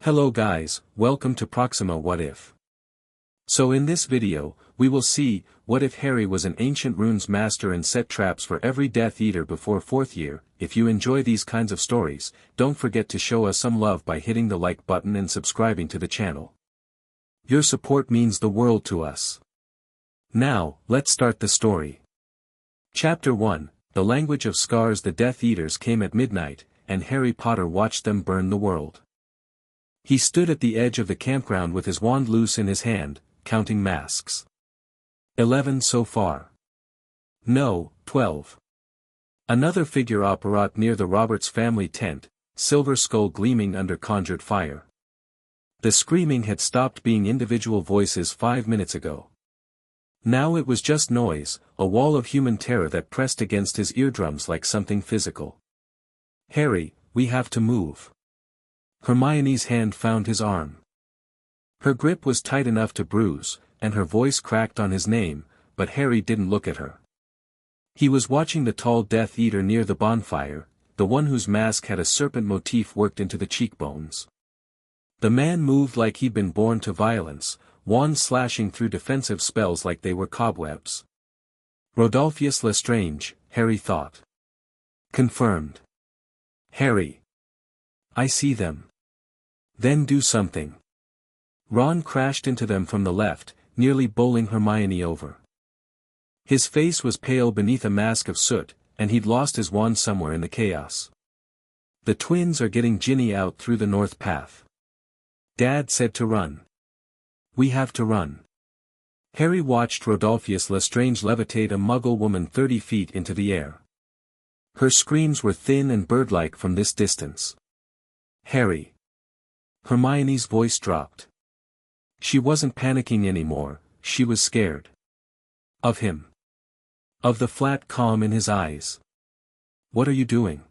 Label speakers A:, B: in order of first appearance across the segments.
A: Hello guys, welcome to Proxima What If. So in this video, we will see, what if Harry was an ancient runes master and set traps for every Death Eater before 4th year. If you enjoy these kinds of stories, don't forget to show us some love by hitting the like button and subscribing to the channel. Your support means the world to us. Now, let's start the story. Chapter 1, The Language of Scars. The Death Eaters came at midnight, and Harry Potter watched them burn the world. He stood at the edge of the campground with his wand loose in his hand, counting masks. 11 so far. No, 12. Another figure apparat near the Roberts family tent, silver skull gleaming under conjured fire. The screaming had stopped being individual voices 5 minutes ago. Now it was just noise, a wall of human terror that pressed against his eardrums like something physical. Harry, we have to move. Hermione's hand found his arm. Her grip was tight enough to bruise, and her voice cracked on his name, but Harry didn't look at her. He was watching the tall Death Eater near the bonfire, the one whose mask had a serpent motif worked into the cheekbones. The man moved like he'd been born to violence, wands slashing through defensive spells like they were cobwebs. Rodolphus Lestrange, Harry thought. Confirmed. Harry. I see them. Then do something. Ron crashed into them from the left, nearly bowling Hermione over. His face was pale beneath a mask of soot, and he'd lost his wand somewhere in the chaos. The twins are getting Ginny out through the north path. Dad said to run. We have to run. Harry watched Rodolphus Lestrange levitate a muggle woman 30 feet into the air. Her screams were thin and bird-like from this distance. Harry. Hermione's voice dropped. She wasn't panicking anymore, she was scared. Of him. Of the flat calm in his eyes. What are you doing?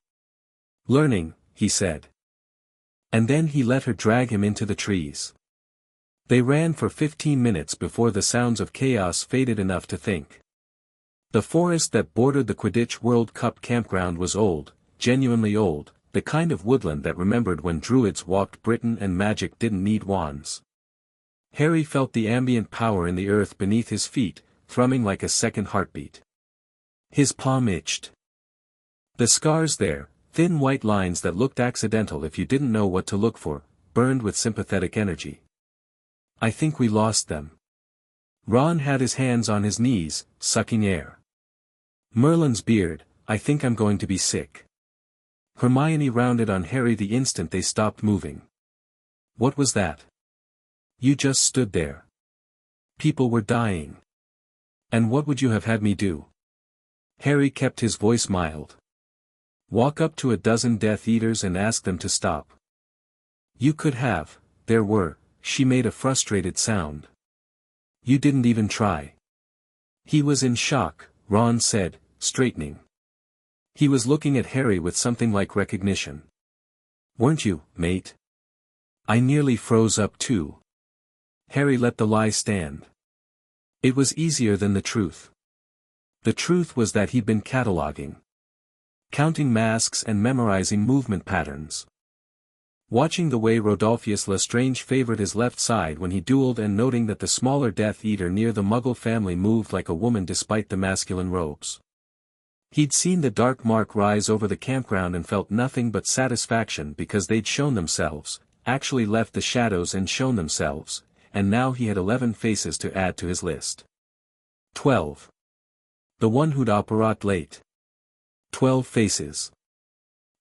A: Learning, he said. And then he let her drag him into the trees. They ran for 15 minutes before the sounds of chaos faded enough to think. The forest that bordered the Quidditch World Cup campground was old, genuinely old, the kind of woodland that remembered when druids walked Britain and magic didn't need wands. Harry felt the ambient power in the earth beneath his feet, thrumming like a second heartbeat. His palm itched. The scars there, thin white lines that looked accidental if you didn't know what to look for, burned with sympathetic energy. I think we lost them. Ron had his hands on his knees, sucking air. Merlin's beard, I think I'm going to be sick. Hermione rounded on Harry the instant they stopped moving. What was that? You just stood there. People were dying. And what would you have had me do? Harry kept his voice mild. Walk up to a dozen Death Eaters and ask them to stop. You could have, there were, she made a frustrated sound. You didn't even try. He was in shock, Ron said, straightening. He was looking at Harry with something like recognition. Weren't you, mate? I nearly froze up too. Harry let the lie stand. It was easier than the truth. The truth was that he'd been cataloging. Counting masks and memorizing movement patterns. Watching the way Rodolphus Lestrange favored his left side when he dueled and noting that the smaller Death Eater near the Muggle family moved like a woman despite the masculine robes. He'd seen the dark mark rise over the campground and felt nothing but satisfaction because they'd shown themselves, actually left the shadows and shown themselves, and now he had 11 faces to add to his list. 12. The one who'd apparat late. 12 faces.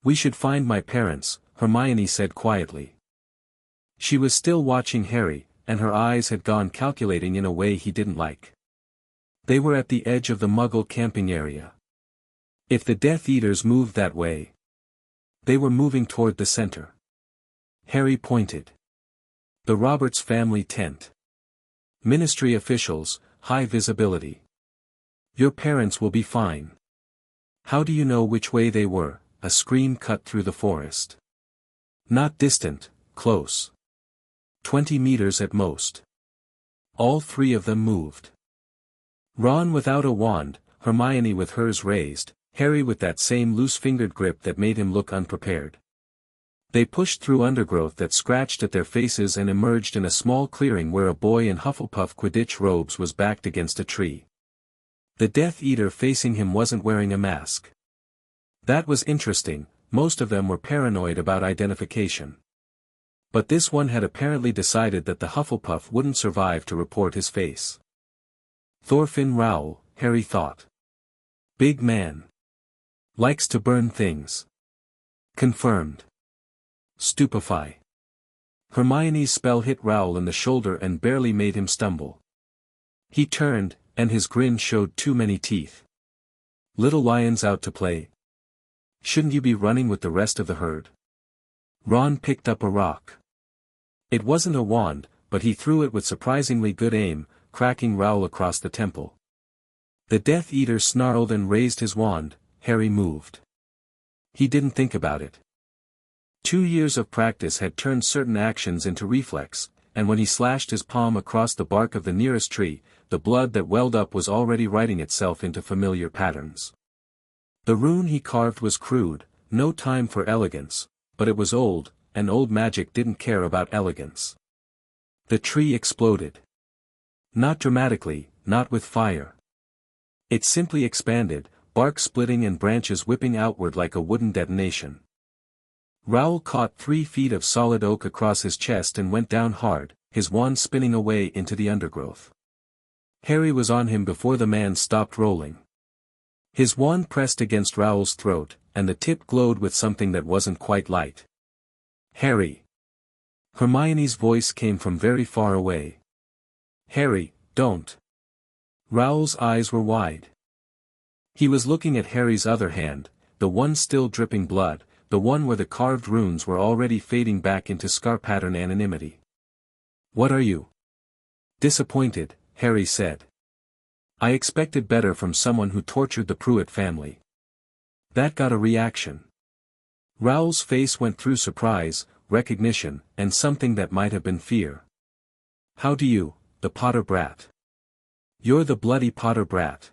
A: We should find my parents, Hermione said quietly. She was still watching Harry, and her eyes had gone calculating in a way he didn't like. They were at the edge of the Muggle camping area. If the Death Eaters moved that way, they were moving toward the center. Harry pointed. The Roberts family tent. Ministry officials, high visibility. Your parents will be fine. How do you know which way they were? A scream cut through the forest. Not distant, close. 20 meters at most. All three of them moved. Ron without a wand, Hermione with hers raised, Harry with that same loose-fingered grip that made him look unprepared. They pushed through undergrowth that scratched at their faces and emerged in a small clearing where a boy in Hufflepuff Quidditch robes was backed against a tree. The Death Eater facing him wasn't wearing a mask. That was interesting, most of them were paranoid about identification. But this one had apparently decided that the Hufflepuff wouldn't survive to report his face. Thorfinn Rowell, Harry thought. Big man. Likes to burn things. Confirmed. Stupefy. Hermione's spell hit Rowell in the shoulder and barely made him stumble. He turned, and his grin showed too many teeth. Little lions out to play? Shouldn't you be running with the rest of the herd? Ron picked up a rock. It wasn't a wand, but he threw it with surprisingly good aim, cracking Rowell across the temple. The Death Eater snarled and raised his wand. Harry moved. He didn't think about it. 2 years of practice had turned certain actions into reflex, and when he slashed his palm across the bark of the nearest tree, the blood that welled up was already writing itself into familiar patterns. The rune he carved was crude, no time for elegance, but it was old, and old magic didn't care about elegance. The tree exploded. Not dramatically, not with fire. It simply expanded, bark splitting and branches whipping outward like a wooden detonation. Rowell caught 3 feet of solid oak across his chest and went down hard, his wand spinning away into the undergrowth. Harry was on him before the man stopped rolling. His wand pressed against Rowell's throat, and the tip glowed with something that wasn't quite light. Harry. Hermione's voice came from very far away. Harry, don't. Rowell's eyes were wide. He was looking at Harry's other hand, the one still dripping blood, the one where the carved runes were already fading back into scar-pattern anonymity. What are you? Disappointed, Harry said. I expected better from someone who tortured the Pruitt family. That got a reaction. Rowell's face went through surprise, recognition, and something that might have been fear. How do you, the Potter brat? You're the bloody Potter brat.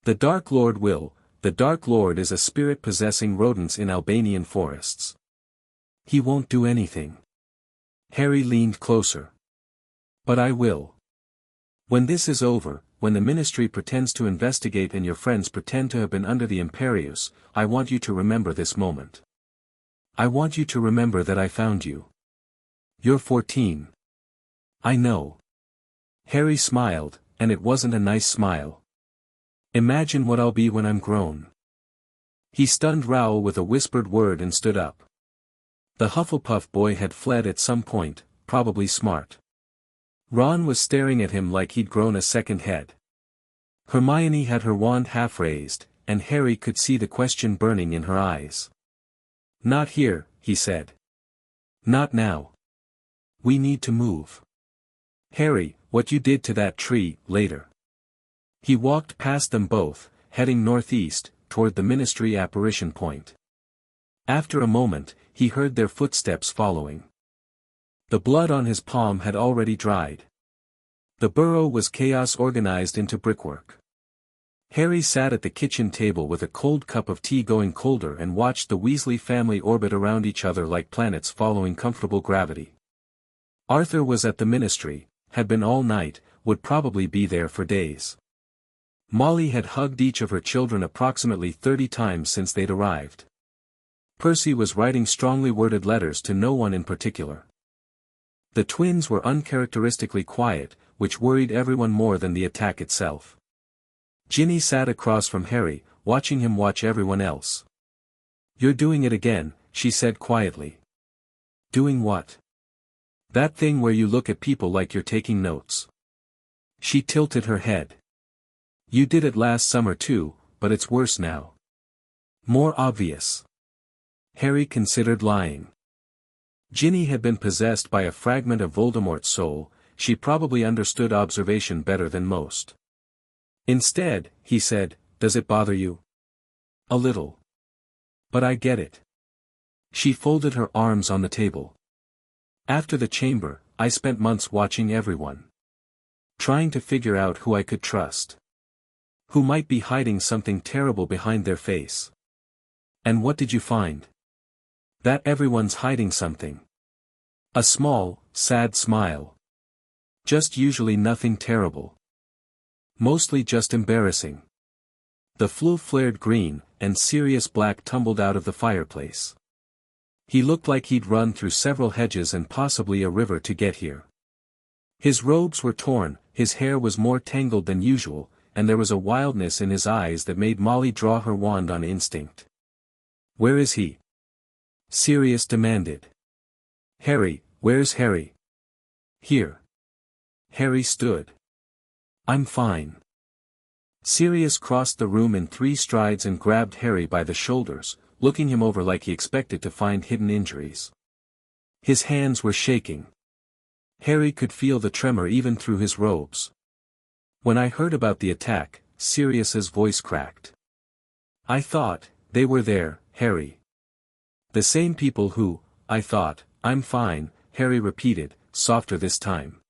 A: The Dark Lord will. The Dark Lord is a spirit possessing rodents in Albanian forests. He won't do anything. Harry leaned closer. But I will. When this is over, when the Ministry pretends to investigate and your friends pretend to have been under the Imperius, I want you to remember this moment. I want you to remember that I found you. You're 14. I know. Harry smiled, and it wasn't a nice smile. Imagine what I'll be when I'm grown. He stunned Rowell with a whispered word and stood up. The Hufflepuff boy had fled at some point, probably smart. Ron was staring at him like he'd grown a second head. Hermione had her wand half raised, and Harry could see the question burning in her eyes. Not here, he said. Not now. We need to move. Harry, what you did to that tree, later. He walked past them both, heading northeast, toward the Ministry apparition point. After a moment, he heard their footsteps following. The blood on his palm had already dried. The burrow was chaos organized into brickwork. Harry sat at the kitchen table with a cold cup of tea going colder and watched the Weasley family orbit around each other like planets following comfortable gravity. Arthur was at the Ministry, had been all night, would probably be there for days. Molly had hugged each of her children approximately 30 times since they'd arrived. Percy was writing strongly worded letters to no one in particular. The twins were uncharacteristically quiet, which worried everyone more than the attack itself. Ginny sat across from Harry, watching him watch everyone else. You're doing it again, she said quietly. Doing what? That thing where you look at people like you're taking notes. She tilted her head. You did it last summer too, but it's worse now. More obvious. Harry considered lying. Ginny had been possessed by a fragment of Voldemort's soul, she probably understood observation better than most. Instead, he said, does it bother you? A little. But I get it. She folded her arms on the table. After the chamber, I spent months watching everyone. Trying to figure out who I could trust. Who might be hiding something terrible behind their face. And what did you find? That everyone's hiding something. A small, sad smile. Just usually nothing terrible. Mostly just embarrassing. The flue flared green, and Sirius Black tumbled out of the fireplace. He looked like he'd run through several hedges and possibly a river to get here. His robes were torn, his hair was more tangled than usual, and there was a wildness in his eyes that made Molly draw her wand on instinct. "Where is he?" Sirius demanded. "Harry, where's Harry?" "Here." Harry stood. "I'm fine." Sirius crossed the room in 3 strides and grabbed Harry by the shoulders, looking him over like he expected to find hidden injuries. His hands were shaking. Harry could feel the tremor even through his robes. "When I heard about the attack," Sirius's voice cracked. "I thought, they were there, Harry." "The same people who, I thought." "I'm fine," Harry repeated, softer this time.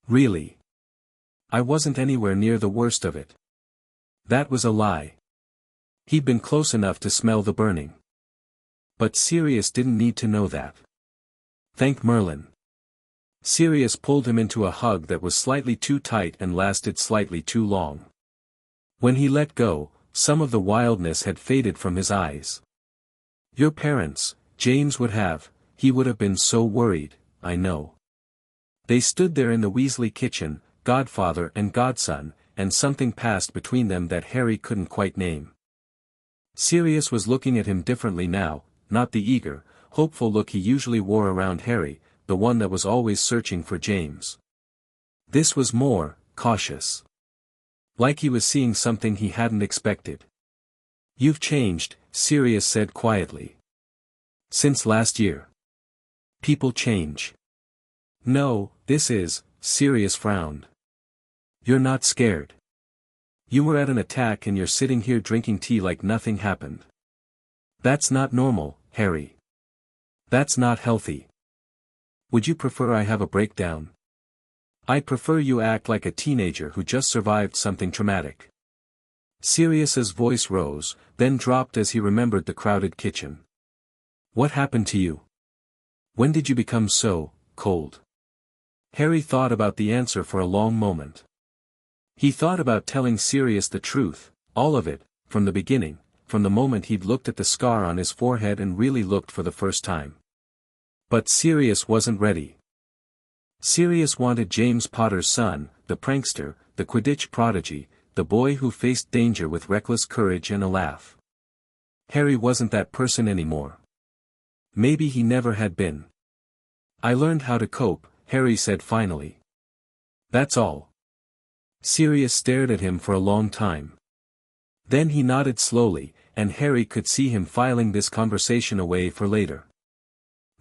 A: "Really? I wasn't anywhere near the worst of it." That was a lie. He'd been close enough to smell the burning. But Sirius didn't need to know that. "Thank Merlin." Sirius pulled him into a hug that was slightly too tight and lasted slightly too long. When he let go, some of the wildness had faded from his eyes. "Your parents, James he would have been so worried, I know." They stood there in the Weasley kitchen, godfather and godson, and something passed between them that Harry couldn't quite name. Sirius was looking at him differently now, not the eager, hopeful look he usually wore around Harry, the one that was always searching for James. This was more, cautious. Like he was seeing something he hadn't expected. "You've changed," Sirius said quietly. "Since last year." "People change." "No, this is," Sirius frowned. "You're not scared. You were at an attack and you're sitting here drinking tea like nothing happened. That's not normal, Harry. That's not healthy. Would you prefer I have a breakdown?" "I'd prefer you act like a teenager who just survived something traumatic." Sirius's voice rose, then dropped as he remembered the crowded kitchen. "What happened to you? When did you become so cold?" Harry thought about the answer for a long moment. He thought about telling Sirius the truth, all of it, from the beginning, from the moment he'd looked at the scar on his forehead and really looked for the first time. But Sirius wasn't ready. Sirius wanted James Potter's son, the prankster, the Quidditch prodigy, the boy who faced danger with reckless courage and a laugh. Harry wasn't that person anymore. Maybe he never had been. "I learned how to cope," Harry said finally. "That's all." Sirius stared at him for a long time. Then he nodded slowly, and Harry could see him filing this conversation away for later.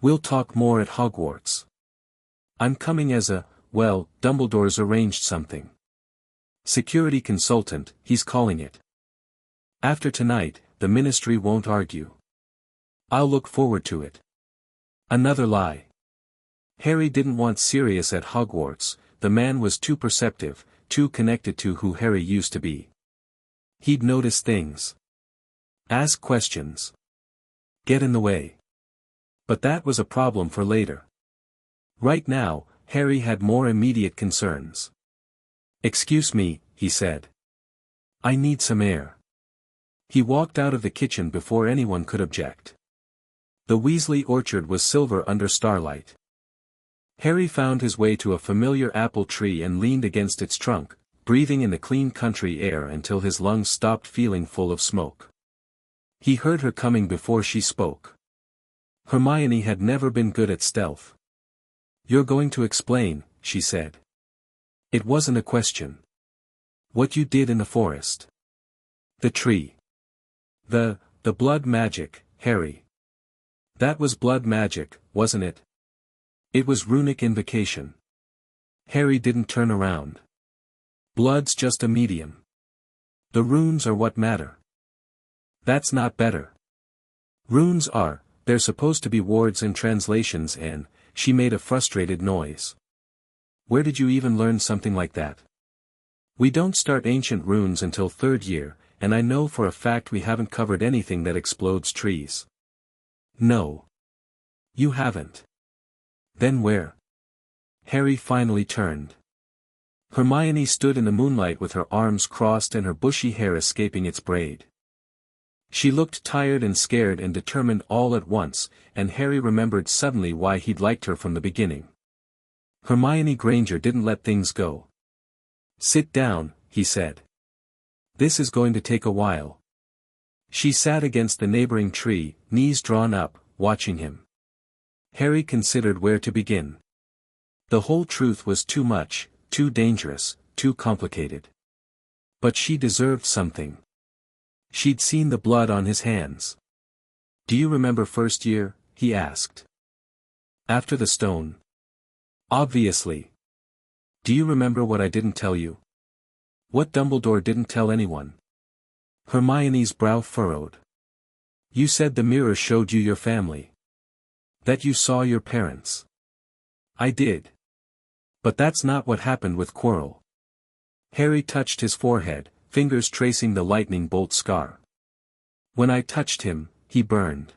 A: "We'll talk more at Hogwarts. I'm coming as Dumbledore's arranged something. Security consultant, he's calling it. After tonight, the Ministry won't argue. I'll look forward to it." Another lie. Harry didn't want Sirius at Hogwarts. The man was too perceptive, too connected to who Harry used to be. He'd notice things. Ask questions. Get in the way. But that was a problem for later. Right now, Harry had more immediate concerns. "Excuse me," he said. "I need some air." He walked out of the kitchen before anyone could object. The Weasley orchard was silver under starlight. Harry found his way to a familiar apple tree and leaned against its trunk, breathing in the clean country air until his lungs stopped feeling full of smoke. He heard her coming before she spoke. Hermione had never been good at stealth. "You're going to explain," she said. It wasn't a question. "What you did in the forest. The tree. The blood magic, Harry. That was blood magic, wasn't it? It was runic invocation." Harry didn't turn around. "Blood's just a medium. The runes are what matter." "That's not better. Runes are, they're supposed to be words and translations and," she made a frustrated noise. "Where did you even learn something like that?" "We don't start ancient runes until 3rd year, and I know for a fact we haven't covered anything that explodes trees." "No. You haven't. Then where? Harry finally turned. Hermione stood in the moonlight with her arms crossed and her bushy hair escaping its braid. She looked tired and scared and determined all at once, and Harry remembered suddenly why he'd liked her from the beginning. Hermione Granger didn't let things go. "Sit down," he said. "This is going to take a while." She sat against the neighboring tree, knees drawn up, watching him. Harry considered where to begin. The whole truth was too much, too dangerous, too complicated. But she deserved something. She'd seen the blood on his hands. "Do you remember first year?" he asked. "After the stone?" "Obviously." "Do you remember what I didn't tell you? What Dumbledore didn't tell anyone?" Hermione's brow furrowed. "You said the mirror showed you your family. That you saw your parents." "I did. But that's not what happened with Quirrell." Harry touched his forehead, fingers tracing the lightning bolt scar. "When I touched him, he burned.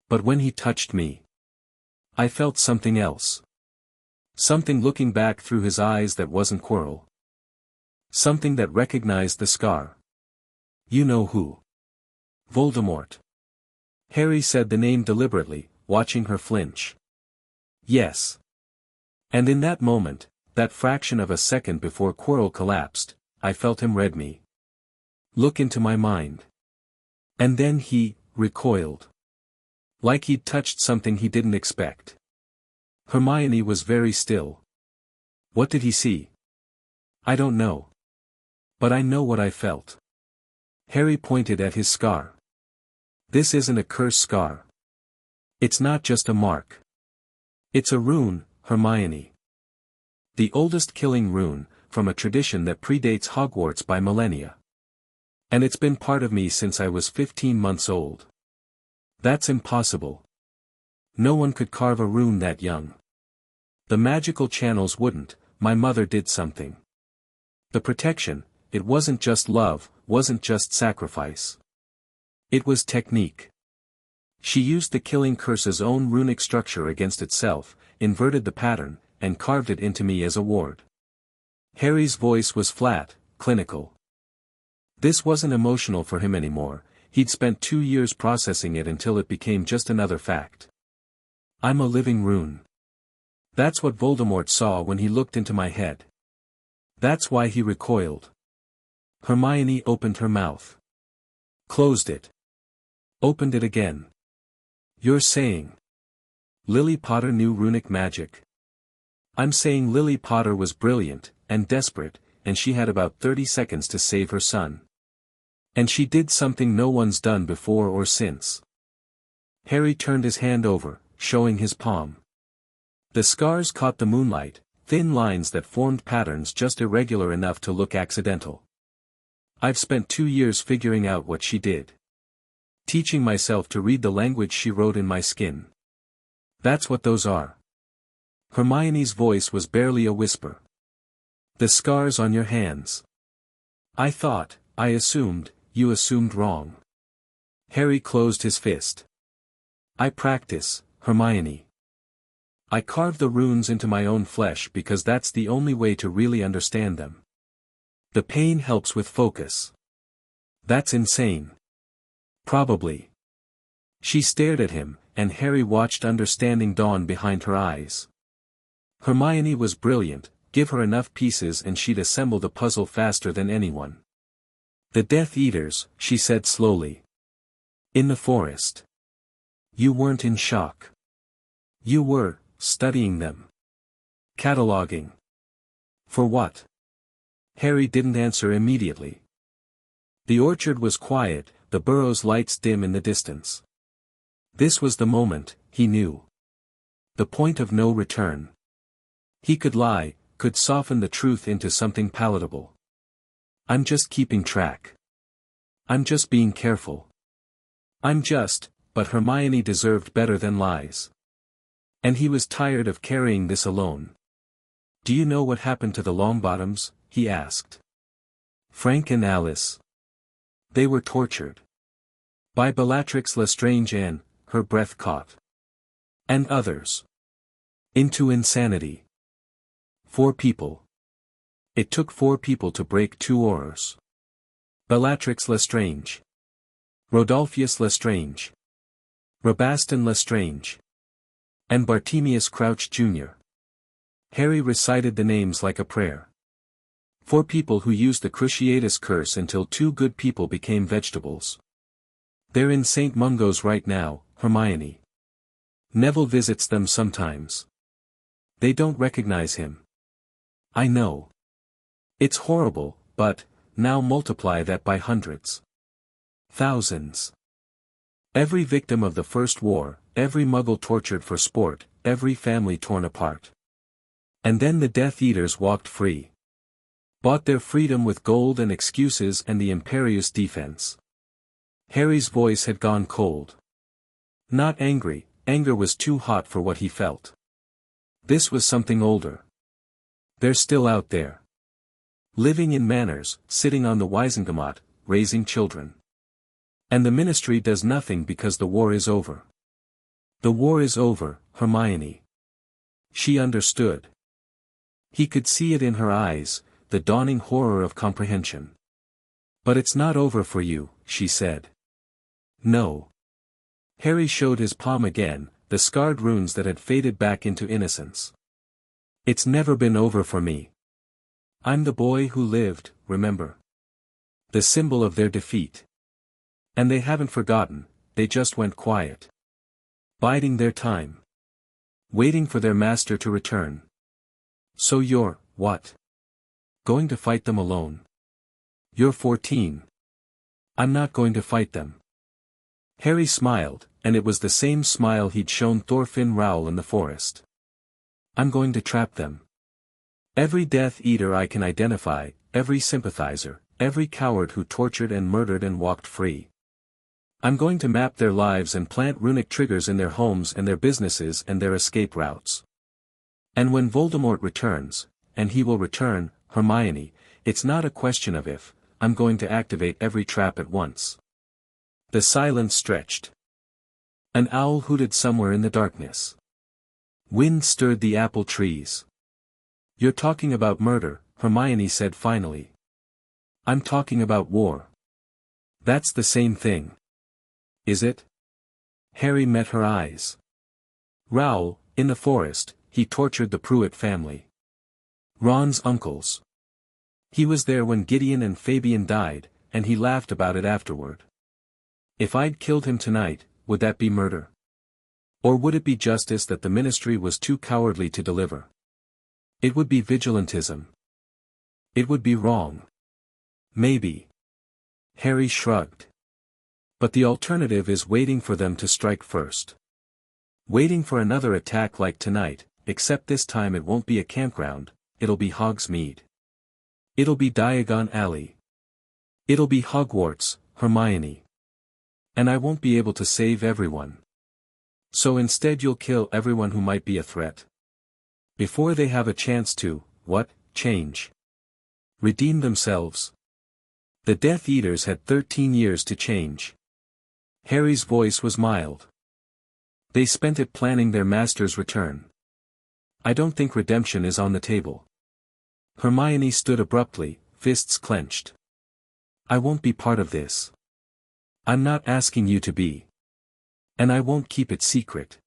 A: But when he touched me, I felt something else. Something looking back through his eyes that wasn't Quirrell. Something that recognized the scar. You know who?" "Voldemort." Harry said the name deliberately, watching her flinch. "Yes. And in that moment, that fraction of a second before Quirrell collapsed, I felt him read me. Look into my mind. And then he recoiled. Like he'd touched something he didn't expect." Hermione was very still. "What did he see?" "I don't know. But I know what I felt." Harry pointed at his scar. "This isn't a curse scar. It's not just a mark. It's a rune, Hermione. The oldest killing rune, from a tradition that predates Hogwarts by millennia. And it's been part of me since I was 15 months old. That's impossible. No one could carve a rune that young. The magical channels wouldn't. My mother did something. The protection, it wasn't just love, wasn't just sacrifice. It was technique. She used the killing curse's own runic structure against itself, inverted the pattern, and carved it into me as a ward." Harry's voice was flat, clinical. This wasn't emotional for him anymore. He'd spent 2 years processing it until it became just another fact. "I'm a living rune. That's what Voldemort saw when he looked into my head. That's why he recoiled." Hermione opened her mouth. Closed it. Opened it again. "You're saying Lily Potter knew runic magic?" "I'm saying Lily Potter was brilliant, and desperate, and she had about 30 seconds to save her son. And she did something no one's done before or since." Harry turned his hand over, showing his palm. The scars caught the moonlight, thin lines that formed patterns just irregular enough to look accidental. "I've spent 2 years figuring out what she did. Teaching myself to read the language she wrote in my skin. That's what those are." Hermione's voice was barely a whisper. "The scars on your hands. I assumed, you assumed wrong." Harry closed his fist. "I practice, Hermione. I carve the runes into my own flesh because that's the only way to really understand them. The pain helps with focus." "That's insane." "Probably." She stared at him, and Harry watched understanding dawn behind her eyes. Hermione was brilliant. Give her enough pieces and she'd assemble the puzzle faster than anyone. "The Death Eaters," she said slowly. "In the forest. You weren't in shock. You were, studying them. Cataloging. For what?" Harry didn't answer immediately. The orchard was quiet, the Burrow's lights dim in the distance. This was the moment, he knew. The point of no return. He could lie, could soften the truth into something palatable. "I'm just keeping track. I'm just being careful. But Hermione deserved better than lies. And he was tired of carrying this alone. "Do you know what happened to the Longbottoms?" he asked. "Frank and Alice. They were tortured. By Bellatrix Lestrange and," her breath caught. And others. Into insanity. 4 people. It took 4 people to break 2 oars. Bellatrix Lestrange. Rodolphus Lestrange. Rabaston Lestrange. And Bartemius Crouch Jr. Harry recited the names like a prayer. 4 people who used the Cruciatus curse until 2 good people became vegetables. They're in St. Mungo's right now, Hermione. Neville visits them sometimes. They don't recognize him. I know. It's horrible, but, now multiply that by hundreds. Thousands. Every victim of the First War, every Muggle tortured for sport, every family torn apart. And then the Death Eaters walked free. Bought their freedom with gold and excuses and the Imperious defense. Harry's voice had gone cold. Not angry, anger was too hot for what he felt. This was something older. They're still out there. Living in manors, sitting on the Wisengamot, raising children. And the Ministry does nothing because the war is over. The war is over, Hermione. She understood. He could see it in her eyes, the dawning horror of comprehension. But it's not over for you, she said. No. Harry showed his palm again, the scarred runes that had faded back into innocence. It's never been over for me. I'm the boy who lived, remember? The symbol of their defeat. And they haven't forgotten, they just went quiet. Biding their time. Waiting for their master to return. So you're, what? Going to fight them alone? You're 14. I'm not going to fight them. Harry smiled, and it was the same smile he'd shown Thorfinn Rowell in the forest. I'm going to trap them. Every Death Eater I can identify, every sympathizer, every coward who tortured and murdered and walked free. I'm going to map their lives and plant runic triggers in their homes and their businesses and their escape routes. And when Voldemort returns, and he will return, Hermione, it's not a question of if, I'm going to activate every trap at once. The silence stretched. An owl hooted somewhere in the darkness. Wind stirred the apple trees. You're talking about murder, Hermione said finally. I'm talking about war. That's the same thing. Is it? Harry met her eyes. Rowell, in the forest, he tortured the Pruitt family. Ron's uncles. He was there when Gideon and Fabian died, and he laughed about it afterward. If I'd killed him tonight, would that be murder? Or would it be justice that the Ministry was too cowardly to deliver? It would be vigilantism. It would be wrong. Maybe. Harry shrugged. But the alternative is waiting for them to strike first. Waiting for another attack like tonight, except this time it won't be a campground, it'll be Hogsmeade. It'll be Diagon Alley. It'll be Hogwarts, Hermione. And I won't be able to save everyone. So instead you'll kill everyone who might be a threat. Before they have a chance to, change. Redeem themselves. The Death Eaters had 13 years to change. Harry's voice was mild. They spent it planning their master's return. I don't think redemption is on the table. Hermione stood abruptly, fists clenched. I won't be part of this. I'm not asking you to be. And I won't keep it secret.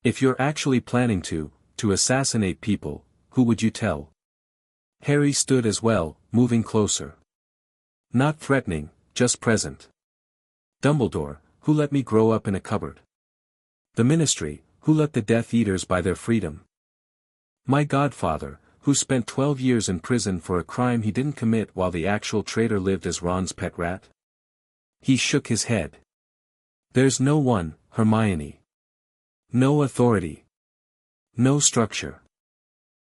A: If you're actually planning to assassinate people, who would you tell? Harry stood as well, moving closer. Not threatening, just present. Dumbledore, who let me grow up in a cupboard. The Ministry, who let the Death Eaters buy their freedom. My godfather, who spent 12 years in prison for a crime he didn't commit while the actual traitor lived as Ron's pet rat. He shook his head. There's no one, Hermione. No authority. No structure.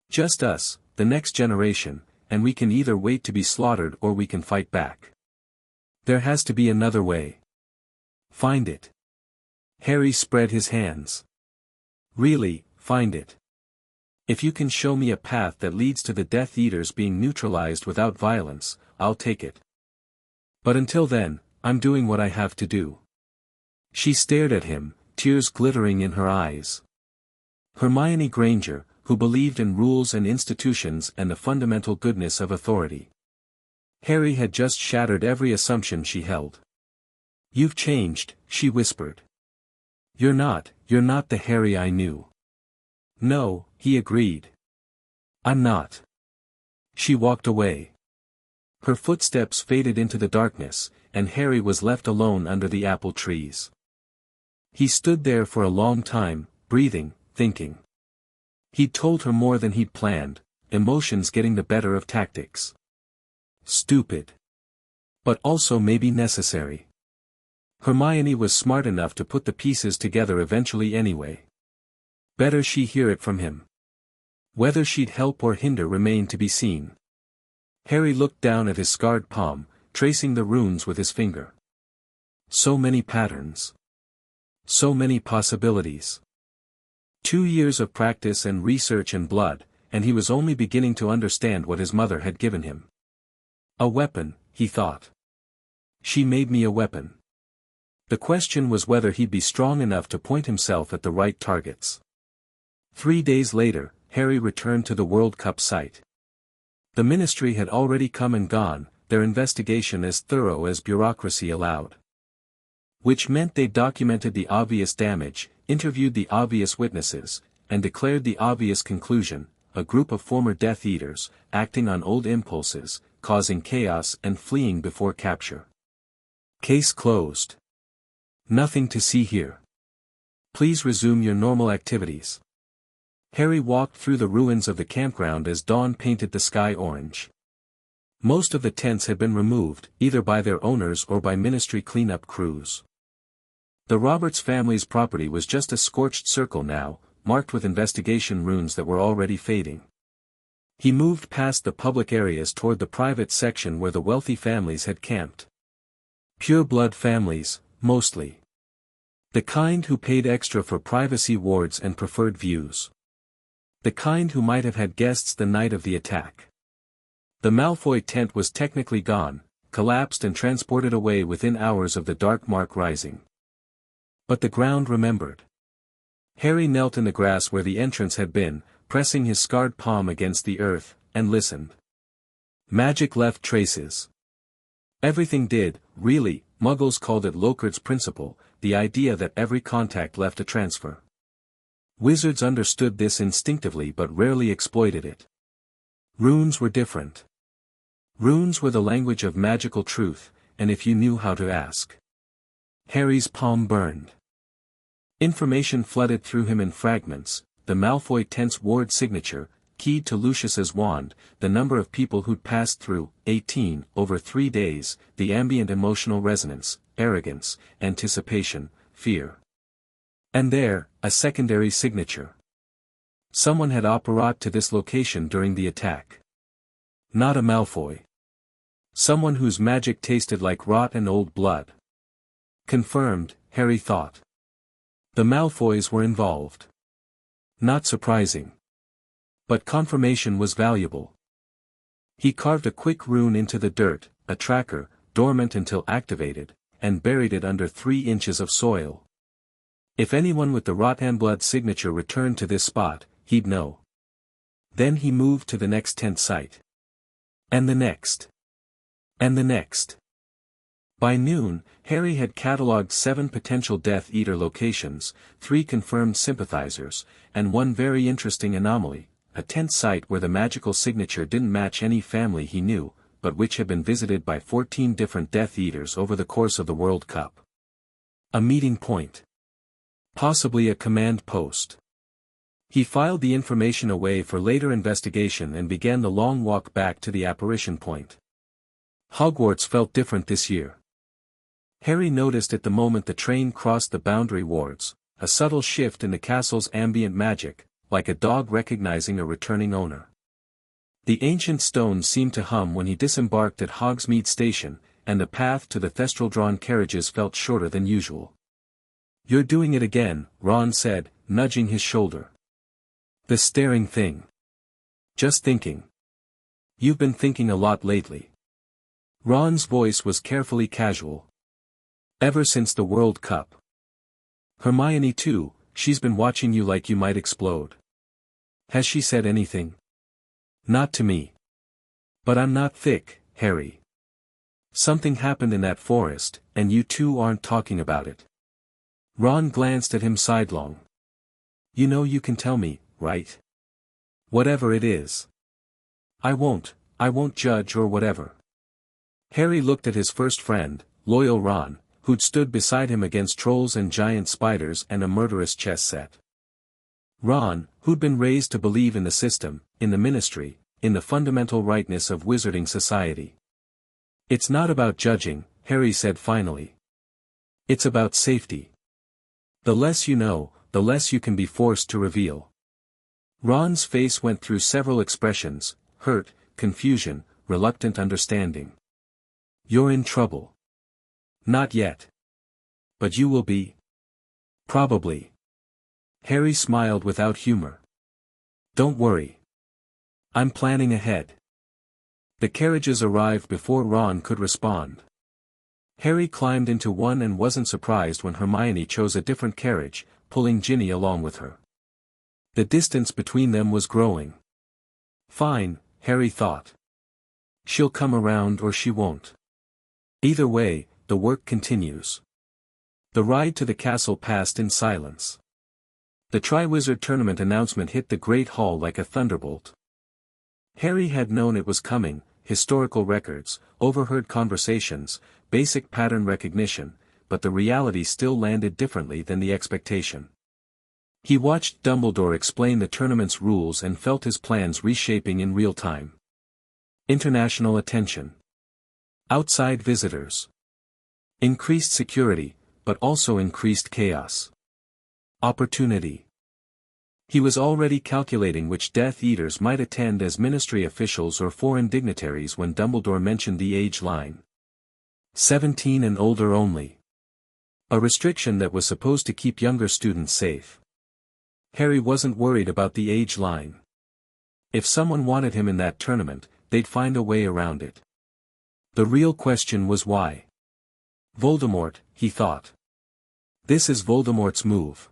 A: Just us, the next generation, and we can either wait to be slaughtered or we can fight back. There has to be another way. Find it. Harry spread his hands. Really, find it. If you can show me a path that leads to the Death Eaters being neutralized without violence, I'll take it. But until then, I'm doing what I have to do. She stared at him, tears glittering in her eyes. Hermione Granger, who believed in rules and institutions and the fundamental goodness of authority. Harry had just shattered every assumption she held. "You've changed," she whispered. You're not the Harry I knew." "No," he agreed. "I'm not." She walked away. Her footsteps faded into the darkness, and Harry was left alone under the apple trees. He stood there for a long time, breathing, thinking. He'd told her more than he'd planned, emotions getting the better of tactics. Stupid. But also maybe necessary. Hermione was smart enough to put the pieces together eventually anyway. Better she hear it from him. Whether she'd help or hinder remained to be seen. Harry looked down at his scarred palm, tracing the runes with his finger. So many patterns. So many possibilities. 2 years of practice and research and blood, and he was only beginning to understand what his mother had given him. A weapon, he thought. She made me a weapon. The question was whether he'd be strong enough to point himself at the right targets. 3 days later, Harry returned to the World Cup site. The ministry had already come and gone, their investigation as thorough as bureaucracy allowed. Which meant they documented the obvious damage, interviewed the obvious witnesses, and declared the obvious conclusion: a group of former Death Eaters, acting on old impulses, causing chaos and fleeing before capture. Case closed. Nothing to see here. Please resume your normal activities. Harry walked through the ruins of the campground as dawn painted the sky orange. Most of the tents had been removed, either by their owners or by ministry cleanup crews. The Roberts family's property was just a scorched circle now, marked with investigation runes that were already fading. He moved past the public areas toward the private section where the wealthy families had camped. Pure-blood families, mostly. The kind who paid extra for privacy wards and preferred views. The kind who might have had guests the night of the attack. The Malfoy tent was technically gone, collapsed and transported away within hours of the dark mark rising. But the ground remembered. Harry knelt in the grass where the entrance had been, pressing his scarred palm against the earth, and listened. Magic left traces. Everything did, really. Muggles called it Lockhart's principle, the idea that every contact left a transfer. Wizards understood this instinctively but rarely exploited it. Runes were different. Runes were the language of magical truth, and if you knew how to ask. Harry's palm burned. Information flooded through him in fragments: the Malfoy tent's ward signature, keyed to Lucius's wand, the number of people who'd passed through, 18, over 3 days, the ambient emotional resonance, arrogance, anticipation, fear. And there, a secondary signature. Someone had apparat to this location during the attack. Not a Malfoy. Someone whose magic tasted like rot and old blood. Confirmed, Harry thought. The Malfoys were involved. Not surprising. But confirmation was valuable. He carved a quick rune into the dirt, a tracker, dormant until activated, and buried it under 3 inches of soil. If anyone with the Rotanblood signature returned to this spot, he'd know. Then he moved to the next tent site. And the next. And the next. By noon, Harry had catalogued 7 potential Death Eater locations, 3 confirmed sympathizers, and 1 very interesting anomaly, a tent site where the magical signature didn't match any family he knew, but which had been visited by 14 different Death Eaters over the course of the World Cup. A meeting point. Possibly a command post. He filed the information away for later investigation and began the long walk back to the apparition point. Hogwarts felt different this year. Harry noticed at the moment the train crossed the boundary wards, a subtle shift in the castle's ambient magic, like a dog recognizing a returning owner. The ancient stones seemed to hum when he disembarked at Hogsmeade Station, and the path to the Thestral-drawn carriages felt shorter than usual. "You're doing it again," Ron said, nudging his shoulder. "The staring thing." "Just thinking." "You've been thinking a lot lately." Ron's voice was carefully casual. "Ever since the World Cup." Hermione too, she's been watching you like you might explode. Has she said anything? Not to me. But I'm not thick, Harry. Something happened in that forest, and you two aren't talking about it. Ron glanced at him sidelong. You know you can tell me, right? Whatever it is. I won't judge or whatever. Harry looked at his first friend, loyal Ron, who'd stood beside him against trolls and giant spiders and a murderous chess set. Ron, who'd been raised to believe in the system, in the ministry, in the fundamental rightness of wizarding society. It's not about judging, Harry said finally. It's about safety. The less you know, the less you can be forced to reveal. Ron's face went through several expressions: hurt, confusion, reluctant understanding. You're in trouble. Not yet. But you will be. Probably. Harry smiled without humor. Don't worry. I'm planning ahead. The carriages arrived before Ron could respond. Harry climbed into one and wasn't surprised when Hermione chose a different carriage, pulling Ginny along with her. The distance between them was growing. Fine, Harry thought. She'll come around or she won't. Either way, the work continues. The ride to the castle passed in silence. The Triwizard Tournament announcement hit the Great Hall like a thunderbolt. Harry had known it was coming: historical records, overheard conversations, basic pattern recognition, but the reality still landed differently than the expectation. He watched Dumbledore explain the tournament's rules and felt his plans reshaping in real time. International attention. Outside visitors. Increased security, but also increased chaos. Opportunity. He was already calculating which Death Eaters might attend as ministry officials or foreign dignitaries when Dumbledore mentioned the age line. 17 and older only. A restriction that was supposed to keep younger students safe. Harry wasn't worried about the age line. If someone wanted him in that tournament, they'd find a way around it. The real question was why. Voldemort, he thought. This is Voldemort's move.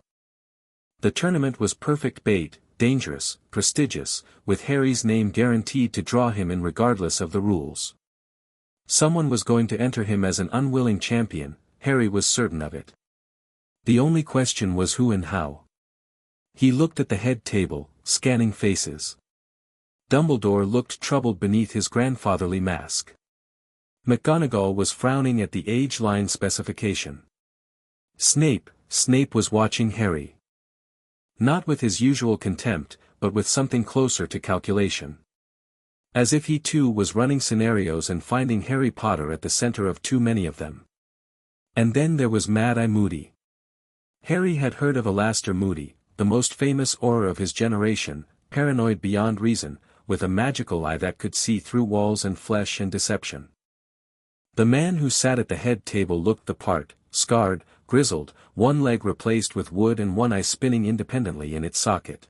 A: The tournament was perfect bait, dangerous, prestigious, with Harry's name guaranteed to draw him in regardless of the rules. Someone was going to enter him as an unwilling champion, Harry was certain of it. The only question was who and how. He looked at the head table, scanning faces. Dumbledore looked troubled beneath his grandfatherly mask. McGonagall was frowning at the age line specification. Snape was watching Harry. Not with his usual contempt, but with something closer to calculation. As if he too was running scenarios and finding Harry Potter at the center of too many of them. And then there was Mad-Eye Moody. Harry had heard of Alastor Moody, the most famous Auror of his generation, paranoid beyond reason, with a magical eye that could see through walls and flesh and deception. The man who sat at the head table looked the part, scarred, grizzled, one leg replaced with wood and one eye spinning independently in its socket.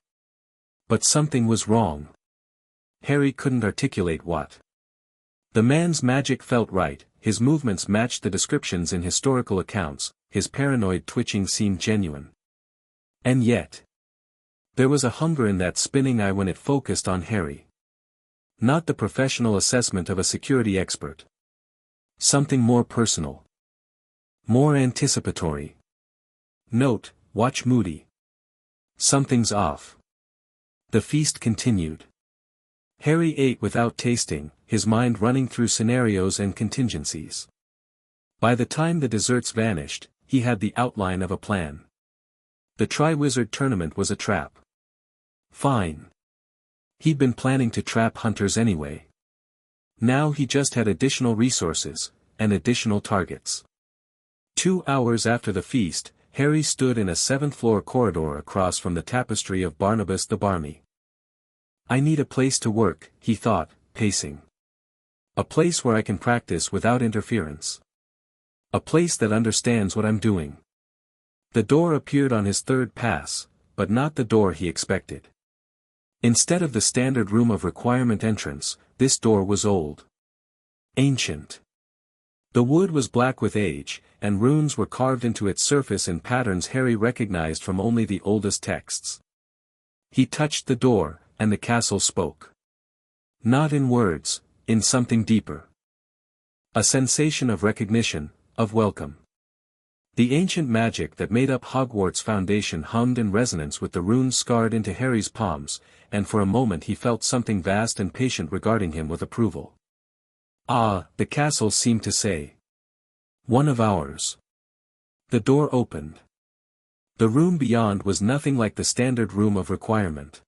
A: But something was wrong. Harry couldn't articulate what. The man's magic felt right, his movements matched the descriptions in historical accounts, his paranoid twitching seemed genuine. And yet, there was a hunger in that spinning eye when it focused on Harry. Not the professional assessment of a security expert. Something more personal. More anticipatory. Note, watch Moody. Something's off. The feast continued. Harry ate without tasting, his mind running through scenarios and contingencies. By the time the desserts vanished, he had the outline of a plan. The Triwizard Tournament was a trap. Fine. He'd been planning to trap hunters anyway. Now he just had additional resources, and additional targets. 2 hours after the feast, Harry stood in a 7th-floor corridor across from the tapestry of Barnabas the Barmy. I need a place to work, he thought, pacing. A place where I can practice without interference. A place that understands what I'm doing. The door appeared on his third pass, but not the door he expected. Instead of the standard room of requirement entrance, this door was old. Ancient. The wood was black with age, and runes were carved into its surface in patterns Harry recognized from only the oldest texts. He touched the door, and the castle spoke. Not in words, in something deeper. A sensation of recognition, of welcome. The ancient magic that made up Hogwarts' foundation hummed in resonance with the runes scarred into Harry's palms, and for a moment he felt something vast and patient regarding him with approval. Ah, the castle seemed to say. One of ours. The door opened. The room beyond was nothing like the standard room of requirement.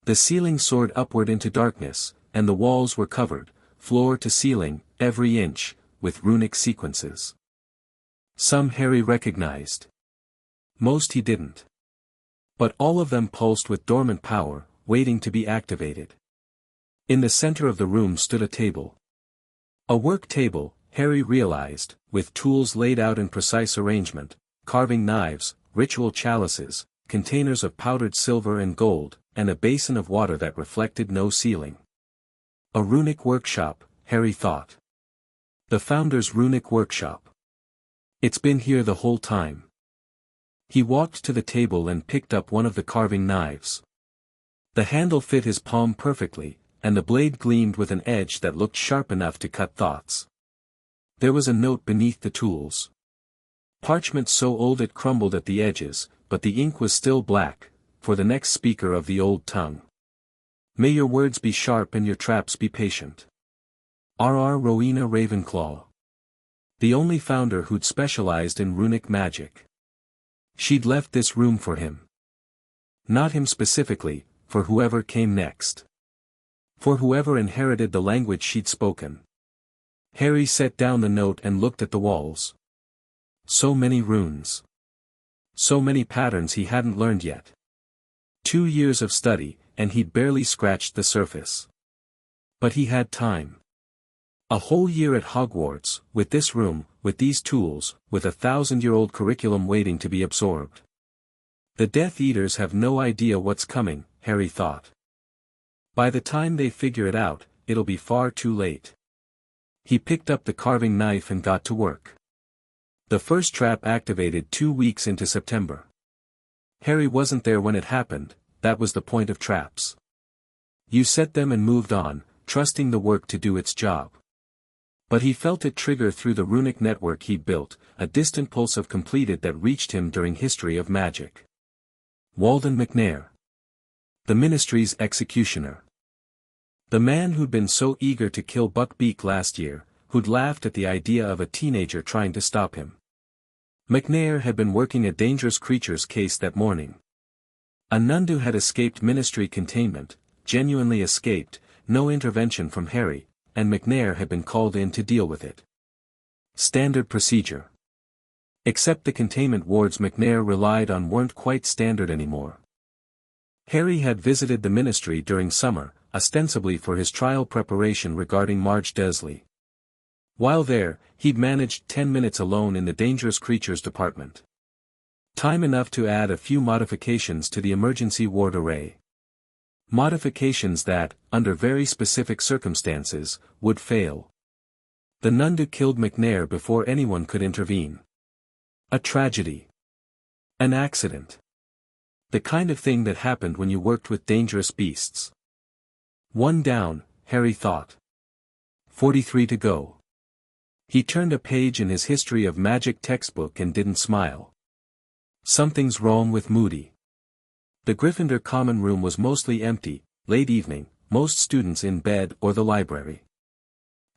A: The ceiling soared upward into darkness, and the walls were covered, floor to ceiling, every inch, with runic sequences. Some Harry recognized. Most he didn't. But all of them pulsed with dormant power, waiting to be activated. In the center of the room stood a table. A work table, Harry realized, with tools laid out in precise arrangement, carving knives, ritual chalices, containers of powdered silver and gold, and a basin of water that reflected no ceiling. A runic workshop, Harry thought. The Founder's runic workshop. It's been here the whole time. He walked to the table and picked up one of the carving knives. The handle fit his palm perfectly, and the blade gleamed with an edge that looked sharp enough to cut thoughts. There was a note beneath the tools. Parchment so old it crumbled at the edges, but the ink was still black, for the next speaker of the old tongue. May your words be sharp and your traps be patient. R.R. Rowena Ravenclaw. The only Founder who'd specialized in runic magic. She'd left this room for him. Not him specifically, for whoever came next. For whoever inherited the language she'd spoken. Harry set down the note and looked at the walls. So many runes. So many patterns he hadn't learned yet. 2 years of study, and he'd barely scratched the surface. But he had time. A whole year at Hogwarts, with this room, with these tools, with a 1,000-year-old curriculum waiting to be absorbed. The Death Eaters have no idea what's coming, Harry thought. By the time they figure it out, it'll be far too late. He picked up the carving knife and got to work. The first trap activated 2 weeks into September. Harry wasn't there when it happened, that was the point of traps. You set them and moved on, trusting the work to do its job. But he felt it trigger through the runic network he'd built, a distant pulse of completed that reached him during history of magic. Walden McNair. The Ministry's executioner. The man who'd been so eager to kill Buckbeak last year, who'd laughed at the idea of a teenager trying to stop him. McNair had been working a dangerous creatures case that morning. A Nundu had escaped Ministry containment, genuinely escaped, no intervention from Harry, and McNair had been called in to deal with it. Standard procedure. Except the containment wards McNair relied on weren't quite standard anymore. Harry had visited the Ministry during summer, ostensibly for his trial preparation regarding Marge Desley. While there, he'd managed 10 minutes alone in the Dangerous Creatures department. Time enough to add a few modifications to the emergency ward array. Modifications that, under very specific circumstances, would fail. The Nundu killed McNair before anyone could intervene. A tragedy. An accident. The kind of thing that happened when you worked with dangerous beasts. 1 down, Harry thought. 43 to go. He turned a page in his History of Magic textbook and didn't smile. Something's wrong with Moody. The Gryffindor common room was mostly empty, late evening, most students in bed or the library.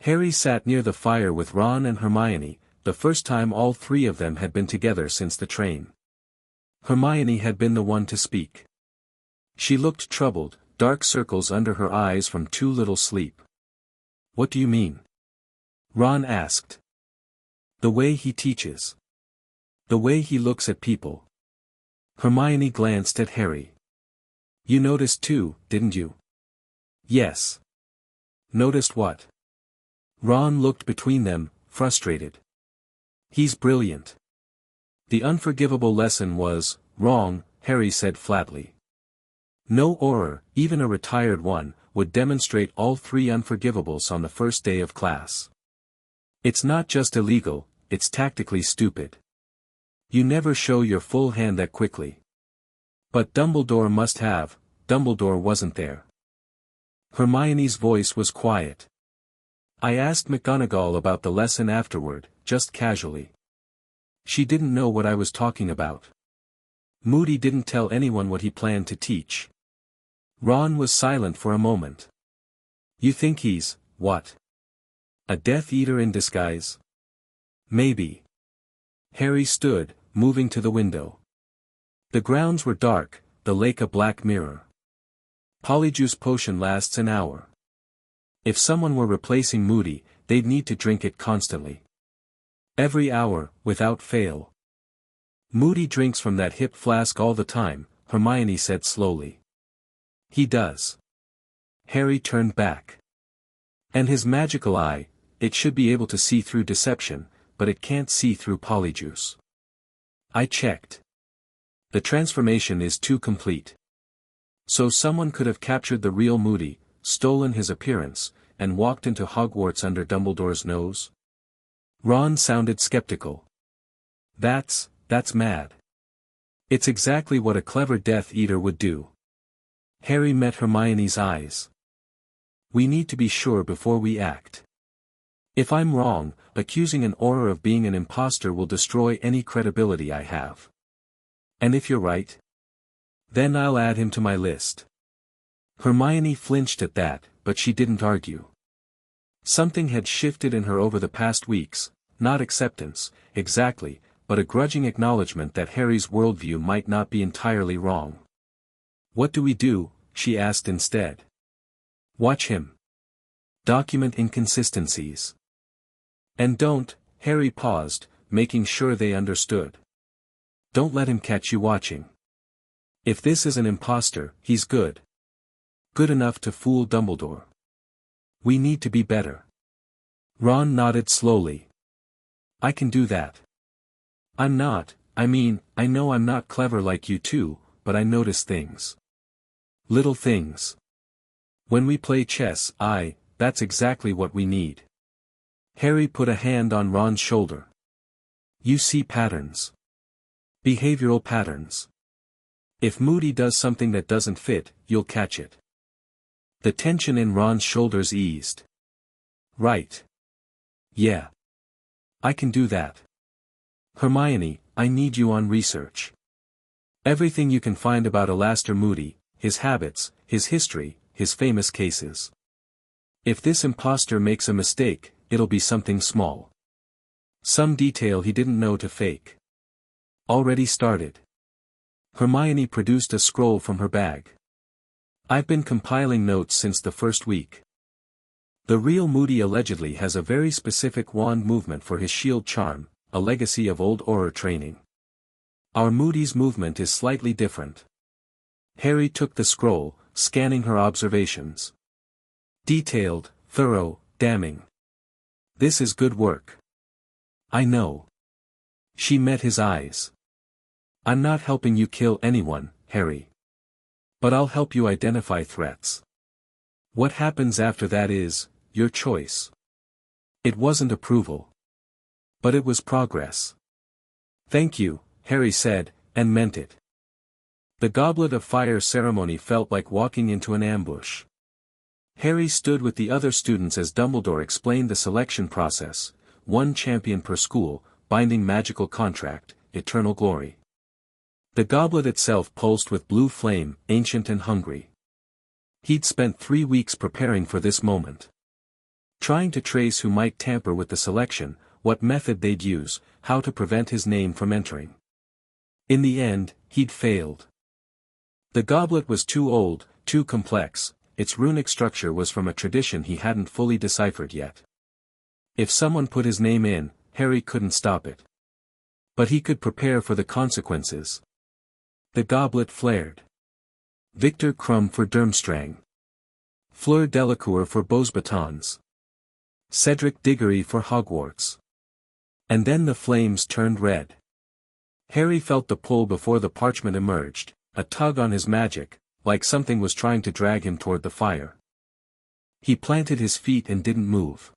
A: Harry sat near the fire with Ron and Hermione, the first time all 3 of them had been together since the train. Hermione had been the one to speak. She looked troubled, dark circles under her eyes from too little sleep. What do you mean? Ron asked. The way he teaches. The way he looks at people. Hermione glanced at Harry. You noticed too, didn't you? Yes. Noticed what? Ron looked between them, frustrated. He's brilliant. The unforgivable lesson was wrong, Harry said flatly. No Auror, even a retired one, would demonstrate all 3 unforgivables on the first day of class. It's not just illegal, it's tactically stupid. You never show your full hand that quickly. But Dumbledore must have. Dumbledore wasn't there. Hermione's voice was quiet. I asked McGonagall about the lesson afterward, just casually. She didn't know what I was talking about. Moody didn't tell anyone what he planned to teach. Ron was silent for a moment. You think he's, what? A Death Eater in disguise? Maybe. Harry stood, moving to the window. The grounds were dark, the lake a black mirror. Polyjuice potion lasts an hour. If someone were replacing Moody, they'd need to drink it constantly. Every hour, without fail. Moody drinks from that hip flask all the time, Hermione said slowly. He does. Harry turned back. And his magical eye, it should be able to see through deception, but it can't see through polyjuice. I checked. The transformation is too complete. So someone could have captured the real Moody, stolen his appearance, and walked into Hogwarts under Dumbledore's nose? Ron sounded skeptical. That's mad. It's exactly what a clever Death Eater would do. Harry met Hermione's eyes. We need to be sure before we act. If I'm wrong, accusing an Auror of being an impostor will destroy any credibility I have. And if you're right? Then I'll add him to my list. Hermione flinched at that, but she didn't argue. Something had shifted in her over the past weeks, not acceptance, exactly, but a grudging acknowledgement that Harry's worldview might not be entirely wrong. What do we do? She asked instead. Watch him. Document inconsistencies. And don't, Harry paused, making sure they understood. Don't let him catch you watching. If this is an impostor, he's good. Good enough to fool Dumbledore. We need to be better. Ron nodded slowly. I can do that. I know I'm not clever like you two, but I notice things. Little things. When we play chess, that's exactly what we need. Harry put a hand on Ron's shoulder. You see patterns. Behavioral patterns. If Moody does something that doesn't fit, you'll catch it. The tension in Ron's shoulders eased. Right. Yeah. I can do that. Hermione, I need you on research. Everything you can find about Alastor Moody, his habits, his history, his famous cases. If this impostor makes a mistake, it'll be something small. Some detail he didn't know to fake. Already started. Hermione produced a scroll from her bag. I've been compiling notes since the first week. The real Moody allegedly has a very specific wand movement for his shield charm, a legacy of old Auror training. Our Moody's movement is slightly different. Harry took the scroll, scanning her observations. Detailed, thorough, damning. This is good work. I know. She met his eyes. I'm not helping you kill anyone, Harry. But I'll help you identify threats. What happens after that is, your choice. It wasn't approval. But it was progress. Thank you, Harry said, and meant it. The Goblet of Fire ceremony felt like walking into an ambush. Harry stood with the other students as Dumbledore explained the selection process, 1 champion per school, binding magical contract, eternal glory. The goblet itself pulsed with blue flame, ancient and hungry. He'd spent 3 weeks preparing for this moment. Trying to trace who might tamper with the selection, what method they'd use, how to prevent his name from entering. In the end, he'd failed. The goblet was too old, too complex, its runic structure was from a tradition he hadn't fully deciphered yet. If someone put his name in, Harry couldn't stop it. But he could prepare for the consequences. The goblet flared. Victor Krum for Durmstrang. Fleur Delacour for Beauxbatons. Cedric Diggory for Hogwarts. And then the flames turned red. Harry felt the pull before the parchment emerged, a tug on his magic, like something was trying to drag him toward the fire. He planted his feet and didn't move.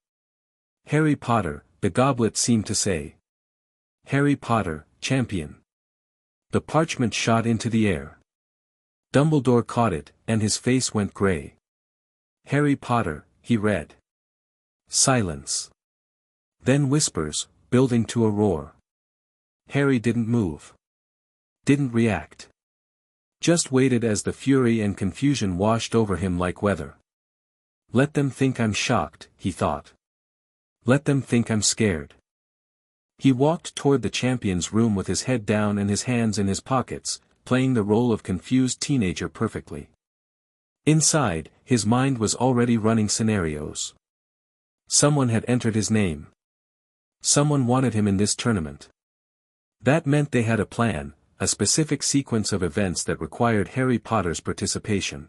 A: Harry Potter, the goblet seemed to say. Harry Potter, champion. The parchment shot into the air. Dumbledore caught it, and his face went grey. Harry Potter, he read. Silence. Then whispers, building to a roar. Harry didn't move. Didn't react. Just waited as the fury and confusion washed over him like weather. Let them think I'm shocked, he thought. Let them think I'm scared. He walked toward the champion's room with his head down and his hands in his pockets, playing the role of confused teenager perfectly. Inside, his mind was already running scenarios. Someone had entered his name. Someone wanted him in this tournament. That meant they had a plan, a specific sequence of events that required Harry Potter's participation.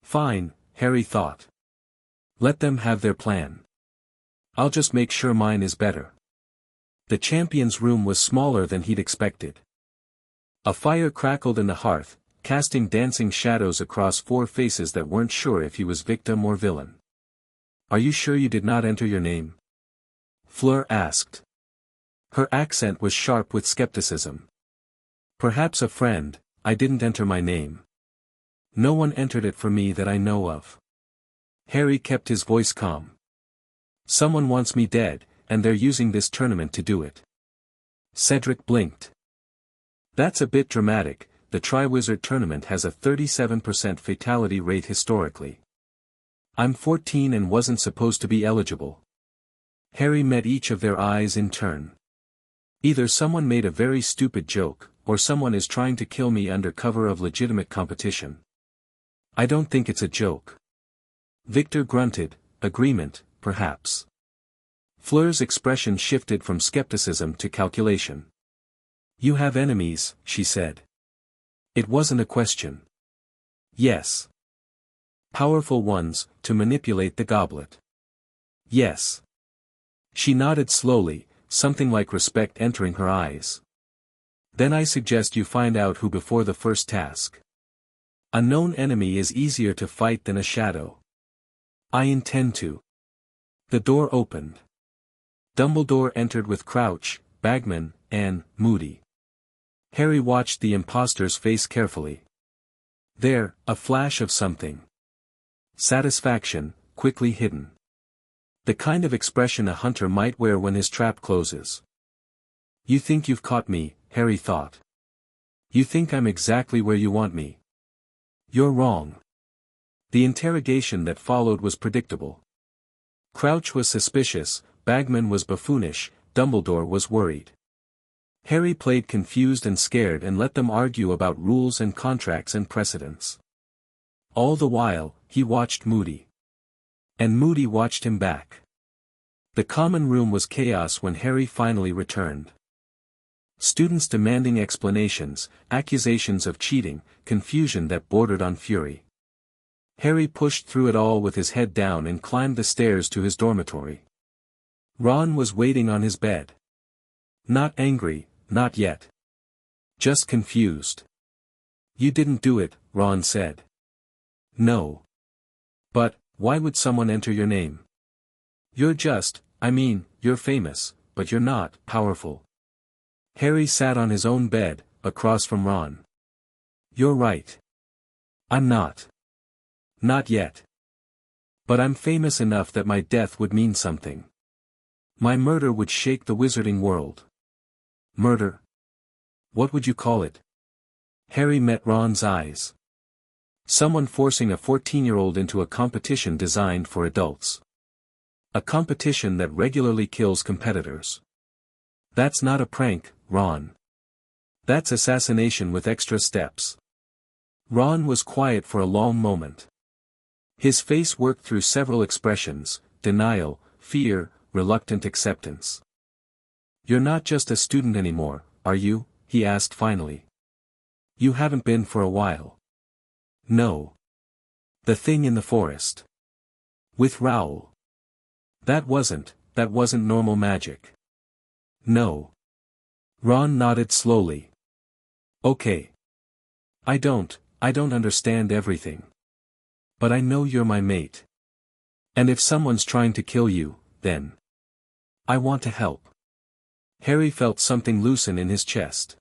A: Fine, Harry thought. Let them have their plan. I'll just make sure mine is better. The champion's room was smaller than he'd expected. A fire crackled in the hearth, casting dancing shadows across four faces that weren't sure if he was victim or villain. Are you sure you did not enter your name? Fleur asked. Her accent was sharp with skepticism. Perhaps a friend, I didn't enter my name. No one entered it for me that I know of. Harry kept his voice calm. Someone wants me dead, and they're using this tournament to do it. Cedric blinked. That's a bit dramatic. The Triwizard Tournament has a 37% fatality rate historically. I'm 14 and wasn't supposed to be eligible. Harry met each of their eyes in turn. Either someone made a very stupid joke, or someone is trying to kill me under cover of legitimate competition. I don't think it's a joke. Victor grunted, agreement, perhaps. Fleur's expression shifted from skepticism to calculation. You have enemies, she said. It wasn't a question. Yes. Powerful ones, to manipulate the goblet. Yes. She nodded slowly, something like respect entering her eyes. Then I suggest you find out who before the first task. A known enemy is easier to fight than a shadow. I intend to. The door opened. Dumbledore entered with Crouch, Bagman, and Moody. Harry watched the impostor's face carefully. There, a flash of something. Satisfaction, quickly hidden. The kind of expression a hunter might wear when his trap closes. You think you've caught me, Harry thought. You think I'm exactly where you want me. You're wrong. The interrogation that followed was predictable. Crouch was suspicious, Bagman was buffoonish, Dumbledore was worried. Harry played confused and scared and let them argue about rules and contracts and precedents. All the while, he watched Moody. And Moody watched him back. The common room was chaos when Harry finally returned. Students demanding explanations, accusations of cheating, confusion that bordered on fury. Harry pushed through it all with his head down and climbed the stairs to his dormitory. Ron was waiting on his bed. Not angry, not yet. Just confused. You didn't do it, Ron said. No. But, why would someone enter your name? You're you're famous, but you're not powerful. Harry sat on his own bed, across from Ron. You're right. I'm not. Not yet. But I'm famous enough that my death would mean something. My murder would shake the wizarding world. Murder? What would you call it? Harry met Ron's eyes. Someone forcing a 14-year-old into a competition designed for adults. A competition that regularly kills competitors. That's not a prank, Ron. That's assassination with extra steps. Ron was quiet for a long moment. His face worked through several expressions: denial, fear, reluctant acceptance. You're not just a student anymore, are you? He asked finally. You haven't been for a while. No. The thing in the forest. With Raoul. That wasn't normal magic. No. Ron nodded slowly. Okay. I don't understand everything. But I know you're my mate. And if someone's trying to kill you, then I want to help. Harry felt something loosen in his chest.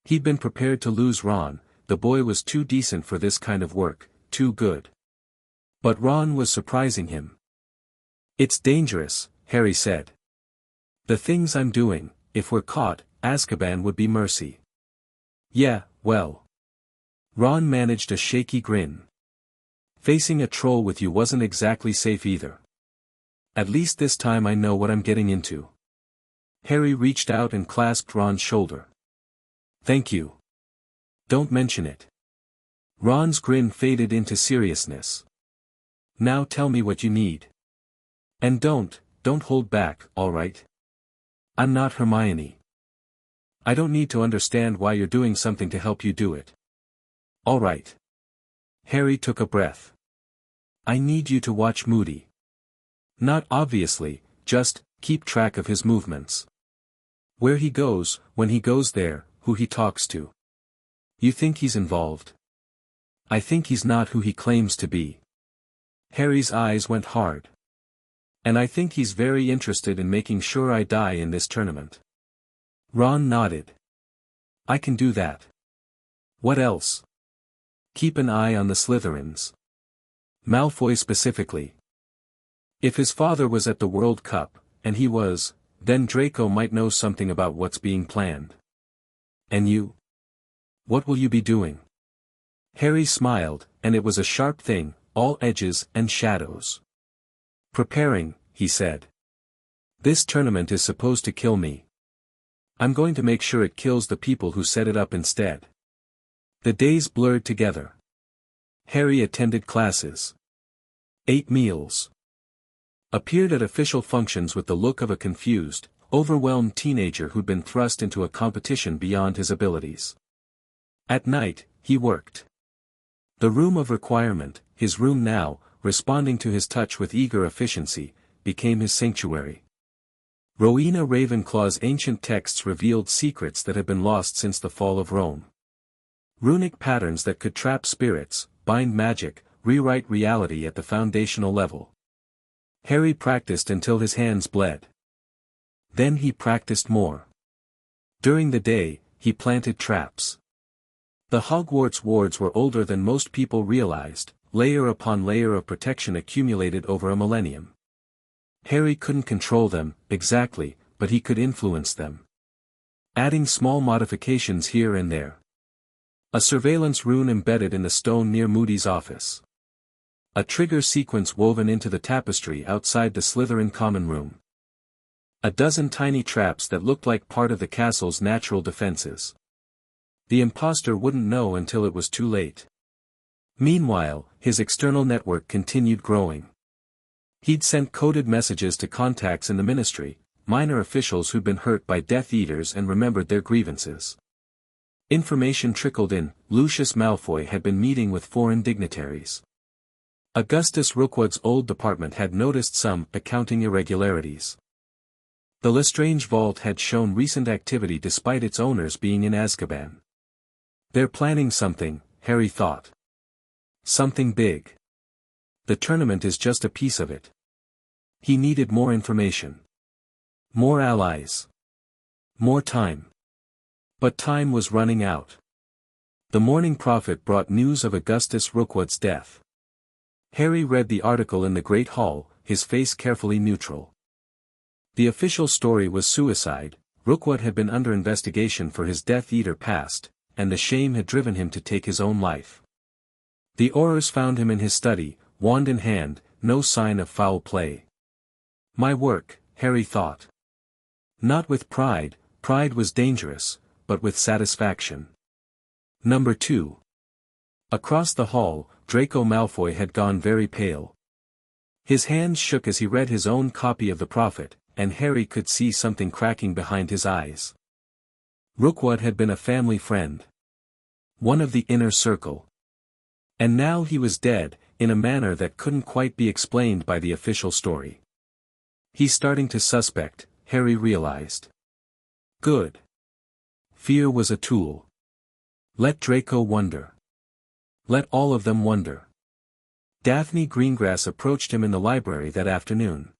A: He'd been prepared to lose Ron. The boy was too decent for this kind of work, too good. But Ron was surprising him. It's dangerous, Harry said. The things I'm doing, if we're caught, Azkaban would be mercy. Yeah, well. Ron managed a shaky grin. Facing a troll with you wasn't exactly safe either. At least this time I know what I'm getting into. Harry reached out and clasped Ron's shoulder. Thank you. Don't mention it. Ron's grin faded into seriousness. Now tell me what you need. And don't hold back, all right? I'm not Hermione. I don't need to understand why you're doing something to help you do it. All right. Harry took a breath. I need you to watch Moody. Not obviously, just keep track of his movements. Where he goes, when he goes there, who he talks to. You think he's involved? I think he's not who he claims to be. Harry's eyes went hard. And I think he's very interested in making sure I die in this tournament. Ron nodded. I can do that. What else? Keep an eye on the Slytherins. Malfoy specifically. If his father was at the World Cup, and he was, then Draco might know something about what's being planned. And you? What will you be doing? Harry smiled, and it was a sharp thing, all edges and shadows. Preparing, he said. This tournament is supposed to kill me. I'm going to make sure it kills the people who set it up instead. The days blurred together. Harry attended classes. Ate meals. Appeared at official functions with the look of a confused, overwhelmed teenager who'd been thrust into a competition beyond his abilities. At night, he worked. The room of requirement, his room now, responding to his touch with eager efficiency, became his sanctuary. Rowena Ravenclaw's ancient texts revealed secrets that had been lost since the fall of Rome. Runic patterns that could trap spirits, bind magic, rewrite reality at the foundational level. Harry practiced until his hands bled. Then he practiced more. During the day, he planted traps. The Hogwarts wards were older than most people realized, layer upon layer of protection accumulated over a millennium. Harry couldn't control them, exactly, but he could influence them. Adding small modifications here and there. A surveillance rune embedded in the stone near Moody's office. A trigger sequence woven into the tapestry outside the Slytherin common room. A dozen tiny traps that looked like part of the castle's natural defenses. The impostor wouldn't know until it was too late. Meanwhile, his external network continued growing. He'd sent coded messages to contacts in the ministry, minor officials who'd been hurt by Death Eaters and remembered their grievances. Information trickled in. Lucius Malfoy had been meeting with foreign dignitaries. Augustus Rookwood's old department had noticed some accounting irregularities. The Lestrange vault had shown recent activity despite its owners being in Azkaban. They're planning something, Harry thought. Something big. The tournament is just a piece of it. He needed more information. More allies. More time. But time was running out. The Morning Prophet brought news of Augustus Rookwood's death. Harry read the article in the Great Hall, his face carefully neutral. The official story was suicide. Rookwood had been under investigation for his Death Eater past, and the shame had driven him to take his own life. The Aurors found him in his study, wand in hand, no sign of foul play. My work, Harry thought. Not with pride, pride was dangerous, but with satisfaction. Number 2. Across the hall, Draco Malfoy had gone very pale. His hands shook as he read his own copy of the Prophet, and Harry could see something cracking behind his eyes. Rookwood had been a family friend. One of the inner circle. And now he was dead, in a manner that couldn't quite be explained by the official story. He's starting to suspect, Harry realized. Good. Fear was a tool. Let Draco wonder. Let all of them wonder. Daphne Greengrass approached him in the library that afternoon.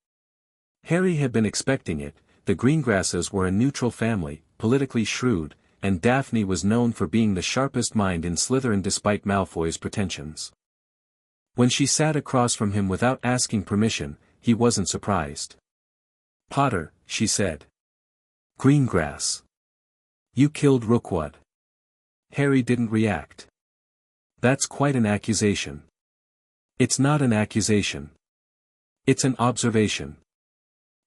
A: Harry had been expecting it. The Greengrasses were a neutral family, politically shrewd, and Daphne was known for being the sharpest mind in Slytherin despite Malfoy's pretensions. When she sat across from him without asking permission, he wasn't surprised. "Potter," she said. "Greengrass. You killed Rookwood." Harry didn't react. "That's quite an accusation." "It's not an accusation. It's an observation."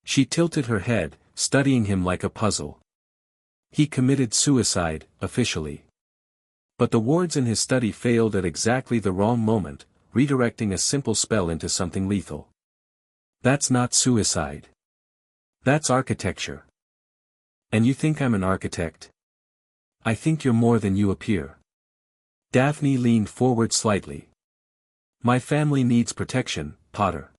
A: She tilted her head, studying him like a puzzle. "He committed suicide, officially. But the wards in his study failed at exactly the wrong moment, redirecting a simple spell into something lethal. That's not suicide. That's architecture. And you think I'm an architect? I think you're more than you appear." Daphne leaned forward slightly. "My family needs protection, Potter.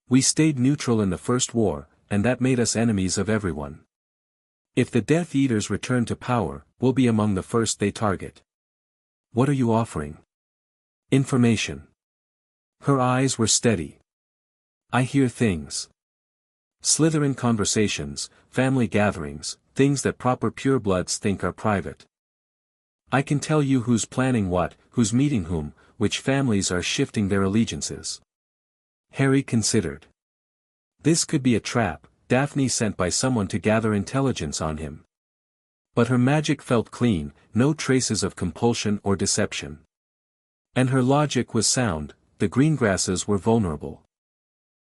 A: We stayed neutral in the First War, and that made us enemies of everyone. If the Death Eaters return to power, we'll be among the first they target." "What are you offering?" "Information." Her eyes were steady. "I hear things. Slytherin conversations, family gatherings, things that proper purebloods think are private. I can tell you who's planning what, who's meeting whom, which families are shifting their allegiances." Harry considered. This could be a trap, Daphne sent by someone to gather intelligence on him. But her magic felt clean, no traces of compulsion or deception. And her logic was sound. The Greengrasses were vulnerable.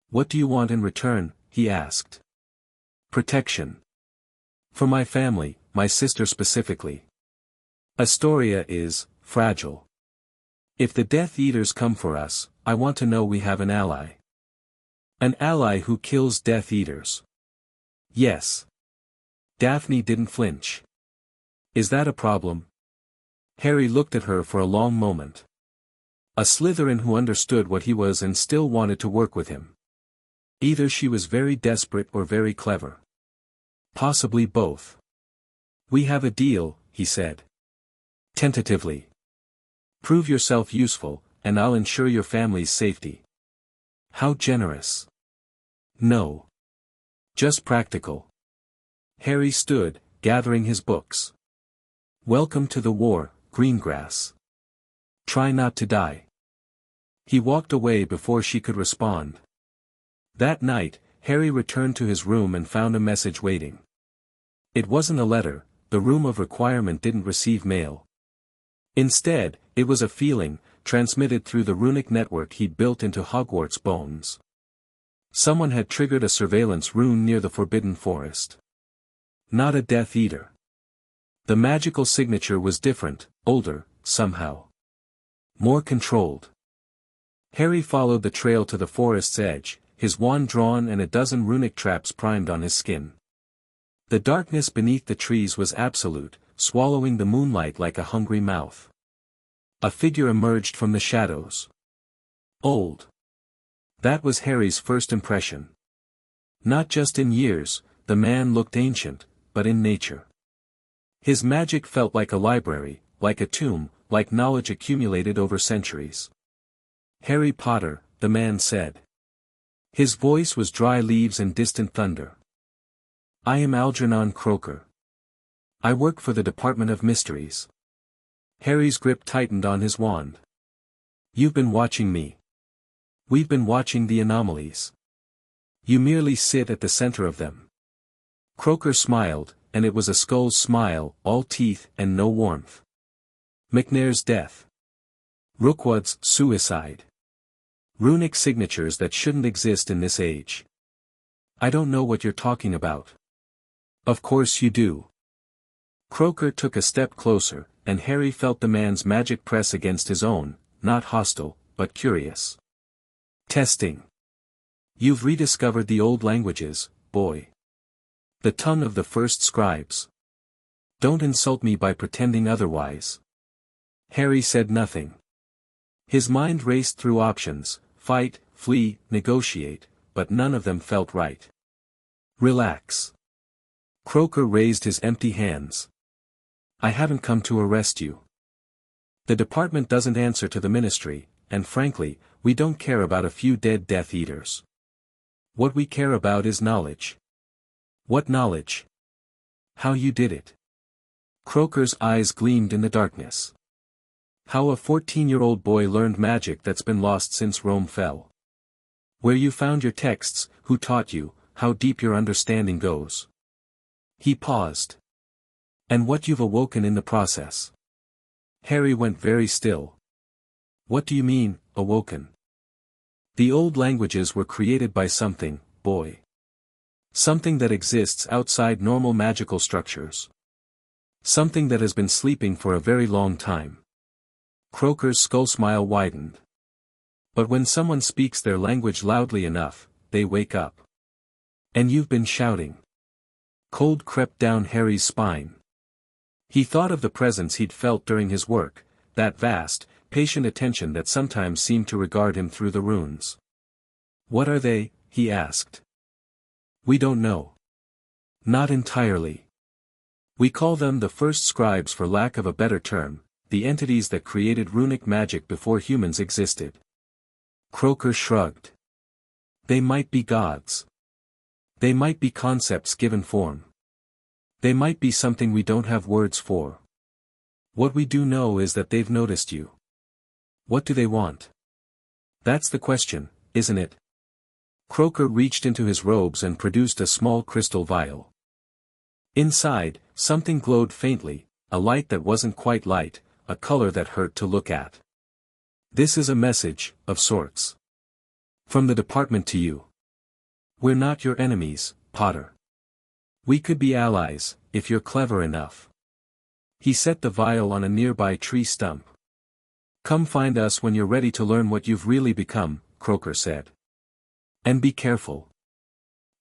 A: "What do you want in return?" he asked. "Protection. For my family, my sister specifically. Astoria is fragile. If the Death Eaters come for us, I want to know we have an ally. An ally who kills Death Eaters." "Yes." Daphne didn't flinch. "Is that a problem?" Harry looked at her for a long moment. A Slytherin who understood what he was and still wanted to work with him. Either she was very desperate or very clever. Possibly both. "We have a deal," he said. Tentatively. "Prove yourself useful, and I'll ensure your family's safety." How generous. "No. Just practical." Harry stood, gathering his books. "Welcome to the war, Greengrass. Try not to die." He walked away before she could respond. That night, Harry returned to his room and found a message waiting. It wasn't a letter. The room of requirement didn't receive mail. Instead, it was a feeling, transmitted through the runic network he'd built into Hogwarts' bones. Someone had triggered a surveillance rune near the Forbidden Forest. Not a Death Eater. The magical signature was different, older, somehow. More controlled. Harry followed the trail to the forest's edge, his wand drawn and a dozen runic traps primed on his skin. The darkness beneath the trees was absolute, swallowing the moonlight like a hungry mouth. A figure emerged from the shadows. Old. That was Harry's first impression. Not just in years, the man looked ancient, but in nature. His magic felt like a library, like a tomb, like knowledge accumulated over centuries. "Harry Potter," the man said. His voice was dry leaves and distant thunder. "I am Algernon Croker. I work for the Department of Mysteries." Harry's grip tightened on his wand. "You've been watching me. We've been watching the anomalies. You merely sit at the center of them." Croker smiled, and it was a skull's smile, all teeth and no warmth. "McNair's death. Rookwood's suicide. Runic signatures that shouldn't exist in this age. I don't know what you're talking about." "Of course you do." Croker took a step closer, and Harry felt the man's magic press against his own, not hostile, but curious. "Testing. You've rediscovered the old languages, boy. The tongue of the First Scribes. Don't insult me by pretending otherwise." Harry said nothing. His mind raced through options: fight, flee, negotiate, but none of them felt right. "Relax." Croker raised his empty hands. "I haven't come to arrest you. The department doesn't answer to the ministry, and frankly, we don't care about a few dead Death Eaters. What we care about is knowledge. What knowledge? How you did it. Croker's eyes gleamed in the darkness. How a 14-year-old boy learned magic that's been lost since Rome fell. Where you found your texts, who taught you, how deep your understanding goes. He paused. And what you've awoken in the process. Harry went very still. What do you mean, awoken? The old languages were created by something, boy. Something that exists outside normal magical structures. Something that has been sleeping for a very long time. Croker's skull smile widened. But when someone speaks their language loudly enough, they wake up. And you've been shouting. Cold crept down Harry's spine. He thought of the presence he'd felt during his work, that vast, patient attention that sometimes seemed to regard him through the runes. What are they? He asked. We don't know. Not entirely. We call them the First Scribes for lack of a better term, the entities that created runic magic before humans existed. Croker shrugged. They might be gods. They might be concepts given form. They might be something we don't have words for. What we do know is that they've noticed you. What do they want? That's the question, isn't it? Croker reached into his robes and produced a small crystal vial. Inside, something glowed faintly, a light that wasn't quite light, a color that hurt to look at. This is a message, of sorts. From the department to you. We're not your enemies, Potter. We could be allies, if you're clever enough. He set the vial on a nearby tree stump. Come find us when you're ready to learn what you've really become, Croker said. And be careful.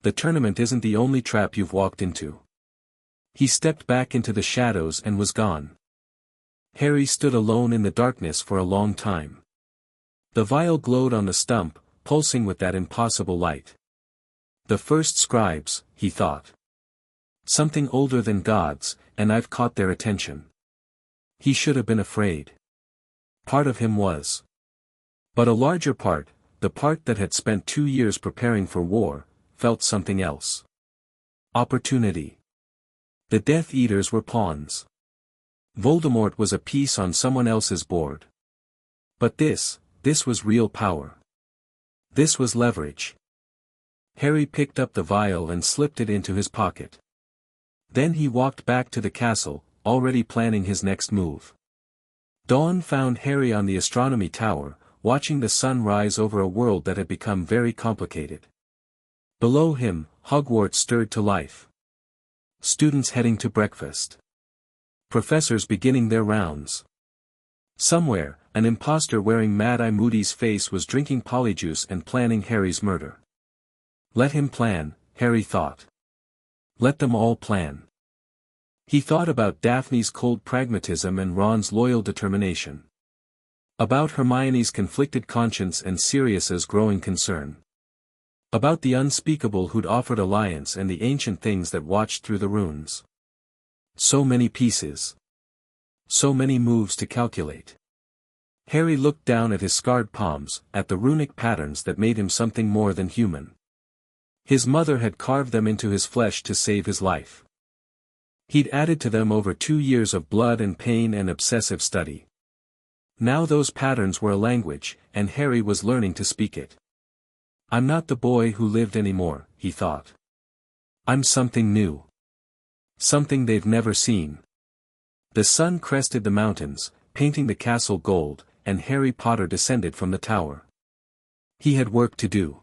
A: The tournament isn't the only trap you've walked into. He stepped back into the shadows and was gone. Harry stood alone in the darkness for a long time. The vial glowed on the stump, pulsing with that impossible light. The First Scribes, he thought. Something older than gods, and I've caught their attention. He should have been afraid. Part of him was. But a larger part, the part that had spent 2 years preparing for war, felt something else. Opportunity. The Death Eaters were pawns. Voldemort was a piece on someone else's board. But this was real power. This was leverage. Harry picked up the vial and slipped it into his pocket. Then he walked back to the castle, already planning his next move. Dawn found Harry on the astronomy tower, watching the sun rise over a world that had become very complicated. Below him, Hogwarts stirred to life. Students heading to breakfast. Professors beginning their rounds. Somewhere, an impostor wearing Mad-Eye Moody's face was drinking polyjuice and planning Harry's murder. Let him plan, Harry thought. Let them all plan. He thought about Daphne's cold pragmatism and Ron's loyal determination. About Hermione's conflicted conscience and Sirius's growing concern. About the Unspeakable who'd offered alliance and the ancient things that watched through the runes. So many pieces. So many moves to calculate. Harry looked down at his scarred palms, at the runic patterns that made him something more than human. His mother had carved them into his flesh to save his life. He'd added to them over 2 years of blood and pain and obsessive study. Now those patterns were a language, and Harry was learning to speak it. I'm not the boy who lived anymore, he thought. I'm something new. Something they've never seen. The sun crested the mountains, painting the castle gold, and Harry Potter descended from the tower. He had work to do.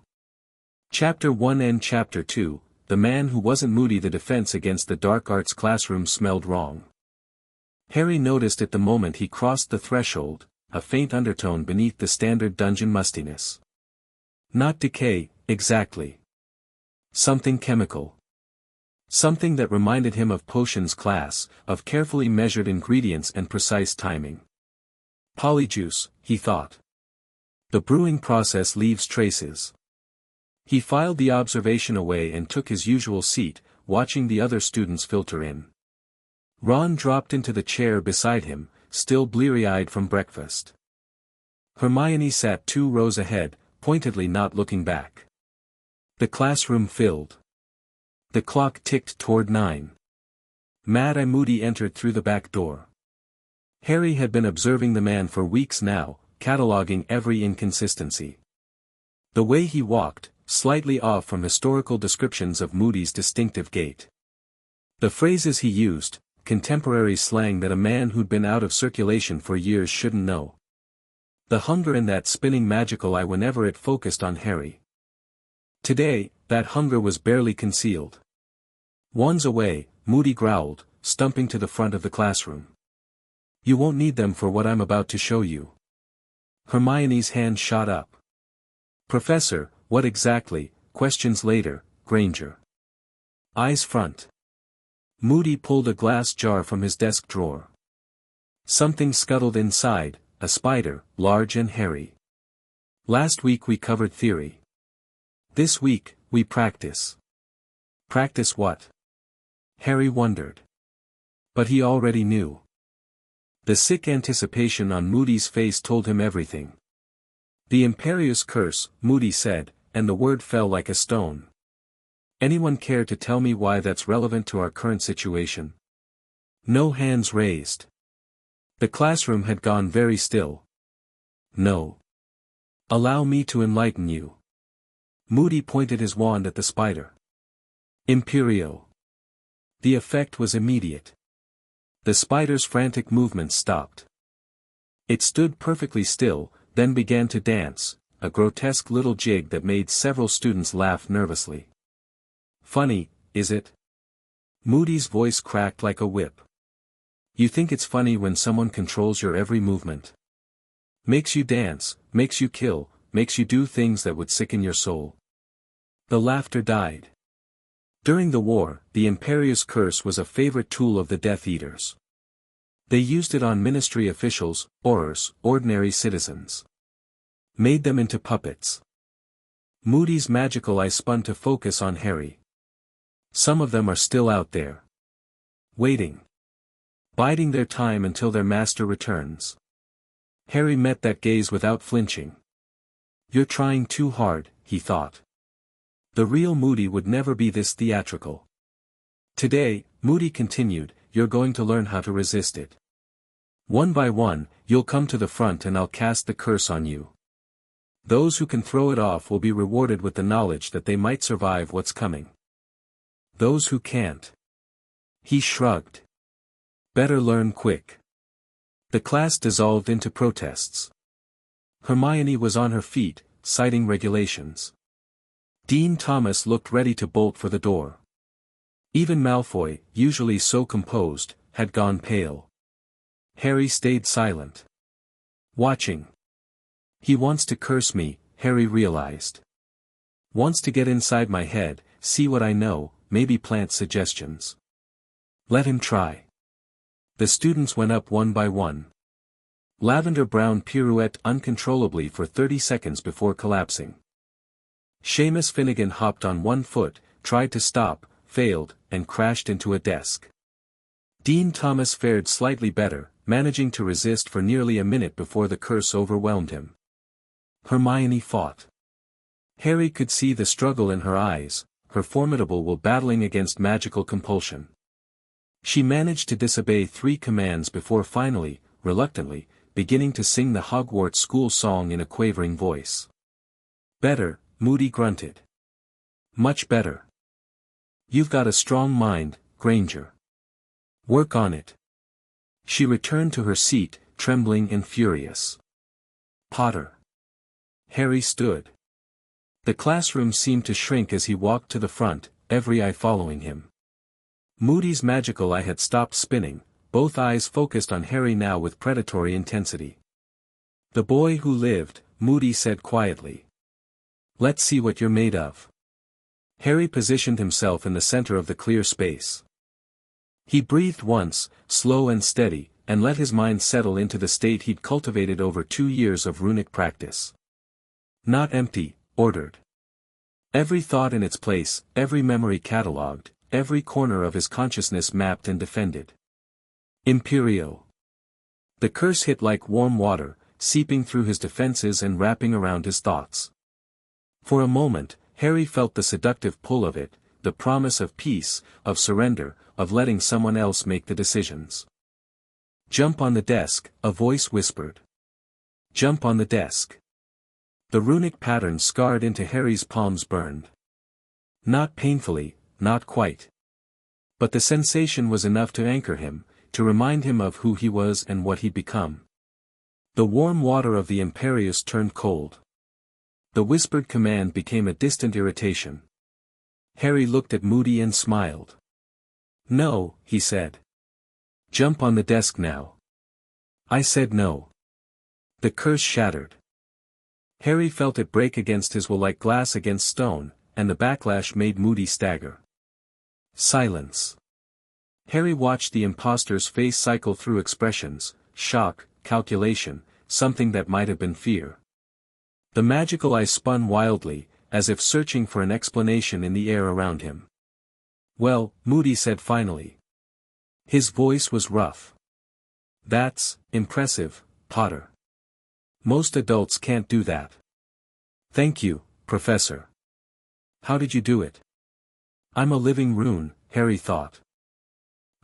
A: Chapter 1 and Chapter 2, The Man Who Wasn't Moody. The defense against the dark arts classroom smelled wrong. Harry noticed it the moment he crossed the threshold, a faint undertone beneath the standard dungeon mustiness. Not decay, exactly. Something chemical. Something that reminded him of potions class, of carefully measured ingredients and precise timing. Polyjuice, he thought. The brewing process leaves traces. He filed the observation away and took his usual seat, watching the other students filter in. Ron dropped into the chair beside him, still bleary-eyed from breakfast. Hermione sat 2 rows ahead, pointedly not looking back. The classroom filled. The clock ticked toward 9. Mad-Eye Moody entered through the back door. Harry had been observing the man for weeks now, cataloging every inconsistency. The way he walked, slightly off from historical descriptions of Moody's distinctive gait. The phrases he used, contemporary slang that a man who'd been out of circulation for years shouldn't know. The hunger in that spinning magical eye whenever it focused on Harry. Today, that hunger was barely concealed. "Wands away," Moody growled, stumping to the front of the classroom. "You won't need them for what I'm about to show you." Hermione's hand shot up. "Professor, what exactly?" Questions later, Granger. Eyes front. Moody pulled a glass jar from his desk drawer. Something scuttled inside, a spider, large and hairy. "Last week we covered theory. This week, we practice." Practice what? Harry wondered. But he already knew. The sick anticipation on Moody's face told him everything. "The Imperious Curse," Moody said, and the word fell like a stone. "Anyone care to tell me why that's relevant to our current situation?" No hands raised. The classroom had gone very still. "No. Allow me to enlighten you." Moody pointed his wand at the spider. "Imperio." The effect was immediate. The spider's frantic movements stopped. It stood perfectly still, then began to dance, a grotesque little jig that made several students laugh nervously. "Funny, is it?" Moody's voice cracked like a whip. "You think it's funny when someone controls your every movement? Makes you dance, makes you kill, makes you do things that would sicken your soul." The laughter died. During the war, the Imperious Curse was a favorite tool of the Death Eaters. They used it on ministry officials, aurors, ordinary citizens. Made them into puppets. Moody's magical eye spun to focus on Harry. "Some of them are still out there. Waiting. Biding their time until their master returns." Harry met that gaze without flinching. "You're trying too hard," he thought. The real Moody would never be this theatrical. "Today," Moody continued, "you're going to learn how to resist it. One by one, you'll come to the front and I'll cast the curse on you. Those who can throw it off will be rewarded with the knowledge that they might survive what's coming. Those who can't." He shrugged. "Better learn quick." The class dissolved into protests. Hermione was on her feet, citing regulations. Dean Thomas looked ready to bolt for the door. Even Malfoy, usually so composed, had gone pale. Harry stayed silent. Watching. "He wants to curse me," Harry realized. "Wants to get inside my head, see what I know, maybe plant suggestions. Let him try." The students went up one by one. Lavender Brown pirouetted uncontrollably for 30 seconds before collapsing. Seamus Finnegan hopped on one foot, tried to stop, failed, and crashed into a desk. Dean Thomas fared slightly better, managing to resist for nearly a minute before the curse overwhelmed him. Hermione fought. Harry could see the struggle in her eyes, her formidable will battling against magical compulsion. She managed to disobey 3 commands before finally, reluctantly, beginning to sing the Hogwarts school song in a quavering voice. "Better," Moody grunted. "Much better. You've got a strong mind, Granger. Work on it." She returned to her seat, trembling and furious. "Potter." Harry stood. The classroom seemed to shrink as he walked to the front, every eye following him. Moody's magical eye had stopped spinning, both eyes focused on Harry now with predatory intensity. "The boy who lived," Moody said quietly. "Let's see what you're made of." Harry positioned himself in the center of the clear space. He breathed once, slow and steady, and let his mind settle into the state he'd cultivated over 2 years of runic practice. "Not empty," ordered. Every thought in its place, every memory catalogued, every corner of his consciousness mapped and defended. Imperio. The curse hit like warm water, seeping through his defenses and wrapping around his thoughts. For a moment, Harry felt the seductive pull of it, the promise of peace, of surrender, of letting someone else make the decisions. "Jump on the desk," a voice whispered. "Jump on the desk." The runic pattern scarred into Harry's palms burned. Not painfully, not quite. But the sensation was enough to anchor him, to remind him of who he was and what he'd become. The warm water of the Imperius turned cold. The whispered command became a distant irritation. Harry looked at Moody and smiled. "No," he said. "Jump on the desk now." "I said no." The curse shattered. Harry felt it break against his will like glass against stone, and the backlash made Moody stagger. Silence. Harry watched the impostor's face cycle through expressions: shock, calculation, something that might have been fear. The magical eye spun wildly, as if searching for an explanation in the air around him. "Well," Moody said finally. His voice was rough. "That's impressive, Potter. Most adults can't do that." "Thank you, Professor." "How did you do it?" "I'm a living rune," Harry thought.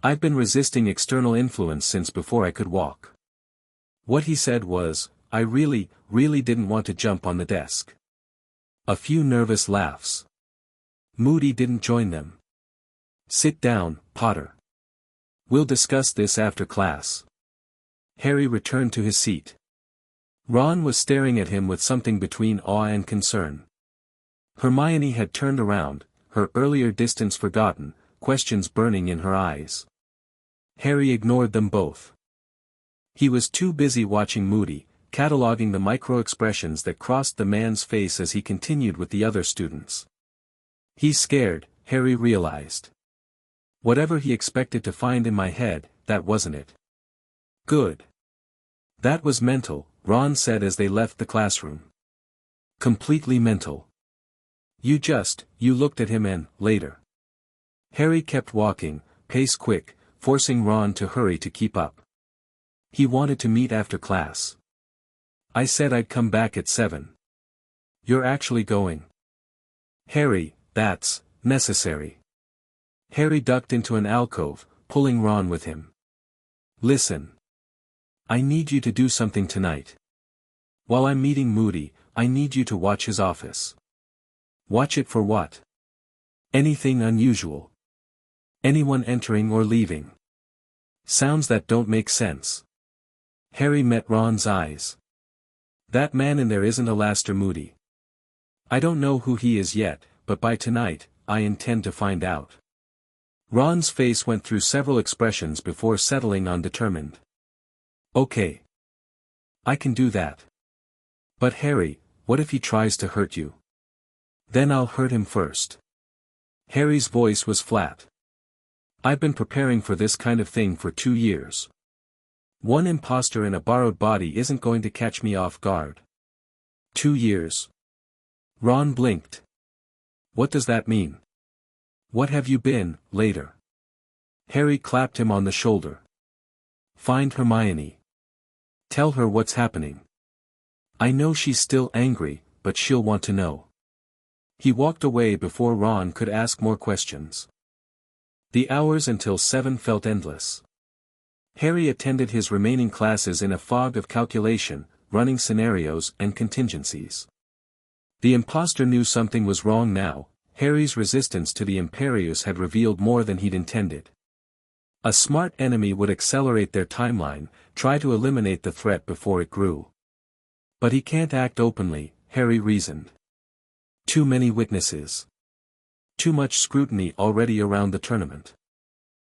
A: "I've been resisting external influence since before I could walk." What he said was, "I really didn't want to jump on the desk." A few nervous laughs. Moody didn't join them. "Sit down, Potter. We'll discuss this after class." Harry returned to his seat. Ron was staring at him with something between awe and concern. Hermione had turned around, her earlier distance forgotten, questions burning in her eyes. Harry ignored them both. He was too busy watching Moody, cataloging the micro-expressions that crossed the man's face as he continued with the other students. "He's scared," Harry realized. "Whatever he expected to find in my head, that wasn't it." "Good. That was mental," Ron said as they left the classroom. "Completely mental. You looked at him and, later." Harry kept walking, pace quick, forcing Ron to hurry to keep up. He wanted to meet after class. "I said I'd come back at 7. "You're actually going?" "Harry, that's necessary." Harry ducked into an alcove, pulling Ron with him. "Listen. I need you to do something tonight. While I'm meeting Moody, I need you to watch his office." "Watch it for what?" "Anything unusual. Anyone entering or leaving. Sounds that don't make sense." Harry met Ron's eyes. "That man in there isn't Alastor Moody. I don't know who he is yet, but by tonight, I intend to find out." Ron's face went through several expressions before settling on determined. "Okay. I can do that. But Harry, what if he tries to hurt you? Then I'll hurt him first." Harry's voice was flat. "I've been preparing for this kind of thing for 2 years. One imposter in a borrowed body isn't going to catch me off guard." 2 years. Ron blinked. "What does that mean? What have you been, later?" Harry clapped him on the shoulder. "Find Hermione. Tell her what's happening. I know she's still angry, but she'll want to know." He walked away before Ron could ask more questions. The hours until 7 felt endless. Harry attended his remaining classes in a fog of calculation, running scenarios and contingencies. The imposter knew something was wrong now. Harry's resistance to the Imperius had revealed more than he'd intended. A smart enemy would accelerate their timeline, try to eliminate the threat before it grew. But he can't act openly, Harry reasoned. Too many witnesses. Too much scrutiny already around the tournament.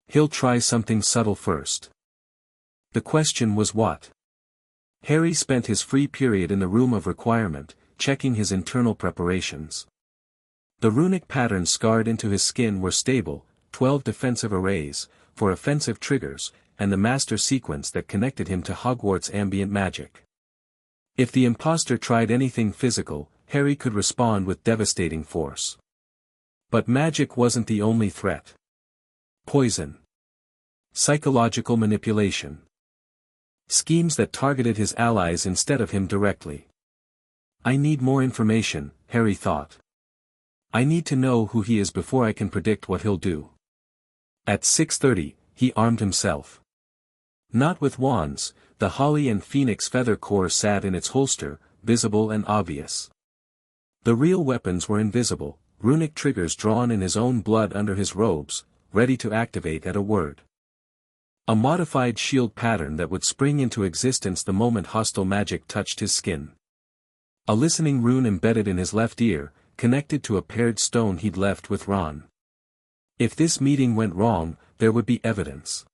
A: He'll try something subtle first. The question was what? Harry spent his free period in the room of requirement, checking his internal preparations. The runic patterns scarred into his skin were stable, 12 defensive arrays, for offensive triggers, and the master sequence that connected him to Hogwarts ambient magic. If the imposter tried anything physical, Harry could respond with devastating force. But magic wasn't the only threat. Poison. Psychological manipulation. Schemes that targeted his allies instead of him directly. I need more information, Harry thought. I need to know who he is before I can predict what he'll do. At 6:30, he armed himself. Not with wands, the holly and phoenix feather core sat in its holster, visible and obvious. The real weapons were invisible, runic triggers drawn in his own blood under his robes, ready to activate at a word. A modified shield pattern that would spring into existence the moment hostile magic touched his skin. A listening rune embedded in his left ear, connected to a paired stone he'd left with Ron. If this meeting went wrong, there would be evidence.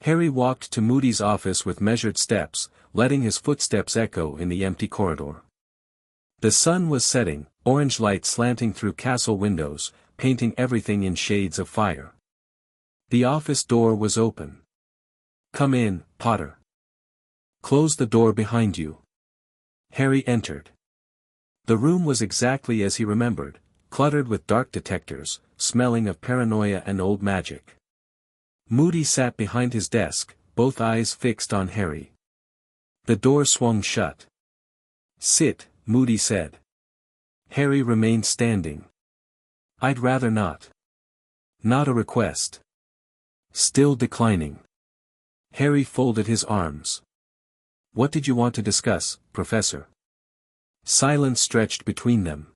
A: Harry walked to Moody's office with measured steps, letting his footsteps echo in the empty corridor. The sun was setting, orange light slanting through castle windows, painting everything in shades of fire. The office door was open. "Come in, Potter. Close the door behind you." Harry entered. The room was exactly as he remembered, cluttered with dark detectors, smelling of paranoia and old magic. Moody sat behind his desk, both eyes fixed on Harry. The door swung shut. "Sit," Moody said. Harry remained standing. "I'd rather not." "Not a request." Still declining. Harry folded his arms. "What did you want to discuss, Professor?" Silence stretched between them.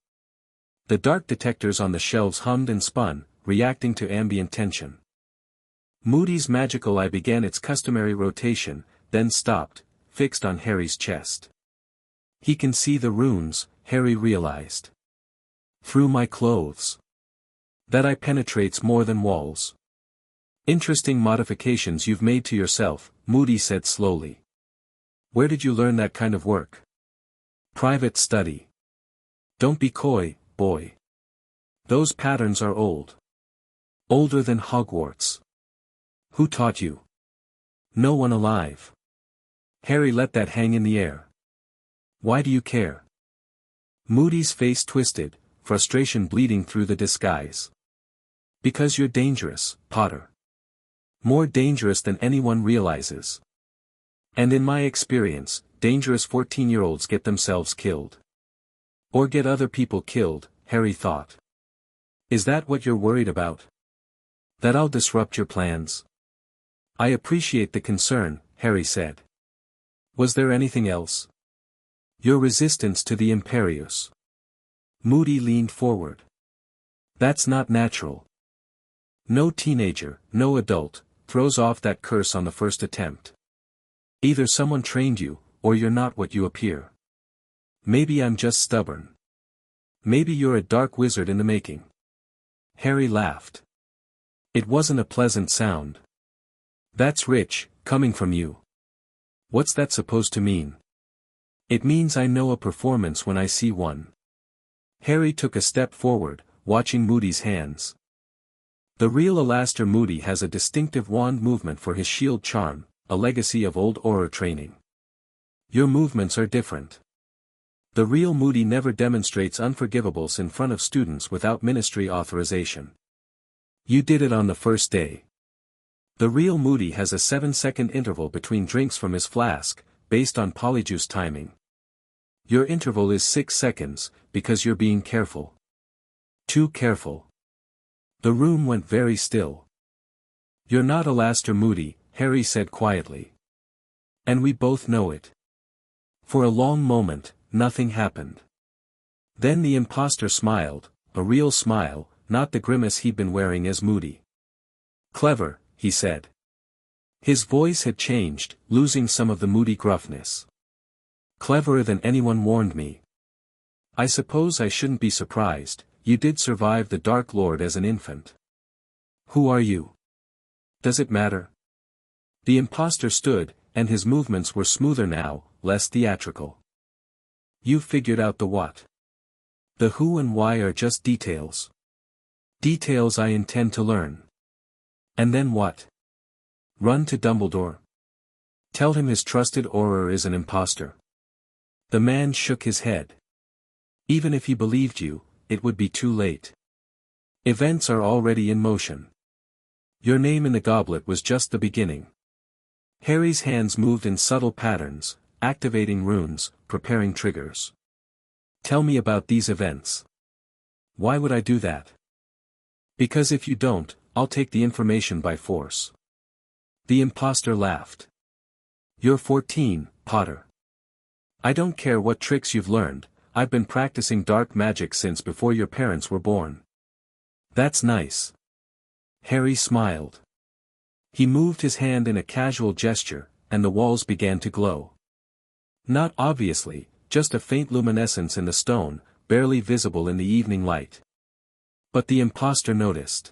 A: The dark detectors on the shelves hummed and spun, reacting to ambient tension. Moody's magical eye began its customary rotation, then stopped, fixed on Harry's chest. "He can see the runes," Harry realized. "Through my clothes. That eye penetrates more than walls." "Interesting modifications you've made to yourself," Moody said slowly. "Where did you learn that kind of work?" "Private study." "Don't be coy, boy. Those patterns are old. Older than Hogwarts." "Who taught you?" "No one alive." Harry let that hang in the air. "Why do you care?" Moody's face twisted, frustration bleeding through the disguise. "Because you're dangerous, Potter. More dangerous than anyone realizes. And in my experience, dangerous 14-year-olds get themselves killed. Or get other people killed," Harry thought. "Is that what you're worried about? That I'll disrupt your plans?" "I appreciate the concern," Harry said. "Was there anything else?" "Your resistance to the Imperius." Moody leaned forward. "That's not natural. No teenager, no adult, throws off that curse on the first attempt. Either someone trained you, or you're not what you appear. Maybe I'm just stubborn. Maybe you're a dark wizard in the making." Harry laughed. It wasn't a pleasant sound. "That's rich, coming from you. What's that supposed to mean?" "It means I know a performance when I see one." Harry took a step forward, watching Moody's hands. The real Alastair Moody has a distinctive wand movement for his shield charm, a legacy of old Auror training. Your movements are different. The real Moody never demonstrates unforgivables in front of students without ministry authorization. You did it on the first day. The real Moody has a 7-second interval between drinks from his flask, based on polyjuice timing. Your interval is 6 seconds, because you're being careful. Too careful. The room went very still. "You're not Alastair Moody," Harry said quietly. "And we both know it." For a long moment, nothing happened. Then the impostor smiled, a real smile, not the grimace he'd been wearing as Moody. "Clever," he said. His voice had changed, losing some of the Moody gruffness. "Cleverer than anyone warned me. I suppose I shouldn't be surprised. You did survive the Dark Lord as an infant." "Who are you?" "Does it matter?" The impostor stood, and his movements were smoother now, less theatrical. "You figured out the what. The who and why are just details. Details I intend to learn." "And then what?" "Run to Dumbledore. Tell him his trusted Auror is an impostor." The man shook his head. "Even if he believed you, it would be too late. Events are already in motion. Your name in the goblet was just the beginning." Harry's hands moved in subtle patterns, activating runes, preparing triggers. "Tell me about these events." Why would I do that? Because if you don't, I'll take the information by force. The impostor laughed. You're 14, Potter. I don't care what tricks you've learned, I've been practicing dark magic since before your parents were born. That's nice. Harry smiled. He moved his hand in a casual gesture, and the walls began to glow. Not obviously, just a faint luminescence in the stone, barely visible in the evening light. But the impostor noticed.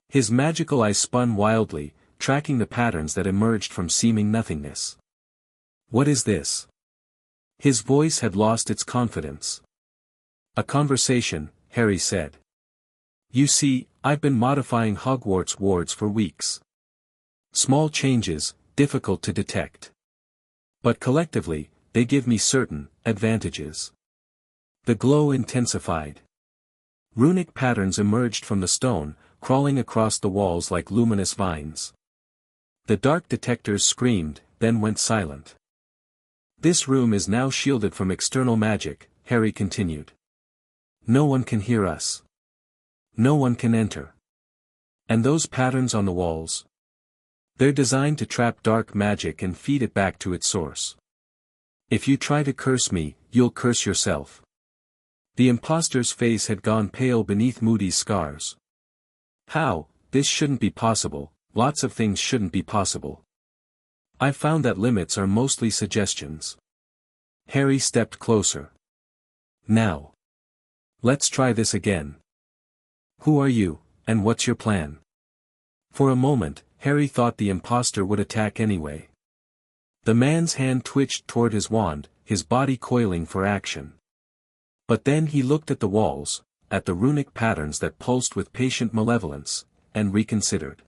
A: His magical eyes spun wildly, tracking the patterns that emerged from seeming nothingness. What is this? His voice had lost its confidence. A conversation, Harry said. You see, I've been modifying Hogwarts wards for weeks. Small changes, difficult to detect. But collectively, they give me certain advantages. The glow intensified. Runic patterns emerged from the stone, crawling across the walls like luminous vines. The dark detectors screamed, then went silent. This room is now shielded from external magic, Harry continued. No one can hear us. No one can enter. And those patterns on the walls? They're designed to trap dark magic and feed it back to its source. If you try to curse me, you'll curse yourself. The impostor's face had gone pale beneath Moody's scars. How? This shouldn't be possible, lots of things shouldn't be possible. I've found that limits are mostly suggestions. Harry stepped closer. Now. Let's try this again. Who are you, and what's your plan? For a moment, Harry thought the impostor would attack anyway. The man's hand twitched toward his wand, his body coiling for action. But then he looked at the walls, at the runic patterns that pulsed with patient malevolence, and reconsidered.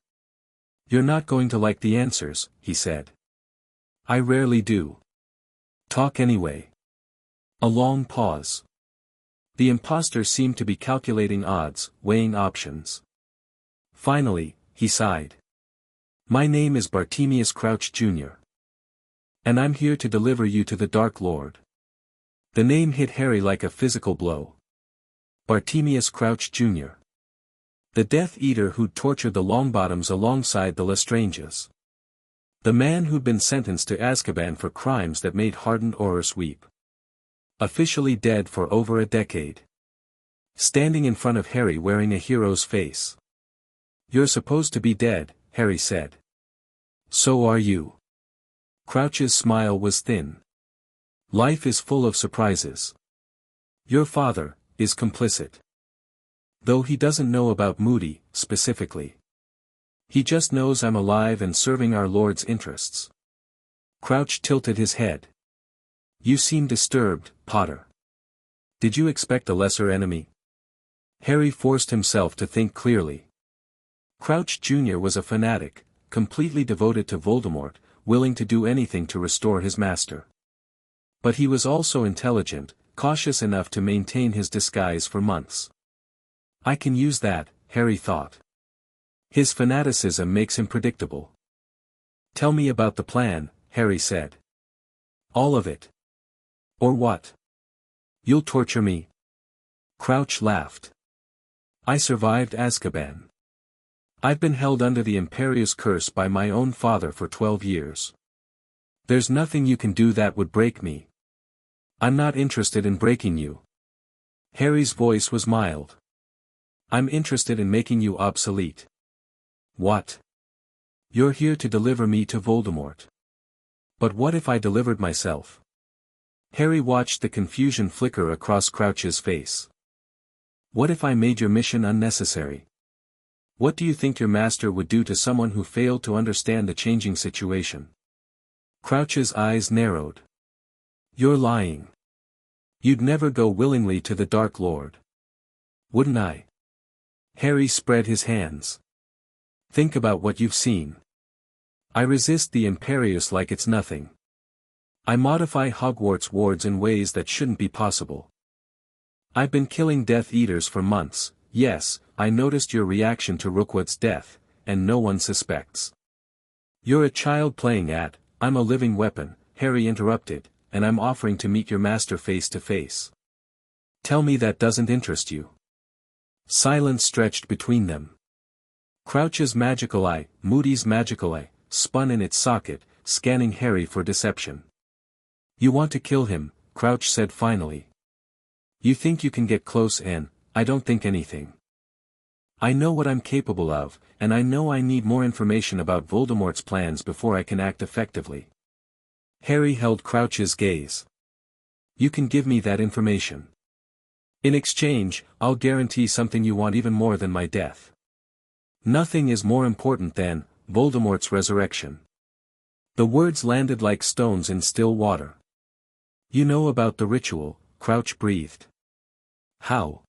A: You're not going to like the answers, he said. I rarely do. Talk anyway. A long pause. The impostor seemed to be calculating odds, weighing options. Finally, he sighed. My name is Bartemius Crouch Jr. And I'm here to deliver you to the Dark Lord. The name hit Harry like a physical blow. Bartemius Crouch Jr. The Death Eater who'd tortured the Longbottoms alongside the Lestranges. The man who'd been sentenced to Azkaban for crimes that made hardened Aurors weep. Officially dead for over a decade. Standing in front of Harry wearing a hero's face. You're supposed to be dead, Harry said. So are you. Crouch's smile was thin. Life is full of surprises. Your father is complicit. Though he doesn't know about Moody, specifically. He just knows I'm alive and serving our Lord's interests. Crouch tilted his head. You seem disturbed, Potter. Did you expect a lesser enemy? Harry forced himself to think clearly. Crouch Jr. was a fanatic, completely devoted to Voldemort, willing to do anything to restore his master. But he was also intelligent, cautious enough to maintain his disguise for months. I can use that, Harry thought. His fanaticism makes him predictable. Tell me about the plan, Harry said. All of it. Or what? You'll torture me? Crouch laughed. I survived Azkaban. I've been held under the Imperious Curse by my own father for 12 years. There's nothing you can do that would break me. I'm not interested in breaking you. Harry's voice was mild. I'm interested in making you obsolete. What? You're here to deliver me to Voldemort. But what if I delivered myself? Harry watched the confusion flicker across Crouch's face. What if I made your mission unnecessary? What do you think your master would do to someone who failed to understand the changing situation? Crouch's eyes narrowed. You're lying. You'd never go willingly to the Dark Lord. Wouldn't I? Harry spread his hands. Think about what you've seen. I resist the Imperious like it's nothing. I modify Hogwarts wards in ways that shouldn't be possible. I've been killing Death Eaters for months. Yes, I noticed your reaction to Rookwood's death, and no one suspects. You're a child playing at, I'm a living weapon, Harry interrupted, and I'm offering to meet your master face to face. Tell me that doesn't interest you. Silence stretched between them. Crouch's magical eye, Moody's magical eye, spun in its socket, scanning Harry for deception. "You want to kill him," Crouch said finally. "You think you can get close and, I don't think anything. I know what I'm capable of, and I know I need more information about Voldemort's plans before I can act effectively." Harry held Crouch's gaze. "You can give me that information. In exchange, I'll guarantee something you want even more than my death. Nothing is more important than Voldemort's resurrection." The words landed like stones in still water. "You know about the ritual," Crouch breathed. "How?"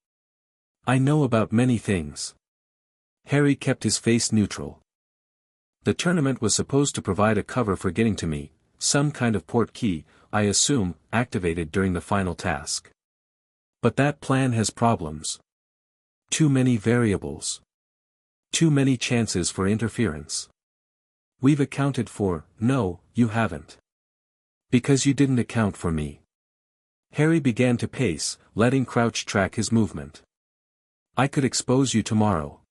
A: "I know about many things." Harry kept his face neutral. "The tournament was supposed to provide a cover for getting to me, some kind of port key, I assume, activated during the final task. But that plan has problems. Too many variables. Too many chances for interference. We've accounted for." "No, you haven't. Because you didn't account for me." Harry began to pace, letting Crouch track his movement. "I could expose you tomorrow.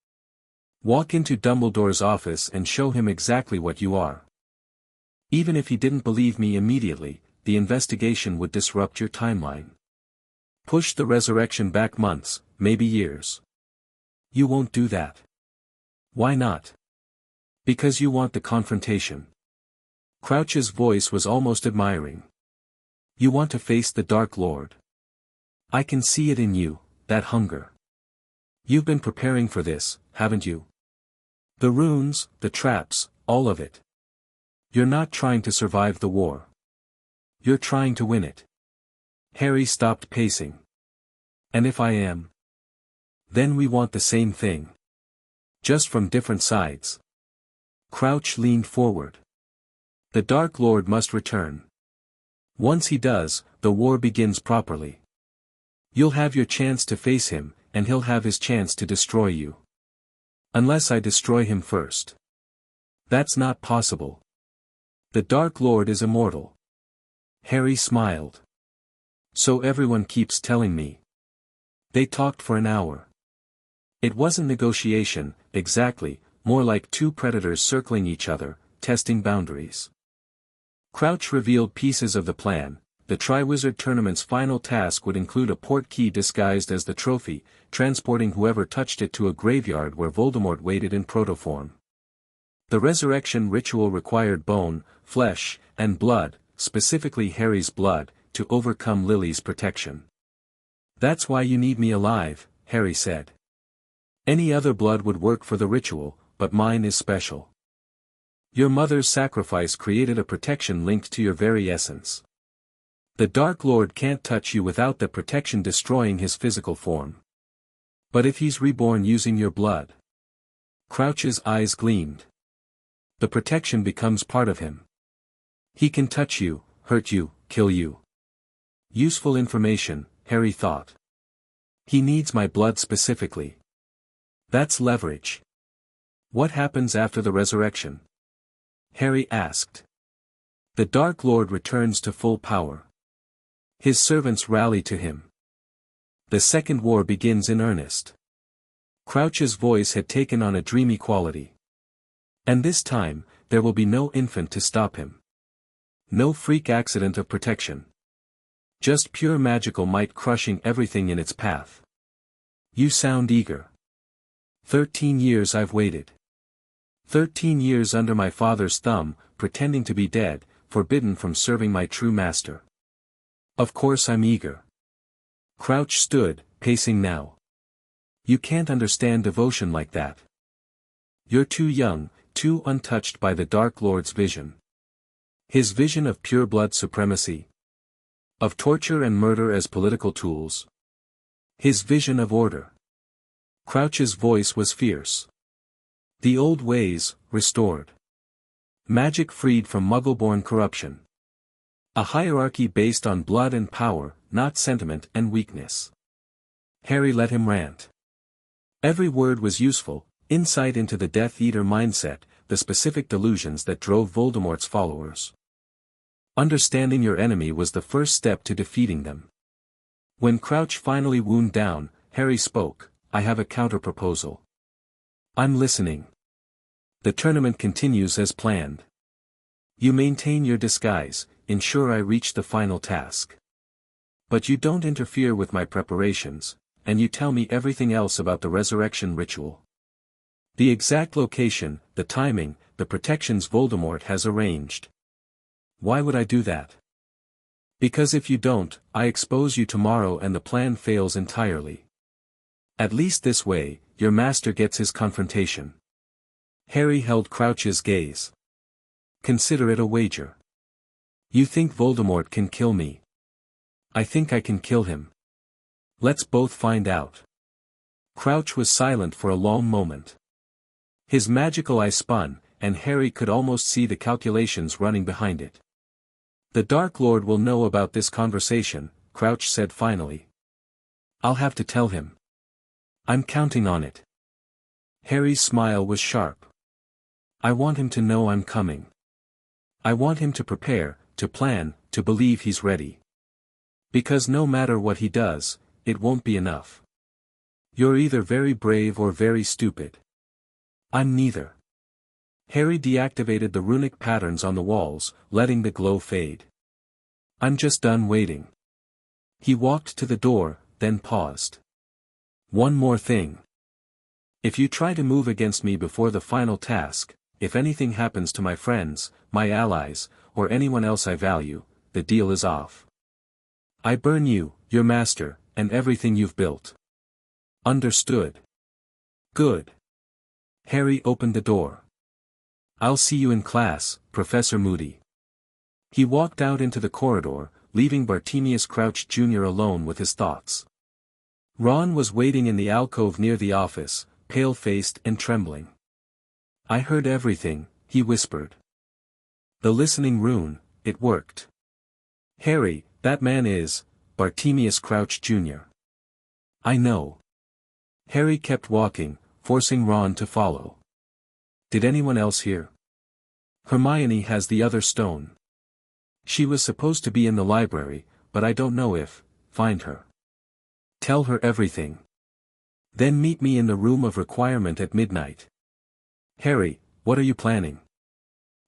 A: Walk into Dumbledore's office and show him exactly what you are. Even if he didn't believe me immediately, the investigation would disrupt your timeline. Push the resurrection back months, maybe years. You won't do that." "Why not?" "Because you want the confrontation." Crouch's voice was almost admiring. "You want to face the Dark Lord. I can see it in you, that hunger. You've been preparing for this, haven't you? The runes, the traps, all of it. You're not trying to survive the war. You're trying to win it." Harry stopped pacing. "And if I am? Then we want the same thing. Just from different sides." Crouch leaned forward. "The Dark Lord must return. Once he does, the war begins properly. You'll have your chance to face him, and he'll have his chance to destroy you. Unless I destroy him first. That's not possible. The Dark Lord is immortal." Harry smiled. "So everyone keeps telling me." They talked for an hour. It wasn't negotiation, exactly, more like two predators circling each other, testing boundaries. Crouch revealed pieces of the plan. The Triwizard Tournament's final task would include a port key disguised as the trophy, transporting whoever touched it to a graveyard where Voldemort waited in protoform. The resurrection ritual required bone, flesh, and blood, specifically Harry's blood, to overcome Lily's protection. "That's why you need me alive," Harry said. "Any other blood would work for the ritual, but mine is special. Your mother's sacrifice created a protection linked to your very essence. The Dark Lord can't touch you without that protection destroying his physical form. But if he's reborn using your blood..." Crouch's eyes gleamed. "The protection becomes part of him. He can touch you, hurt you, kill you." Useful information, Harry thought. "He needs my blood specifically. That's leverage." "What happens after the resurrection?" Harry asked. "The Dark Lord returns to full power. His servants rally to him. The Second War begins in earnest." Crouch's voice had taken on a dreamy quality. "And this time, there will be no infant to stop him. No freak accident of protection. Just pure magical might crushing everything in its path." "You sound eager." 13 years I've waited. 13 years under my father's thumb, pretending to be dead, forbidden from serving my true master. Of course I'm eager." Crouch stood, pacing now. "You can't understand devotion like that. You're too young, too untouched by the Dark Lord's vision. His vision of pure blood supremacy. Of torture and murder as political tools. His vision of order." Crouch's voice was fierce. "The old ways, restored. Magic freed from Muggle-born corruption. A hierarchy based on blood and power, not sentiment and weakness." Harry let him rant. Every word was useful, insight into the Death Eater mindset, the specific delusions that drove Voldemort's followers. Understanding your enemy was the first step to defeating them. When Crouch finally wound down, Harry spoke, I have a counter-proposal. I'm listening. The tournament continues as planned. You maintain your disguise, ensure I reach the final task. But you don't interfere with my preparations, and you tell me everything else about the resurrection ritual. The exact location, the timing, the protections Voldemort has arranged. Why would I do that? Because if you don't, I expose you tomorrow and the plan fails entirely. At least this way, your master gets his confrontation. Harry held Crouch's gaze. Consider it a wager. You think Voldemort can kill me? I think I can kill him. Let's both find out. Crouch was silent for a long moment. His magical eye spun, and Harry could almost see the calculations running behind it. The Dark Lord will know about this conversation, Crouch said finally. I'll have to tell him. I'm counting on it. Harry's smile was sharp. I want him to know I'm coming. I want him to prepare, to plan, to believe he's ready. Because no matter what he does, it won't be enough. You're either very brave or very stupid. I'm neither. Harry deactivated the runic patterns on the walls, letting the glow fade. I'm just done waiting. He walked to the door, then paused. One more thing. If you try to move against me before the final task, if anything happens to my friends, my allies, or anyone else I value, the deal is off. I burn you, your master, and everything you've built. Understood. Good. Harry opened the door. I'll see you in class, Professor Moody. He walked out into the corridor, leaving Bartemius Crouch Jr. alone with his thoughts. Ron was waiting in the alcove near the office, pale-faced and trembling. I heard everything, he whispered. The listening rune, it worked. Harry, that man is, Bartemius Crouch Jr. I know. Harry kept walking, forcing Ron to follow. Did anyone else hear? Hermione has the other stone. She was supposed to be in the library, but I don't know if, find her. Tell her everything. Then meet me in the room of requirement at midnight. Harry, what are you planning?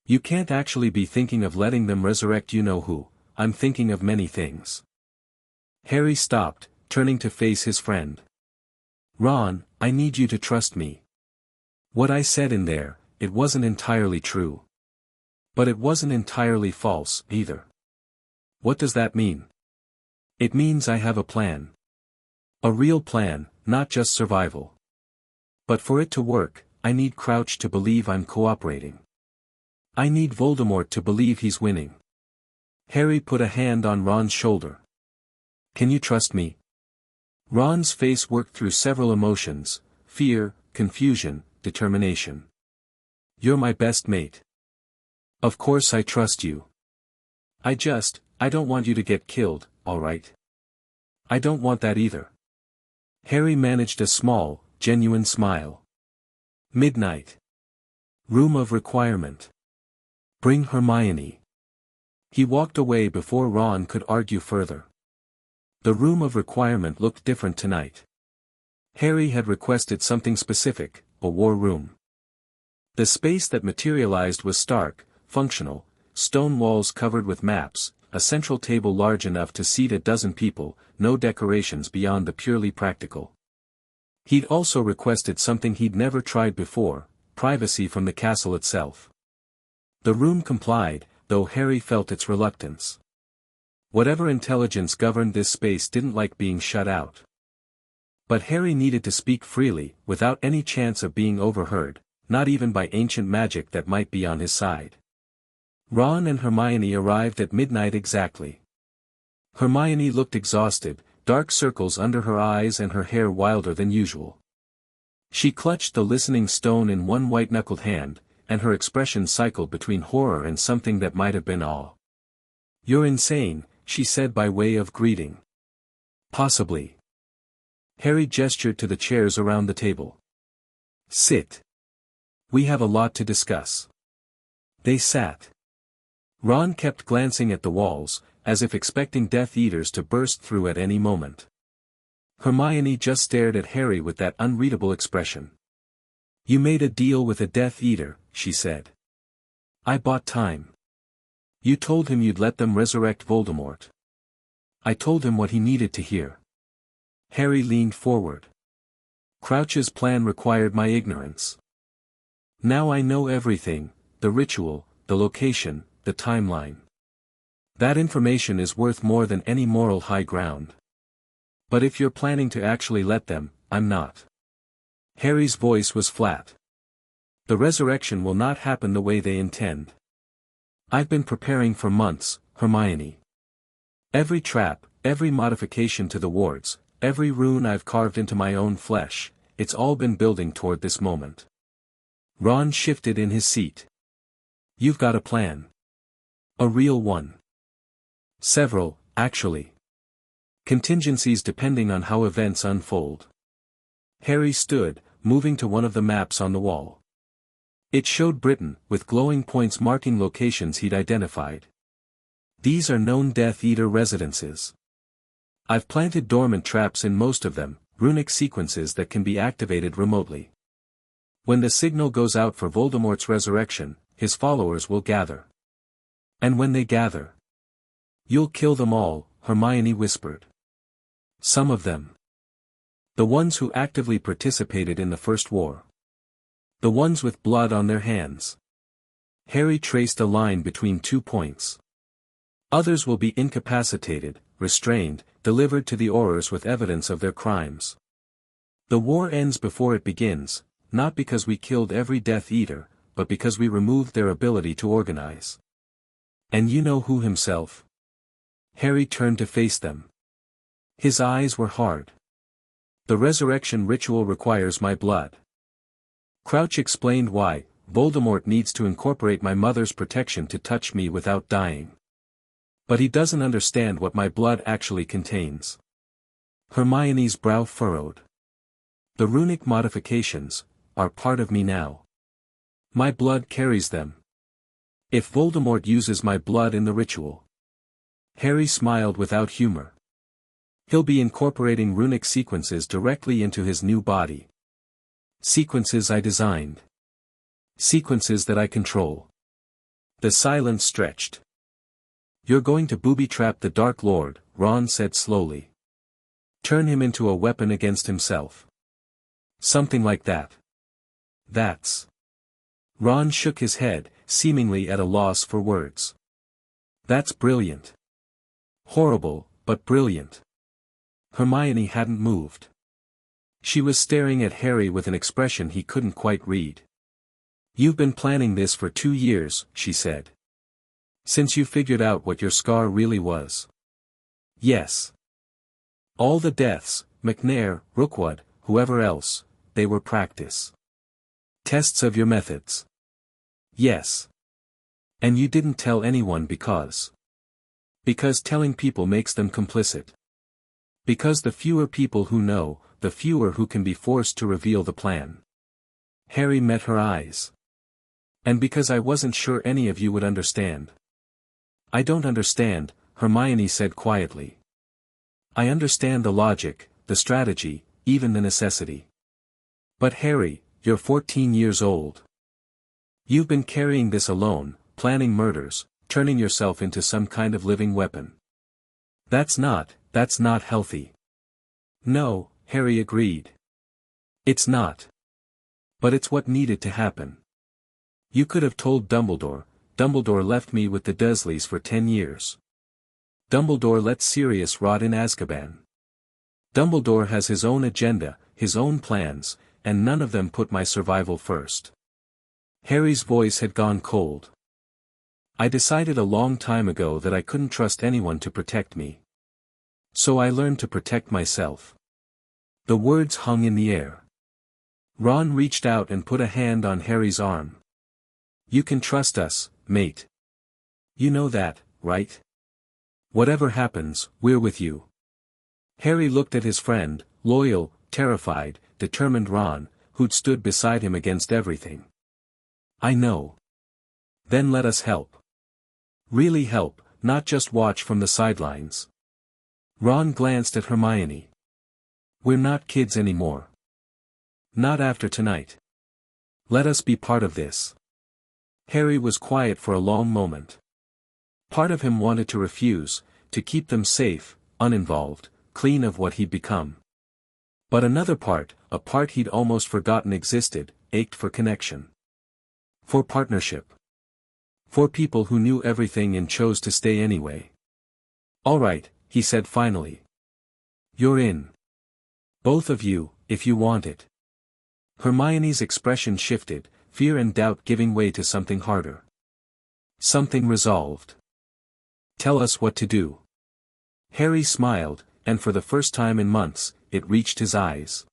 A: You can't actually be thinking of letting them resurrect you-know-who. I'm thinking of many things. Harry stopped, turning to face his friend. Ron, I need you to trust me. What I said in there, it wasn't entirely true. But it wasn't entirely false, either. What does that mean? It means I have a plan. A real plan, not just survival. But for it to work, I need Crouch to believe I'm cooperating. I need Voldemort to believe he's winning. Harry put a hand on Ron's shoulder. Can you trust me? Ron's face worked through several emotions, fear, confusion, determination. You're my best mate. Of course I trust you. I don't want you to get killed, alright? I don't want that either. Harry managed a small, genuine smile. Midnight. Room of requirement. Bring Hermione. He walked away before Ron could argue further. The room of requirement looked different tonight. Harry had requested something specific, a war room. The space that materialized was stark, functional, stone walls covered with maps, a central table large enough to seat a dozen people, no decorations beyond the purely practical. He'd also requested something he'd never tried before, privacy from the castle itself. The room complied, though Harry felt its reluctance. Whatever intelligence governed this space didn't like being shut out. But Harry needed to speak freely, without any chance of being overheard, not even by ancient magic that might be on his side. Ron and Hermione arrived at midnight exactly. Hermione looked exhausted, dark circles under her eyes and her hair wilder than usual. She clutched the listening stone in one white-knuckled hand, and her expression cycled between horror and something that might have been awe. You're insane, she said by way of greeting. Possibly. Harry gestured to the chairs around the table. Sit. We have a lot to discuss. They sat. Ron kept glancing at the walls, as if expecting Death Eaters to burst through at any moment. Hermione just stared at Harry with that unreadable expression. "You made a deal with a Death Eater," she said. "I bought time. You told him you'd let them resurrect Voldemort. I told him what he needed to hear." Harry leaned forward. "Crouch's plan required my ignorance. Now I know everything, the ritual, the location, the timeline. That information is worth more than any moral high ground. But if you're planning to actually let them, I'm not." Harry's voice was flat. "The resurrection will not happen the way they intend. I've been preparing for months, Hermione. Every trap, every modification to the wards, every rune I've carved into my own flesh, it's all been building toward this moment." Ron shifted in his seat. "You've got a plan. A real one." "Several, actually. Contingencies depending on how events unfold." Harry stood, moving to one of the maps on the wall. It showed Britain, with glowing points marking locations he'd identified. "These are known Death Eater residences. I've planted dormant traps in most of them, runic sequences that can be activated remotely. When the signal goes out for Voldemort's resurrection, his followers will gather. And when they gather, you'll kill them all," Hermione whispered. "Some of them. The ones who actively participated in the First War. The ones with blood on their hands." Harry traced a line between 2 points. "Others will be incapacitated, restrained, delivered to the Aurors with evidence of their crimes. The war ends before it begins, not because we killed every Death Eater, but because we removed their ability to organize. And you know who himself?" Harry turned to face them. His eyes were hard. "The resurrection ritual requires my blood. Crouch explained why. Voldemort needs to incorporate my mother's protection to touch me without dying. But he doesn't understand what my blood actually contains." Hermione's brow furrowed. "The runic modifications are part of me now. My blood carries them. If Voldemort uses my blood in the ritual..." Harry smiled without humor. "He'll be incorporating runic sequences directly into his new body. Sequences I designed. Sequences that I control." The silence stretched. "You're going to booby-trap the Dark Lord," Ron said slowly. "Turn him into a weapon against himself. Something like that." "That's..." Ron shook his head, seemingly at a loss for words. "That's brilliant. Horrible, but brilliant." Hermione hadn't moved. She was staring at Harry with an expression he couldn't quite read. "You've been planning this for 2 years," she said. "Since you figured out what your scar really was." "Yes. All the deaths, McNair, Rookwood, whoever else, they were practice. Tests of your methods." "Yes. And you didn't tell anyone because..." "Because telling people makes them complicit. Because the fewer people who know, the fewer who can be forced to reveal the plan." Harry met her eyes. "And because I wasn't sure any of you would understand." "I don't understand," Hermione said quietly. "I understand the logic, the strategy, even the necessity. But Harry, you're 14 years old. You've been carrying this alone, planning murders, turning yourself into some kind of living weapon. That's not healthy." "No," Harry agreed. "It's not. But it's what needed to happen. You could have told Dumbledore. Dumbledore left me with the Dursleys for 10 years. Dumbledore let Sirius rot in Azkaban. Dumbledore has his own agenda, his own plans, and none of them put my survival first." Harry's voice had gone cold. "I decided a long time ago that I couldn't trust anyone to protect me. So I learned to protect myself." The words hung in the air. Ron reached out and put a hand on Harry's arm. "You can trust us, mate. You know that, right? Whatever happens, we're with you." Harry looked at his friend, loyal, terrified, determined Ron, who'd stood beside him against everything. "I know. Then let us help. Really help, not just watch from the sidelines." Ron glanced at Hermione. We're not kids anymore. Not after tonight. Let us be part of this. Harry was quiet for a long moment. Part of him wanted to refuse, to keep them safe, uninvolved, clean of what he'd become. But another part, a part he'd almost forgotten existed, ached for connection. For partnership. For people who knew everything and chose to stay anyway. "All right," he said finally. "You're in. Both of you, if you want it." Hermione's expression shifted, fear and doubt giving way to something harder. Something resolved. "Tell us what to do." Harry smiled, and for the first time in months, it reached his eyes.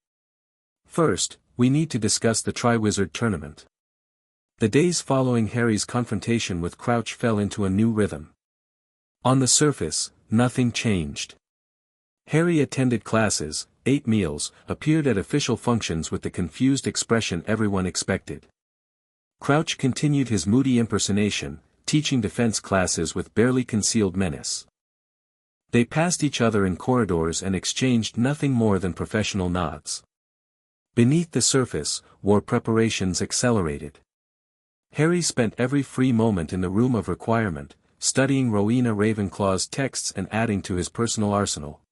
A: "First, we need to discuss the Triwizard Tournament." The days following Harry's confrontation with Crouch fell into a new rhythm. On the surface, nothing changed. Harry attended classes, ate meals, appeared at official functions with the confused expression everyone expected. Crouch continued his moody impersonation, teaching defense classes with barely concealed menace. They passed each other in corridors and exchanged nothing more than professional nods. Beneath the surface, war preparations accelerated. Harry spent every free moment in the room of requirement, studying Rowena Ravenclaw's texts and adding to his personal arsenal.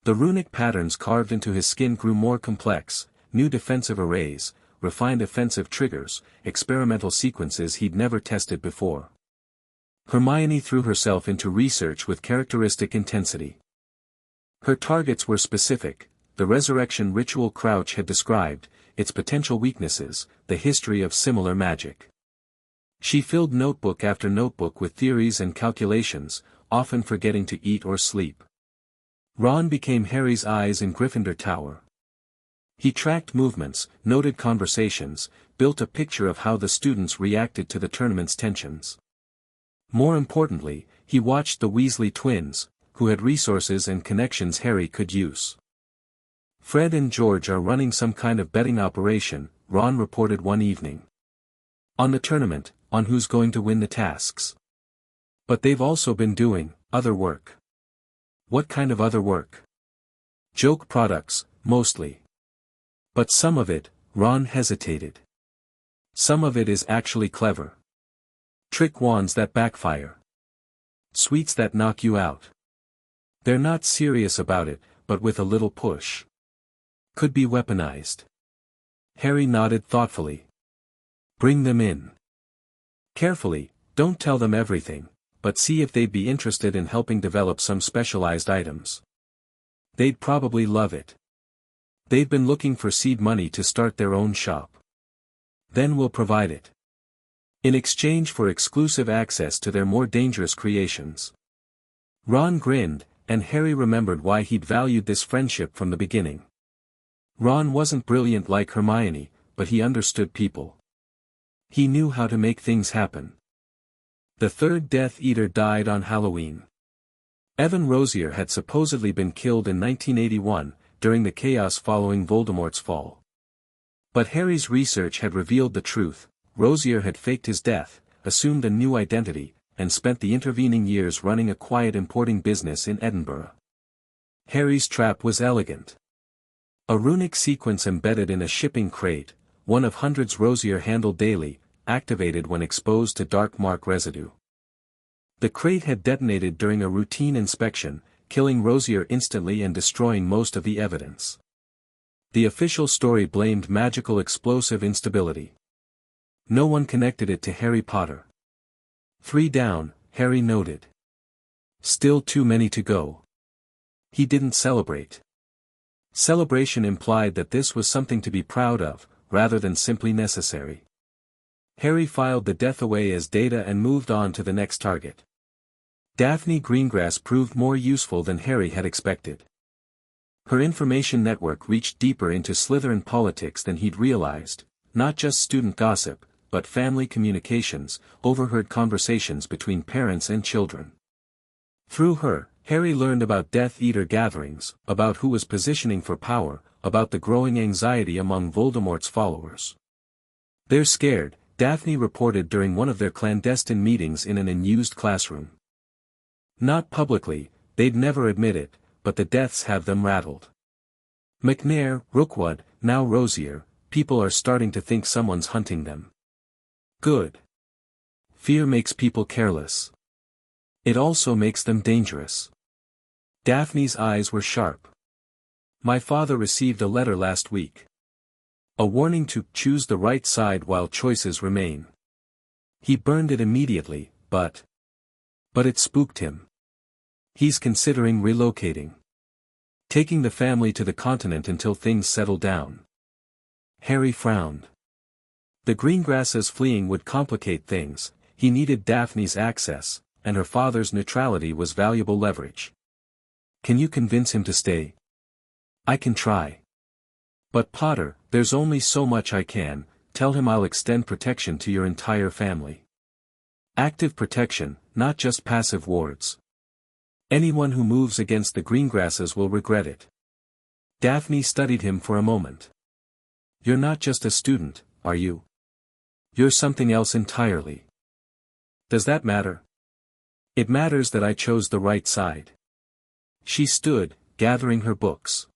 A: The runic patterns carved into his skin grew more complex, new defensive arrays, refined offensive triggers, experimental sequences he'd never tested before. Hermione threw herself into research with characteristic intensity. Her targets were specific: the resurrection ritual Crouch had described, its potential weaknesses, the history of similar magic. She filled notebook after notebook with theories and calculations, often forgetting to eat or sleep. Ron became Harry's eyes in Gryffindor Tower. He tracked movements, noted conversations, built a picture of how the students reacted to the tournament's tensions. More importantly, he watched the Weasley twins, who had resources and connections Harry could use. "Fred and George are running some kind of betting operation," Ron reported one evening. "On the tournament, on who's going to win the tasks. But they've also been doing other work." "What kind of other work?" "Joke products, mostly. But some of it," Ron hesitated. "Some of it is actually clever. Trick wands that backfire. Sweets that knock you out. They're not serious about it, but with a little push. Could be weaponized." Harry nodded thoughtfully. "Bring them in. Carefully, don't tell them everything, but see if they'd be interested in helping develop some specialized items. They'd probably love it. They've been looking for seed money to start their own shop. Then we'll provide it. In exchange for exclusive access to their more dangerous creations." Ron grinned, and Harry remembered why he'd valued this friendship from the beginning. Ron wasn't brilliant like Hermione, but he understood people. He knew how to make things happen. The third Death Eater died on Halloween. Evan Rosier had supposedly been killed in 1981, during the chaos following Voldemort's fall. But Harry's research had revealed the truth: Rosier had faked his death, assumed a new identity, and spent the intervening years running a quiet importing business in Edinburgh. Harry's trap was elegant. A runic sequence embedded in a shipping crate, one of hundreds Rosier handled daily, activated when exposed to dark mark residue. The crate had detonated during a routine inspection, killing Rosier instantly and destroying most of the evidence. The official story blamed magical explosive instability. No one connected it to Harry Potter. 3 down, Harry noted. Still too many to go. He didn't celebrate. Celebration implied that this was something to be proud of, rather than simply necessary. Harry filed the death away as data and moved on to the next target. Daphne Greengrass proved more useful than Harry had expected. Her information network reached deeper into Slytherin politics than he'd realized, not just student gossip, but family communications, overheard conversations between parents and children. Through her, Harry learned about Death Eater gatherings, about who was positioning for power, about the growing anxiety among Voldemort's followers. "They're scared," Daphne reported during one of their clandestine meetings in an unused classroom. "Not publicly, they'd never admit it, but the deaths have them rattled. McNair, Rookwood, now Rosier, people are starting to think someone's hunting them. Good. Fear makes people careless. It also makes them dangerous. Daphne's eyes were sharp. My father received a letter last week. A warning to choose the right side while choices remain. He burned it immediately, but it spooked him. He's considering relocating. Taking the family to the continent until things settle down. Harry frowned. The Greengrasses fleeing would complicate things, he needed Daphne's access, and her father's neutrality was valuable leverage. Can you convince him to stay? I can try. But Potter, there's only so much I can. Tell him I'll extend protection to your entire family. Active protection, not just passive wards. Anyone who moves against the Greengrasses will regret it. Daphne studied him for a moment. You're not just a student, are you? You're something else entirely. Does that matter? It matters that I chose the right side. She stood, gathering her books.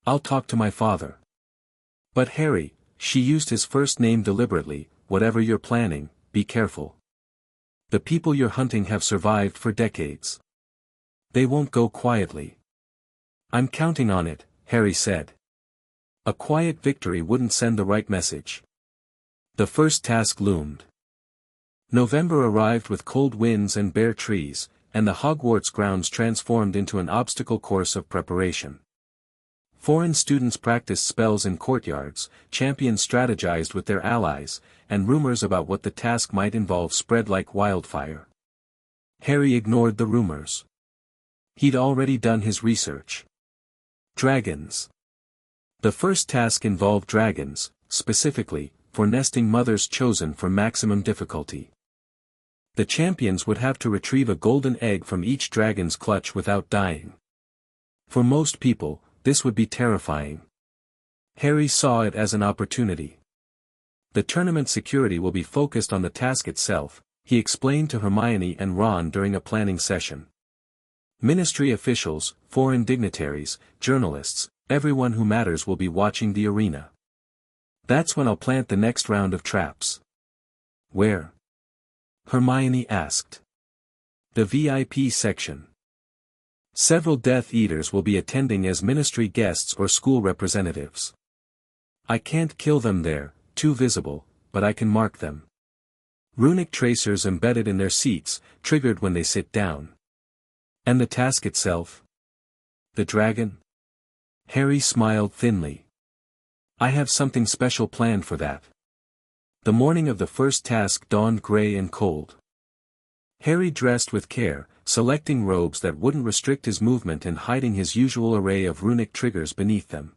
A: I'll talk to my father. But Harry, she used his first name deliberately, whatever you're planning, be careful. The people you're hunting have survived for decades. They won't go quietly. I'm counting on it, Harry said. A quiet victory wouldn't send the right message. The first task loomed. November arrived with cold winds and bare trees, and the Hogwarts grounds transformed into an obstacle course of preparation. Foreign students practiced spells in courtyards, champions strategized with their allies, and rumors about what the task might involve spread like wildfire. Harry ignored the rumors. He'd already done his research. Dragons. The first task involved dragons, specifically, for nesting mothers chosen for maximum difficulty. The champions would have to retrieve a golden egg from each dragon's clutch without dying. For most people, this would be terrifying. Harry saw it as an opportunity. The tournament security will be focused on the task itself, he explained to Hermione and Ron during a planning session. Ministry officials, foreign dignitaries, journalists, everyone who matters will be watching the arena. That's when I'll plant the next round of traps. Where? Hermione asked. The VIP section. Several Death Eaters will be attending as ministry guests or school representatives. I can't kill them there, too visible, but I can mark them. Runic tracers embedded in their seats, triggered when they sit down. And the task itself? The dragon? Harry smiled thinly. I have something special planned for that. The morning of the first task dawned gray and cold. Harry dressed with care, selecting robes that wouldn't restrict his movement and hiding his usual array of runic triggers beneath them.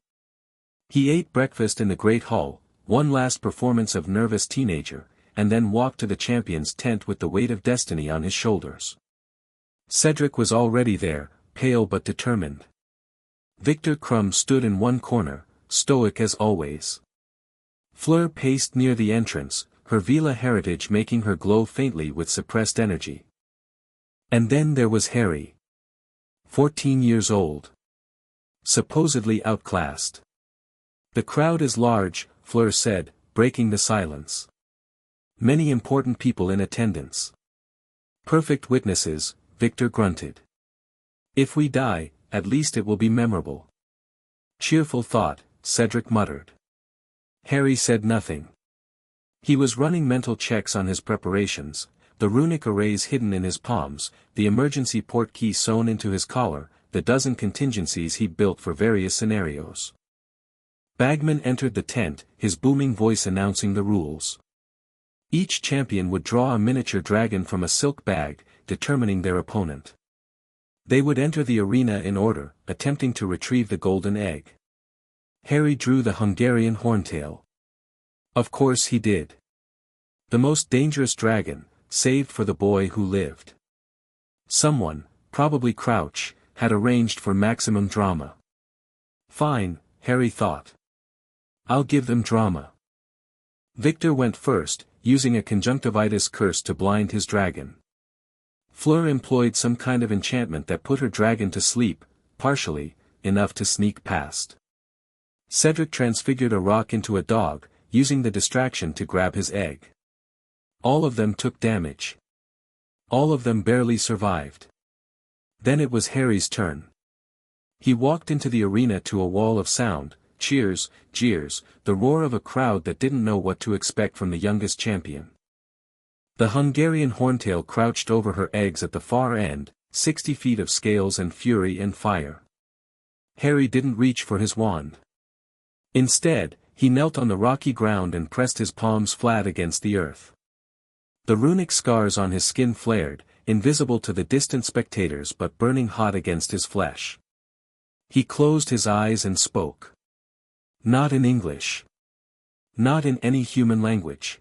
A: He ate breakfast in the Great Hall, one last performance of nervous teenager, and then walked to the champion's tent with the weight of destiny on his shoulders. Cedric was already there, pale but determined. Victor Crumb stood in one corner, stoic as always. Fleur paced near the entrance, her Vila heritage making her glow faintly with suppressed energy. And then there was Harry. 14 years old. Supposedly outclassed. The crowd is large, Fleur said, breaking the silence. Many important people in attendance. Perfect witnesses, Victor grunted. If we die, at least it will be memorable. Cheerful thought, Cedric muttered. Harry said nothing. He was running mental checks on his preparations, the runic arrays hidden in his palms, the emergency port key sewn into his collar, the dozen contingencies he'd built for various scenarios. Bagman entered the tent, his booming voice announcing the rules. Each champion would draw a miniature dragon from a silk bag, determining their opponent. They would enter the arena in order, attempting to retrieve the golden egg. Harry drew the Hungarian horntail. Of course he did. The most dangerous dragon, saved for the boy who lived. Someone, probably Crouch, had arranged for maximum drama. Fine, Harry thought. I'll give them drama. Victor went first, using a conjunctivitis curse to blind his dragon. Fleur employed some kind of enchantment that put her dragon to sleep, partially, enough to sneak past. Cedric transfigured a rock into a dog, using the distraction to grab his egg. All of them took damage. All of them barely survived. Then it was Harry's turn. He walked into the arena to a wall of sound, cheers, jeers, the roar of a crowd that didn't know what to expect from the youngest champion. The Hungarian Horntail crouched over her eggs at the far end, 60 feet of scales and fury and fire. Harry didn't reach for his wand. Instead, he knelt on the rocky ground and pressed his palms flat against the earth. The runic scars on his skin flared, invisible to the distant spectators but burning hot against his flesh. He closed his eyes and spoke. Not in English. Not in any human language.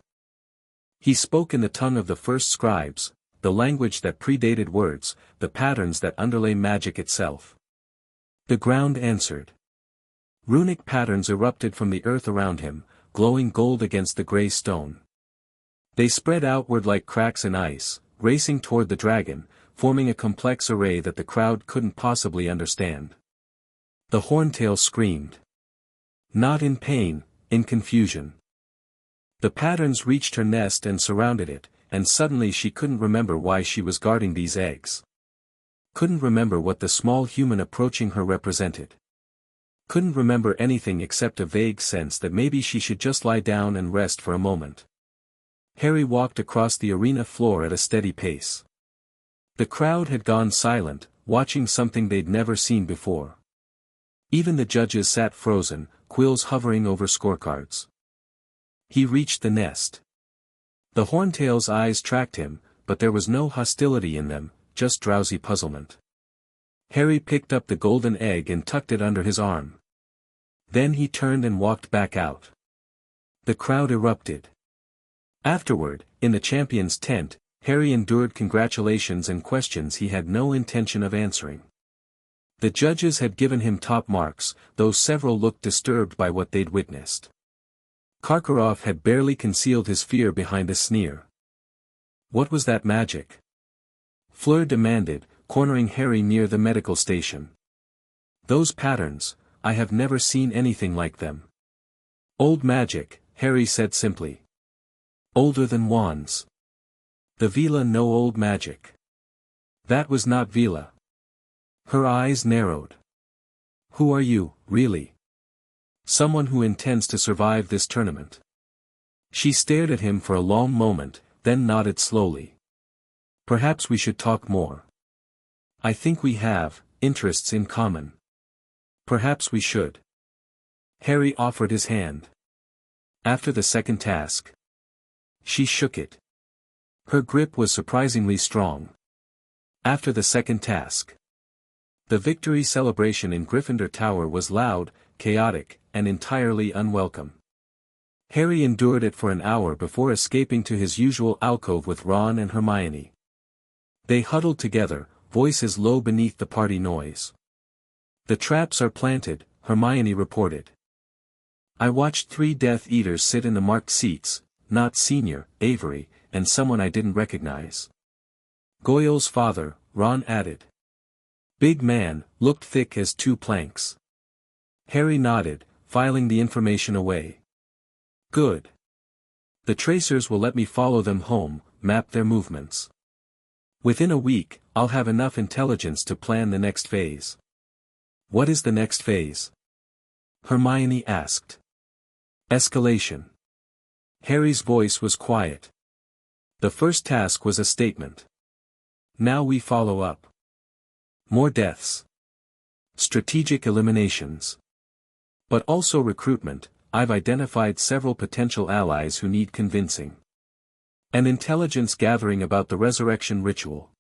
A: He spoke in the tongue of the First Scribes, the language that predated words, the patterns that underlay magic itself. The ground answered. Runic patterns erupted from the earth around him, glowing gold against the grey stone. They spread outward like cracks in ice, racing toward the dragon, forming a complex array that the crowd couldn't possibly understand. The Horntail screamed. Not in pain, in confusion. The patterns reached her nest and surrounded it, and suddenly she couldn't remember why she was guarding these eggs. Couldn't remember what the small human approaching her represented. Couldn't remember anything except a vague sense that maybe she should just lie down and rest for a moment. Harry walked across the arena floor at a steady pace. The crowd had gone silent, watching something they'd never seen before. Even the judges sat frozen, quills hovering over scorecards. He reached the nest. The Horntail's eyes tracked him, but there was no hostility in them, just drowsy puzzlement. Harry picked up the golden egg and tucked it under his arm. Then he turned and walked back out. The crowd erupted. Afterward, in the champion's tent, Harry endured congratulations and questions he had no intention of answering. The judges had given him top marks, though several looked disturbed by what they'd witnessed. Karkaroff had barely concealed his fear behind a sneer. What was that magic? Fleur demanded, cornering Harry near the medical station. Those patterns, I have never seen anything like them. Old magic, Harry said simply. Older than wands. The Vila know old magic. That was not Vila. Her eyes narrowed. Who are you, really? Someone who intends to survive this tournament. She stared at him for a long moment, then nodded slowly. Perhaps we should talk more. I think we have interests in common. Perhaps we should. Harry offered his hand. After the second task. She shook it. Her grip was surprisingly strong. After the second task. The victory celebration in Gryffindor Tower was loud, chaotic, and entirely unwelcome. Harry endured it for an hour before escaping to his usual alcove with Ron and Hermione. They huddled together, voices low beneath the party noise. The traps are planted, Hermione reported. I watched 3 Death Eaters sit in the marked seats, not Senior, Avery, and someone I didn't recognize. Goyle's father, Ron added. Big man, looked thick as 2 planks. Harry nodded, filing the information away. Good. The tracers will let me follow them home, map their movements. Within a week, I'll have enough intelligence to plan the next phase. What is the next phase? Hermione asked. Escalation. Harry's voice was quiet. The first task was a statement. Now we follow up. More deaths. Strategic eliminations. But also recruitment. I've identified several potential allies who need convincing. And intelligence gathering about the resurrection ritual.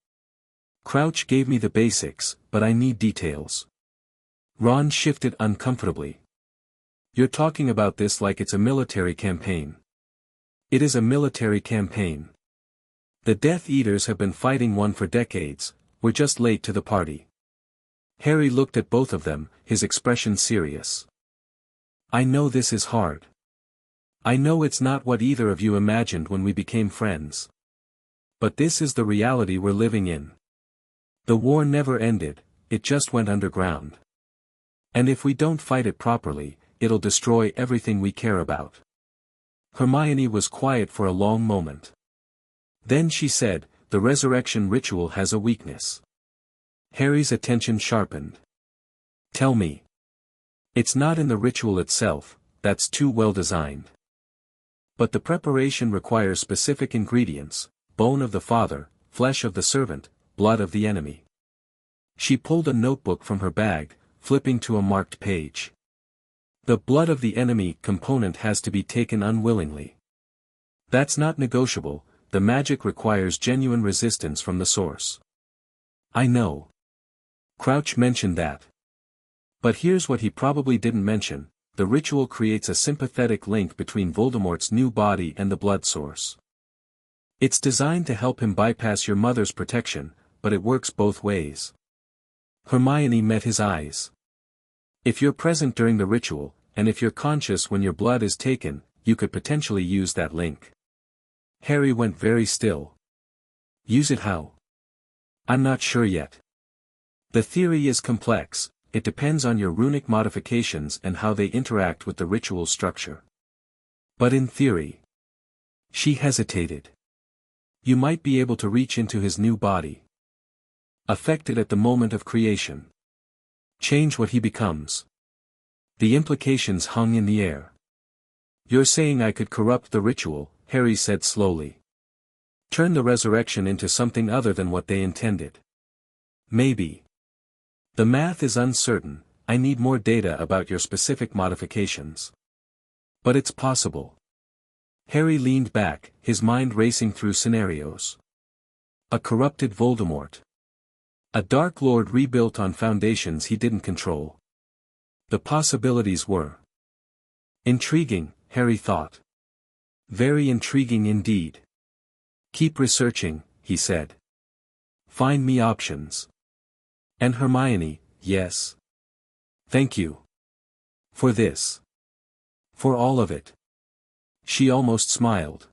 A: Crouch gave me the basics, but I need details. Ron shifted uncomfortably. You're talking about this like it's a military campaign. It is a military campaign. The Death Eaters have been fighting one for decades, we're just late to the party. Harry looked at both of them, his expression serious. I know this is hard. I know it's not what either of you imagined when we became friends. But this is the reality we're living in. The war never ended, it just went underground. And if we don't fight it properly, it'll destroy everything we care about. Hermione was quiet for a long moment. Then she said, the resurrection ritual has a weakness. Harry's attention sharpened. Tell me. It's not in the ritual itself, that's too well designed. But the preparation requires specific ingredients: bone of the father, flesh of the servant, blood of the enemy. She pulled a notebook from her bag, flipping to a marked page. The blood of the enemy component has to be taken unwillingly. That's not negotiable, the magic requires genuine resistance from the source. I know. Crouch mentioned that. But here's what he probably didn't mention: the ritual creates a sympathetic link between Voldemort's new body and the blood source. It's designed to help him bypass your mother's protection, but it works both ways. Hermione met his eyes. If you're present during the ritual, and if you're conscious when your blood is taken, you could potentially use that link. Harry went very still. Use it how? I'm not sure yet. The theory is complex, it depends on your runic modifications and how they interact with the ritual structure. But in theory. She hesitated. You might be able to reach into his new body. Affect it at the moment of creation. Change what he becomes. The implications hung in the air. You're saying I could corrupt the ritual, Harry said slowly. Turn the resurrection into something other than what they intended. Maybe. The math is uncertain, I need more data about your specific modifications. But it's possible. Harry leaned back, his mind racing through scenarios. A corrupted Voldemort. A Dark Lord rebuilt on foundations he didn't control. The possibilities were intriguing, Harry thought. Very intriguing indeed. Keep researching, he said. Find me options. And Hermione, yes. Thank you. For this. For all of it. She almost smiled.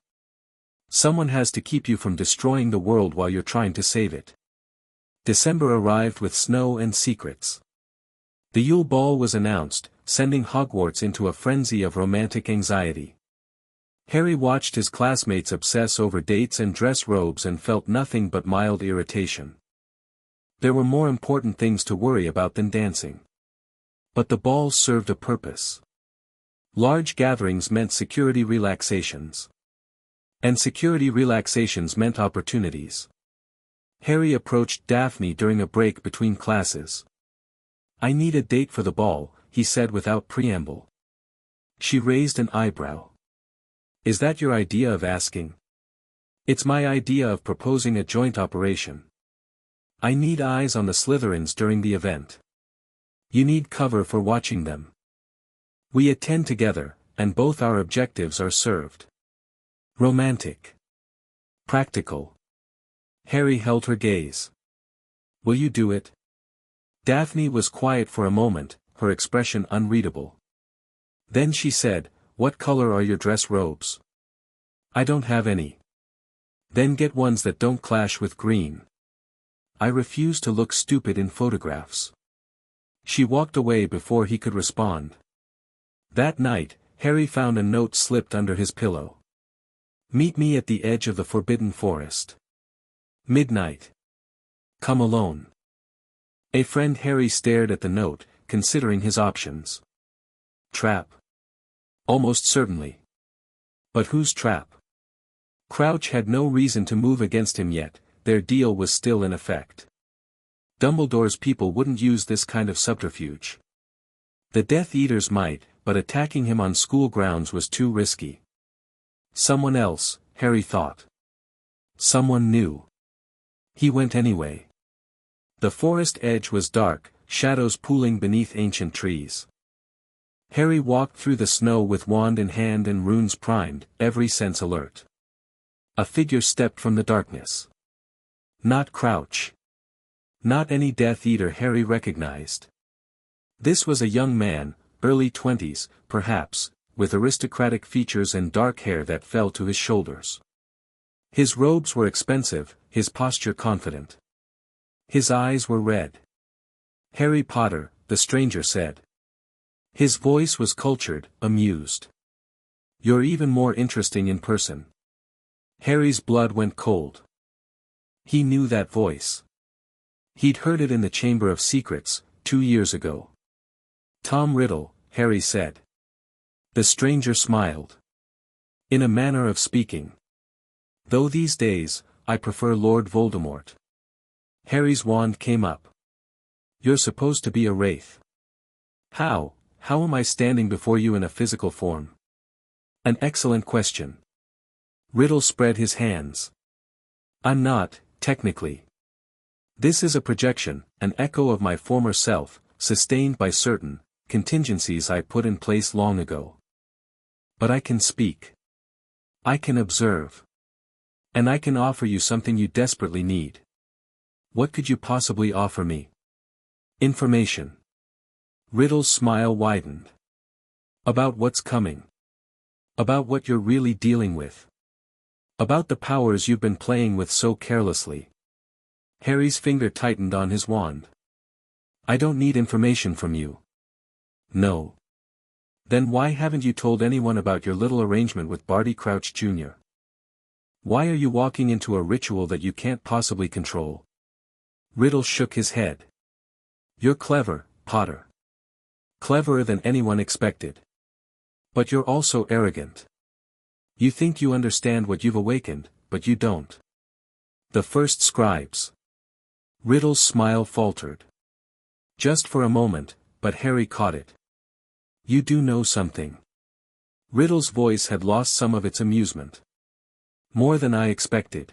A: Someone has to keep you from destroying the world while you're trying to save it. December arrived with snow and secrets. The Yule Ball was announced, sending Hogwarts into a frenzy of romantic anxiety. Harry watched his classmates obsess over dates and dress robes and felt nothing but mild irritation. There were more important things to worry about than dancing. But the balls served a purpose. Large gatherings meant security relaxations. And security relaxations meant opportunities. Harry approached Daphne during a break between classes. I need a date for the ball, he said without preamble. She raised an eyebrow. Is that your idea of asking? It's my idea of proposing a joint operation. I need eyes on the Slytherins during the event. You need cover for watching them. We attend together, and both our objectives are served. Romantic. Practical. Harry held her gaze. Will you do it? Daphne was quiet for a moment, her expression unreadable. Then she said, what color are your dress robes? I don't have any. Then get ones that don't clash with green. I refuse to look stupid in photographs. She walked away before he could respond. That night, Harry found a note slipped under his pillow. Meet me at the edge of the Forbidden Forest. Midnight. Come alone. A friend. Harry stared at the note, considering his options. Trap. Almost certainly. But whose trap? Crouch had no reason to move against him yet, their deal was still in effect. Dumbledore's people wouldn't use this kind of subterfuge. The Death Eaters might, but attacking him on school grounds was too risky. Someone else, Harry thought. Someone new. He went anyway. The forest edge was dark, shadows pooling beneath ancient trees. Harry walked through the snow with wand in hand and runes primed, every sense alert. A figure stepped from the darkness. Not Crouch. Not any Death Eater Harry recognized. This was a young man, early 20s, perhaps, with aristocratic features and dark hair that fell to his shoulders. His robes were expensive, his posture confident. His eyes were red. Harry Potter, the stranger said. His voice was cultured, amused. You're even more interesting in person. Harry's blood went cold. He knew that voice. He'd heard it in the Chamber of Secrets, 2 years ago. Tom Riddle, Harry said. The stranger smiled. In a manner of speaking. Though these days, I prefer Lord Voldemort. Harry's wand came up. You're supposed to be a wraith. How am I standing before you in a physical form? An excellent question. Riddle spread his hands. I'm not, technically. This is a projection, an echo of my former self, sustained by certain contingencies I put in place long ago. But I can speak. I can observe. And I can offer you something you desperately need. What could you possibly offer me? Information. Riddle's smile widened. About what's coming. About what you're really dealing with. About the powers you've been playing with so carelessly. Harry's finger tightened on his wand. I don't need information from you. No. Then why haven't you told anyone about your little arrangement with Barty Crouch Jr.? Why are you walking into a ritual that you can't possibly control? Riddle shook his head. You're clever, Potter. Cleverer than anyone expected. But you're also arrogant. You think you understand what you've awakened, but you don't. The First Scribes. Riddle's smile faltered. Just for a moment, but Harry caught it. You do know something. Riddle's voice had lost some of its amusement. More than I expected.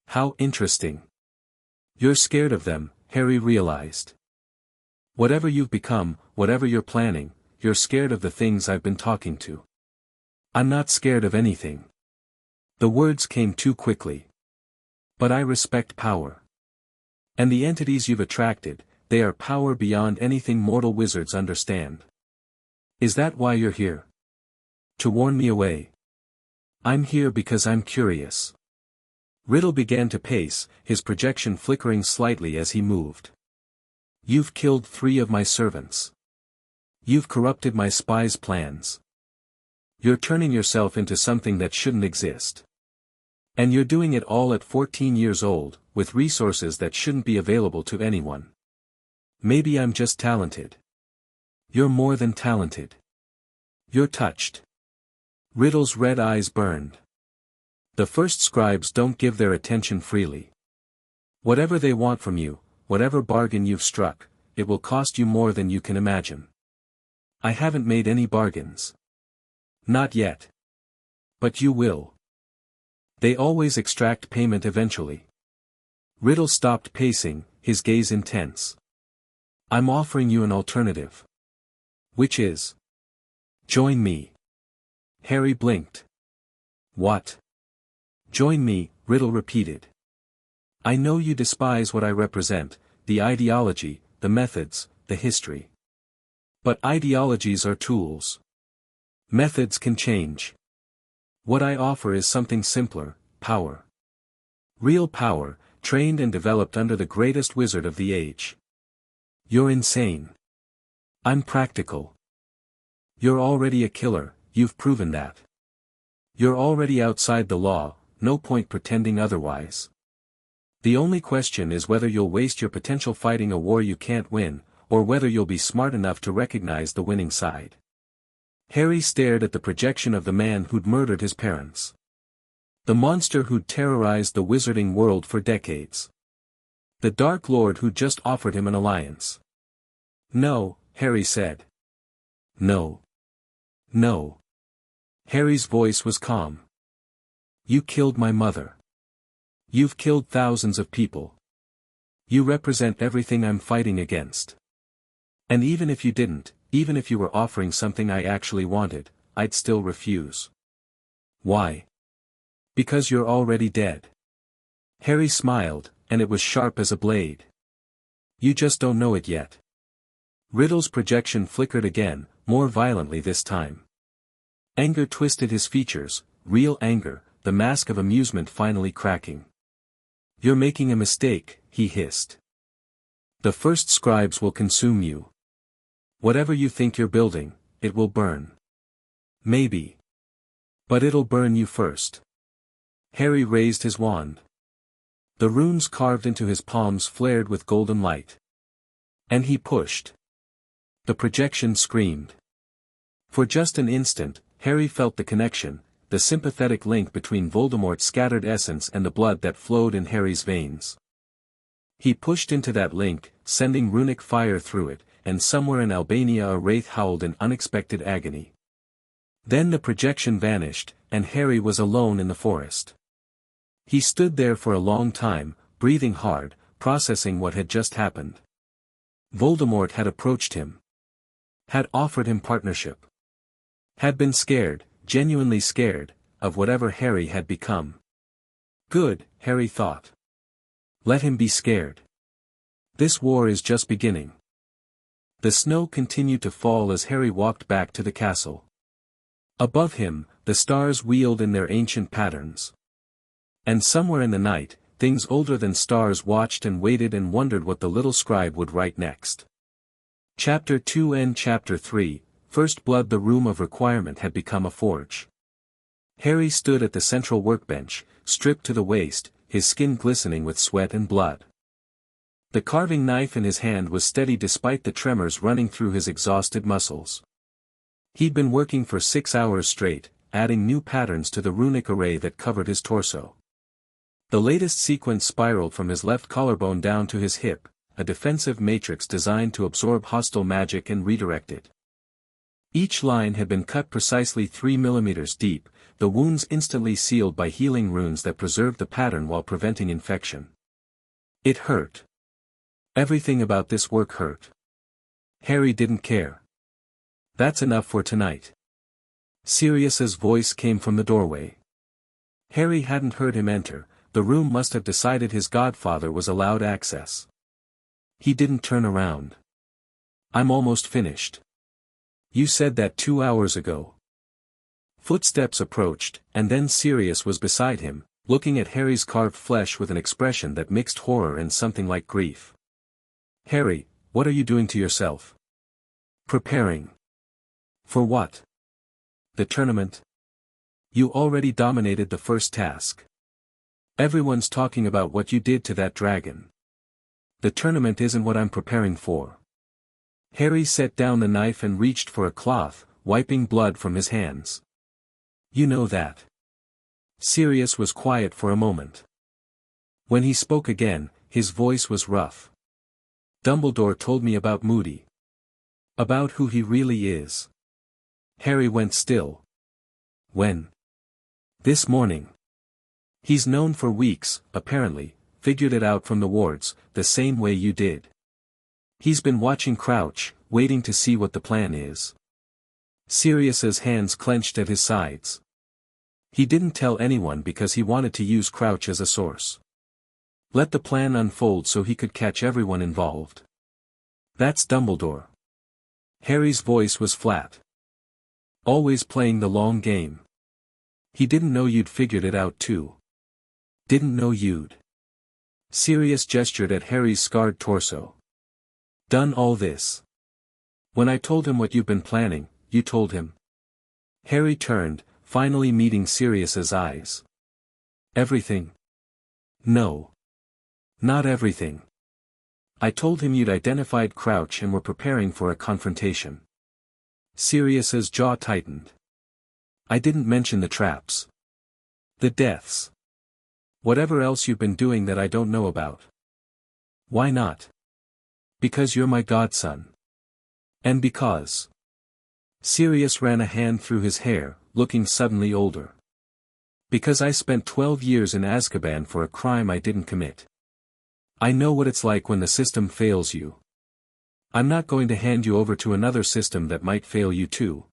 A: How interesting. You're scared of them, Harry realized. Whatever you've become, whatever you're planning, you're scared of the things I've been talking to. I'm not scared of anything. The words came too quickly. But I respect power. And the entities you've attracted, they are power beyond anything mortal wizards understand. Is that why you're here? To warn me away? I'm here because I'm curious. Riddle began to pace, his projection flickering slightly as he moved. You've killed 3 of my servants. You've corrupted my spies' plans. You're turning yourself into something that shouldn't exist. And you're doing it all at 14 years old, with resources that shouldn't be available to anyone. Maybe I'm just talented. You're more than talented. You're touched. Riddle's red eyes burned. The First Scribes don't give their attention freely. Whatever they want from you, whatever bargain you've struck, it will cost you more than you can imagine. I haven't made any bargains. Not yet. But you will. They always extract payment eventually. Riddle stopped pacing, his gaze intense. I'm offering you an alternative. Which is? Join me. Harry blinked. What? Join me, Riddle repeated. I know you despise what I represent, the ideology, the methods, the history. But ideologies are tools. Methods can change. What I offer is something simpler, power. Real power, trained and developed under the greatest wizard of the age. You're insane. I'm practical. You're already a killer, you've proven that. You're already outside the law, no point pretending otherwise. The only question is whether you'll waste your potential fighting a war you can't win, or whether you'll be smart enough to recognize the winning side. Harry stared at the projection of the man who'd murdered his parents. The monster who'd terrorized the wizarding world for decades. The Dark Lord who'd just offered him an alliance. No, Harry said. No. No. Harry's voice was calm. You killed my mother. You've killed thousands of people. You represent everything I'm fighting against. And even if you didn't, even if you were offering something I actually wanted, I'd still refuse. Why? Because you're already dead. Harry smiled, and it was sharp as a blade. You just don't know it yet. Riddle's projection flickered again, more violently this time. Anger twisted his features, real anger, the mask of amusement finally cracking. You're making a mistake, he hissed. The First Scribes will consume you. Whatever you think you're building, it will burn. Maybe. But it'll burn you first. Harry raised his wand. The runes carved into his palms flared with golden light. And he pushed. The projection screamed. For just an instant, Harry felt the connection, the sympathetic link between Voldemort's scattered essence and the blood that flowed in Harry's veins. He pushed into that link, sending runic fire through it, and somewhere in Albania a wraith howled in unexpected agony. Then the projection vanished, and Harry was alone in the forest. He stood there for a long time, breathing hard, processing what had just happened. Voldemort had approached him. Had offered him partnership. Had been scared, genuinely scared, of whatever Harry had become. Good, Harry thought. Let him be scared. This war is just beginning. The snow continued to fall as Harry walked back to the castle. Above him, the stars wheeled in their ancient patterns. And somewhere in the night, things older than stars watched and waited and wondered what the little scribe would write next. Chapter 2 and Chapter 3, First Blood. The room of requirement had become a forge. Harry stood at the central workbench, stripped to the waist, his skin glistening with sweat and blood. The carving knife in his hand was steady despite the tremors running through his exhausted muscles. He'd been working for 6 hours straight, adding new patterns to the runic array that covered his torso. The latest sequence spiraled from his left collarbone down to his hip, a defensive matrix designed to absorb hostile magic and redirect it. Each line had been cut precisely 3 millimeters deep, the wounds instantly sealed by healing runes that preserved the pattern while preventing infection. It hurt. Everything about this work hurt. Harry didn't care. That's enough for tonight. Sirius's voice came from the doorway. Harry hadn't heard him enter, the room must have decided his godfather was allowed access. He didn't turn around. I'm almost finished. You said that 2 hours ago. Footsteps approached, and then Sirius was beside him, looking at Harry's carved flesh with an expression that mixed horror and something like grief. Harry, what are you doing to yourself? Preparing. For what? The tournament? You already dominated the first task. Everyone's talking about what you did to that dragon. The tournament isn't what I'm preparing for. Harry set down the knife and reached for a cloth, wiping blood from his hands. You know that. Sirius was quiet for a moment. When he spoke again, his voice was rough. Dumbledore told me about Moody. About who he really is. Harry went still. When? This morning. He's known for weeks, apparently, figured it out from the wards, the same way you did. He's been watching Crouch, waiting to see what the plan is. Sirius's hands clenched at his sides. He didn't tell anyone because he wanted to use Crouch as a source. Let the plan unfold so he could catch everyone involved. That's Dumbledore. Harry's voice was flat. Always playing the long game. He didn't know you'd figured it out too. Didn't know you'd. Sirius gestured at Harry's scarred torso. Done all this. When I told him what you've been planning, you told him. Harry turned, finally meeting Sirius's eyes. Everything? No. Not everything. I told him you'd identified Crouch and were preparing for a confrontation. Sirius's jaw tightened. I didn't mention the traps. The deaths. Whatever else you've been doing that I don't know about. Why not? Because you're my godson. And because. Sirius ran a hand through his hair, looking suddenly older. Because I spent 12 years in Azkaban for a crime I didn't commit. I know what it's like when the system fails you. I'm not going to hand you over to another system that might fail you too.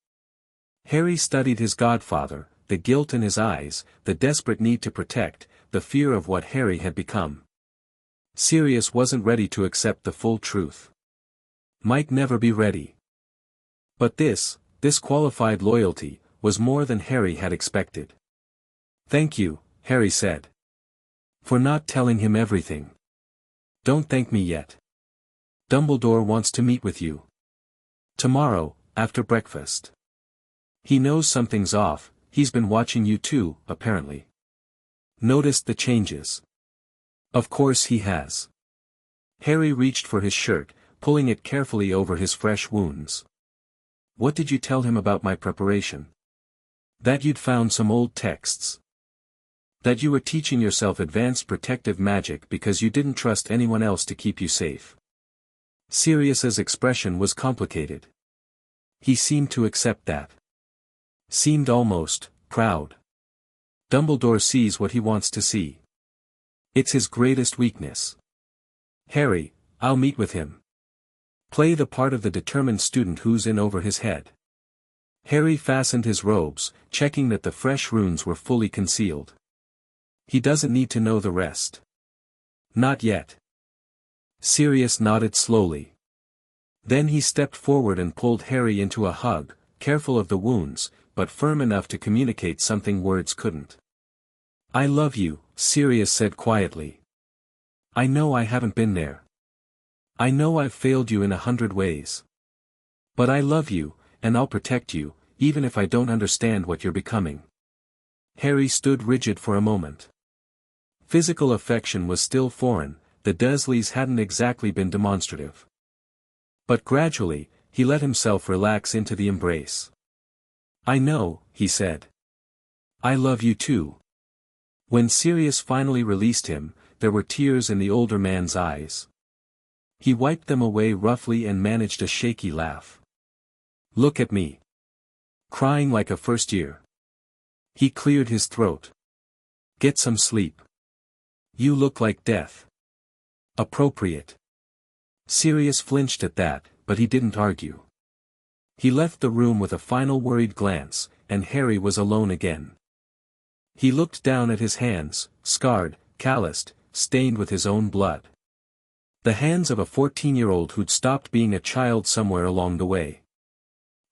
A: Harry studied his godfather, the guilt in his eyes, the desperate need to protect, the fear of what Harry had become. Sirius wasn't ready to accept the full truth. Might never be ready. But this qualified loyalty, was more than Harry had expected. Thank you, Harry said. For not telling him everything. Don't thank me yet. Dumbledore wants to meet with you. Tomorrow, after breakfast. He knows something's off, he's been watching you too, apparently. Noticed the changes. Of course he has. Harry reached for his shirt, pulling it carefully over his fresh wounds. What did you tell him about my preparation? That you'd found some old texts. That you were teaching yourself advanced protective magic because you didn't trust anyone else to keep you safe. Sirius's expression was complicated. He seemed to accept that. Seemed almost proud. Dumbledore sees what he wants to see. It's his greatest weakness. Harry, I'll meet with him. Play the part of the determined student who's in over his head. Harry fastened his robes, checking that the fresh runes were fully concealed. He doesn't need to know the rest. Not yet. Sirius nodded slowly. Then he stepped forward and pulled Harry into a hug, careful of the wounds, but firm enough to communicate something words couldn't. I love you, Sirius said quietly. I know I haven't been there. I know I've failed you in 100 ways. But I love you, and I'll protect you, even if I don't understand what you're becoming. Harry stood rigid for a moment. Physical affection was still foreign, the Dursleys hadn't exactly been demonstrative. But gradually, he let himself relax into the embrace. I know, he said. I love you too. When Sirius finally released him, there were tears in the older man's eyes. He wiped them away roughly and managed a shaky laugh. Look at me. Crying like a first year. He cleared his throat. Get some sleep. You look like death. Appropriate. Sirius flinched at that, but he didn't argue. He left the room with a final worried glance, and Harry was alone again. He looked down at his hands, scarred, calloused, stained with his own blood. The hands of a 14-year-old who'd stopped being a child somewhere along the way.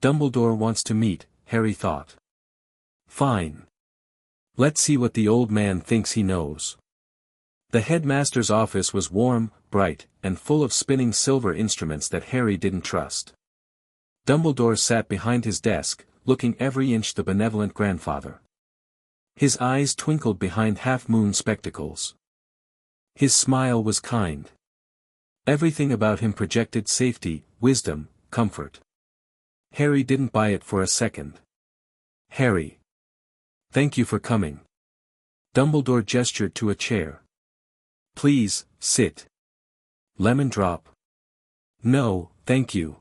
A: Dumbledore wants to meet, Harry thought. Fine. Let's see what the old man thinks he knows. The headmaster's office was warm, bright, and full of spinning silver instruments that Harry didn't trust. Dumbledore sat behind his desk, looking every inch the benevolent grandfather. His eyes twinkled behind half-moon spectacles. His smile was kind. Everything about him projected safety, wisdom, comfort. Harry didn't buy it for a second. Harry. Thank you for coming. Dumbledore gestured to a chair. Please, sit. Lemon drop? No, thank you.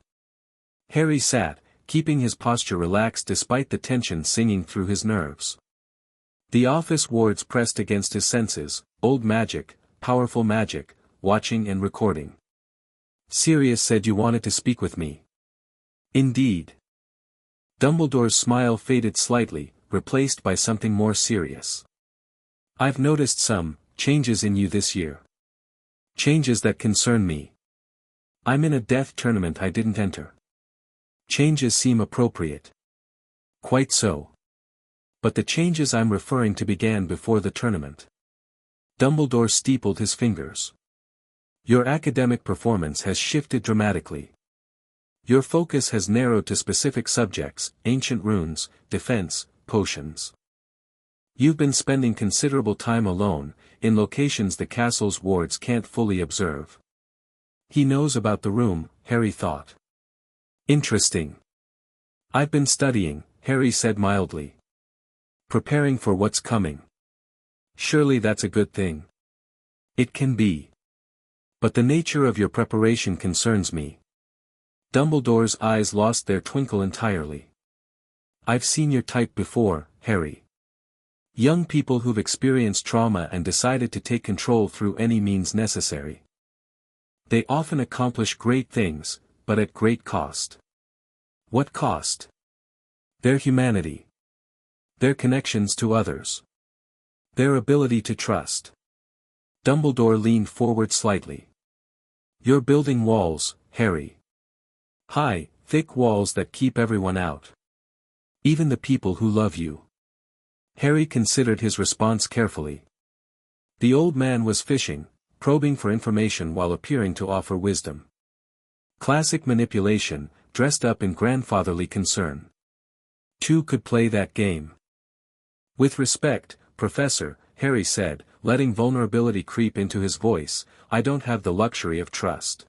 A: Harry sat, keeping his posture relaxed despite the tension singing through his nerves. The office wards pressed against his senses, old magic, powerful magic, watching and recording. Sirius said you wanted to speak with me. Indeed. Dumbledore's smile faded slightly, replaced by something more serious. I've noticed some changes in you this year. Changes that concern me. I'm in a death tournament I didn't enter. Changes seem appropriate. Quite so. But the changes I'm referring to began before the tournament. Dumbledore steepled his fingers. Your academic performance has shifted dramatically. Your focus has narrowed to specific subjects, ancient runes, defense, potions. You've been spending considerable time alone, in locations the castle's wards can't fully observe. He knows about the room, Harry thought. Interesting. I've been studying, Harry said mildly. Preparing for what's coming. Surely that's a good thing. It can be. But the nature of your preparation concerns me. Dumbledore's eyes lost their twinkle entirely. I've seen your type before, Harry. Young people who've experienced trauma and decided to take control through any means necessary. They often accomplish great things, but at great cost. What cost? Their humanity. Their connections to others. Their ability to trust. Dumbledore leaned forward slightly. You're building walls, Harry. High, thick walls that keep everyone out. Even the people who love you. Harry considered his response carefully. The old man was fishing, probing for information while appearing to offer wisdom. Classic manipulation, dressed up in grandfatherly concern. Two could play that game. With respect, Professor, Harry said, letting vulnerability creep into his voice, I don't have the luxury of trust.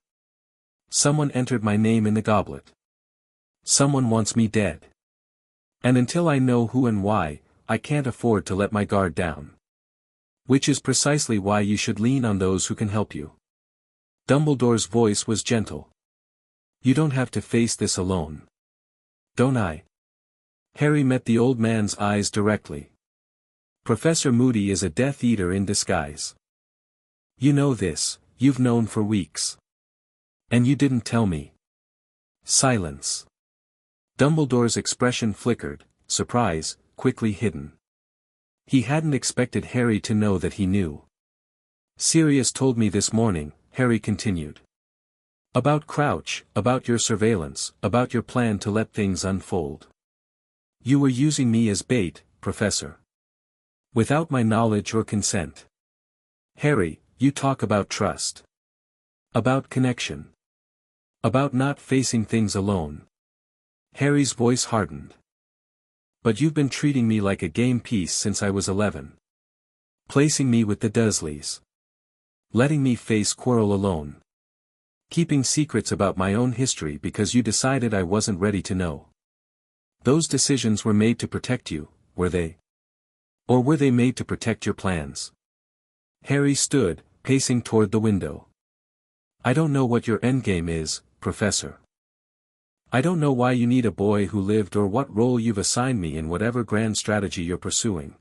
A: Someone entered my name in the goblet. Someone wants me dead. And until I know who and why, I can't afford to let my guard down. Which is precisely why you should lean on those who can help you. Dumbledore's voice was gentle. You don't have to face this alone. Don't I? Harry met the old man's eyes directly. Professor Moody is a Death Eater in disguise. You know this, you've known for weeks. And you didn't tell me. Silence. Dumbledore's expression flickered, surprise, quickly hidden. He hadn't expected Harry to know that he knew. Sirius told me this morning, Harry continued. About Crouch, about your surveillance, about your plan to let things unfold. You were using me as bait, Professor. Without my knowledge or consent. Harry, you talk about trust. About connection. About not facing things alone. Harry's voice hardened. But you've been treating me like a game piece since I was 11. Placing me with the Dursleys. Letting me face Quirrell alone. Keeping secrets about my own history because you decided I wasn't ready to know. Those decisions were made to protect you, were they? Or were they made to protect your plans? Harry stood, pacing toward the window. I don't know what your endgame is, Professor. I don't know why you need a boy who lived or what role you've assigned me in whatever grand strategy you're pursuing.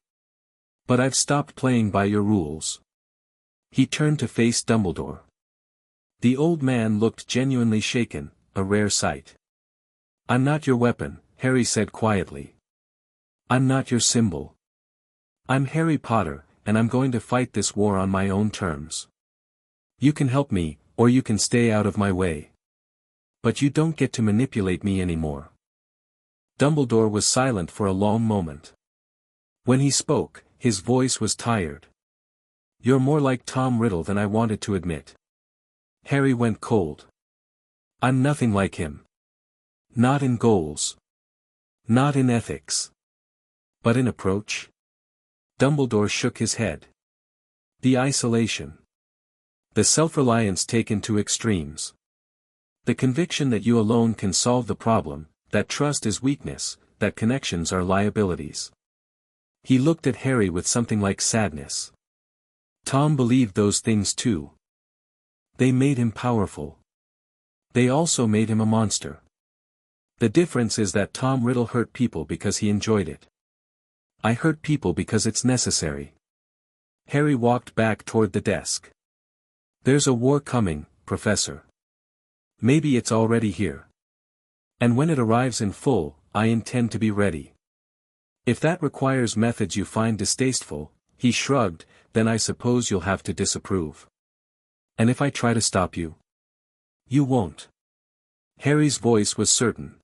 A: But I've stopped playing by your rules. He turned to face Dumbledore. The old man looked genuinely shaken, a rare sight. I'm not your weapon, Harry said quietly. I'm not your symbol. I'm Harry Potter, and I'm going to fight this war on my own terms. You can help me, or you can stay out of my way. But you don't get to manipulate me anymore. Dumbledore was silent for a long moment. When he spoke, his voice was tired. You're more like Tom Riddle than I wanted to admit. Harry went cold. I'm nothing like him. Not in goals. Not in ethics. But in approach? Dumbledore shook his head. The isolation. The self-reliance taken to extremes. The conviction that you alone can solve the problem, that trust is weakness, that connections are liabilities. He looked at Harry with something like sadness. Tom believed those things too. They made him powerful. They also made him a monster. The difference is that Tom Riddle hurt people because he enjoyed it. I hurt people because it's necessary. Harry walked back toward the desk. There's a war coming, Professor. Maybe it's already here. And when it arrives in full, I intend to be ready. If that requires methods you find distasteful, he shrugged, then I suppose you'll have to disapprove. And if I try to stop you? You won't. Harry's voice was certain.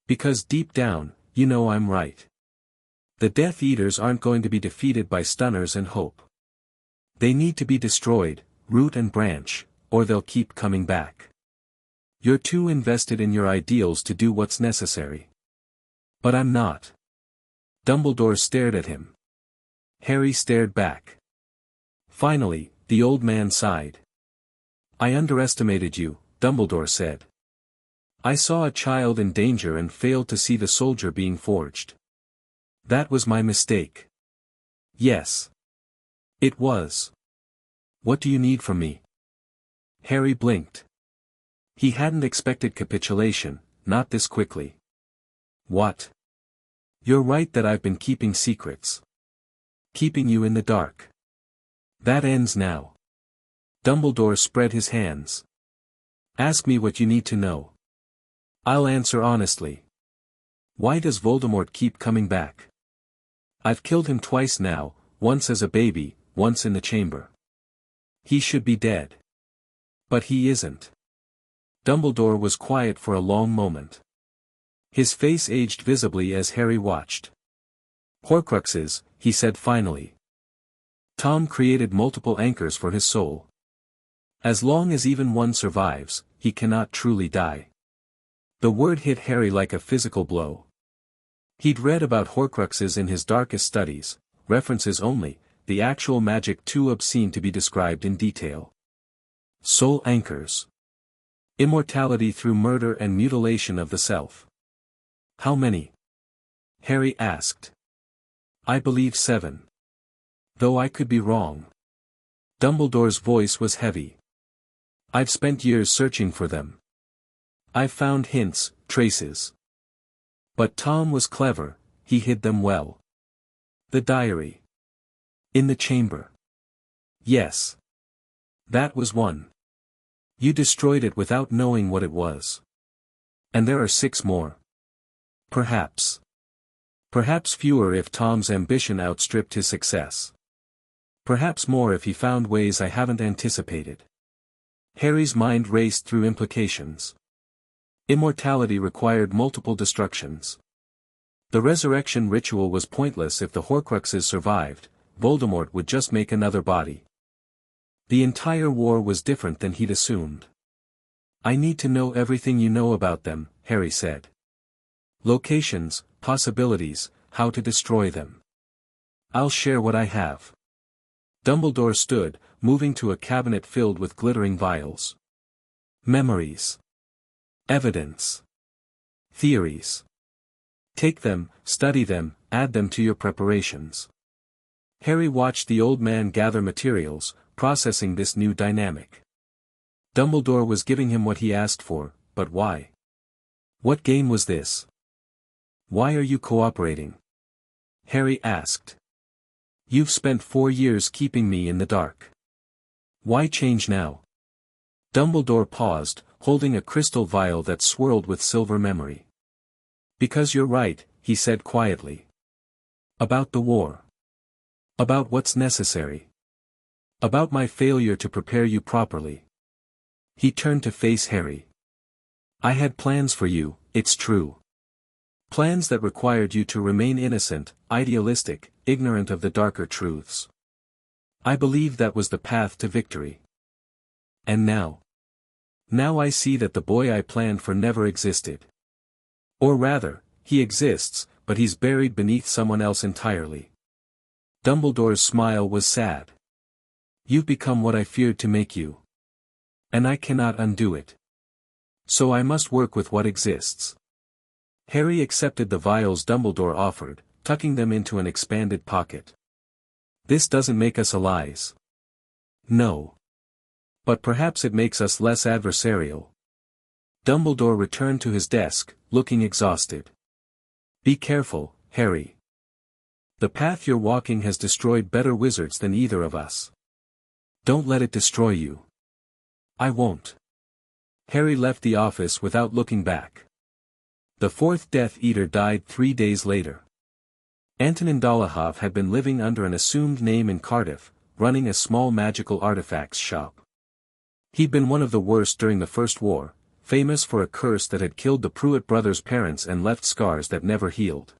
A: Because deep down, you know I'm right. The Death Eaters aren't going to be defeated by stunners and hope. They need to be destroyed, root and branch, or they'll keep coming back. You're too invested in your ideals to do what's necessary. But I'm not. Dumbledore stared at him. Harry stared back. Finally, the old man sighed. I underestimated you, Dumbledore said. I saw a child in danger and failed to see the soldier being forged. That was my mistake. Yes. It was. What do you need from me? Harry blinked. He hadn't expected capitulation, not this quickly. What? You're right that I've been keeping secrets. Keeping you in the dark. That ends now. Dumbledore spread his hands. Ask me what you need to know. I'll answer honestly. Why does Voldemort keep coming back? I've killed him twice now, once as a baby, once in the chamber. He should be dead. But he isn't. Dumbledore was quiet for a long moment. His face aged visibly as Harry watched. Horcruxes, he said finally. Tom created multiple anchors for his soul. As long as even one survives, he cannot truly die. The word hit Harry like a physical blow. He'd read about Horcruxes in his darkest studies, references only, the actual magic too obscene to be described in detail. Soul anchors. Immortality through murder and mutilation of the self. How many? Harry asked. I believe 7. Though I could be wrong. Dumbledore's voice was heavy. I've spent years searching for them. I've found hints, traces. But Tom was clever, he hid them well. The diary. In the chamber. Yes. That was one. You destroyed it without knowing what it was. And there are 6 more. Perhaps. Perhaps fewer if Tom's ambition outstripped his success. Perhaps more if he found ways I haven't anticipated. Harry's mind raced through implications. Immortality required multiple destructions. The resurrection ritual was pointless if the Horcruxes survived, Voldemort would just make another body. The entire war was different than he'd assumed. I need to know everything you know about them, Harry said. Locations, possibilities, how to destroy them. I'll share what I have. Dumbledore stood, moving to a cabinet filled with glittering vials. Memories. Evidence. Theories. Take them, study them, add them to your preparations. Harry watched the old man gather materials, processing this new dynamic. Dumbledore was giving him what he asked for, but why? What game was this? Why are you cooperating? Harry asked. You've spent 4 years keeping me in the dark. Why change now? Dumbledore paused, holding a crystal vial that swirled with silver memory. Because you're right, he said quietly. About the war. About what's necessary. About my failure to prepare you properly. He turned to face Harry. I had plans for you, it's true. Plans that required you to remain innocent, idealistic, ignorant of the darker truths. I believed that was the path to victory. And now? Now I see that the boy I planned for never existed. Or rather, he exists, but he's buried beneath someone else entirely. Dumbledore's smile was sad. You've become what I feared to make you. And I cannot undo it. So I must work with what exists. Harry accepted the vials Dumbledore offered, tucking them into an expanded pocket. This doesn't make us allies. No. But perhaps it makes us less adversarial. Dumbledore returned to his desk, looking exhausted. Be careful, Harry. The path you're walking has destroyed better wizards than either of us. Don't let it destroy you. I won't. Harry left the office without looking back. The 4th Death Eater died 3 days later. Antonin Dalahav had been living under an assumed name in Cardiff, running a small magical artifacts shop. He'd been one of the worst during the First War, famous for a curse that had killed the Pruitt brothers' parents and left scars that never healed.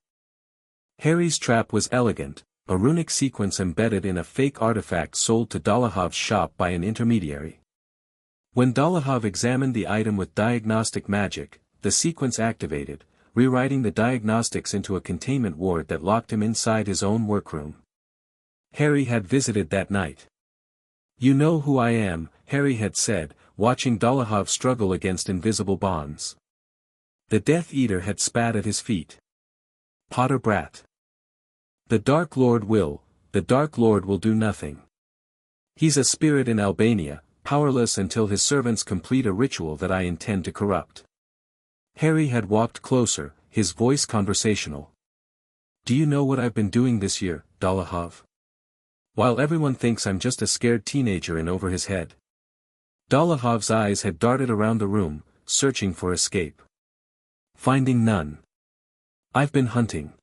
A: Harry's trap was elegant, a runic sequence embedded in a fake artifact sold to Dalahav's shop by an intermediary. When Dalahav examined the item with diagnostic magic, the sequence activated, rewriting the diagnostics into a containment ward that locked him inside his own workroom. Harry had visited that night. You know who I am, Harry had said, watching Dalahav struggle against invisible bonds. The Death Eater had spat at his feet. Potter brat. The Dark Lord will do nothing. He's a spirit in Albania, powerless until his servants complete a ritual that I intend to corrupt. Harry had walked closer, his voice conversational. Do you know what I've been doing this year, Dalahav? While everyone thinks I'm just a scared teenager in over his head. Dalahav's eyes had darted around the room, searching for escape. Finding none. I've been hunting.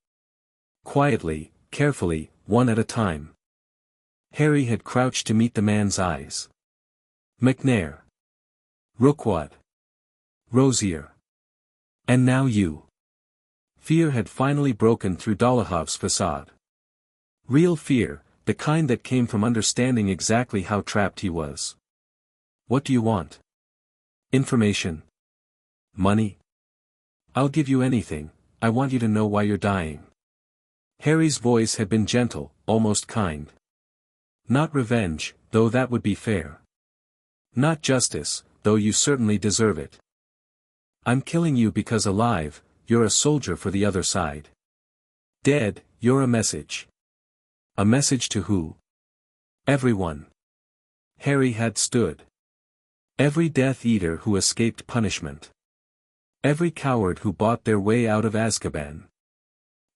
A: Quietly, carefully, one at a time. Harry had crouched to meet the man's eyes. McNair. Rookwood. Rosier. And now you. Fear had finally broken through Dalahav's facade. Real fear, the kind that came from understanding exactly how trapped he was. What do you want? Information? Money? I'll give you anything, I want you to know why you're dying. Harry's voice had been gentle, almost kind. Not revenge, though that would be fair. Not justice, though you certainly deserve it. I'm killing you because alive, you're a soldier for the other side. Dead, you're a message. A message to who? Everyone. Harry had stood. Every Death Eater who escaped punishment. Every coward who bought their way out of Azkaban.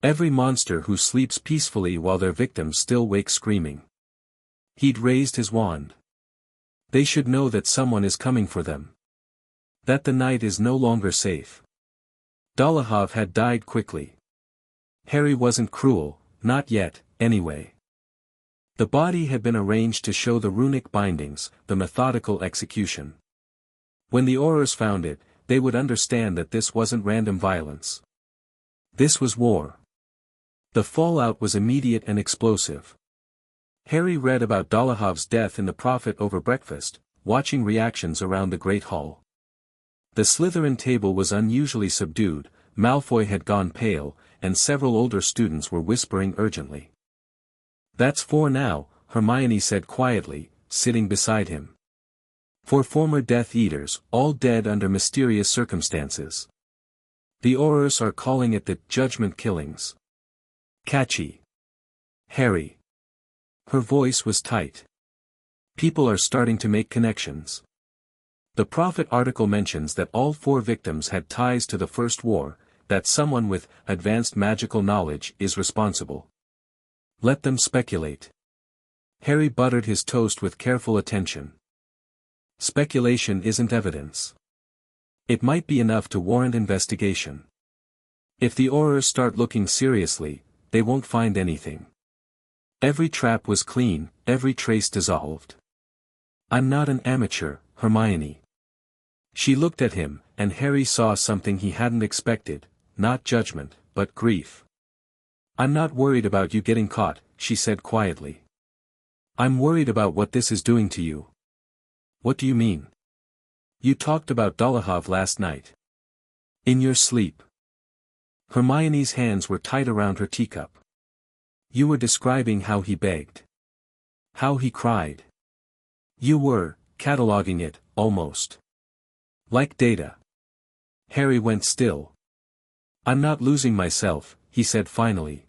A: Every monster who sleeps peacefully while their victims still wake screaming. He'd raised his wand. They should know that someone is coming for them. That the night is no longer safe. Dalahav had died quickly. Harry wasn't cruel, not yet, anyway. The body had been arranged to show the runic bindings, the methodical execution. When the Aurors found it, they would understand that this wasn't random violence. This was war. The fallout was immediate and explosive. Harry read about Dalahav's death in the Prophet over breakfast, watching reactions around the Great Hall. The Slytherin table was unusually subdued, Malfoy had gone pale, and several older students were whispering urgently. That's 4 now, Hermione said quietly, sitting beside him. 4 former Death Eaters, all dead under mysterious circumstances. The Aurors are calling it the Judgment Killings. Catchy. Harry. Her voice was tight. People are starting to make connections. The Prophet article mentions that all 4 victims had ties to the First War, that someone with advanced magical knowledge is responsible. Let them speculate. Harry buttered his toast with careful attention. Speculation isn't evidence. It might be enough to warrant investigation. If the Aurors start looking seriously, they won't find anything. Every trap was clean, every trace dissolved. I'm not an amateur, Hermione. She looked at him, and Harry saw something he hadn't expected, not judgment, but grief. I'm not worried about you getting caught, she said quietly. I'm worried about what this is doing to you. What do you mean? You talked about Dalahav last night. In your sleep. Hermione's hands were tight around her teacup. You were describing how he begged. How he cried. You were, cataloging it, almost. Like data. Harry went still. I'm not losing myself, he said finally.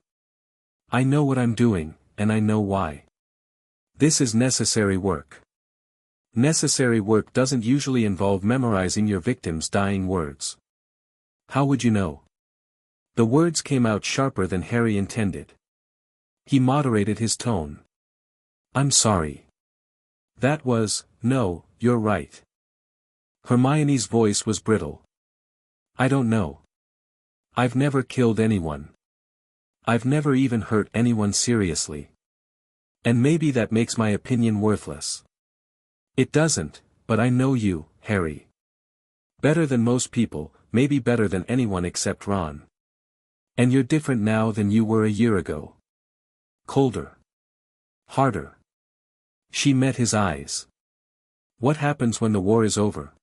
A: I know what I'm doing, and I know why. This is necessary work. Necessary work doesn't usually involve memorizing your victim's dying words. How would you know? The words came out sharper than Harry intended. He moderated his tone. I'm sorry. That was, no, you're right. Hermione's voice was brittle. I don't know. I've never killed anyone. I've never even hurt anyone seriously. And maybe that makes my opinion worthless. It doesn't, but I know you, Harry. Better than most people, maybe better than anyone except Ron. And you're different now than you were a year ago. Colder. Harder. She met his eyes. What happens when the war is over?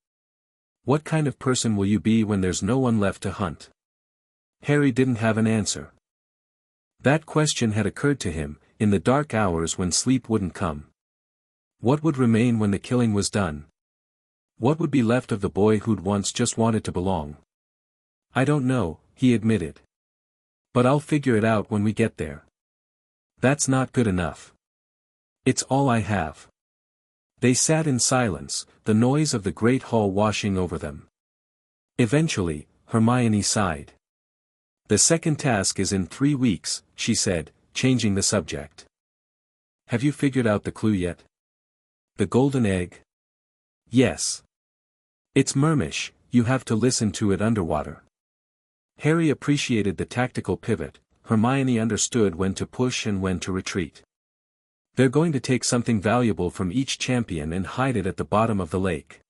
A: What kind of person will you be when there's no one left to hunt? Harry didn't have an answer. That question had occurred to him, in the dark hours when sleep wouldn't come. What would remain when the killing was done? What would be left of the boy who'd once just wanted to belong? I don't know, he admitted. But I'll figure it out when we get there. That's not good enough. It's all I have. They sat in silence, the noise of the great hall washing over them. Eventually, Hermione sighed. The second task is in 3 weeks, she said, changing the subject. Have you figured out the clue yet? The golden egg? Yes. It's Mermish, you have to listen to it underwater. Harry appreciated the tactical pivot, Hermione understood when to push and when to retreat. They're going to take something valuable from each champion and hide it at the bottom of the lake.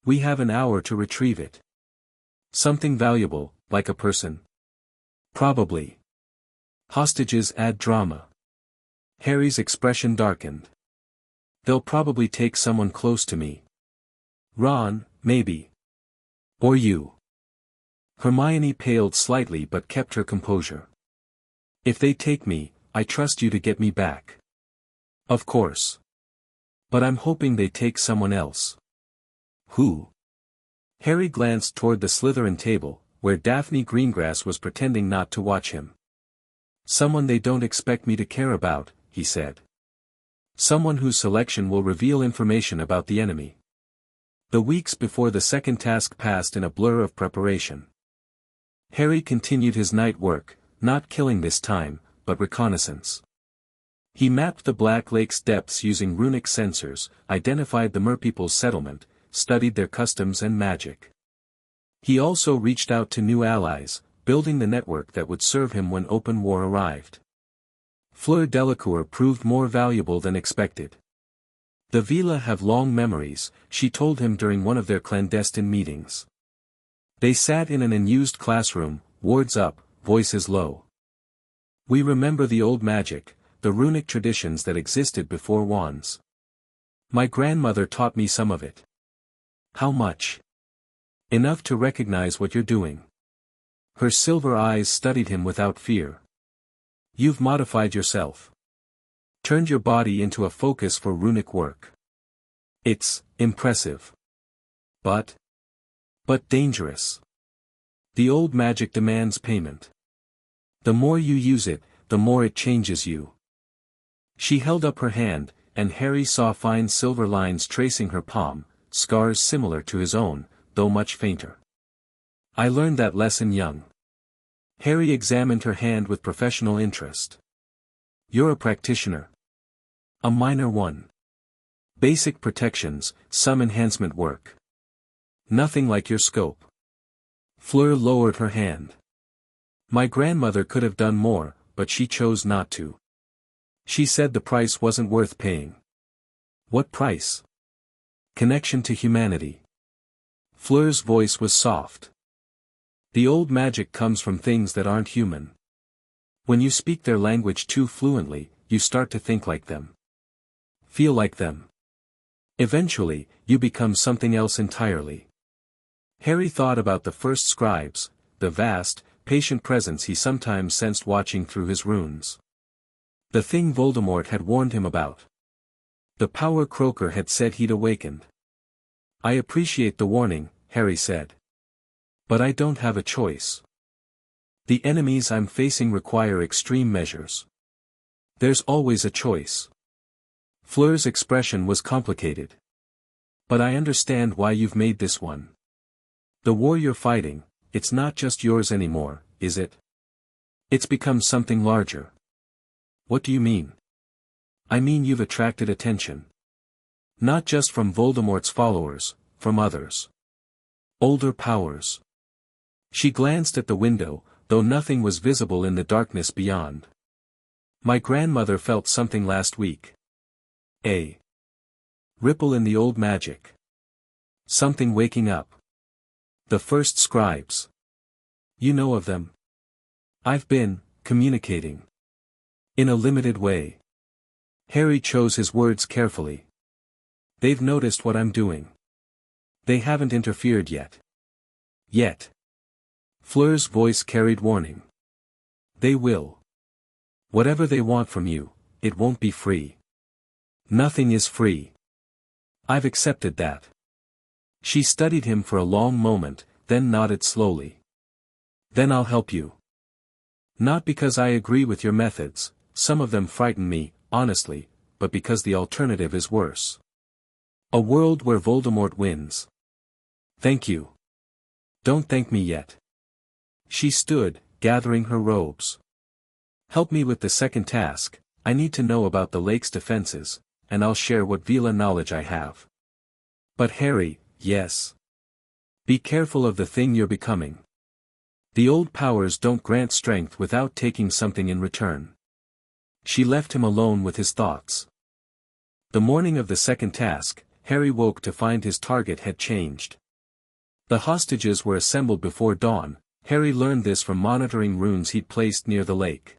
A: We have an hour to retrieve it. Something valuable, like a person? Probably. Hostages add drama. Harry's expression darkened. They'll probably take someone close to me. Ron, maybe. Or you. Hermione paled slightly but kept her composure. If they take me, I trust you to get me back. Of course. But I'm hoping they take someone else. Who? Harry glanced toward the Slytherin table, where Daphne Greengrass was pretending not to watch him. Someone they don't expect me to care about, he said. Someone whose selection will reveal information about the enemy. The weeks before the second task passed in a blur of preparation. Harry continued his night work, not killing this time, but reconnaissance. He mapped the Black Lake's depths using runic sensors, identified the Merpeople's settlement, studied their customs and magic. He also reached out to new allies, building the network that would serve him when open war arrived. Fleur Delacour proved more valuable than expected. The Vila have long memories, she told him during one of their clandestine meetings. They sat in an unused classroom, wards up, voices low. We remember the old magic, the runic traditions that existed before wands. My grandmother taught me some of it. How much? Enough to recognize what you're doing. Her silver eyes studied him without fear. You've modified yourself. Turned your body into a focus for runic work. It's impressive. But dangerous. The old magic demands payment. The more you use it, the more it changes you. She held up her hand, and Harry saw fine silver lines tracing her palm, scars similar to his own, though much fainter. I learned that lesson young. Harry examined her hand with professional interest. You're a practitioner. A minor one. Basic protections, some enhancement work. Nothing like your scope. Fleur lowered her hand. My grandmother could have done more, but she chose not to. She said the price wasn't worth paying. What price? Connection to humanity. Fleur's voice was soft. The old magic comes from things that aren't human. When you speak their language too fluently, you start to think like them. Feel like them. Eventually, you become something else entirely. Harry thought about the First Scribes, the vast, patient presence he sometimes sensed watching through his runes. The thing Voldemort had warned him about. The power Croker had said he'd awakened. I appreciate the warning, Harry said. But I don't have a choice. The enemies I'm facing require extreme measures. There's always a choice. Fleur's expression was complicated. But I understand why you've made this one. The war you're fighting, it's not just yours anymore, is it? It's become something larger. What do you mean? I mean you've attracted attention. Not just from Voldemort's followers, from others. Older powers. She glanced at the window, though nothing was visible in the darkness beyond. My grandmother felt something last week. A ripple in the old magic. Something waking up. The First Scribes. You know of them? I've been communicating. In a limited way. Harry chose his words carefully. They've noticed what I'm doing. They haven't interfered yet. Yet. Fleur's voice carried warning. They will. Whatever they want from you, it won't be free. Nothing is free. I've accepted that. She studied him for a long moment, then nodded slowly. Then I'll help you. Not because I agree with your methods, some of them frighten me, honestly, but because the alternative is worse. A world where Voldemort wins. Thank you. Don't thank me yet. She stood, gathering her robes. Help me with the second task, I need to know about the lake's defenses, and I'll share what Vila knowledge I have. But Harry, yes. Be careful of the thing you're becoming. The old powers don't grant strength without taking something in return. She left him alone with his thoughts. The morning of the second task, Harry woke to find his target had changed. The hostages were assembled before dawn. Harry learned this from monitoring runes he'd placed near the lake.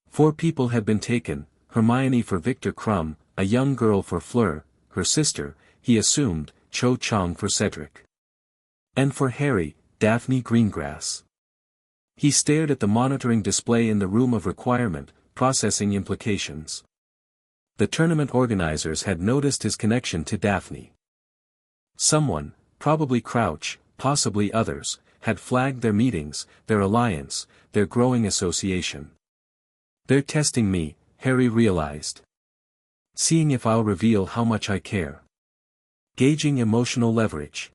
A: 4 people had been taken, Hermione for Victor Crumb, a young girl for Fleur, her sister, he assumed, Cho Chang for Cedric. And for Harry, Daphne Greengrass. He stared at the monitoring display in the room of requirement, processing implications. The tournament organizers had noticed his connection to Daphne. Someone, probably Crouch, possibly others, had flagged their meetings, their alliance, their growing association. They're testing me, Harry realized. Seeing if I'll reveal how much I care. Gauging emotional leverage.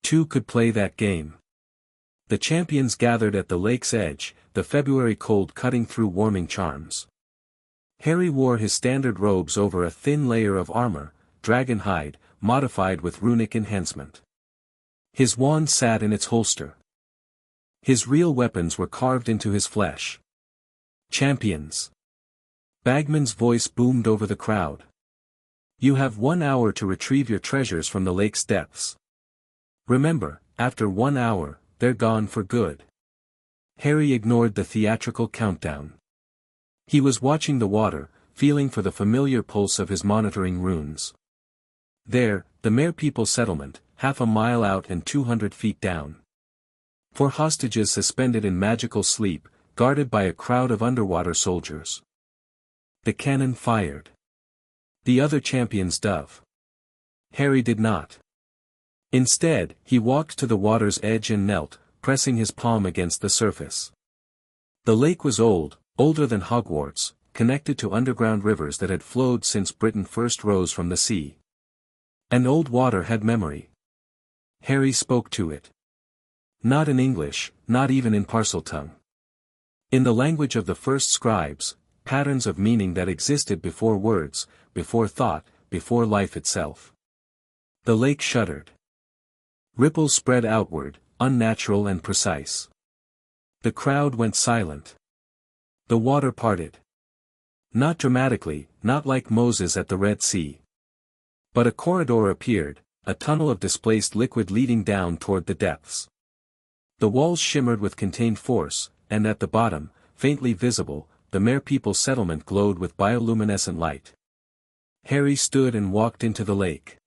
A: Two could play that game. The champions gathered at the lake's edge, the February cold cutting through warming charms. Harry wore his standard robes over a thin layer of armor, dragon hide, modified with runic enhancement. His wand sat in its holster. His real weapons were carved into his flesh. Champions. Bagman's voice boomed over the crowd. You have 1 hour to retrieve your treasures from the lake's depths. Remember, after 1 hour, they're gone for good. Harry ignored the theatrical countdown. He was watching the water, feeling for the familiar pulse of his monitoring runes. There, the Mere-People settlement, half a mile out and 200 feet down. 4 hostages suspended in magical sleep, guarded by a crowd of underwater soldiers. The cannon fired. The other champions dove. Harry did not. Instead, he walked to the water's edge and knelt, pressing his palm against the surface. The lake was old, older than Hogwarts, connected to underground rivers that had flowed since Britain first rose from the sea. And old water had memory. Harry spoke to it. Not in English, not even in Parseltongue. In the language of the First Scribes, patterns of meaning that existed before words, before thought, before life itself. The lake shuddered. Ripples spread outward, unnatural and precise. The crowd went silent. The water parted. Not dramatically, not like Moses at the Red Sea. But a corridor appeared, a tunnel of displaced liquid leading down toward the depths. The walls shimmered with contained force, and at the bottom, faintly visible, the Mere-People settlement glowed with bioluminescent light. Harry stood and walked into the lake.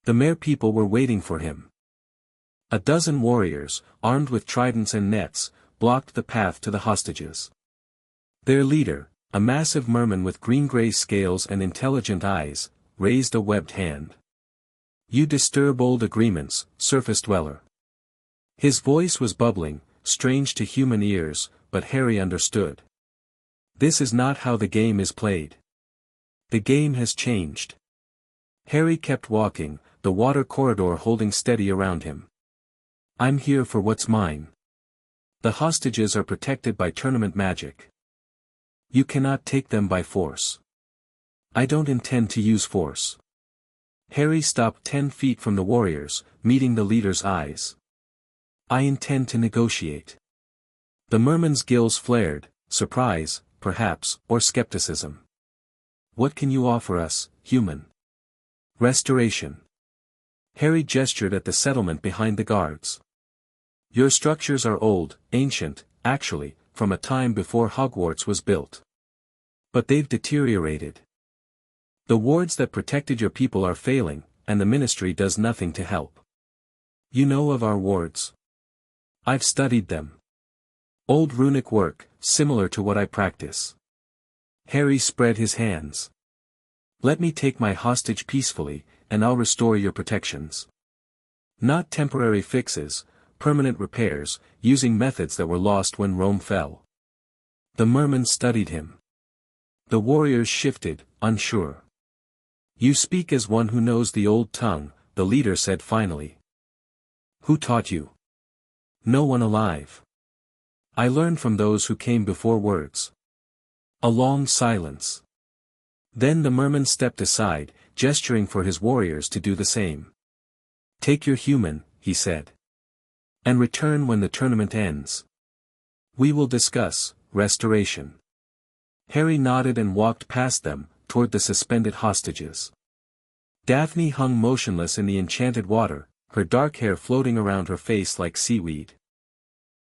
A: The Mere-People were waiting for him. A dozen warriors, armed with tridents and nets, blocked the path to the hostages. Their leader, a massive merman with green-gray scales and intelligent eyes, raised a webbed hand. You disturb old agreements, surface dweller. His voice was bubbling, strange to human ears, but Harry understood. This is not how the game is played. The game has changed. Harry kept walking, the water corridor holding steady around him. I'm here for what's mine. The hostages are protected by tournament magic. You cannot take them by force. I don't intend to use force. Harry stopped 10 feet from the warriors, meeting the leader's eyes. I intend to negotiate. The merman's gills flared, surprise, perhaps, or skepticism. What can you offer us, human? Restoration. Harry gestured at the settlement behind the guards. Your structures are old, ancient, actually, from a time before Hogwarts was built. But they've deteriorated. The wards that protected your people are failing, and the ministry does nothing to help. You know of our wards. I've studied them. Old runic work, similar to what I practice. Harry spread his hands. Let me take my hostage peacefully, and I'll restore your protections. Not temporary fixes, permanent repairs, using methods that were lost when Rome fell. The merman studied him. The warriors shifted, unsure. You speak as one who knows the old tongue, the leader said finally. Who taught you? No one alive. I learned from those who came before words. A long silence. Then the merman stepped aside, gesturing for his warriors to do the same. Take your human, he said. And return when the tournament ends. We will discuss restoration. Harry nodded and walked past them, toward the suspended hostages. Daphne hung motionless in the enchanted water, her dark hair floating around her face like seaweed.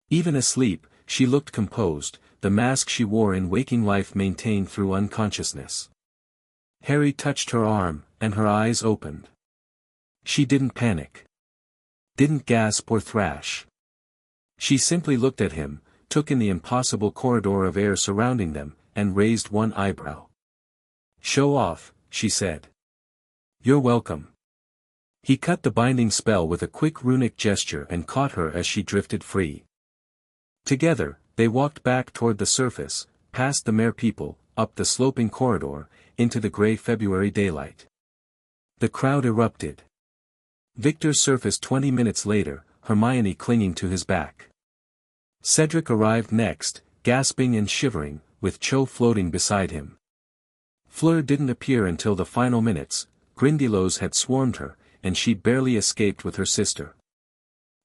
A: Even asleep, she looked composed, the mask she wore in waking life maintained through unconsciousness. Harry touched her arm, and her eyes opened. She didn't panic. didn't gasp or thrash. She simply looked at him, took in the impossible corridor of air surrounding them, and raised one eyebrow. "Show off," she said. "You're welcome." He cut the binding spell with a quick runic gesture and caught her as she drifted free. Together, they walked back toward the surface, past the mere people, up the sloping corridor, into the gray February daylight. The crowd erupted. Victor surfaced 20 minutes later, Hermione clinging to his back. Cedric arrived next, gasping and shivering, with Cho floating beside him. Fleur didn't appear until the final minutes. Grindylows had swarmed her, and she barely escaped with her sister.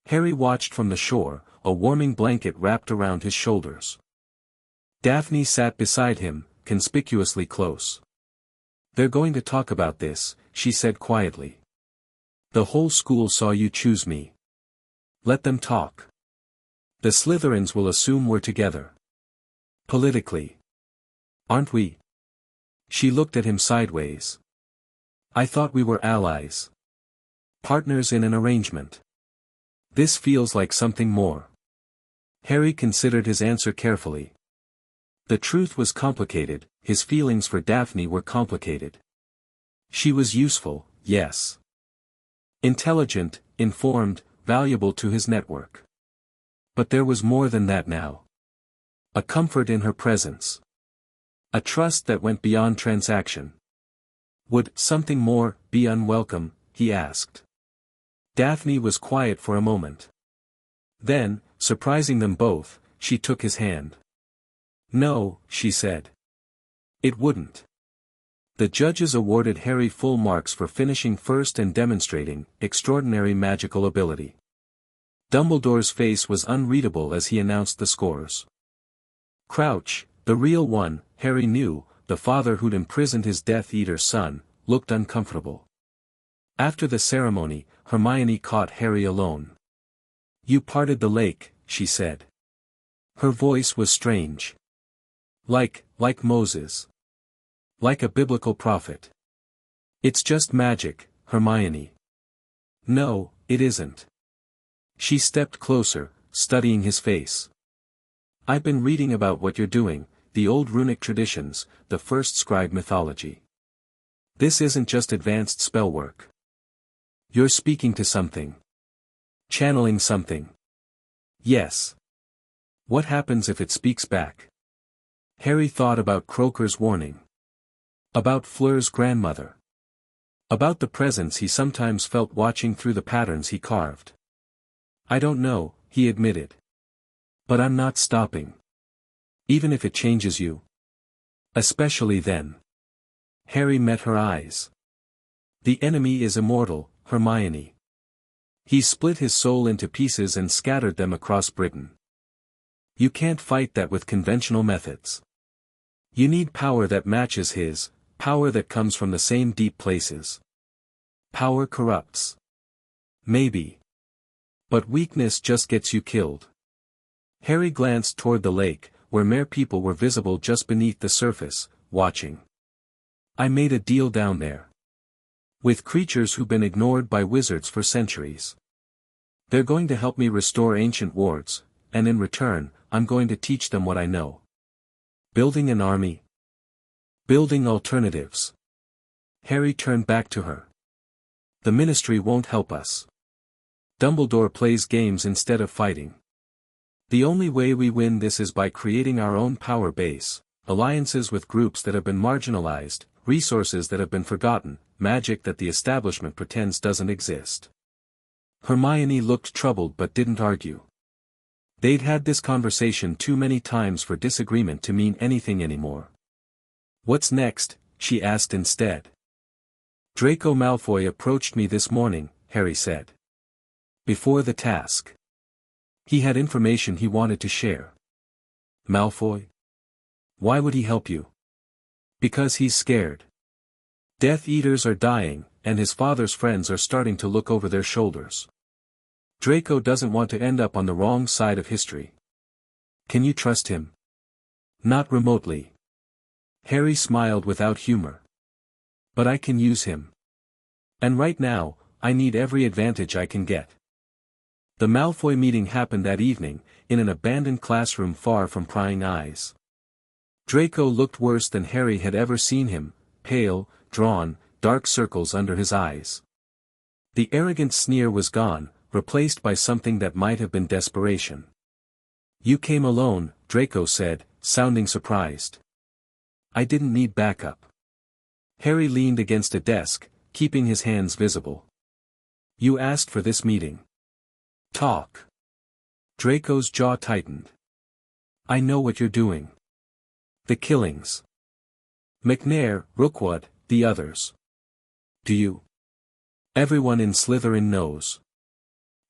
A: Harry watched from the shore, a warming blanket wrapped around his shoulders. Daphne sat beside him, conspicuously close. "They're going to talk about this," she said quietly. "The whole school saw you choose me. Let them talk. The Slytherins will assume we're together. Politically. Aren't we?" She looked at him sideways. "I thought we were allies. Partners in an arrangement. This feels like something more." Harry considered his answer carefully. The truth was complicated, his feelings for Daphne were complicated. She was useful, yes. Intelligent, informed, valuable to his network. But there was more than that now. A comfort in her presence. A trust that went beyond transaction. Would something more be unwelcome, he asked. Daphne was quiet for a moment. Then, surprising them both, she took his hand. "No," she said. "It wouldn't." The judges awarded Harry full marks for finishing first and demonstrating extraordinary magical ability. Dumbledore's face was unreadable as he announced the scores. Crouch, the real one, Harry knew, the father who'd imprisoned his Death Eater son, looked uncomfortable. After the ceremony, Hermione caught Harry alone. "You parted the lake," she said. Her voice was strange. Like Moses. Like a biblical prophet. "It's just magic, Hermione." "No, it isn't." She stepped closer, studying his face. "I've been reading about what you're doing, the old runic traditions, the First Scribe mythology. This isn't just advanced spell work. You're speaking to something. Channeling something." "Yes. What happens if it speaks back?" Harry thought about Croker's warning. About Fleur's grandmother. About the presence he sometimes felt watching through the patterns he carved. "I don't know," he admitted. "But I'm not stopping. Even if it changes you. Especially then." Harry met her eyes. "The enemy is immortal, Hermione. He split his soul into pieces and scattered them across Britain. You can't fight that with conventional methods. You need power that matches his, power that comes from the same deep places. Power corrupts. Maybe. But weakness just gets you killed." Harry glanced toward the lake, where mere people were visible just beneath the surface, watching. "I made a deal down there. With creatures who've been ignored by wizards for centuries. They're going to help me restore ancient wards, and in return, I'm going to teach them what I know. Building an army. Building alternatives." Harry turned back to her. "The Ministry won't help us. Dumbledore plays games instead of fighting. The only way we win this is by creating our own power base, alliances with groups that have been marginalized, resources that have been forgotten, magic that the establishment pretends doesn't exist." Hermione looked troubled but didn't argue. They'd had this conversation too many times for disagreement to mean anything anymore. "What's next?" she asked instead. "Draco Malfoy approached me this morning," Harry said. "Before the task. He had information he wanted to share." "Malfoy? Why would he help you?" "Because he's scared. Death Eaters are dying, and his father's friends are starting to look over their shoulders. Draco doesn't want to end up on the wrong side of history." "Can you trust him?" "Not remotely." Harry smiled without humor. "But I can use him. And right now, I need every advantage I can get." The Malfoy meeting happened that evening, in an abandoned classroom far from prying eyes. Draco looked worse than Harry had ever seen him, pale, drawn, dark circles under his eyes. The arrogant sneer was gone, replaced by something that might have been desperation. "You came alone," Draco said, sounding surprised. "I didn't need backup." Harry leaned against a desk, keeping his hands visible. "You asked for this meeting. Talk." Draco's jaw tightened. "I know what you're doing. The killings. McNair, Rookwood, the others. Do you? Everyone in Slytherin knows.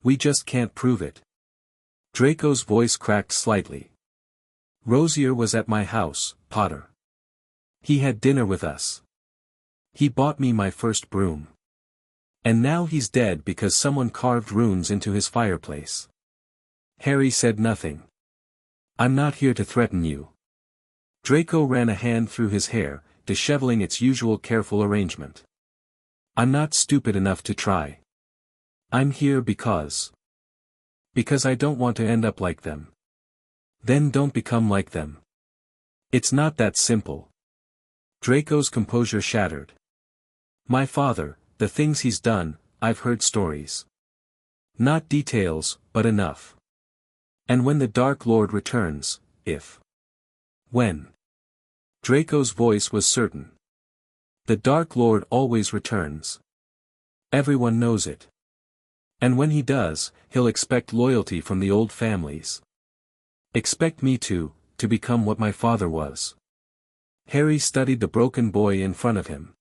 A: We just can't prove it." Draco's voice cracked slightly. "Rosier was at my house, Potter. He had dinner with us. He bought me my first broom. And now he's dead because someone carved runes into his fireplace." Harry said nothing. "I'm not here to threaten you." Draco ran a hand through his hair, disheveling its usual careful arrangement. "I'm not stupid enough to try. I'm here because I don't want to end up like them." "Then don't become like them. It's not that simple." Draco's composure shattered. "My father, the things he's done, I've heard stories. Not details, but enough. And when the Dark Lord returns, when?" Draco's voice was certain. "The Dark Lord always returns. Everyone knows it. And when he does, he'll expect loyalty from the old families. Expect me to become what my father was." Harry studied the broken boy in front of him.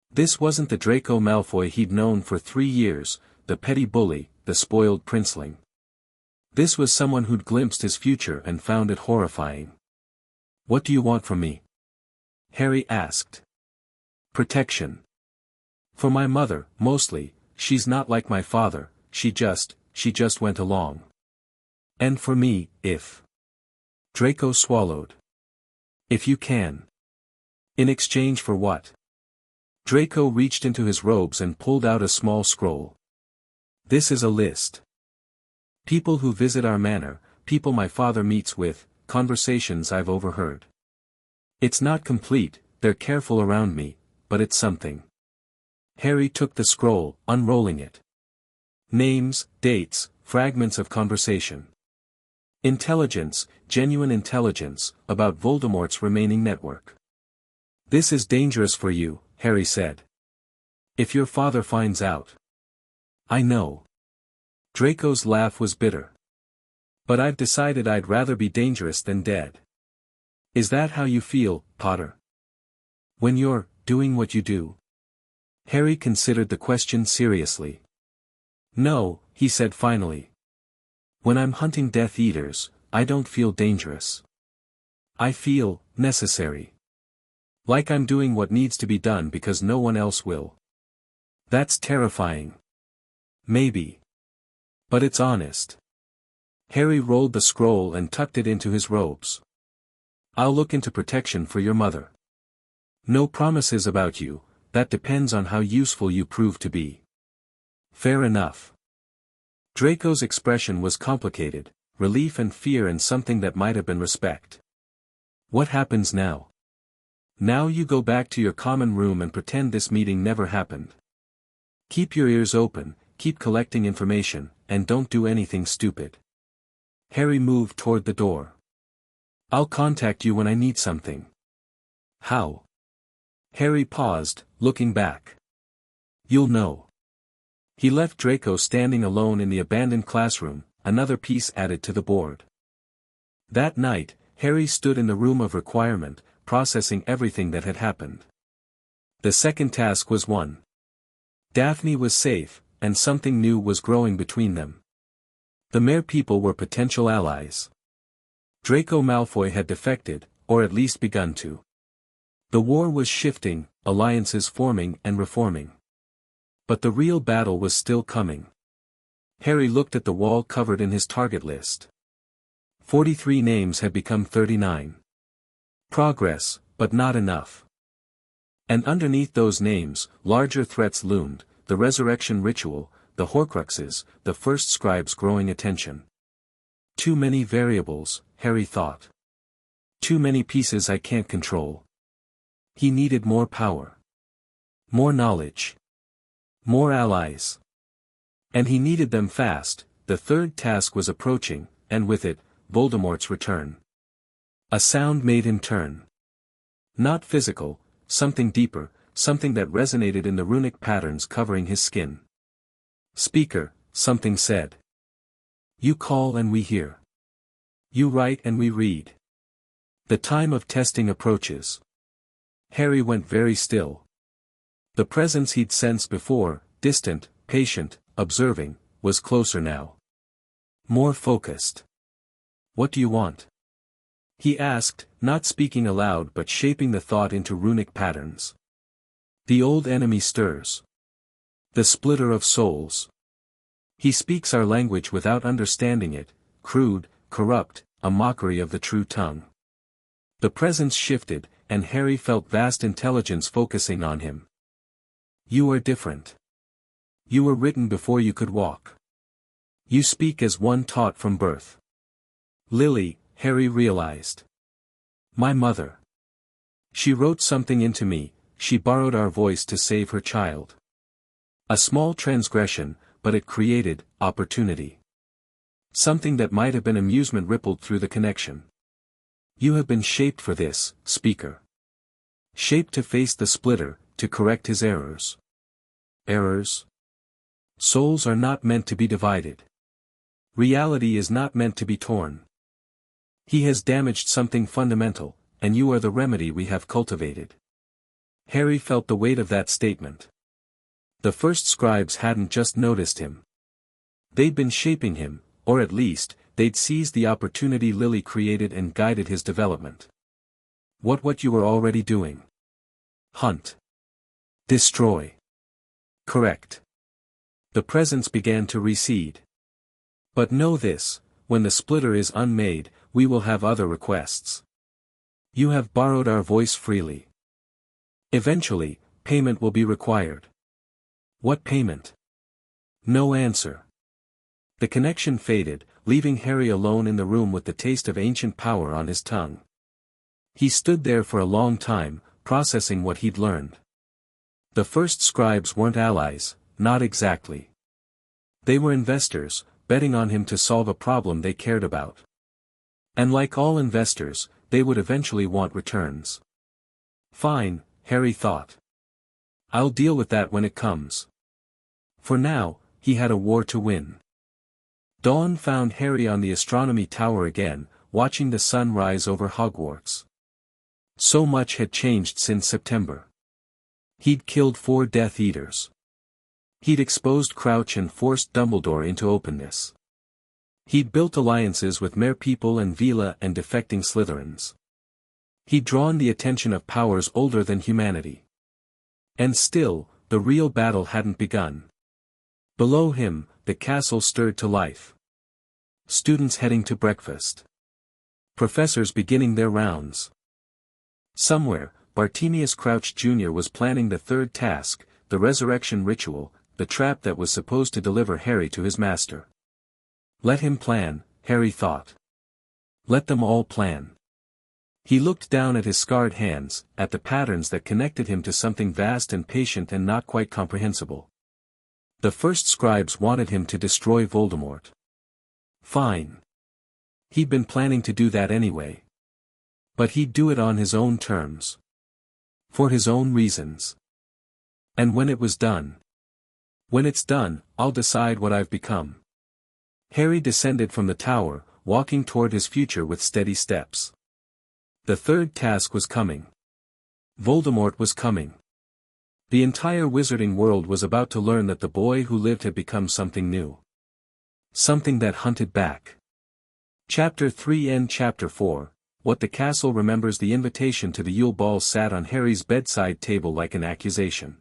A: This wasn't the Draco Malfoy he'd known for 3 years, the petty bully, the spoiled princeling. This was someone who'd glimpsed his future and found it horrifying. "What do you want from me?" Harry asked. "Protection. For my mother, mostly. She's not like my father, she just went along. And for me, if..." Draco swallowed. "If you can." "In exchange for what?" Draco reached into his robes and pulled out a small scroll. "This is a list. People who visit our manor, people my father meets with, conversations I've overheard. It's not complete, they're careful around me, but it's something." Harry took the scroll, unrolling it. Names, dates, fragments of conversation. Intelligence, genuine intelligence, about Voldemort's remaining network. "This is dangerous for you," Harry said. "If your father finds out." "I know." Draco's laugh was bitter. "But I've decided I'd rather be dangerous than dead." "Is that how you feel, Potter? When you're doing what you do?" Harry considered the question seriously. "No," he said finally. "When I'm hunting Death Eaters, I don't feel dangerous. I feel necessary. Like I'm doing what needs to be done because no one else will. That's terrifying. Maybe. But it's honest." Harry rolled the scroll and tucked it into his robes. "I'll look into protection for your mother. No promises about you, that depends on how useful you prove to be." "Fair enough." Draco's expression was complicated, relief and fear and something that might have been respect. "What happens now?" "Now you go back to your common room and pretend this meeting never happened. Keep your ears open, keep collecting information, and don't do anything stupid." Harry moved toward the door. "I'll contact you when I need something." "How?" Harry paused, looking back. "You'll know." He left Draco standing alone in the abandoned classroom, another piece added to the board. That night, Harry stood in the room of requirement, processing everything that had happened. The second task was won. Daphne was safe, and something new was growing between them. The Mare people were potential allies. Draco Malfoy had defected, or at least begun to. The war was shifting, alliances forming and reforming. But the real battle was still coming. Harry looked at the wall covered in his target list. 43 names had become 39. Progress, but not enough. And underneath those names, larger threats loomed: the resurrection ritual, the Horcruxes, the First Scribes growing attention. Too many variables, Harry thought. Too many pieces I can't control. He needed more power. More knowledge. More allies. And he needed them fast. The third task was approaching, and with it, Voldemort's return. A sound made him turn. Not physical, something deeper, something that resonated in the runic patterns covering his skin. Speaker, something said. You call and we hear. You write and we read. The time of testing approaches. Harry went very still. The presence he'd sensed before, distant, patient, observing, was closer now. More focused. What do you want? He asked, not speaking aloud but shaping the thought into runic patterns. The old enemy stirs. The splitter of souls. He speaks our language without understanding it, crude, corrupt, a mockery of the true tongue. The presence shifted, and Harry felt vast intelligence focusing on him. You are different. You were written before you could walk. You speak as one taught from birth. Lily, Harry realized. My mother. She wrote something into me, she borrowed our voice to save her child. A small transgression, but it created opportunity. Something that might have been amusement rippled through the connection. You have been shaped for this, Speaker. Shaped to face the splitter, to correct his errors. Errors? Souls are not meant to be divided. Reality is not meant to be torn. He has damaged something fundamental, and you are the remedy we have cultivated. Harry felt the weight of that statement. The First Scribes hadn't just noticed him. They'd been shaping him, or at least, they'd seized the opportunity Lily created and guided his development. What you were already doing? Hunt. Destroy. Correct. The presence began to recede. But know this, when the splitter is unmade, we will have other requests. You have borrowed our voice freely. Eventually, payment will be required. What payment? No answer. The connection faded, leaving Harry alone in the room with the taste of ancient power on his tongue. He stood there for a long time, processing what he'd learned. The First Scribes weren't allies, not exactly. They were investors, betting on him to solve a problem they cared about. And like all investors, they would eventually want returns. Fine, Harry thought. I'll deal with that when it comes. For now, he had a war to win. Dawn found Harry on the astronomy tower again, watching the sun rise over Hogwarts. So much had changed since September. He'd killed 4 Death Eaters. He'd exposed Crouch and forced Dumbledore into openness. He'd built alliances with Merepeople and Vila and defecting Slytherins. He'd drawn the attention of powers older than humanity. And still, the real battle hadn't begun. Below him, the castle stirred to life. Students heading to breakfast. Professors beginning their rounds. Somewhere, Bartemius Crouch Jr. was planning the third task, the resurrection ritual, the trap that was supposed to deliver Harry to his master. Let him plan, Harry thought. Let them all plan. He looked down at his scarred hands, at the patterns that connected him to something vast and patient and not quite comprehensible. The First Scribes wanted him to destroy Voldemort. Fine. He'd been planning to do that anyway. But he'd do it on his own terms. For his own reasons. And when it was done. When it's done, I'll decide what I've become. Harry descended from the tower, walking toward his future with steady steps. The third task was coming. Voldemort was coming. The entire wizarding world was about to learn that the boy who lived had become something new. Something that hunted back. Chapter 3 and Chapter 4, What the Castle Remembers. The invitation to the Yule Ball sat on Harry's bedside table like an accusation.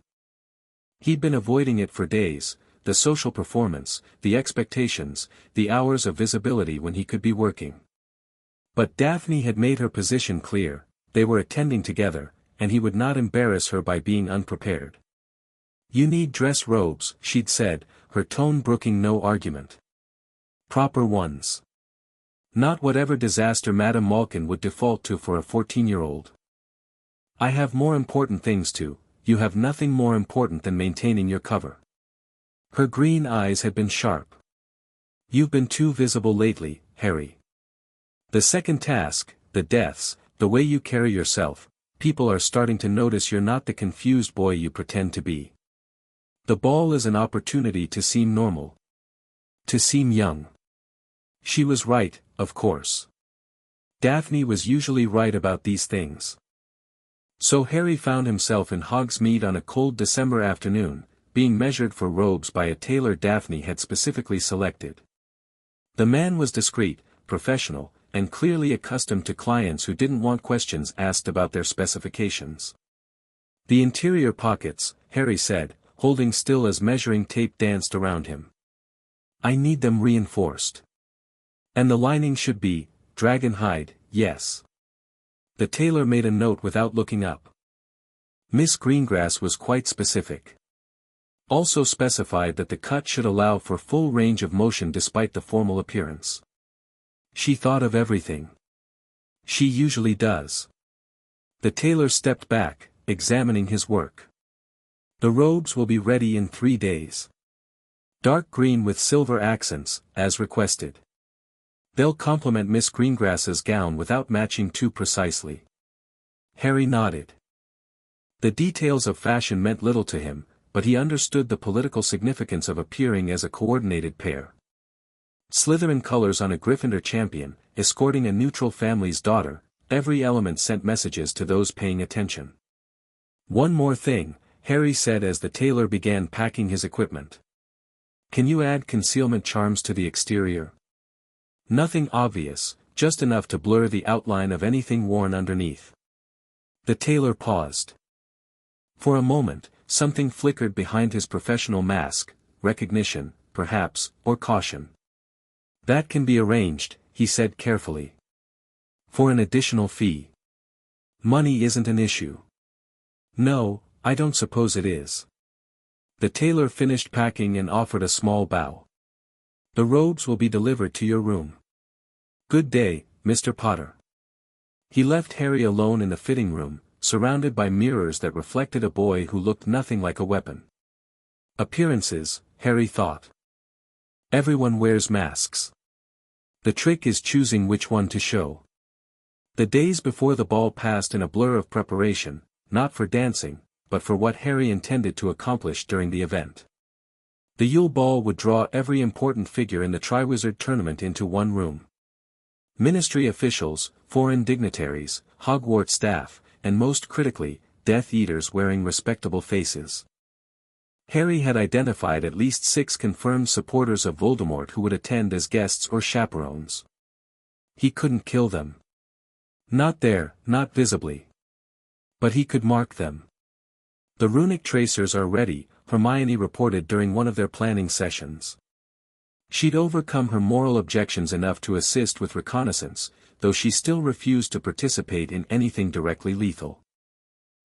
A: He'd been avoiding it for days, the social performance, the expectations, the hours of visibility when he could be working. But Daphne had made her position clear, they were attending together, and he would not embarrass her by being unprepared. You need dress robes, she'd said, her tone brooking no argument. Proper ones. Not whatever disaster Madame Malkin would default to for a 14-year-old. I have more important things to, you have nothing more important than maintaining your cover. Her green eyes had been sharp. You've been too visible lately, Harry. The second task, the deaths, the way you carry yourself, people are starting to notice you're not the confused boy you pretend to be. The ball is an opportunity to seem normal. To seem young. She was right, of course. Daphne was usually right about these things. So Harry found himself in Hogsmeade on a cold December afternoon, being measured for robes by a tailor Daphne had specifically selected. The man was discreet, professional, and clearly accustomed to clients who didn't want questions asked about their specifications. The interior pockets, Harry said, holding still as measuring tape danced around him. I need them reinforced. And the lining should be, dragon hide, yes. The tailor made a note without looking up. Miss Greengrass was quite specific. Also specified that the cut should allow for full range of motion despite the formal appearance. She thought of everything. She usually does. The tailor stepped back, examining his work. The robes will be ready in 3 days. Dark green with silver accents, as requested. They'll complement Miss Greengrass's gown without matching too precisely. Harry nodded. The details of fashion meant little to him, but he understood the political significance of appearing as a coordinated pair. Slytherin colors on a Gryffindor champion, escorting a neutral family's daughter, every element sent messages to those paying attention. One more thing, Harry said as the tailor began packing his equipment. Can you add concealment charms to the exterior? Nothing obvious, just enough to blur the outline of anything worn underneath. The tailor paused. For a moment, something flickered behind his professional mask, recognition, perhaps, or caution. That can be arranged, he said carefully. For an additional fee. Money isn't an issue. No, I don't suppose it is. The tailor finished packing and offered a small bow. The robes will be delivered to your room. Good day, Mr. Potter. He left Harry alone in the fitting room, surrounded by mirrors that reflected a boy who looked nothing like a weapon. Appearances, Harry thought. Everyone wears masks. The trick is choosing which one to show. The days before the ball passed in a blur of preparation, not for dancing, but for what Harry intended to accomplish during the event. The Yule Ball would draw every important figure in the Triwizard Tournament into one room. Ministry officials, foreign dignitaries, Hogwarts staff, and most critically, Death Eaters wearing respectable faces. Harry had identified at least 6 confirmed supporters of Voldemort who would attend as guests or chaperones. He couldn't kill them. Not there, not visibly. But he could mark them. The runic tracers are ready, Hermione reported during one of their planning sessions. She'd overcome her moral objections enough to assist with reconnaissance, though she still refused to participate in anything directly lethal.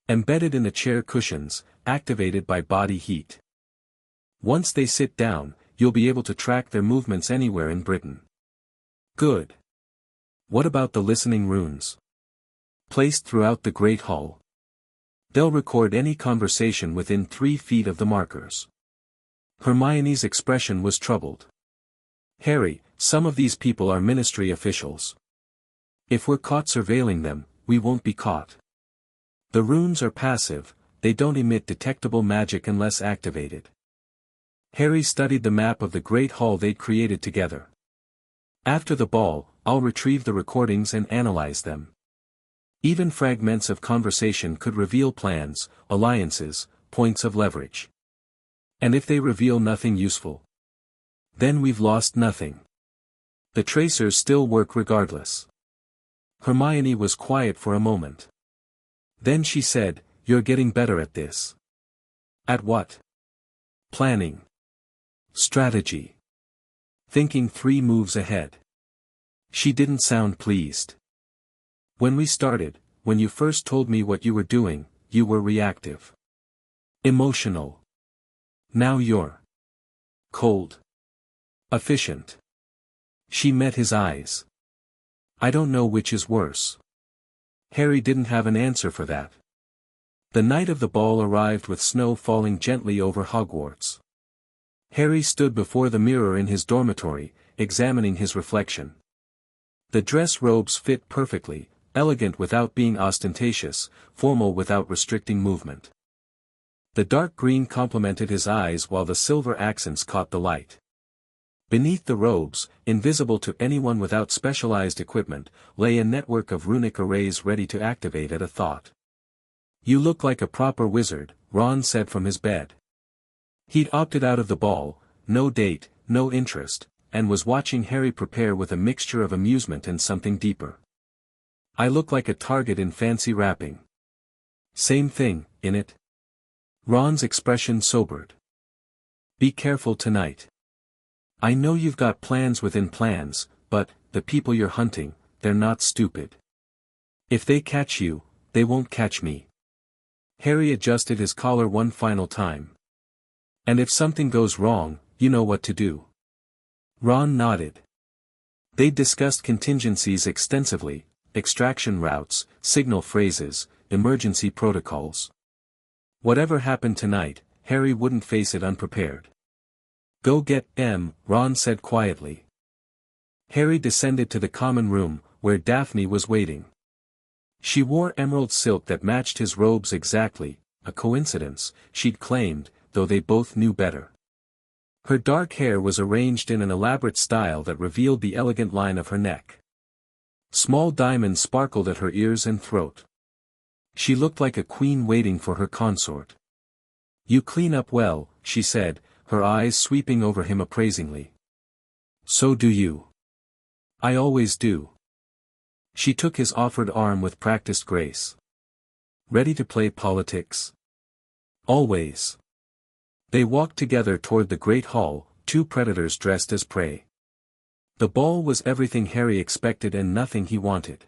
A: Embedded in the chair cushions, activated by body heat. Once they sit down, you'll be able to track their movements anywhere in Britain. Good. What about the listening runes? Placed throughout the Great Hall. They'll record any conversation within 3 feet of the markers. Hermione's expression was troubled. Harry, some of these people are ministry officials. If we're caught surveilling them, we won't be caught. The runes are passive, they don't emit detectable magic unless activated. Harry studied the map of the Great Hall they'd created together. After the ball, I'll retrieve the recordings and analyze them. Even fragments of conversation could reveal plans, alliances, points of leverage. And if they reveal nothing useful, then we've lost nothing. The tracers still work regardless. Hermione was quiet for a moment. Then she said, "You're getting better at this." At what? Planning. Strategy. Thinking 3 moves ahead. She didn't sound pleased. When we started, when you first told me what you were doing, you were reactive. Emotional. Now you're Cold. Efficient. She met his eyes. I don't know which is worse. Harry didn't have an answer for that. The night of the ball arrived with snow falling gently over Hogwarts. Harry stood before the mirror in his dormitory, examining his reflection. The dress robes fit perfectly, elegant without being ostentatious, formal without restricting movement. The dark green complemented his eyes while the silver accents caught the light. Beneath the robes, invisible to anyone without specialized equipment, lay a network of runic arrays ready to activate at a thought. You look like a proper wizard, Ron said from his bed. He'd opted out of the ball, no date, no interest, and was watching Harry prepare with a mixture of amusement and something deeper. I look like a target in fancy wrapping. Same thing, innit? Ron's expression sobered. Be careful tonight. I know you've got plans within plans, but, the people you're hunting, they're not stupid. If they catch you, they won't catch me. Harry adjusted his collar one final time. And if something goes wrong, you know what to do. Ron nodded. They discussed contingencies extensively, extraction routes, signal phrases, emergency protocols. Whatever happened tonight, Harry wouldn't face it unprepared. Go get M, Ron said quietly. Harry descended to the common room, where Daphne was waiting. She wore emerald silk that matched his robes exactly, a coincidence, she'd claimed, though they both knew better. Her dark hair was arranged in an elaborate style that revealed the elegant line of her neck. Small diamonds sparkled at her ears and throat. She looked like a queen waiting for her consort. You clean up well, she said, her eyes sweeping over him appraisingly. So do you. I always do. She took his offered arm with practiced grace. Ready to play politics? Always. They walked together toward the great hall, two predators dressed as prey. The ball was everything Harry expected and nothing he wanted.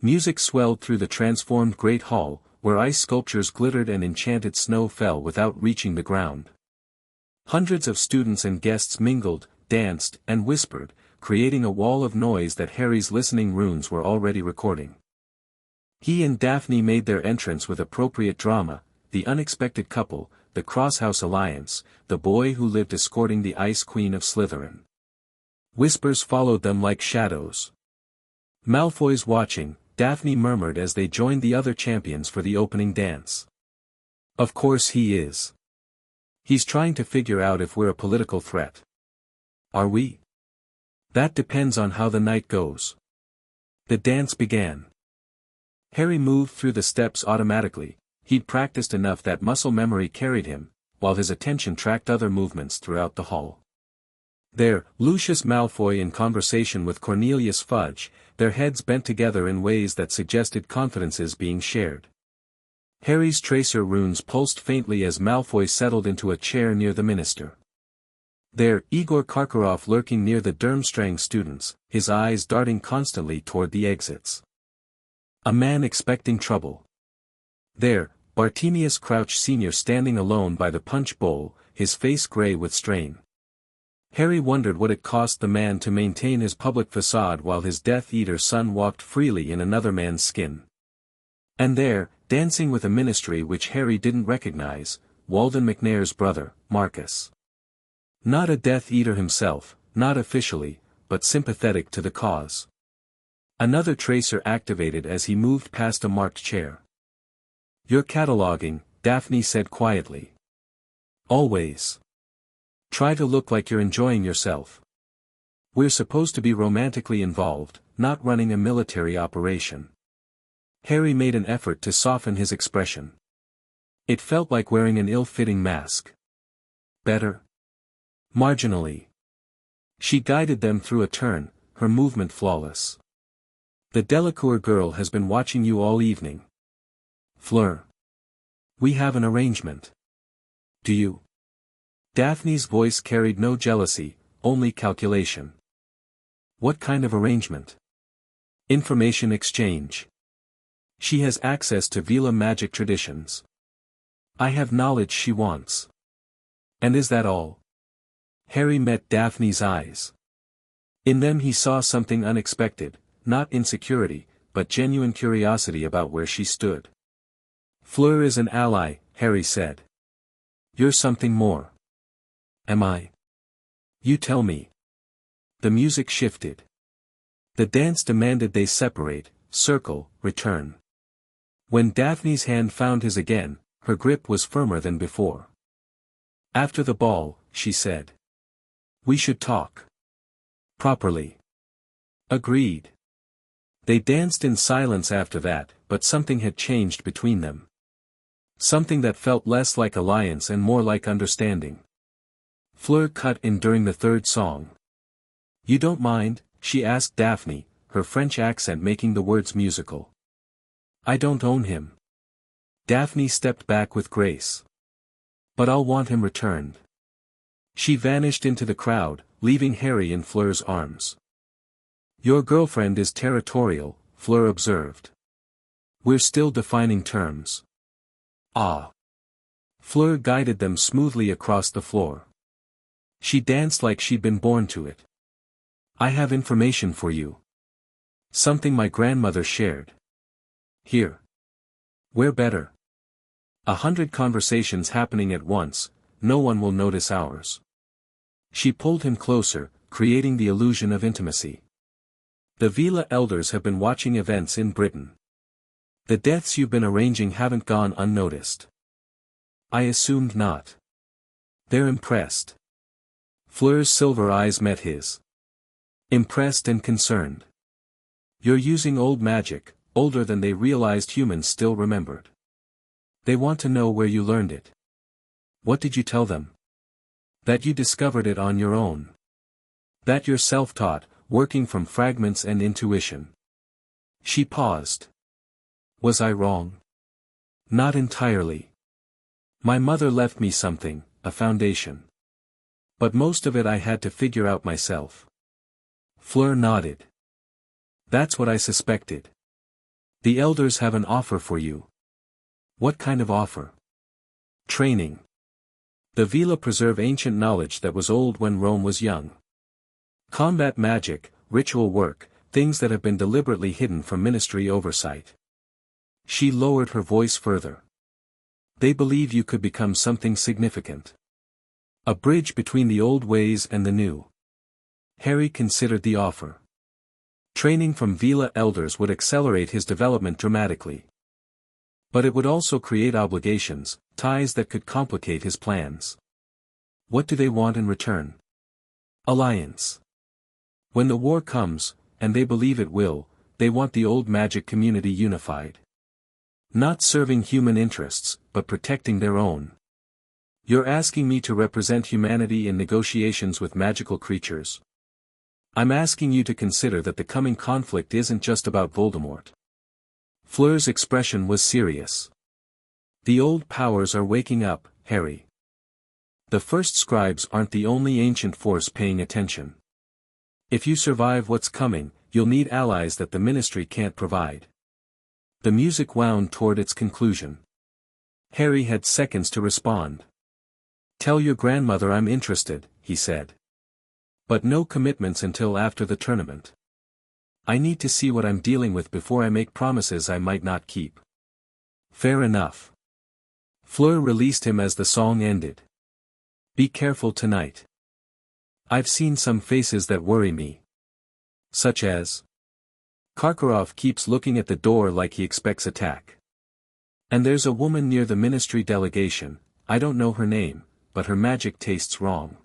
A: Music swelled through the transformed great hall, where ice sculptures glittered and enchanted snow fell without reaching the ground. Hundreds of students and guests mingled, danced, and whispered, creating a wall of noise that Harry's listening runes were already recording. He and Daphne made their entrance with appropriate drama, the unexpected couple, the cross-house alliance, the boy who lived escorting the Ice Queen of Slytherin. Whispers followed them like shadows. Malfoy's watching, Daphne murmured as they joined the other champions for the opening dance. Of course he is. He's trying to figure out if we're a political threat. Are we? That depends on how the night goes. The dance began. Harry moved through the steps automatically, he'd practiced enough that muscle memory carried him, while his attention tracked other movements throughout the hall. There, Lucius Malfoy in conversation with Cornelius Fudge, their heads bent together in ways that suggested confidences being shared. Harry's tracer runes pulsed faintly as Malfoy settled into a chair near the minister. There, Igor Karkaroff lurking near the Durmstrang students, his eyes darting constantly toward the exits. A man expecting trouble. There, Bartemius Crouch Sr. standing alone by the punch bowl, his face gray with strain. Harry wondered what it cost the man to maintain his public facade while his Death Eater son walked freely in another man's skin. And there, dancing with a ministry which Harry didn't recognize, Walden McNair's brother, Marcus. Not a Death Eater himself, not officially, but sympathetic to the cause. Another tracer activated as he moved past a marked chair. You're cataloging, Daphne said quietly. Always. Try to look like you're enjoying yourself. We're supposed to be romantically involved, not running a military operation. Harry made an effort to soften his expression. It felt like wearing an ill-fitting mask. Better? Marginally. She guided them through a turn, her movement flawless. The Delacour girl has been watching you all evening. Fleur. We have an arrangement. Do you? Daphne's voice carried no jealousy, only calculation. What kind of arrangement? Information exchange. She has access to Vila magic traditions. I have knowledge she wants. And is that all? Harry met Daphne's eyes. In them he saw something unexpected, not insecurity, but genuine curiosity about where she stood. Fleur is an ally, Harry said. You're something more. Am I? You tell me. The music shifted. The dance demanded they separate, circle, return. When Daphne's hand found his again, her grip was firmer than before. After the ball, she said. We should talk. Properly. Agreed. They danced in silence after that, but something had changed between them. Something that felt less like alliance and more like understanding. Fleur cut in during the third song. You don't mind? She asked Daphne, her French accent making the words musical. I don't own him. Daphne stepped back with grace. But I'll want him returned. She vanished into the crowd, leaving Harry in Fleur's arms. Your girlfriend is territorial, Fleur observed. We're still defining terms. Ah. Fleur guided them smoothly across the floor. She danced like she'd been born to it. I have information for you. Something my grandmother shared. Here. Where better? 100 conversations happening at once, no one will notice ours. She pulled him closer, creating the illusion of intimacy. The Vila elders have been watching events in Britain. The deaths you've been arranging haven't gone unnoticed. I assumed not. They're impressed. Fleur's silver eyes met his. Impressed and concerned. You're using old magic, older than they realized humans still remembered. They want to know where you learned it. What did you tell them? That you discovered it on your own. That you're self-taught, working from fragments and intuition. She paused. Was I wrong? Not entirely. My mother left me something, a foundation. But most of it I had to figure out myself. Fleur nodded. That's what I suspected. The elders have an offer for you. What kind of offer? Training. The Vila preserve ancient knowledge that was old when Rome was young. Combat magic, ritual work, things that have been deliberately hidden from ministry oversight. She lowered her voice further. They believe you could become something significant. A bridge between the old ways and the new. Harry considered the offer. Training from Vila elders would accelerate his development dramatically. But it would also create obligations, ties that could complicate his plans. What do they want in return? Alliance. When the war comes, and they believe it will, they want the old magic community unified. Not serving human interests, but protecting their own. You're asking me to represent humanity in negotiations with magical creatures. I'm asking you to consider that the coming conflict isn't just about Voldemort. Fleur's expression was serious. The old powers are waking up, Harry. The First Scribes aren't the only ancient force paying attention. If you survive what's coming, you'll need allies that the Ministry can't provide. The music wound toward its conclusion. Harry had seconds to respond. Tell your grandmother I'm interested, he said. But no commitments until after the tournament. I need to see what I'm dealing with before I make promises I might not keep. Fair enough. Fleur released him as the song ended. Be careful tonight. I've seen some faces that worry me. Such as? Karkaroff keeps looking at the door like he expects attack. And there's a woman near the ministry delegation, I don't know her name, but her magic tastes wrong.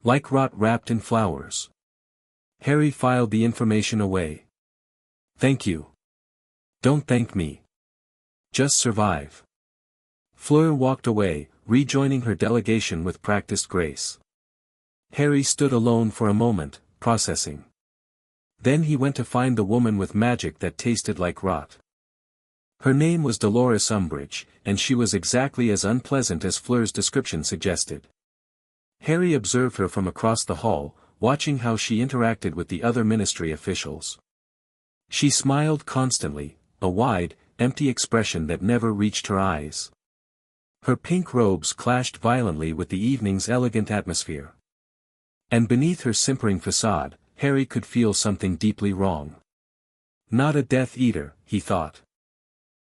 A: Like rot wrapped in flowers. Harry filed the information away. Thank you. Don't thank me. Just survive. Fleur walked away, rejoining her delegation with practiced grace. Harry stood alone for a moment, processing. Then he went to find the woman with magic that tasted like rot. Her name was Dolores Umbridge, and she was exactly as unpleasant as Fleur's description suggested. Harry observed her from across the hall, watching how she interacted with the other ministry officials. She smiled constantly, a wide, empty expression that never reached her eyes. Her pink robes clashed violently with the evening's elegant atmosphere. And beneath her simpering facade, Harry could feel something deeply wrong. Not a Death Eater, he thought.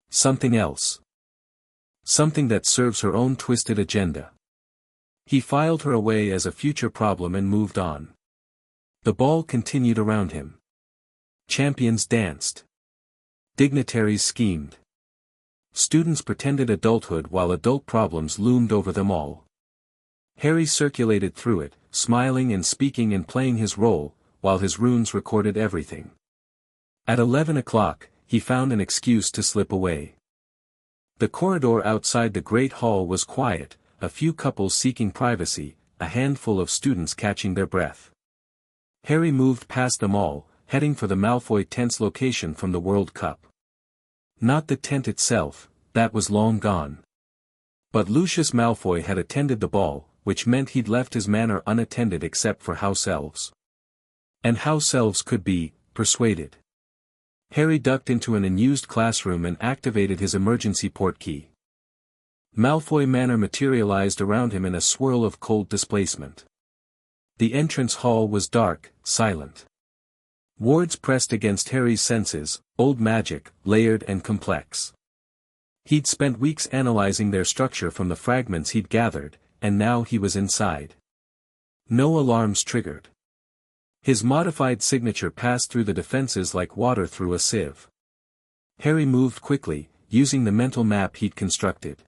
A: Something else. Something that serves her own twisted agenda. He filed her away as a future problem and moved on. The ball continued around him. Champions danced. Dignitaries schemed. Students pretended adulthood while adult problems loomed over them all. Harry circulated through it, smiling and speaking and playing his role, while his runes recorded everything. At 11 o'clock, he found an excuse to slip away. The corridor outside the Great Hall was quiet, a few couples seeking privacy, a handful of students catching their breath. Harry moved past them all, heading for the Malfoy tent's location from the World Cup. Not the tent itself, that was long gone. But Lucius Malfoy had attended the ball, which meant he'd left his manor unattended except for house elves. And house elves could be persuaded. Harry ducked into an unused classroom and activated his emergency portkey. Malfoy Manor materialized around him in a swirl of cold displacement. The entrance hall was dark, silent. Wards pressed against Harry's senses, old magic, layered and complex. He'd spent weeks analyzing their structure from the fragments he'd gathered, and now he was inside. No alarms triggered. His modified signature passed through the defenses like water through a sieve. Harry moved quickly, using the mental map he'd constructed.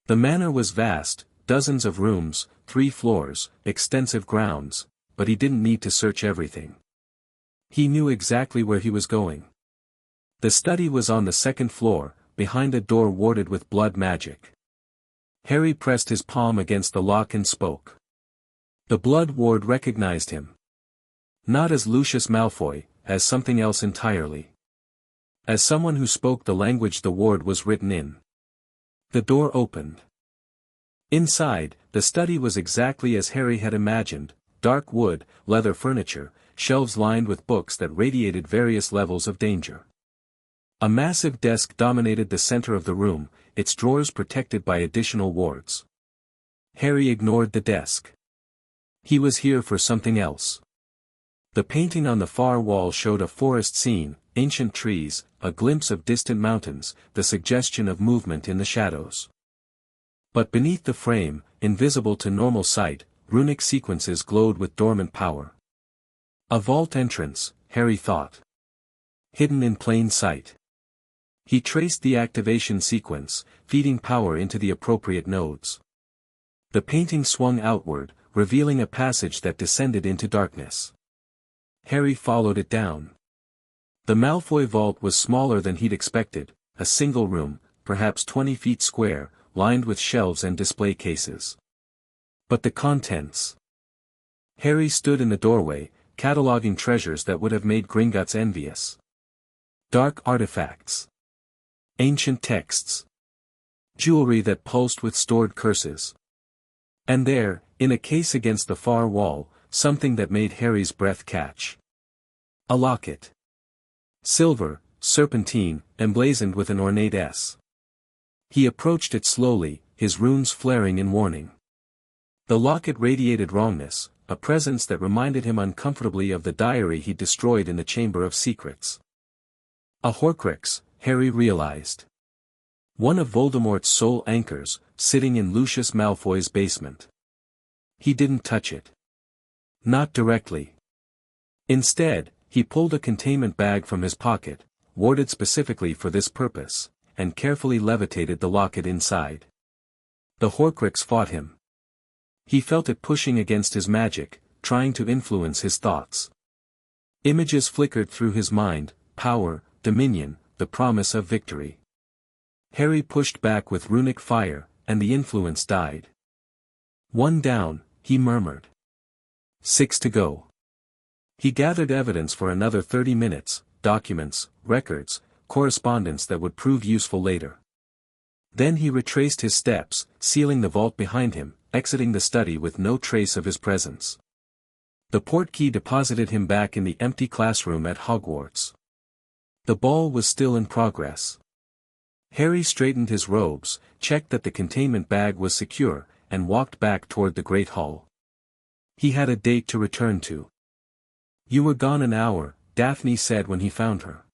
A: The manor was vast, dozens of rooms, 3 floors, extensive grounds, but he didn't need to search everything. He knew exactly where he was going. The study was on the 2nd floor, behind a door warded with blood magic. Harry pressed his palm against the lock and spoke. The blood ward recognized him. Not as Lucius Malfoy, as something else entirely. As someone who spoke the language the ward was written in. The door opened. Inside, the study was exactly as Harry had imagined, dark wood, leather furniture, shelves lined with books that radiated various levels of danger. A massive desk dominated the center of the room, its drawers protected by additional wards. Harry ignored the desk. He was here for something else. The painting on the far wall showed a forest scene, ancient trees, a glimpse of distant mountains, the suggestion of movement in the shadows. But beneath the frame, invisible to normal sight, runic sequences glowed with dormant power. A vault entrance, Harry thought. Hidden in plain sight. He traced the activation sequence, feeding power into the appropriate nodes. The painting swung outward, revealing a passage that descended into darkness. Harry followed it down. The Malfoy vault was smaller than he'd expected, a single room, perhaps 20 feet square, lined with shelves and display cases. But the contents. Harry stood in the doorway, cataloging treasures that would have made Gringotts envious. Dark artifacts. Ancient texts. Jewelry that pulsed with stored curses. And there, in a case against the far wall, something that made Harry's breath catch. A locket. Silver, serpentine, emblazoned with an ornate S. He approached it slowly, his runes flaring in warning. The locket radiated wrongness, a presence that reminded him uncomfortably of the diary he destroyed in the Chamber of Secrets. A Horcrux, Harry realized. One of Voldemort's soul anchors, sitting in Lucius Malfoy's basement. He didn't touch it. Not directly. Instead, he pulled a containment bag from his pocket, warded specifically for this purpose, and carefully levitated the locket inside. The Horcrux fought him. He felt it pushing against his magic, trying to influence his thoughts. Images flickered through his mind, power, dominion, the promise of victory. Harry pushed back with runic fire, and the influence died. 1 down, he murmured. 6 to go. He gathered evidence for another 30 minutes, documents, records, correspondence that would prove useful later. Then he retraced his steps, sealing the vault behind him, exiting the study with no trace of his presence. The portkey deposited him back in the empty classroom at Hogwarts. The ball was still in progress. Harry straightened his robes, checked that the containment bag was secure, and walked back toward the Great Hall. He had a date to return to. You were gone an hour, Daphne said when he found her.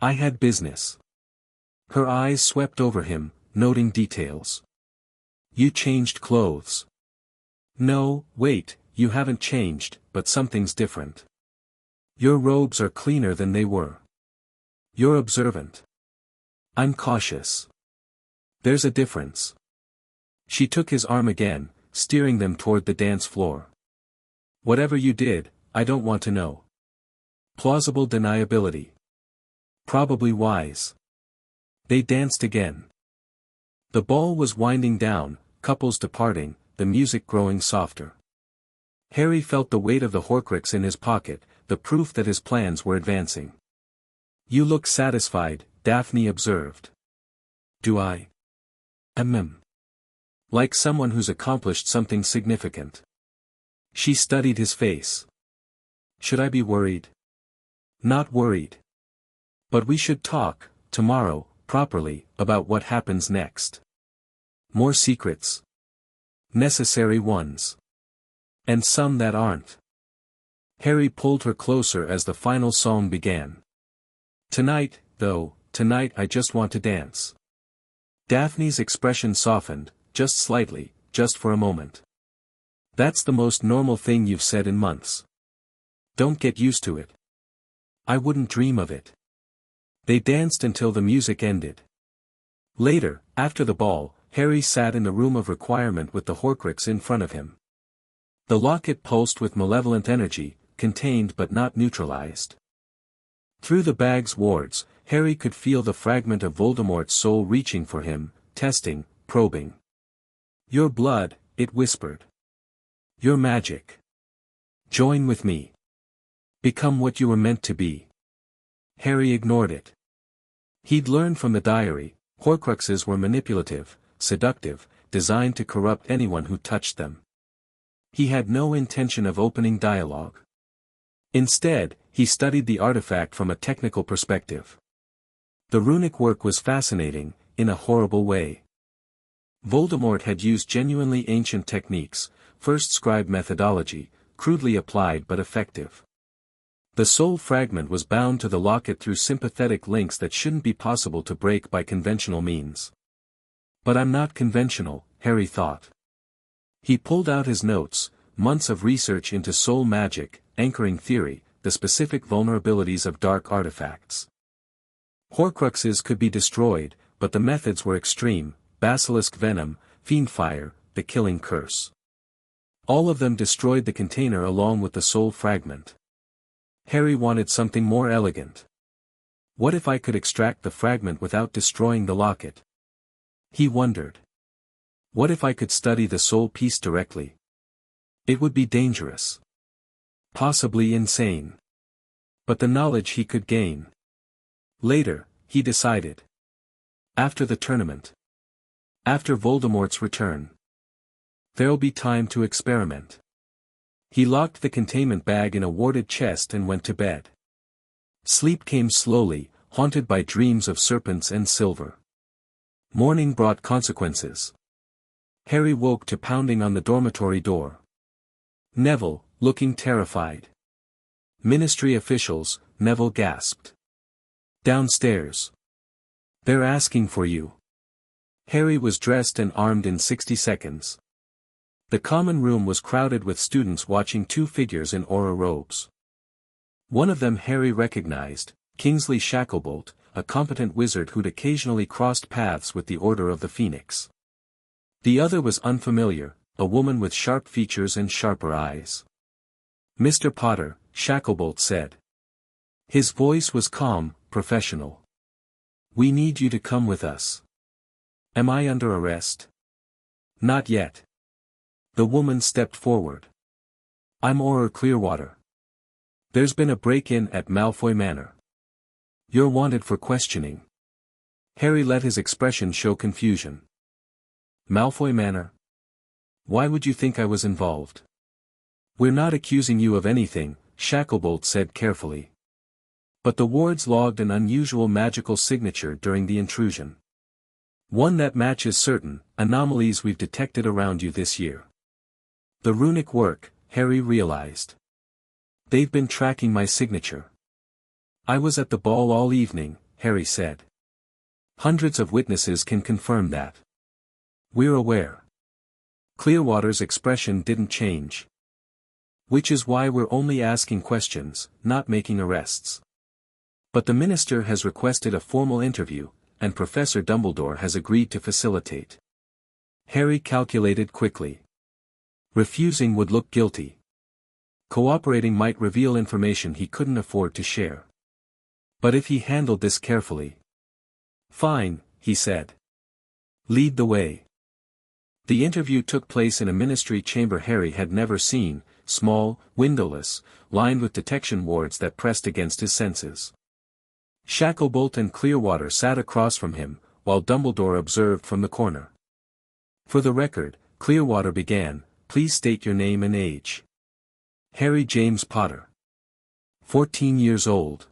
A: I had business. Her eyes swept over him, noting details. You changed clothes. No, wait, you haven't changed, but something's different. Your robes are cleaner than they were. You're observant. I'm cautious. There's a difference. She took his arm again, steering them toward the dance floor. Whatever you did, I don't want to know. Plausible deniability. Probably wise. They danced again. The ball was winding down, couples departing, the music growing softer. Harry felt the weight of the Horcrux in his pocket, the proof that his plans were advancing. You look satisfied, Daphne observed. Do I? Like someone who's accomplished something significant. She studied his face. Should I be worried? Not worried. But we should talk, tomorrow, properly, about what happens next. More secrets. Necessary ones. And some that aren't. Harry pulled her closer as the final song began. Tonight, though, tonight I just want to dance. Daphne's expression softened, just slightly, just for a moment. That's the most normal thing you've said in months. Don't get used to it. I wouldn't dream of it. They danced until the music ended. Later, after the ball, Harry sat in the room of requirement with the Horcrux in front of him. The locket pulsed with malevolent energy, contained but not neutralized. Through the bag's wards, Harry could feel the fragment of Voldemort's soul reaching for him, testing, probing. Your blood, it whispered. Your magic. Join with me. Become what you were meant to be. Harry ignored it. He'd learned from the diary, Horcruxes were manipulative, seductive, designed to corrupt anyone who touched them. He had no intention of opening dialogue. Instead, he studied the artifact from a technical perspective. The runic work was fascinating, in a horrible way. Voldemort had used genuinely ancient techniques, First Scribe methodology, crudely applied but effective. The soul fragment was bound to the locket through sympathetic links that shouldn't be possible to break by conventional means. But I'm not conventional, Harry thought. He pulled out his notes, months of research into soul magic, anchoring theory, the specific vulnerabilities of dark artifacts. Horcruxes could be destroyed, but the methods were extreme: basilisk venom, fiend fire, the killing curse. All of them destroyed the container along with the soul fragment. Harry wanted something more elegant. What if I could extract the fragment without destroying the locket? He wondered. What if I could study the soul piece directly? It would be dangerous. Possibly insane. But the knowledge he could gain. Later, he decided. After the tournament. After Voldemort's return. There'll be time to experiment. He locked the containment bag in a warded chest and went to bed. Sleep came slowly, haunted by dreams of serpents and silver. Morning brought consequences. Harry woke to pounding on the dormitory door. Neville, looking terrified. Ministry officials, Neville gasped. Downstairs. They're asking for you. Harry was dressed and armed in 60 seconds. The common room was crowded with students watching two figures in aura robes. One of them Harry recognized, Kingsley Shacklebolt, a competent wizard who'd occasionally crossed paths with the Order of the Phoenix. The other was unfamiliar, a woman with sharp features and sharper eyes. Mr. Potter, Shacklebolt said. His voice was calm, professional. We need you to come with us. Am I under arrest? Not yet. The woman stepped forward. I'm Auror Clearwater. There's been a break-in at Malfoy Manor. You're wanted for questioning. Harry let his expression show confusion. Malfoy Manor? Why would you think I was involved? We're not accusing you of anything, Shacklebolt said carefully. But the wards logged an unusual magical signature during the intrusion. One that matches certain anomalies we've detected around you this year. The runic work, Harry realized. They've been tracking my signature. I was at the ball all evening, Harry said. Hundreds of witnesses can confirm that. We're aware. Clearwater's expression didn't change. Which is why we're only asking questions, not making arrests. But the minister has requested a formal interview, and Professor Dumbledore has agreed to facilitate. Harry calculated quickly. Refusing would look guilty. Cooperating might reveal information he couldn't afford to share. But if he handled this carefully. Fine, he said. Lead the way. The interview took place in a ministry chamber Harry had never seen, small, windowless, lined with detection wards that pressed against his senses. Shacklebolt and Clearwater sat across from him, while Dumbledore observed from the corner. For the record, Clearwater began, please state your name and age. Harry James Potter. 14 years old.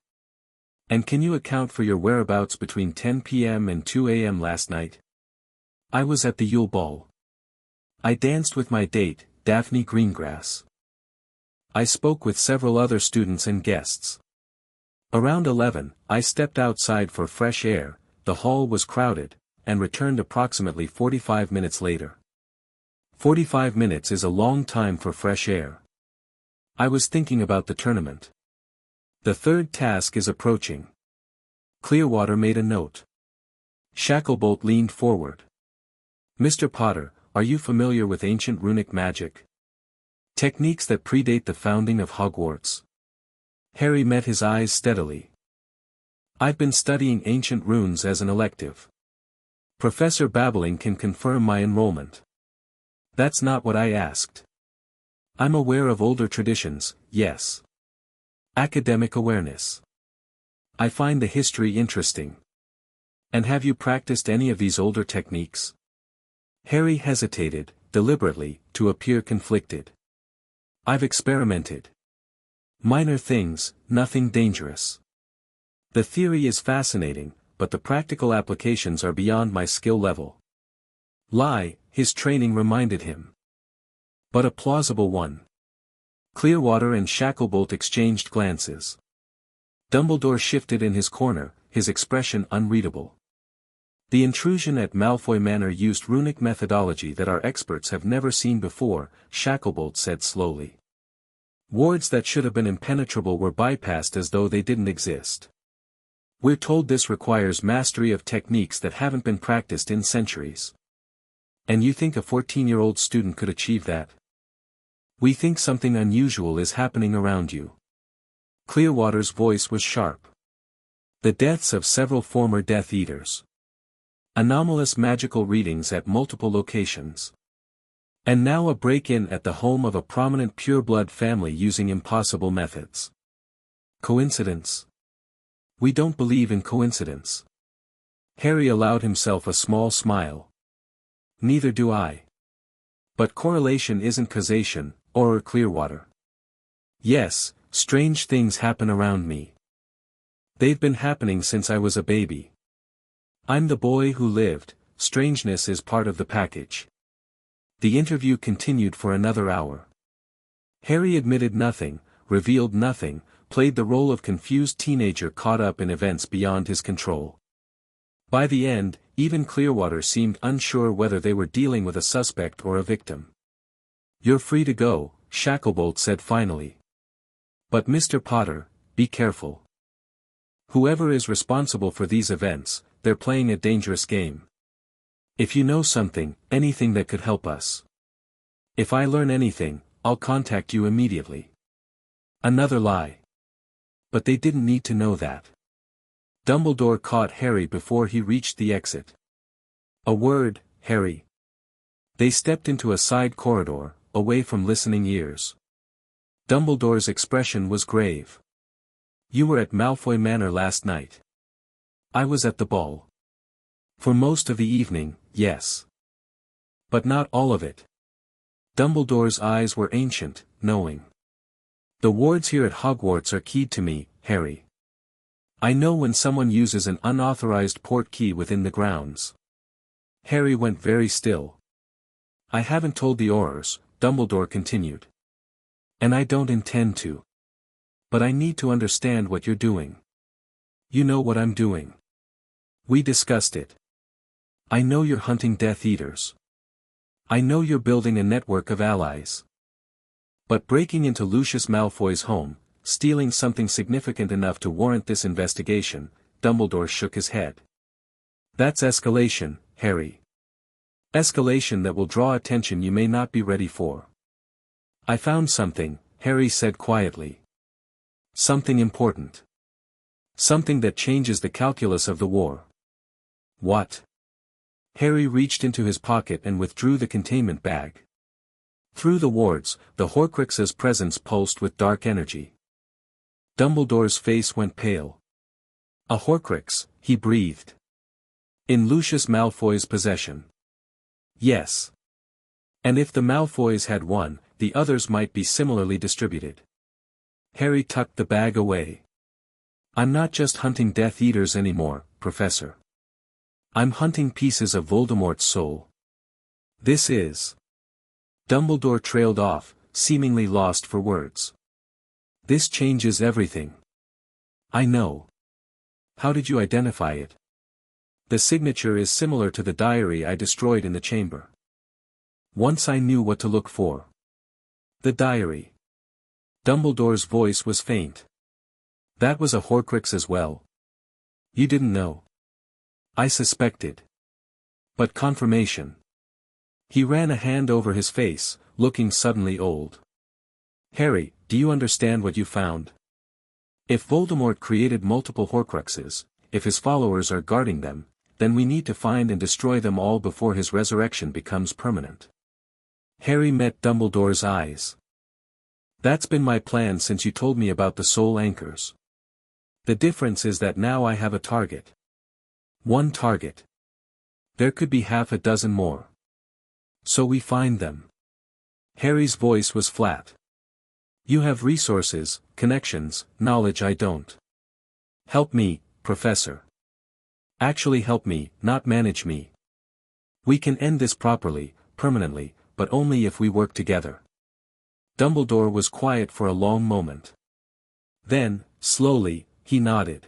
A: And can you account for your whereabouts between 10 p.m. and 2 a.m. last night? I was at the Yule Ball. I danced with my date, Daphne Greengrass. I spoke with several other students and guests. Around 11, I stepped outside for fresh air, the hall was crowded, and returned approximately 45 minutes later. 45 minutes is a long time for fresh air. I was thinking about the tournament. The third task is approaching. Clearwater made a note. Shacklebolt leaned forward. Mr. Potter, are you familiar with ancient runic magic? Techniques that predate the founding of Hogwarts. Harry met his eyes steadily. I've been studying ancient runes as an elective. Professor Babbling can confirm my enrollment. That's not what I asked. I'm aware of older traditions, yes. Academic awareness. I find the history interesting. And have you practiced any of these older techniques? Harry hesitated, deliberately, to appear conflicted. I've experimented. Minor things, nothing dangerous. The theory is fascinating, but the practical applications are beyond my skill level. Lie, his training reminded him. But a plausible one. Clearwater and Shacklebolt exchanged glances. Dumbledore shifted in his corner, his expression unreadable. The intrusion at Malfoy Manor used runic methodology that our experts have never seen before, Shacklebolt said slowly. Wards that should have been impenetrable were bypassed as though they didn't exist. We're told this requires mastery of techniques that haven't been practiced in centuries. And you think a 14-year-old student could achieve that? We think something unusual is happening around you. Clearwater's voice was sharp. The deaths of several former Death Eaters. Anomalous magical readings at multiple locations. And now a break-in at the home of a prominent pureblood family using impossible methods. Coincidence? We don't believe in coincidence. Harry allowed himself a small smile. Neither do I. But correlation isn't causation, or Clearwater. Yes, strange things happen around me. They've been happening since I was a baby. I'm the boy who lived, strangeness is part of the package. The interview continued for another hour. Harry admitted nothing, revealed nothing, played the role of confused teenager caught up in events beyond his control. By the end, even Clearwater seemed unsure whether they were dealing with a suspect or a victim. You're free to go, Shacklebolt said finally. But Mr. Potter, be careful. Whoever is responsible for these events, they're playing a dangerous game. If you know something, anything that could help us. If I learn anything, I'll contact you immediately. Another lie. But they didn't need to know that. Dumbledore caught Harry before he reached the exit. A word, Harry. They stepped into a side corridor, away from listening ears. Dumbledore's expression was grave. You were at Malfoy Manor last night. I was at the ball. For most of the evening, yes. But not all of it. Dumbledore's eyes were ancient, knowing. The wards here at Hogwarts are keyed to me, Harry. I know when someone uses an unauthorized port key within the grounds. Harry went very still. I haven't told the Aurors, Dumbledore continued. And I don't intend to. But I need to understand what you're doing. You know what I'm doing. We discussed it. I know you're hunting Death Eaters. I know you're building a network of allies. But breaking into Lucius Malfoy's home, stealing something significant enough to warrant this investigation, Dumbledore shook his head. That's escalation, Harry. Escalation that will draw attention you may not be ready for. I found something, Harry said quietly. Something important. Something that changes the calculus of the war. What? Harry reached into his pocket and withdrew the containment bag. Through the wards, the Horcruxes' presence pulsed with dark energy. Dumbledore's face went pale. A Horcrux, he breathed. In Lucius Malfoy's possession. Yes. And if the Malfoys had one, the others might be similarly distributed. Harry tucked the bag away. I'm not just hunting Death Eaters anymore, Professor. I'm hunting pieces of Voldemort's soul. This is... Dumbledore trailed off, seemingly lost for words. This changes everything. I know. How did you identify it? The signature is similar to the diary I destroyed in the chamber. Once I knew what to look for. The diary. Dumbledore's voice was faint. That was a Horcrux as well. You didn't know. I suspected. But confirmation. He ran a hand over his face, looking suddenly old. Harry, do you understand what you found? If Voldemort created multiple Horcruxes, if his followers are guarding them, then we need to find and destroy them all before his resurrection becomes permanent. Harry met Dumbledore's eyes. That's been my plan since you told me about the soul anchors. The difference is that now I have a target. One target. There could be half a dozen more. So we find them. Harry's voice was flat. You have resources, connections, knowledge I don't. Help me, Professor. Actually help me, not manage me. We can end this properly, permanently, but only if we work together. Dumbledore was quiet for a long moment. Then, slowly, he nodded.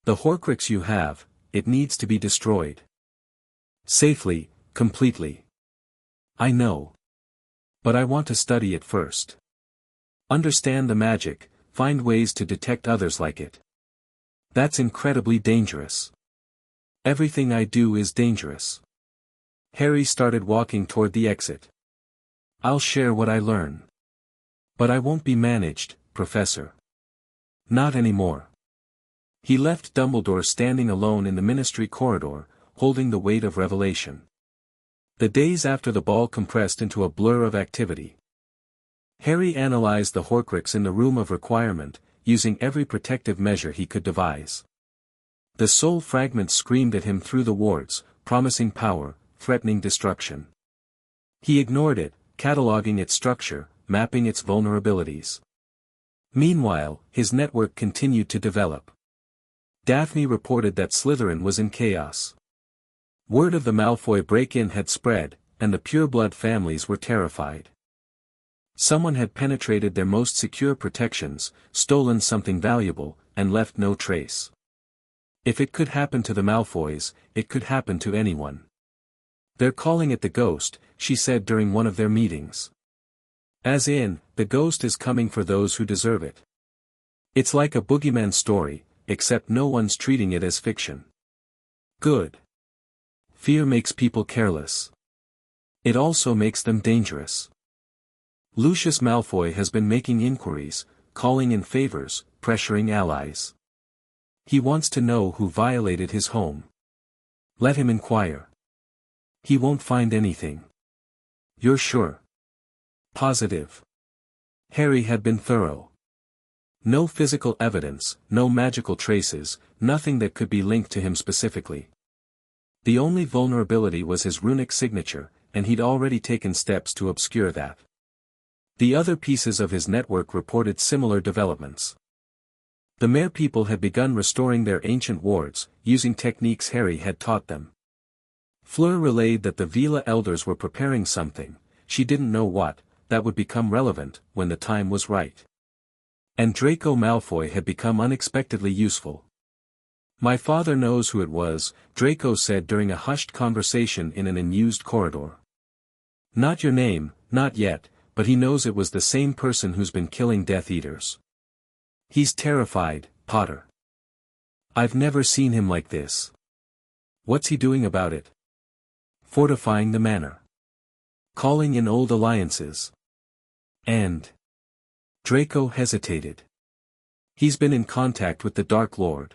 A: The Horcrux you have, it needs to be destroyed. Safely, completely. I know. But I want to study it first. Understand the magic, find ways to detect others like it. That's incredibly dangerous. Everything I do is dangerous. Harry started walking toward the exit. I'll share what I learn. But I won't be managed, Professor. Not anymore. He left Dumbledore standing alone in the Ministry corridor, holding the weight of revelation. The days after the ball compressed into a blur of activity. Harry analyzed the Horcrux in the room of requirement, using every protective measure he could devise. The soul fragments screamed at him through the wards, promising power, threatening destruction. He ignored it, cataloging its structure, mapping its vulnerabilities. Meanwhile, his network continued to develop. Daphne reported that Slytherin was in chaos. Word of the Malfoy break-in had spread, and the pureblood families were terrified. Someone had penetrated their most secure protections, stolen something valuable, and left no trace. If it could happen to the Malfoys, it could happen to anyone. They're calling it the ghost, she said during one of their meetings. As in, the ghost is coming for those who deserve it. It's like a boogeyman story, except no one's treating it as fiction. Good. Fear makes people careless. It also makes them dangerous. Lucius Malfoy has been making inquiries, calling in favors, pressuring allies. He wants to know who violated his home. Let him inquire. He won't find anything. You're sure? Positive. Harry had been thorough. No physical evidence, no magical traces, nothing that could be linked to him specifically. The only vulnerability was his runic signature, and he'd already taken steps to obscure that. The other pieces of his network reported similar developments. The Mare people had begun restoring their ancient wards, using techniques Harry had taught them. Fleur relayed that the Vila elders were preparing something, she didn't know what, that would become relevant when the time was right. And Draco Malfoy had become unexpectedly useful. "My father knows who it was," Draco said during a hushed conversation in an unused corridor. "Not your name, not yet, but he knows it was the same person who's been killing Death Eaters. He's terrified, Potter. I've never seen him like this." "What's he doing about it?" "Fortifying the manor. Calling in old alliances. And..." Draco hesitated. "He's been in contact with the Dark Lord.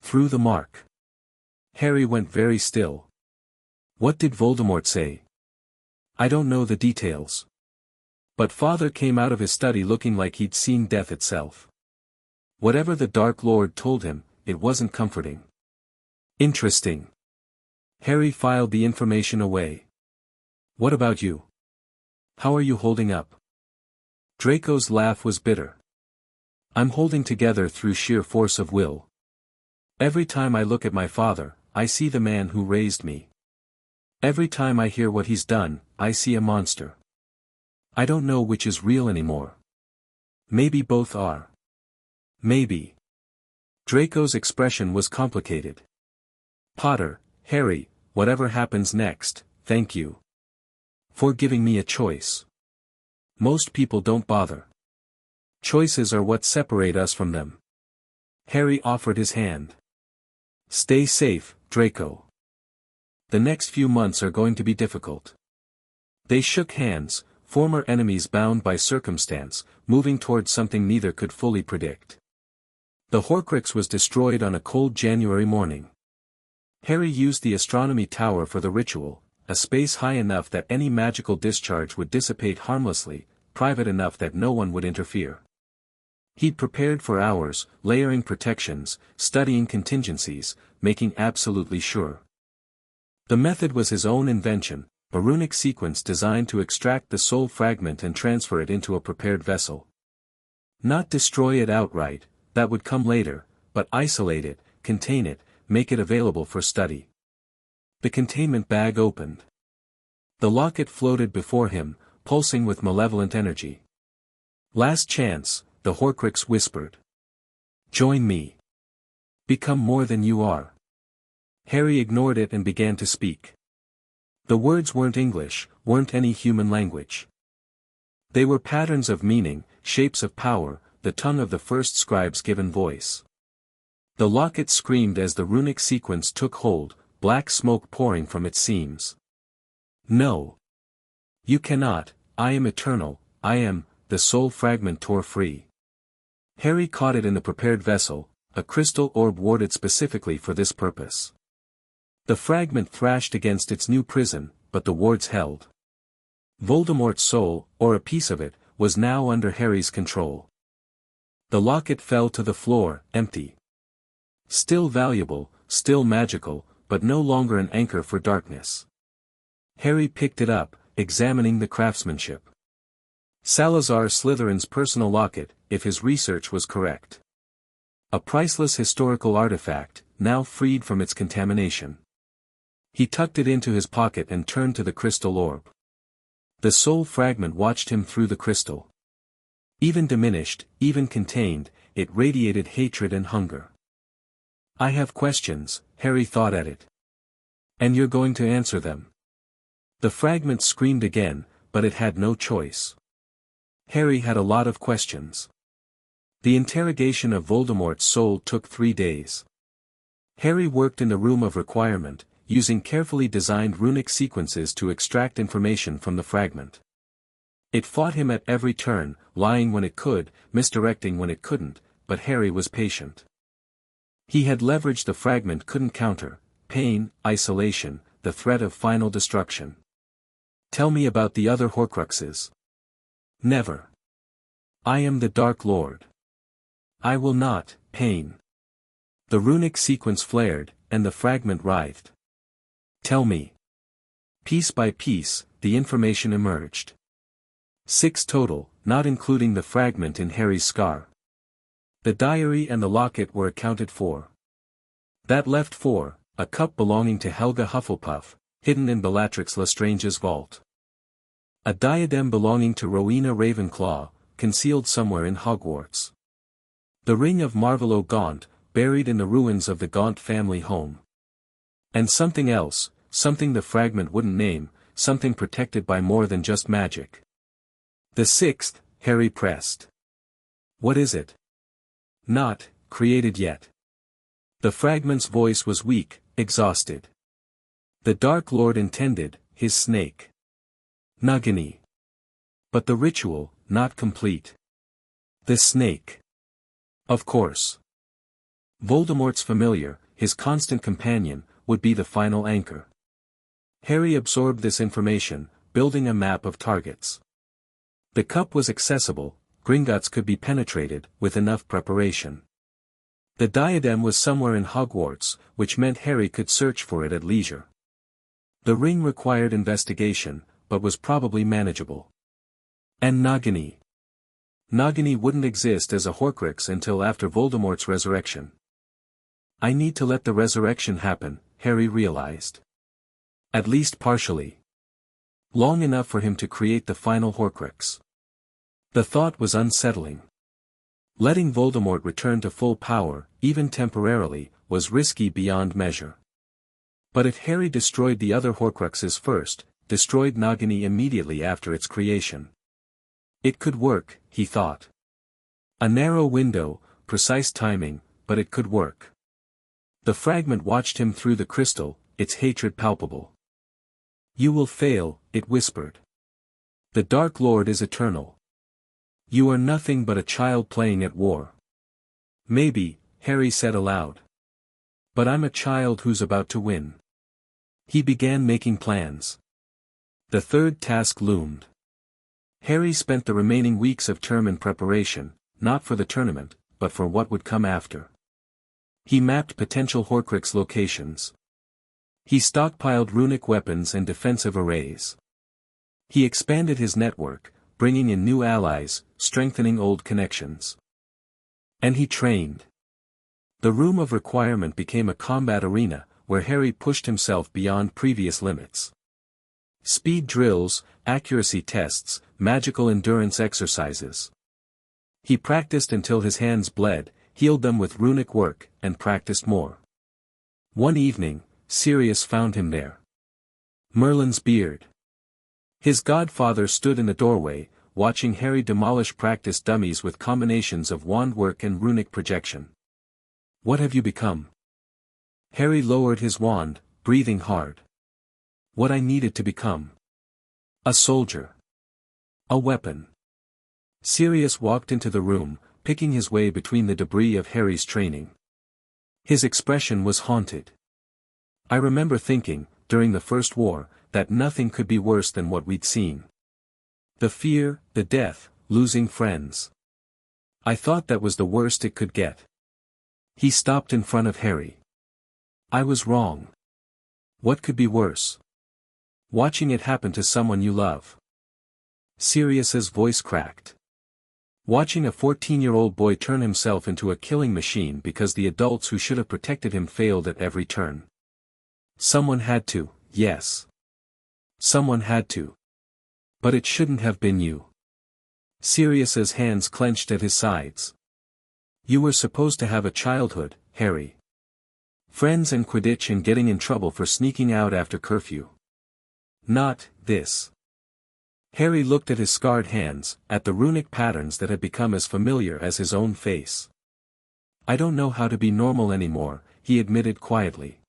A: Through the mark." Harry went very still. "What did Voldemort say?" "I don't know the details. But Father came out of his study looking like he'd seen death itself. Whatever the Dark Lord told him, it wasn't comforting." "Interesting." Harry filed the information away. "What about you? How are you holding up?" Draco's laugh was bitter. "I'm holding together through sheer force of will. Every time I look at my father, I see the man who raised me. Every time I hear what he's done, I see a monster. I don't know which is real anymore. Maybe both are. Maybe." Draco's expression was complicated. "Potter, Harry, whatever happens next, thank you for giving me a choice. Most people don't bother. Choices are what separate us from them." Harry offered his hand. "Stay safe, Draco. The next few months are going to be difficult." They shook hands, former enemies bound by circumstance, moving towards something neither could fully predict. The Horcrux was destroyed on a cold January morning. Harry used the astronomy tower for the ritual, a space high enough that any magical discharge would dissipate harmlessly, private enough that no one would interfere. He'd prepared for hours, layering protections, studying contingencies, making absolutely sure. The method was his own invention, a runic sequence designed to extract the soul fragment and transfer it into a prepared vessel. Not destroy it outright, that would come later, but isolate it, contain it, make it available for study. The containment bag opened. The locket floated before him, pulsing with malevolent energy. "Last chance," the Horcrux whispered. "Join me. Become more than you are." Harry ignored it and began to speak. The words weren't English, weren't any human language. They were patterns of meaning, shapes of power, the tongue of the First Scribes given voice. The locket screamed as the runic sequence took hold, black smoke pouring from its seams. "No. You cannot, I am eternal, I am," the soul fragment tore free. Harry caught it in the prepared vessel, a crystal orb warded specifically for this purpose. The fragment thrashed against its new prison, but the wards held. Voldemort's soul, or a piece of it, was now under Harry's control. The locket fell to the floor, empty. Still valuable, still magical, but no longer an anchor for darkness. Harry picked it up, examining the craftsmanship. Salazar Slytherin's personal locket, if his research was correct. A priceless historical artifact, now freed from its contamination. He tucked it into his pocket and turned to the crystal orb. The soul fragment watched him through the crystal. Even diminished, even contained, it radiated hatred and hunger. "I have questions," Harry thought at it. "And you're going to answer them." The fragment screamed again, but it had no choice. Harry had a lot of questions. The interrogation of Voldemort's soul took 3 days. Harry worked in the room of requirement, using carefully designed runic sequences to extract information from the fragment. It fought him at every turn, lying when it could, misdirecting when it couldn't, but Harry was patient. He had leverage the fragment couldn't counter: pain, isolation, the threat of final destruction. "Tell me about the other Horcruxes." "Never. I am the Dark Lord. I will not." Pain. The runic sequence flared, and the fragment writhed. "Tell me." Piece by piece, the information emerged. 6 total, not including the fragment in Harry's scar. The diary and the locket were accounted for. That left 4, a cup belonging to Helga Hufflepuff, hidden in Bellatrix Lestrange's vault. A diadem belonging to Rowena Ravenclaw, concealed somewhere in Hogwarts. The ring of Marvolo Gaunt, buried in the ruins of the Gaunt family home. And something else, something the fragment wouldn't name, something protected by more than just magic. The sixth, Harry pressed. What is it? Not created yet. The fragment's voice was weak, exhausted. The Dark Lord intended, his snake. Nagini. But the ritual, not complete. The snake. Of course. Voldemort's familiar, his constant companion, would be the final anchor. Harry absorbed this information, building a map of targets. The cup was accessible, Gringotts could be penetrated, with enough preparation. The diadem was somewhere in Hogwarts, which meant Harry could search for it at leisure. The ring required investigation, but was probably manageable. And Nagini. Nagini wouldn't exist as a Horcrux until after Voldemort's resurrection. I need to let the resurrection happen, Harry realized. At least partially. Long enough for him to create the final Horcrux. The thought was unsettling. Letting Voldemort return to full power, even temporarily, was risky beyond measure. But if Harry destroyed the other Horcruxes first, destroyed Nagini immediately after its creation. It could work, he thought. A narrow window, precise timing, but it could work. The fragment watched him through the crystal, its hatred palpable. You will fail, it whispered. The Dark Lord is eternal. You are nothing but a child playing at war. Maybe, Harry said aloud. But I'm a child who's about to win. He began making plans. The third task loomed. Harry spent the remaining weeks of term in preparation, not for the tournament, but for what would come after. He mapped potential Horcrux locations. He stockpiled runic weapons and defensive arrays. He expanded his network, bringing in new allies, strengthening old connections. And he trained. The room of requirement became a combat arena, where Harry pushed himself beyond previous limits. Speed drills, accuracy tests, magical endurance exercises. He practiced until his hands bled, healed them with runic work, and practiced more. One evening, Sirius found him there. Merlin's beard. His godfather stood in the doorway, watching Harry demolish practice dummies with combinations of wand work and runic projection. What have you become? Harry lowered his wand, breathing hard. What I needed to become. A soldier. A weapon. Sirius walked into the room, picking his way between the debris of Harry's training. His expression was haunted. I remember thinking, during the First War, that nothing could be worse than what we'd seen. The fear, the death, losing friends. I thought that was the worst it could get. He stopped in front of Harry. I was wrong. What could be worse? Watching it happen to someone you love. Sirius's voice cracked. Watching a 14-year-old boy turn himself into a killing machine because the adults who should have protected him failed at every turn. Someone had to, yes. Someone had to. But it shouldn't have been you. Sirius's hands clenched at his sides. You were supposed to have a childhood, Harry. Friends and Quidditch and getting in trouble for sneaking out after curfew. Not this. Harry looked at his scarred hands, at the runic patterns that had become as familiar as his own face. I don't know how to be normal anymore, he admitted quietly.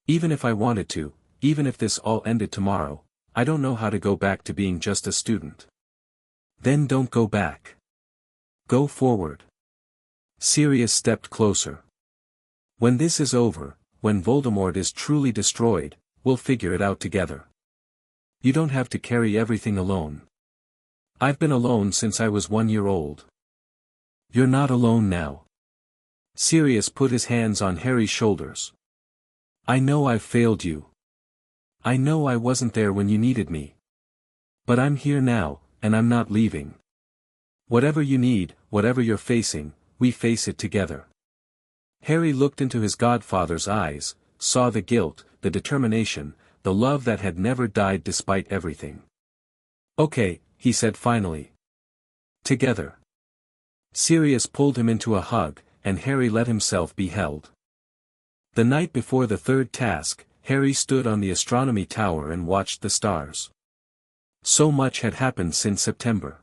A: Even if I wanted to, even if this all ended tomorrow, I don't know how to go back to being just a student. Then don't go back. Go forward. Sirius stepped closer. When this is over, when Voldemort is truly destroyed, we'll figure it out together. You don't have to carry everything alone. I've been alone since I was 1 year old. You're not alone now. Sirius put his hands on Harry's shoulders. I know I've failed you. I know I wasn't there when you needed me. But I'm here now, and I'm not leaving. Whatever you need, whatever you're facing, we face it together. Harry looked into his godfather's eyes, saw the guilt, the determination, the love that had never died despite everything. Okay, he said finally. Together. Sirius pulled him into a hug, and Harry let himself be held. The night before the third task, Harry stood on the astronomy tower and watched the stars. So much had happened since September.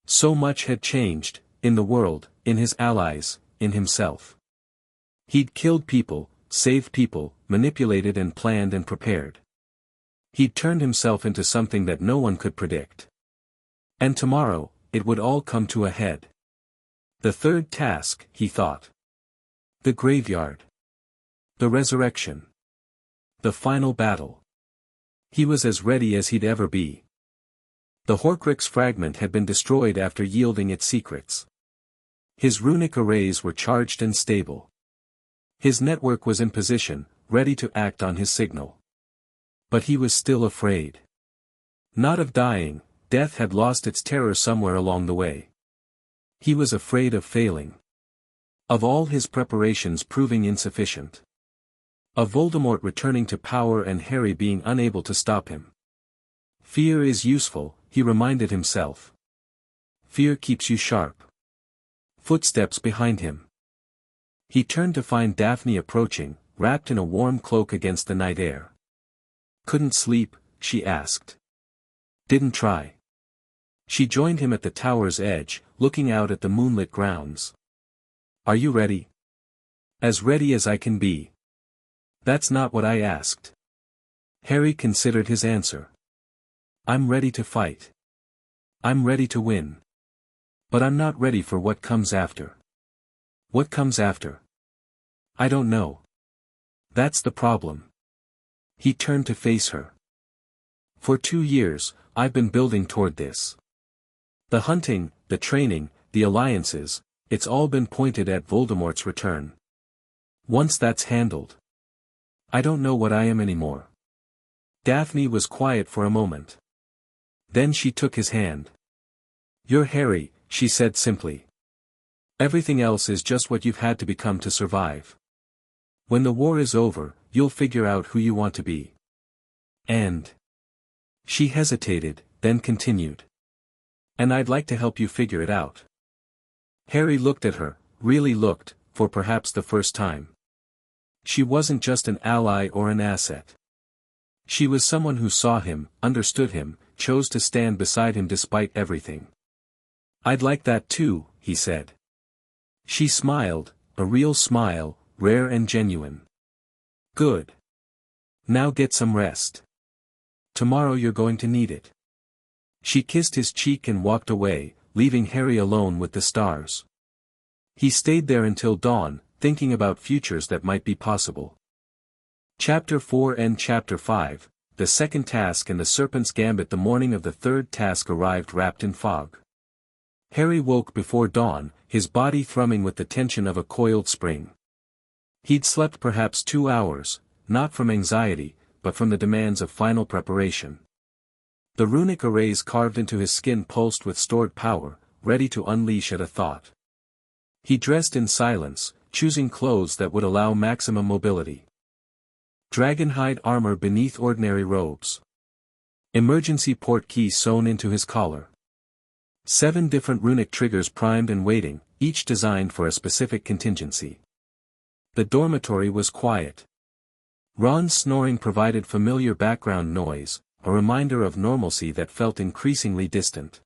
A: So much had changed, in the world, in his allies, in himself. He'd killed people, saved people, manipulated and planned and prepared. He'd turned himself into something that no one could predict. And tomorrow, it would all come to a head. The third task, he thought. The graveyard. The resurrection. The final battle. He was as ready as he'd ever be. The Horcrux fragment had been destroyed after yielding its secrets. His runic arrays were charged and stable. His network was in position, ready to act on his signal. But he was still afraid. Not of dying, death had lost its terror somewhere along the way. He was afraid of failing. Of all his preparations proving insufficient. Of Voldemort returning to power and Harry being unable to stop him. Fear is useful, he reminded himself. Fear keeps you sharp. Footsteps behind him. He turned to find Daphne approaching, wrapped in a warm cloak against the night air. Couldn't sleep, she asked. Didn't try. She joined him at the tower's edge, looking out at the moonlit grounds. Are you ready? As ready as I can be. That's not what I asked. Harry considered his answer. I'm ready to fight. I'm ready to win. But I'm not ready for what comes after. What comes after? I don't know. That's the problem. He turned to face her. For 2 years, I've been building toward this. The hunting, the training, the alliances, it's all been pointed at Voldemort's return. Once that's handled. I don't know what I am anymore. Daphne was quiet for a moment. Then she took his hand. You're Harry, she said simply. Everything else is just what you've had to become to survive. When the war is over, you'll figure out who you want to be. And. She hesitated, then continued. And I'd like to help you figure it out. Harry looked at her, really looked, for perhaps the first time. She wasn't just an ally or an asset. She was someone who saw him, understood him, chose to stand beside him despite everything. I'd like that too, he said. She smiled, a real smile, rare and genuine. Good. Now get some rest. Tomorrow you're going to need it. She kissed his cheek and walked away, leaving Harry alone with the stars. He stayed there until dawn, thinking about futures that might be possible. Chapter 4 and Chapter 5, the second task and the Serpent's Gambit. The morning of the third task arrived wrapped in fog. Harry woke before dawn, his body thrumming with the tension of a coiled spring. He'd slept perhaps 2 hours, not from anxiety, but from the demands of final preparation. The runic arrays carved into his skin pulsed with stored power, ready to unleash at a thought. He dressed in silence, choosing clothes that would allow maximum mobility. Dragonhide armor beneath ordinary robes. Emergency port key sewn into his collar. 7 different runic triggers primed and waiting, each designed for a specific contingency. The dormitory was quiet. Ron's snoring provided familiar background noise, a reminder of normalcy that felt increasingly distant.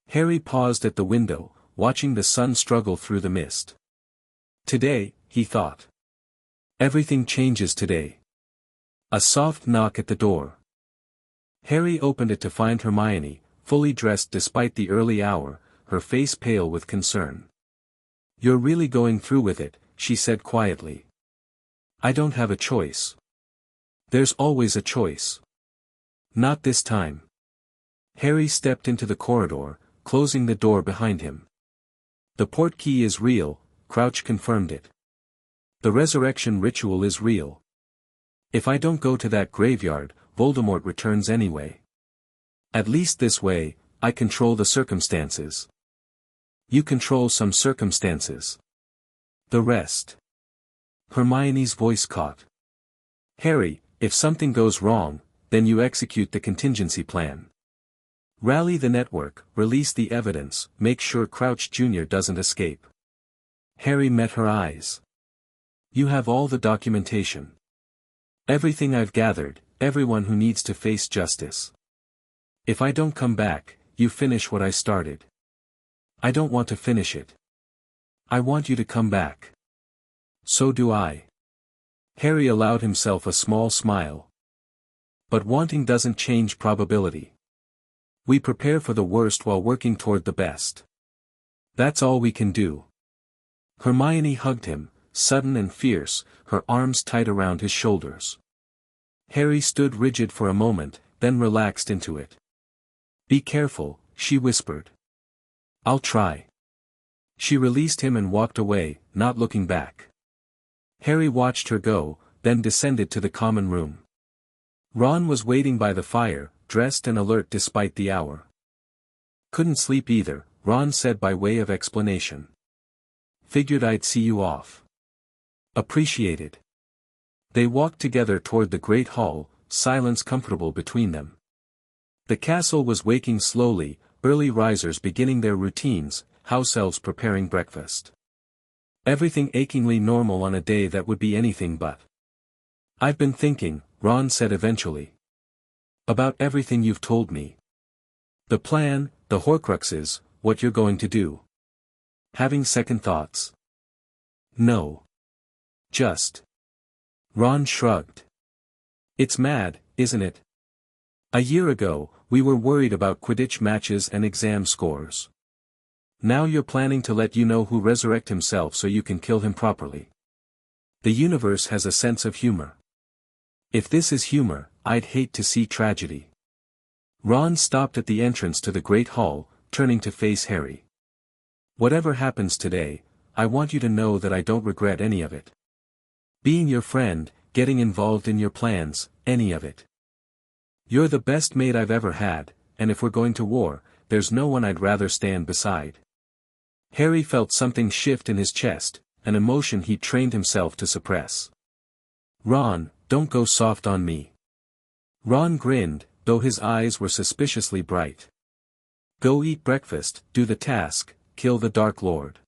A: Harry paused at the window, watching the sun struggle through the mist. Today, he thought. Everything changes today. A soft knock at the door. Harry opened it to find Hermione, fully dressed despite the early hour, her face pale with concern. You're really going through with it, she said quietly. I don't have a choice. There's always a choice. Not this time. Harry stepped into the corridor, closing the door behind him. The port key is real, Crouch confirmed it. The resurrection ritual is real. If I don't go to that graveyard, Voldemort returns anyway. At least this way, I control the circumstances. You control some circumstances. The rest. Hermione's voice caught. Harry, if something goes wrong, then you execute the contingency plan. Rally the network, release the evidence, make sure Crouch Jr. doesn't escape. Harry met her eyes. You have all the documentation. Everything I've gathered, everyone who needs to face justice. If I don't come back, you finish what I started. I don't want to finish it. I want you to come back. So do I. Harry allowed himself a small smile. But wanting doesn't change probability. We prepare for the worst while working toward the best. That's all we can do. Hermione hugged him, sudden and fierce, her arms tight around his shoulders. Harry stood rigid for a moment, then relaxed into it. Be careful, she whispered. I'll try. She released him and walked away, not looking back. Harry watched her go, then descended to the common room. Ron was waiting by the fire, dressed and alert despite the hour. Couldn't sleep either, Ron said by way of explanation. Figured I'd see you off. Appreciated. They walked together toward the great hall, silence comfortable between them. The castle was waking slowly, early risers beginning their routines, house elves preparing breakfast. Everything achingly normal on a day that would be anything but. I've been thinking, Ron said eventually. About everything you've told me. The plan, the Horcruxes, what you're going to do. Having second thoughts? No. Just. Ron shrugged. It's mad, isn't it? A year ago, we were worried about Quidditch matches and exam scores. Now you're planning to let you know who resurrect himself so you can kill him properly. The universe has a sense of humor. If this is humor, I'd hate to see tragedy. Ron stopped at the entrance to the great hall, turning to face Harry. Whatever happens today, I want you to know that I don't regret any of it. Being your friend, getting involved in your plans, any of it. You're the best mate I've ever had, and if we're going to war, there's no one I'd rather stand beside. Harry felt something shift in his chest, an emotion he'd trained himself to suppress. Ron, don't go soft on me. Ron grinned, though his eyes were suspiciously bright. Go eat breakfast, do the task, kill the Dark Lord.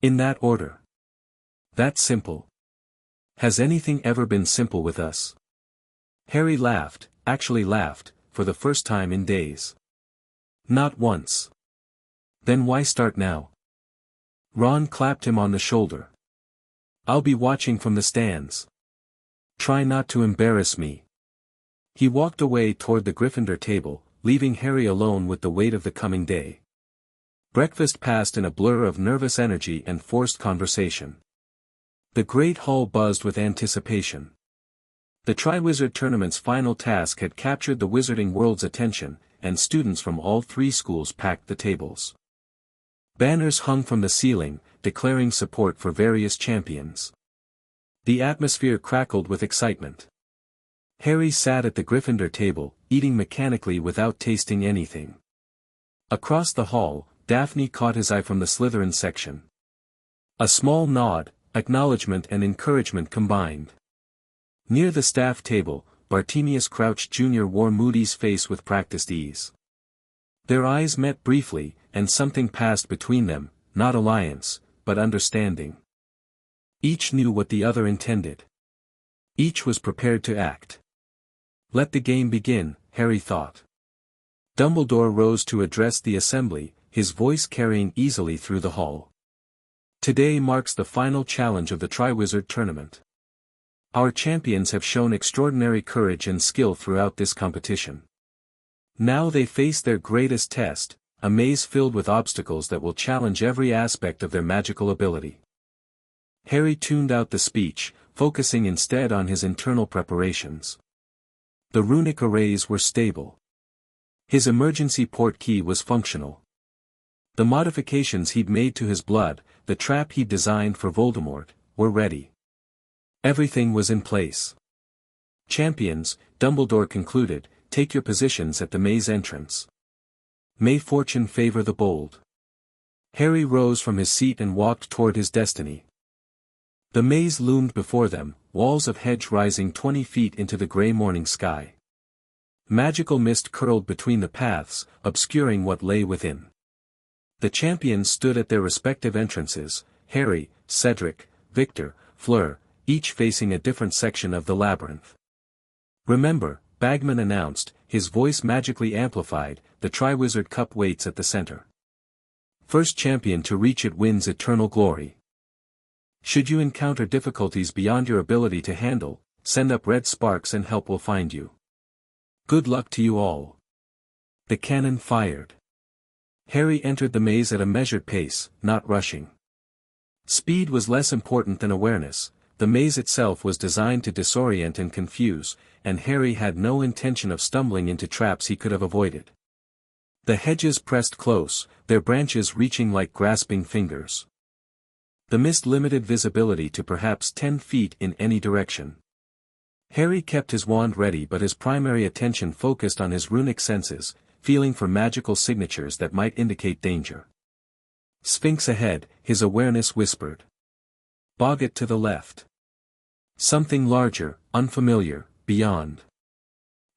A: In that order. That's simple. Has anything ever been simple with us? Harry laughed, actually laughed, for the first time in days. Not once. Then why start now? Ron clapped him on the shoulder. I'll be watching from the stands. Try not to embarrass me. He walked away toward the Gryffindor table, leaving Harry alone with the weight of the coming day. Breakfast passed in a blur of nervous energy and forced conversation. The great hall buzzed with anticipation. The Triwizard Tournament's final task had captured the wizarding world's attention, and students from all three schools packed the tables. Banners hung from the ceiling, declaring support for various champions. The atmosphere crackled with excitement. Harry sat at the Gryffindor table, eating mechanically without tasting anything. Across the hall, Daphne caught his eye from the Slytherin section. A small nod, acknowledgement and encouragement combined. Near the staff table, Bartemius Crouch Jr. wore Moody's face with practiced ease. Their eyes met briefly, and something passed between them, not alliance, but understanding. Each knew what the other intended. Each was prepared to act. Let the game begin, Harry thought. Dumbledore rose to address the assembly, his voice carrying easily through the hall. Today marks the final challenge of the Triwizard Tournament. Our champions have shown extraordinary courage and skill throughout this competition. Now they face their greatest test, a maze filled with obstacles that will challenge every aspect of their magical ability. Harry tuned out the speech, focusing instead on his internal preparations. The runic arrays were stable. His emergency port key was functional. The modifications he'd made to his blood, the trap he'd designed for Voldemort, were ready. Everything was in place. Champions, Dumbledore concluded, take your positions at the maze entrance. May fortune favor the bold. Harry rose from his seat and walked toward his destiny. The maze loomed before them, walls of hedge rising 20 feet into the grey morning sky. Magical mist curled between the paths, obscuring what lay within. The champions stood at their respective entrances, Harry, Cedric, Victor, Fleur, each facing a different section of the labyrinth. "Remember," Bagman announced, his voice magically amplified, "the Triwizard Cup waits at the center. First champion to reach it wins eternal glory. Should you encounter difficulties beyond your ability to handle, send up red sparks and help will find you. Good luck to you all." The cannon fired. Harry entered the maze at a measured pace, not rushing. Speed was less important than awareness. The maze itself was designed to disorient and confuse, and Harry had no intention of stumbling into traps he could have avoided. The hedges pressed close, their branches reaching like grasping fingers. The mist limited visibility to perhaps 10 feet in any direction. Harry kept his wand ready, but his primary attention focused on his runic senses, feeling for magical signatures that might indicate danger. Sphinx ahead, his awareness whispered. Boggart to the left. Something larger, unfamiliar, beyond.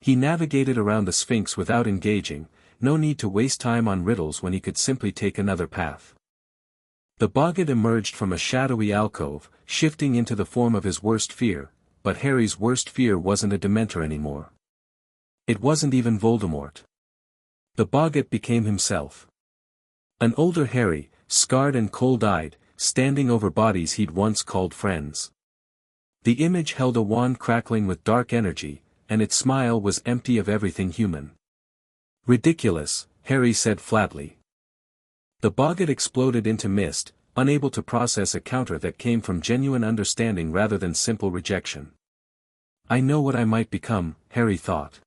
A: He navigated around the Sphinx without engaging, no need to waste time on riddles when he could simply take another path. The Boggart emerged from a shadowy alcove, shifting into the form of his worst fear, but Harry's worst fear wasn't a Dementor anymore. It wasn't even Voldemort. The Boggart became himself. An older Harry, scarred and cold-eyed, standing over bodies he'd once called friends. The image held a wand crackling with dark energy, and its smile was empty of everything human. "Ridiculous," Harry said flatly. The Boggart exploded into mist, unable to process a counter that came from genuine understanding rather than simple rejection. "I know what I might become," Harry thought.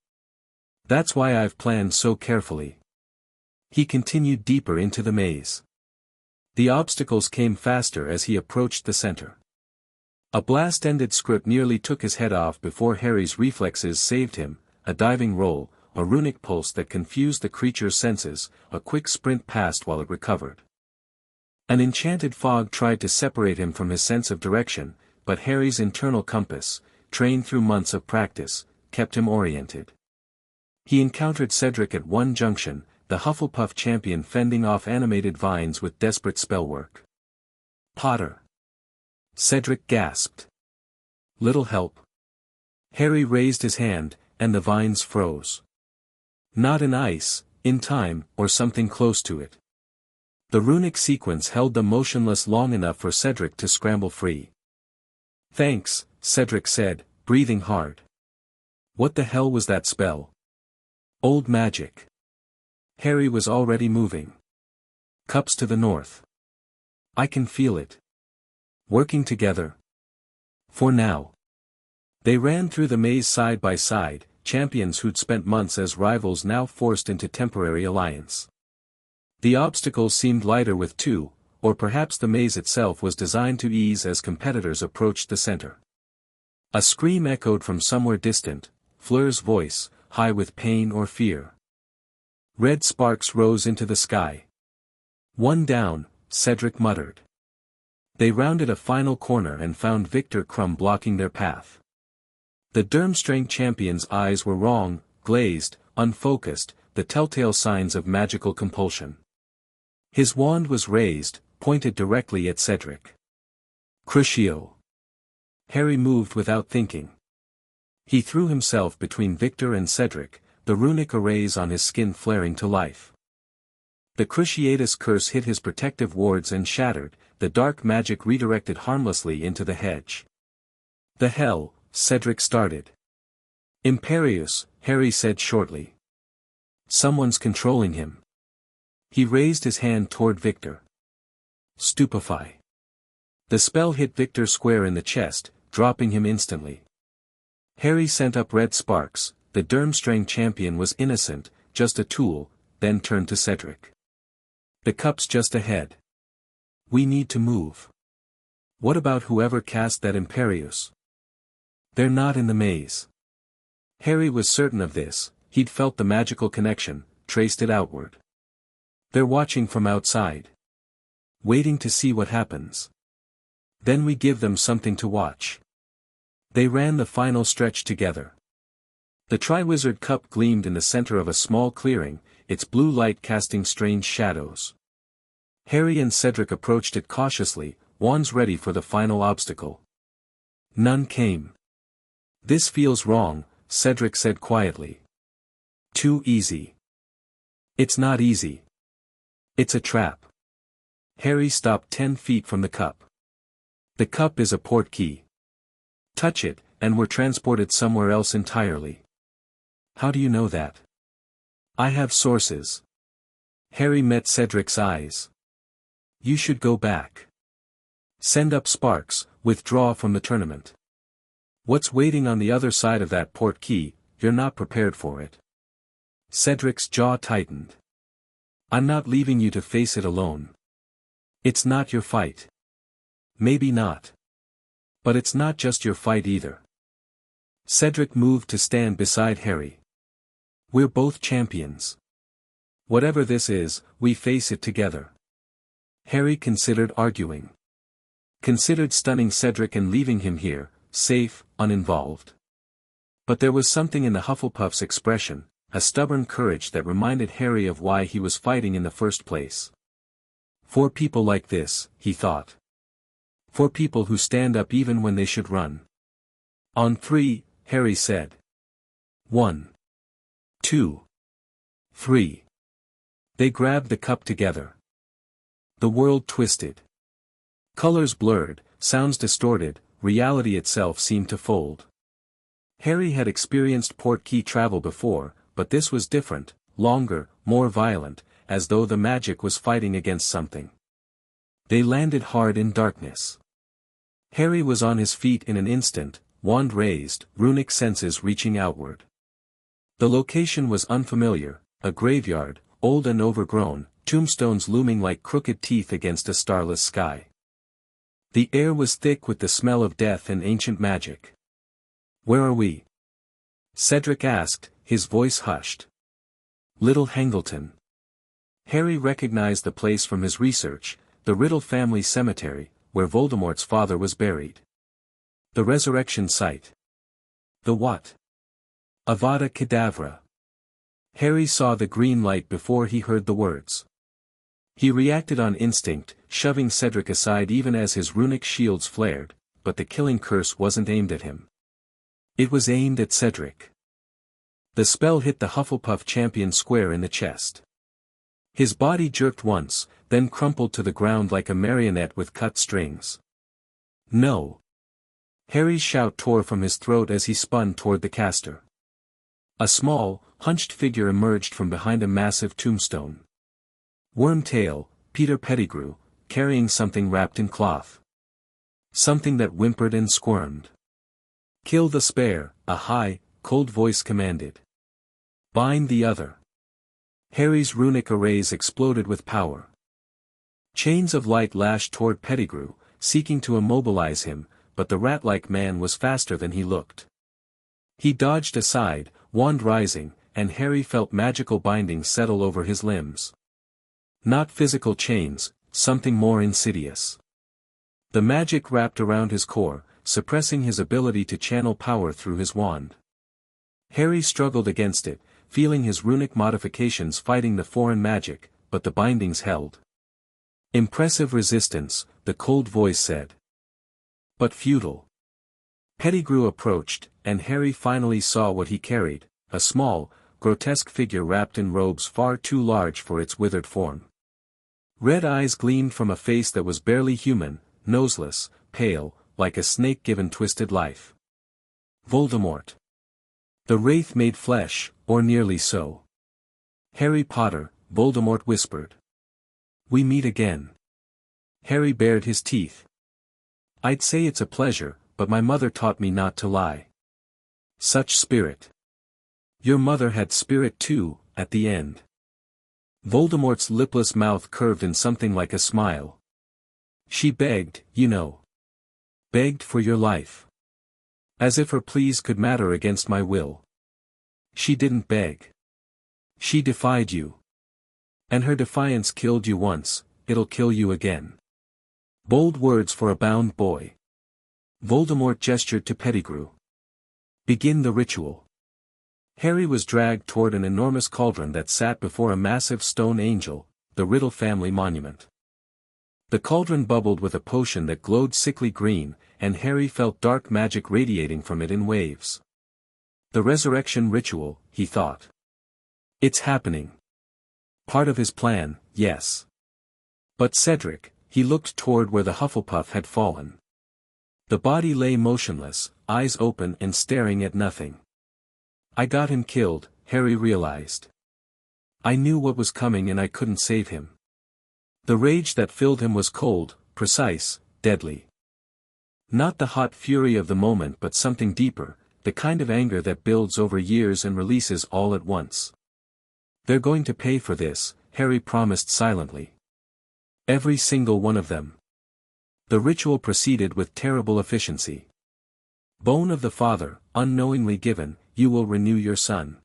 A: "That's why I've planned so carefully." He continued deeper into the maze. The obstacles came faster as he approached the center. A blast-ended script nearly took his head off before Harry's reflexes saved him, a diving roll, a runic pulse that confused the creature's senses, a quick sprint past while it recovered. An enchanted fog tried to separate him from his sense of direction, but Harry's internal compass, trained through months of practice, kept him oriented. He encountered Cedric at one junction, the Hufflepuff champion fending off animated vines with desperate spellwork. "Potter!" Cedric gasped. "Little help?" Harry raised his hand, and the vines froze. Not in ice, in time, or something close to it. The runic sequence held them motionless long enough for Cedric to scramble free. "Thanks," Cedric said, breathing hard. What the hell was that spell? Old magic. Harry was already moving. Cups to the north. I can feel it. Working together. For now. They ran through the maze side by side, champions who'd spent months as rivals now forced into temporary alliance. The obstacles seemed lighter with two, or perhaps the maze itself was designed to ease as competitors approached the center. A scream echoed from somewhere distant, Fleur's voice, high with pain or fear. Red sparks rose into the sky. "One down," Cedric muttered. They rounded a final corner and found Victor Crumb blocking their path. The Durmstrang champion's eyes were wrong, glazed, unfocused, the telltale signs of magical compulsion. His wand was raised, pointed directly at Cedric. Crucio. Harry moved without thinking. He threw himself between Victor and Cedric, the runic arrays on his skin flaring to life. The Cruciatus curse hit his protective wards and shattered, the dark magic redirected harmlessly into the hedge. "The hell," Cedric started. "Imperius," Harry said shortly. "Someone's controlling him." He raised his hand toward Victor. "Stupefy." The spell hit Victor square in the chest, dropping him instantly. Harry sent up red sparks. The Durmstrang champion was innocent, just a tool, then turned to Cedric. "The cup's just ahead. We need to move. What about whoever cast that Imperius? They're not in the maze." Harry was certain of this, he'd felt the magical connection, traced it outward. "They're watching from outside. Waiting to see what happens. Then we give them something to watch." They ran the final stretch together. The Triwizard Cup gleamed in the center of a small clearing, its blue light casting strange shadows. Harry and Cedric approached it cautiously, wands ready for the final obstacle. None came. "This feels wrong," Cedric said quietly. "Too easy." "It's not easy. It's a trap." Harry stopped 10 feet from the cup. "The cup is a portkey. Touch it, and we're transported somewhere else entirely." "How do you know that?" "I have sources." Harry met Cedric's eyes. "You should go back. Send up sparks, withdraw from the tournament. What's waiting on the other side of that portkey? You're not prepared for it." Cedric's jaw tightened. "I'm not leaving you to face it alone. It's not your fight." "Maybe not. But it's not just your fight either." Cedric moved to stand beside Harry. "We're both champions. Whatever this is, we face it together." Harry considered arguing. Considered stunning Cedric and leaving him here, safe, uninvolved. But there was something in the Hufflepuff's expression, a stubborn courage that reminded Harry of why he was fighting in the first place. "For people like this," he thought. "For people who stand up even when they should run." "On 3, Harry said. 1. 2. 3. They grabbed the cup together. The world twisted. Colors blurred, sounds distorted, reality itself seemed to fold. Harry had experienced portkey travel before, but this was different, longer, more violent, as though the magic was fighting against something. They landed hard in darkness. Harry was on his feet in an instant, wand raised, runic senses reaching outward. The location was unfamiliar, a graveyard, old and overgrown, tombstones looming like crooked teeth against a starless sky. The air was thick with the smell of death and ancient magic. "Where are we?" Cedric asked, his voice hushed. "Little Hangleton." Harry recognized the place from his research, the Riddle family cemetery, where Voldemort's father was buried. The resurrection site. The what? Avada Kedavra. Harry saw the green light before he heard the words. He reacted on instinct, shoving Cedric aside even as his runic shields flared, but the killing curse wasn't aimed at him. It was aimed at Cedric. The spell hit the Hufflepuff champion square in the chest. His body jerked once, then crumpled to the ground like a marionette with cut strings. "No!" Harry's shout tore from his throat as he spun toward the caster. A small, hunched figure emerged from behind a massive tombstone. Wormtail, Peter Pettigrew, carrying something wrapped in cloth. Something that whimpered and squirmed. "Kill the spare," a high, cold voice commanded. "Bind the other." Harry's runic arrays exploded with power. Chains of light lashed toward Pettigrew, seeking to immobilize him, but the rat-like man was faster than he looked. He dodged aside, wand rising, and Harry felt magical bindings settle over his limbs. Not physical chains, something more insidious. The magic wrapped around his core, suppressing his ability to channel power through his wand. Harry struggled against it, feeling his runic modifications fighting the foreign magic, but the bindings held. "Impressive resistance," the cold voice said. "But futile." Pettigrew approached, and Harry finally saw what he carried, a small, grotesque figure wrapped in robes far too large for its withered form. Red eyes gleamed from a face that was barely human, noseless, pale, like a snake given twisted life. Voldemort. The wraith made flesh, or nearly so. "Harry Potter," Voldemort whispered. "We meet again." Harry bared his teeth. "I'd say it's a pleasure, but my mother taught me not to lie." "Such spirit." "Your mother had spirit too," at the end. Voldemort's lipless mouth curved in something like a smile. "She begged, you know. Begged for your life. As if her pleas could matter against my will. She didn't beg. She defied you. And her defiance killed you once, it'll kill you again." Bold words for a bound boy. Voldemort gestured to Pettigrew. "Begin the ritual." Harry was dragged toward an enormous cauldron that sat before a massive stone angel, the Riddle family monument. The cauldron bubbled with a potion that glowed sickly green, and Harry felt dark magic radiating from it in waves. The resurrection ritual, he thought. It's happening. Part of his plan, yes. But Cedric, he looked toward where the Hufflepuff had fallen. The body lay motionless, eyes open and staring at nothing. I got him killed, Harry realized. I knew what was coming and I couldn't save him. The rage that filled him was cold, precise, deadly. Not the hot fury of the moment but something deeper, the kind of anger that builds over years and releases all at once. They're going to pay for this, Harry promised silently. Every single one of them. The ritual proceeded with terrible efficiency. Bone of the father, unknowingly given, you will renew your son.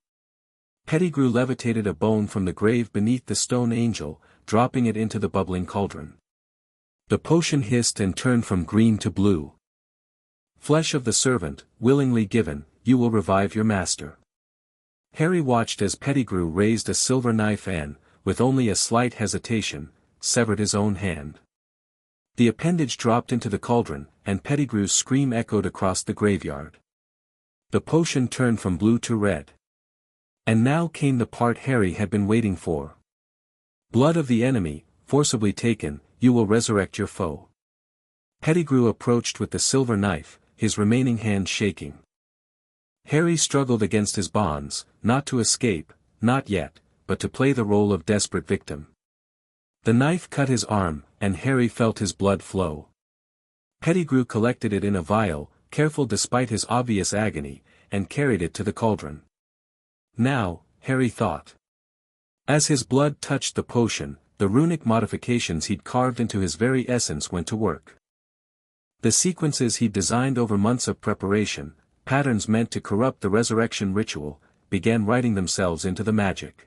A: Pettigrew levitated a bone from the grave beneath the stone angel, dropping it into the bubbling cauldron. The potion hissed and turned from green to blue. Flesh of the servant, willingly given, you will revive your master. Harry watched as Pettigrew raised a silver knife and, with only a slight hesitation, severed his own hand. The appendage dropped into the cauldron, and Pettigrew's scream echoed across the graveyard. The potion turned from blue to red. And now came the part Harry had been waiting for. Blood of the enemy, forcibly taken, you will resurrect your foe. Pettigrew approached with the silver knife, his remaining hand shaking. Harry struggled against his bonds, not to escape, not yet, but to play the role of desperate victim. The knife cut his arm, and Harry felt his blood flow. Pettigrew collected it in a vial, careful despite his obvious agony, and carried it to the cauldron. Now, Harry thought. As his blood touched the potion, the runic modifications he'd carved into his very essence went to work. The sequences he'd designed over months of preparation, patterns meant to corrupt the resurrection ritual, began writing themselves into the magic.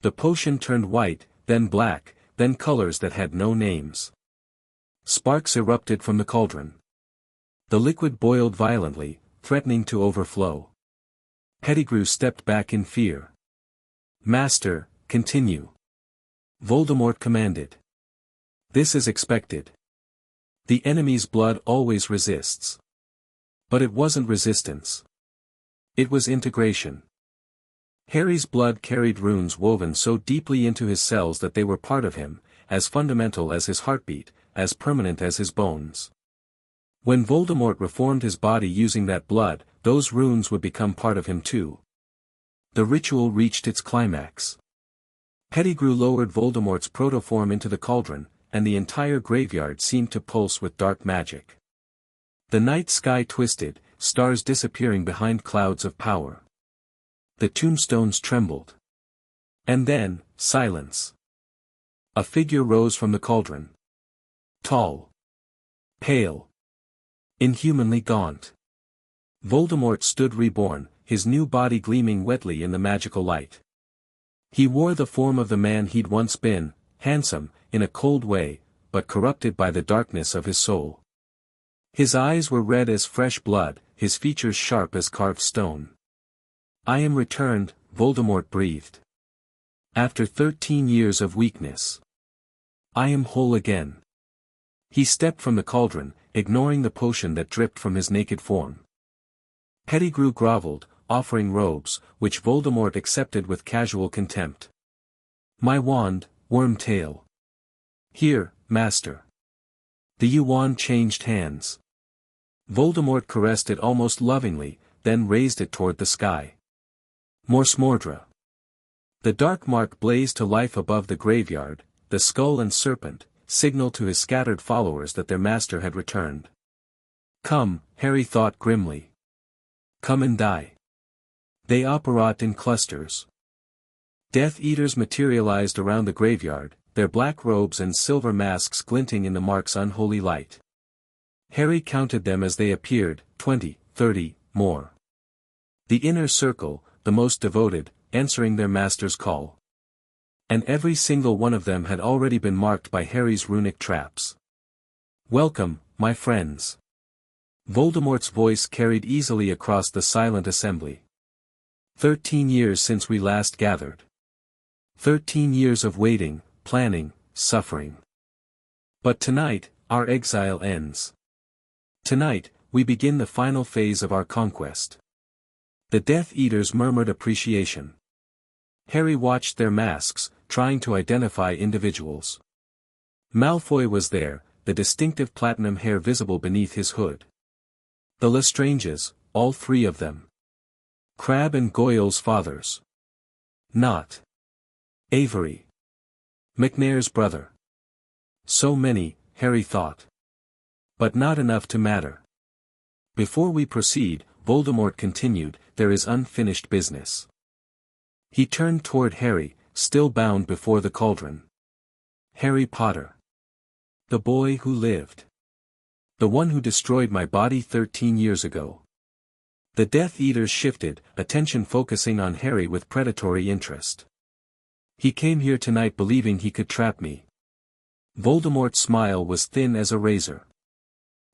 A: The potion turned white, then black, then colors that had no names. Sparks erupted from the cauldron. The liquid boiled violently, threatening to overflow. Pettigrew stepped back in fear. Master, continue. Voldemort commanded. This is expected. The enemy's blood always resists. But it wasn't resistance. It was integration. Harry's blood carried runes woven so deeply into his cells that they were part of him, as fundamental as his heartbeat, as permanent as his bones. When Voldemort reformed his body using that blood, those runes would become part of him too. The ritual reached its climax. Pettigrew lowered Voldemort's protoform into the cauldron, and the entire graveyard seemed to pulse with dark magic. The night sky twisted, stars disappearing behind clouds of power. The tombstones trembled. And then, silence. A figure rose from the cauldron. Tall. Pale. Inhumanly gaunt. Voldemort stood reborn, his new body gleaming wetly in the magical light. He wore the form of the man he'd once been, handsome, in a cold way, but corrupted by the darkness of his soul. His eyes were red as fresh blood, his features sharp as carved stone. I am returned, Voldemort breathed. After 13 years of weakness. I am whole again. He stepped from the cauldron, ignoring the potion that dripped from his naked form. Pettigrew groveled, offering robes, which Voldemort accepted with casual contempt. My wand, Wormtail. Here, master. The wand changed hands. Voldemort caressed it almost lovingly, then raised it toward the sky. Morsmordre. The dark mark blazed to life above the graveyard, the skull and serpent, signaled to his scattered followers that their master had returned. Come, Harry thought grimly. Come and die. They operate in clusters. Death Eaters materialized around the graveyard, their black robes and silver masks glinting in the mark's unholy light. Harry counted them as they appeared, 20, 30, more. The inner circle, the most devoted, answering their master's call. And every single one of them had already been marked by Harry's runic traps. Welcome, my friends. Voldemort's voice carried easily across the silent assembly. 13 years since we last gathered. 13 years of waiting, planning, suffering. But tonight, our exile ends. Tonight, we begin the final phase of our conquest. The Death Eaters murmured appreciation. Harry watched their masks, trying to identify individuals. Malfoy was there, the distinctive platinum hair visible beneath his hood. The Lestranges, all three of them. Crabbe and Goyle's fathers. Not Avery. McNair's brother. So many, Harry thought. But not enough to matter. Before we proceed, Voldemort continued, there is unfinished business. He turned toward Harry, still bound before the cauldron. Harry Potter. The boy who lived. The one who destroyed my body 13 years ago. The Death Eaters shifted, attention focusing on Harry with predatory interest. He came here tonight believing he could trap me. Voldemort's smile was thin as a razor.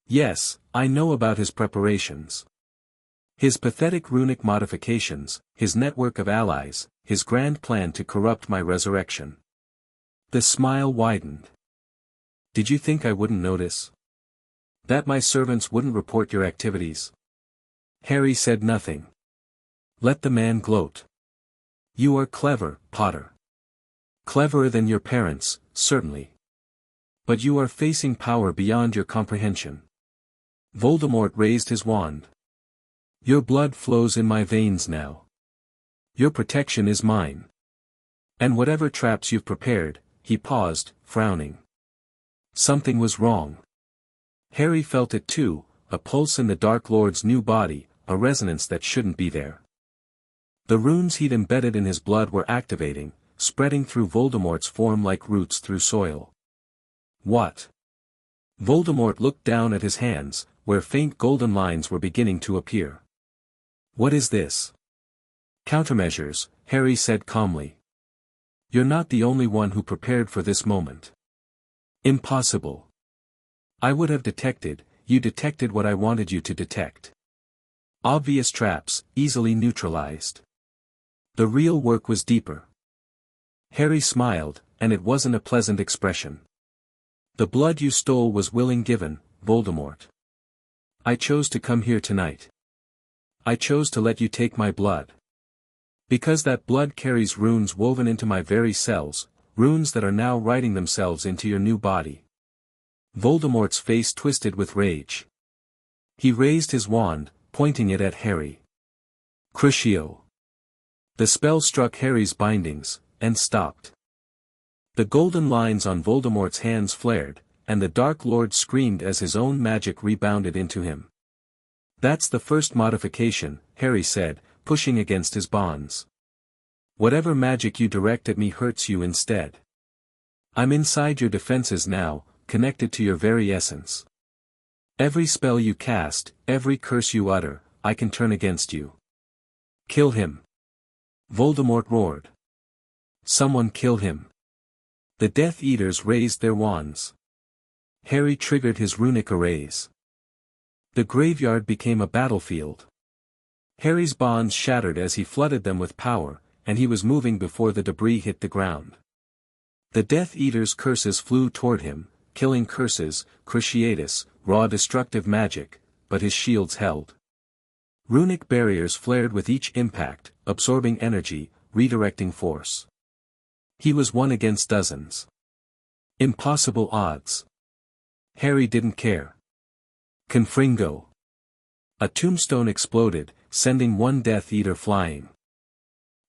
A: Yes, I know about his preparations. His pathetic runic modifications, his network of allies, his grand plan to corrupt my resurrection. The smile widened. Did you think I wouldn't notice? That my servants wouldn't report your activities? Harry said nothing. Let the man gloat. You are clever, Potter. Cleverer than your parents, certainly. But you are facing power beyond your comprehension. Voldemort raised his wand. Your blood flows in my veins now. Your protection is mine. And whatever traps you've prepared, he paused, frowning. Something was wrong. Harry felt it too, a pulse in the Dark Lord's new body, a resonance that shouldn't be there. The runes he'd embedded in his blood were activating, spreading through Voldemort's form like roots through soil. What? Voldemort looked down at his hands, where faint golden lines were beginning to appear. What is this? Countermeasures, Harry said calmly. You're not the only one who prepared for this moment. Impossible. I would have detected, you detected what I wanted you to detect. Obvious traps, easily neutralized. The real work was deeper. Harry smiled, and it wasn't a pleasant expression. The blood you stole was willing given, Voldemort. I chose to come here tonight. I chose to let you take my blood. Because that blood carries runes woven into my very cells, runes that are now writing themselves into your new body. Voldemort's face twisted with rage. He raised his wand, pointing it at Harry. Crucio. The spell struck Harry's bindings, and stopped. The golden lines on Voldemort's hands flared, and the Dark Lord screamed as his own magic rebounded into him. That's the first modification, Harry said, pushing against his bonds. Whatever magic you direct at me hurts you instead. I'm inside your defenses now, connected to your very essence. Every spell you cast, every curse you utter, I can turn against you. Kill him. Voldemort roared. Someone kill him. The Death Eaters raised their wands. Harry triggered his runic arrays. The graveyard became a battlefield. Harry's bonds shattered as he flooded them with power, and he was moving before the debris hit the ground. The Death Eaters' curses flew toward him, killing curses, cruciatus, raw destructive magic, but his shields held. Runic barriers flared with each impact, absorbing energy, redirecting force. He was one against dozens. Impossible odds. Harry didn't care. Confringo. A tombstone exploded, sending one Death Eater flying.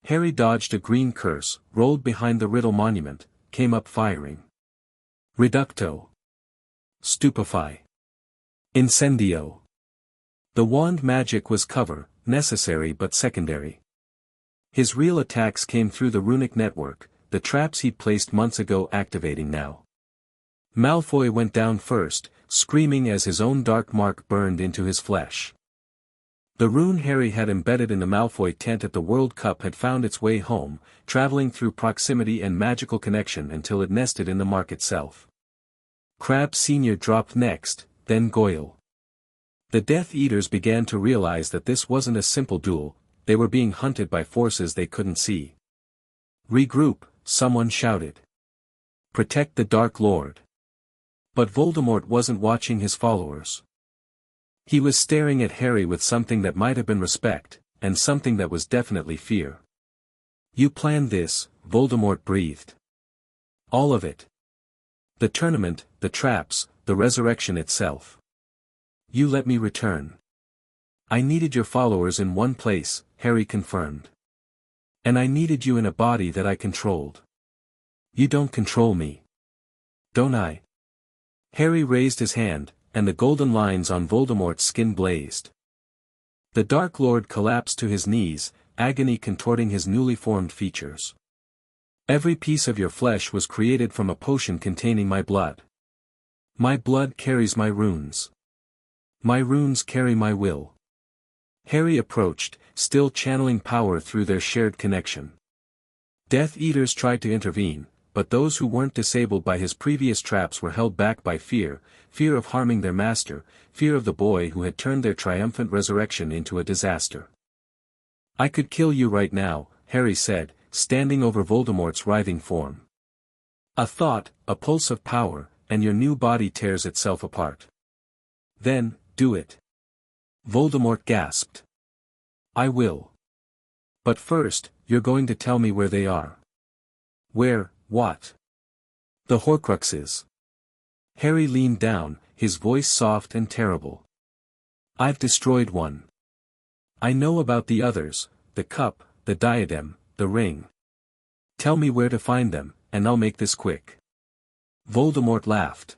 A: Harry dodged a green curse, rolled behind the Riddle monument, came up firing. Reducto. Stupefy. Incendio. The wand magic was cover, necessary but secondary. His real attacks came through the runic network, the traps he'd placed months ago activating now. Malfoy went down first, screaming as his own dark mark burned into his flesh. The rune Harry had embedded in the Malfoy tent at the World Cup had found its way home, traveling through proximity and magical connection until it nested in the mark itself. Crabbe Sr. dropped next, then Goyle. The Death Eaters began to realize that this wasn't a simple duel, they were being hunted by forces they couldn't see. "Regroup," someone shouted. "Protect the Dark Lord." But Voldemort wasn't watching his followers. He was staring at Harry with something that might have been respect, and something that was definitely fear. "You planned this," Voldemort breathed. "All of it. The tournament, the traps, the resurrection itself. You let me return." "I needed your followers in one place," Harry confirmed. "And I needed you in a body that I controlled." "You don't control me." "Don't I?" Harry raised his hand, and the golden lines on Voldemort's skin blazed. The Dark Lord collapsed to his knees, agony contorting his newly formed features. "Every piece of your flesh was created from a potion containing my blood. My blood carries my runes. My runes carry my will." Harry approached, still channeling power through their shared connection. Death Eaters tried to intervene, but those who weren't disabled by his previous traps were held back by fear, fear of harming their master, fear of the boy who had turned their triumphant resurrection into a disaster. "I could kill you right now," Harry said, standing over Voldemort's writhing form. "A thought, a pulse of power, and your new body tears itself apart." "Then, do it." Voldemort gasped. "I will. But first, you're going to tell me where they are." "Where, what?" "The Horcruxes." Harry leaned down, his voice soft and terrible. "I've destroyed one. I know about the others, the cup, the diadem, the ring. Tell me where to find them, and I'll make this quick." Voldemort laughed.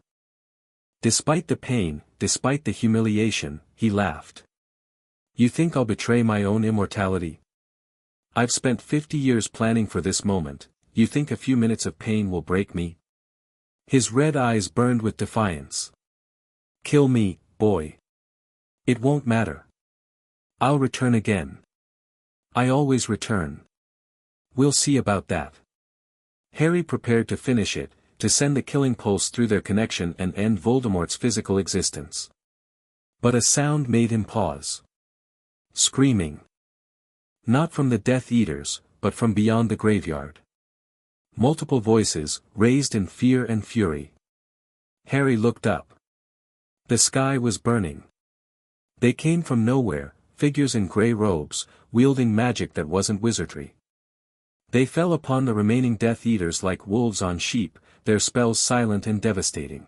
A: Despite the pain, despite the humiliation, he laughed. "You think I'll betray my own immortality? I've spent 50 years planning for this moment. You think a few minutes of pain will break me?" His red eyes burned with defiance. "Kill me, boy. It won't matter. I'll return again. I always return. We'll see about that." Harry prepared to finish it, to send the killing pulse through their connection and end Voldemort's physical existence. But a sound made him pause. Screaming. Not from the Death Eaters, but from beyond the graveyard. Multiple voices, raised in fear and fury. Harry looked up. The sky was burning. They came from nowhere, figures in grey robes, wielding magic that wasn't wizardry. They fell upon the remaining Death Eaters like wolves on sheep, their spells silent and devastating.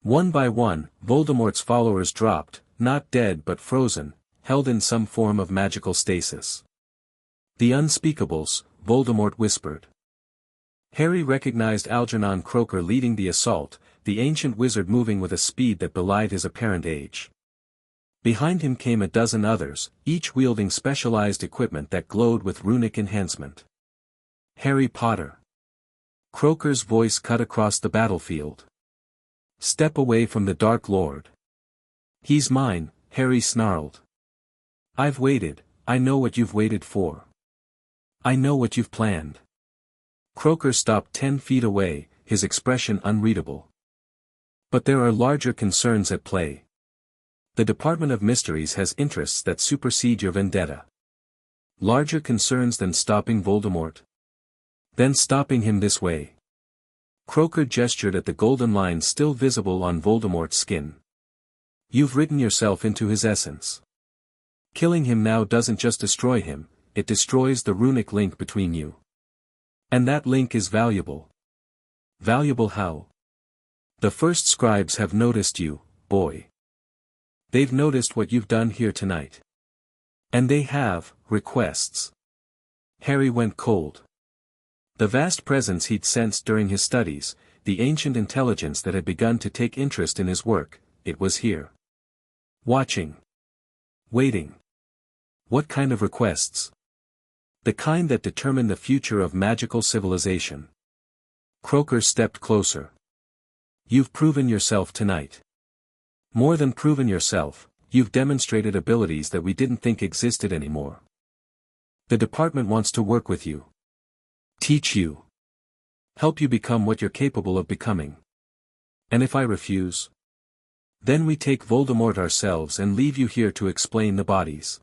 A: One by one, Voldemort's followers dropped, not dead but frozen, held in some form of magical stasis. "The Unspeakables," Voldemort whispered. Harry recognized Algernon Croker leading the assault, the ancient wizard moving with a speed that belied his apparent age. Behind him came a dozen others, each wielding specialized equipment that glowed with runic enhancement. "Harry Potter." Croker's voice cut across the battlefield. "Step away from the Dark Lord." "He's mine," Harry snarled. "I've waited, I know what you've waited for. I know what you've planned." Croker stopped 10 feet away, his expression unreadable. "But there are larger concerns at play. The Department of Mysteries has interests that supersede your vendetta." "Larger concerns than stopping Voldemort?" "Then stopping him this way." Croker gestured at the golden lines still visible on Voldemort's skin. "You've written yourself into his essence. Killing him now doesn't just destroy him, it destroys the runic link between you. And that link is valuable." "Valuable how?" "The First Scribes have noticed you, boy. They've noticed what you've done here tonight. And they have requests." Harry went cold. The vast presence he'd sensed during his studies, the ancient intelligence that had begun to take interest in his work, it was here. Watching. Waiting. What kind of requests? The kind that determine the future of magical civilization. Croker stepped closer. "You've proven yourself tonight. More than proven yourself, you've demonstrated abilities that we didn't think existed anymore. The department wants to work with you. Teach you. Help you become what you're capable of becoming. And if I refuse? Then we take Voldemort ourselves and leave you here to explain the bodies."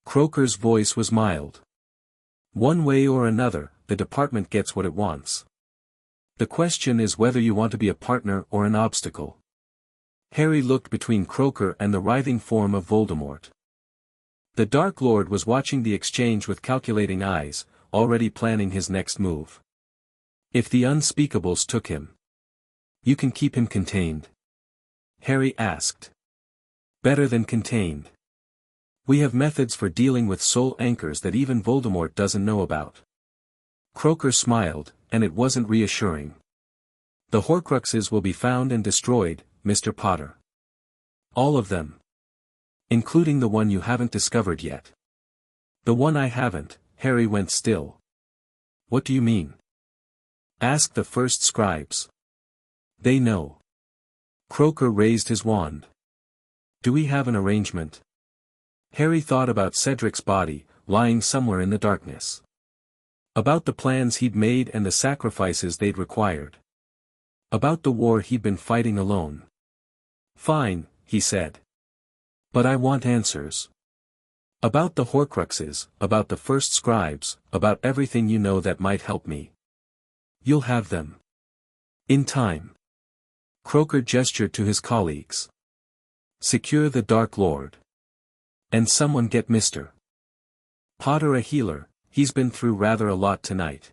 A: Croker's voice was mild. One way or another, the department gets what it wants. The question is whether you want to be a partner or an obstacle. Harry looked between Croker and the writhing form of Voldemort. The Dark Lord was watching the exchange with calculating eyes, already planning his next move. If the Unspeakables took him, you can keep him contained? Harry asked. Better than contained. We have methods for dealing with soul anchors that even Voldemort doesn't know about. Croker smiled, and it wasn't reassuring. The Horcruxes will be found and destroyed, Mr. Potter. All of them. Including the one you haven't discovered yet. The one I haven't. Harry went still. What do you mean? Ask the First Scribes. They know. Croker raised his wand. Do we have an arrangement? Harry thought about Cedric's body, lying somewhere in the darkness. About the plans he'd made and the sacrifices they'd required. About the war he'd been fighting alone. Fine, he said. But I want answers. About the Horcruxes, about the First Scribes, about everything you know that might help me. You'll have them. In time. Croker gestured to his colleagues. Secure the Dark Lord. And someone get Mr. Potter a healer, he's been through rather a lot tonight.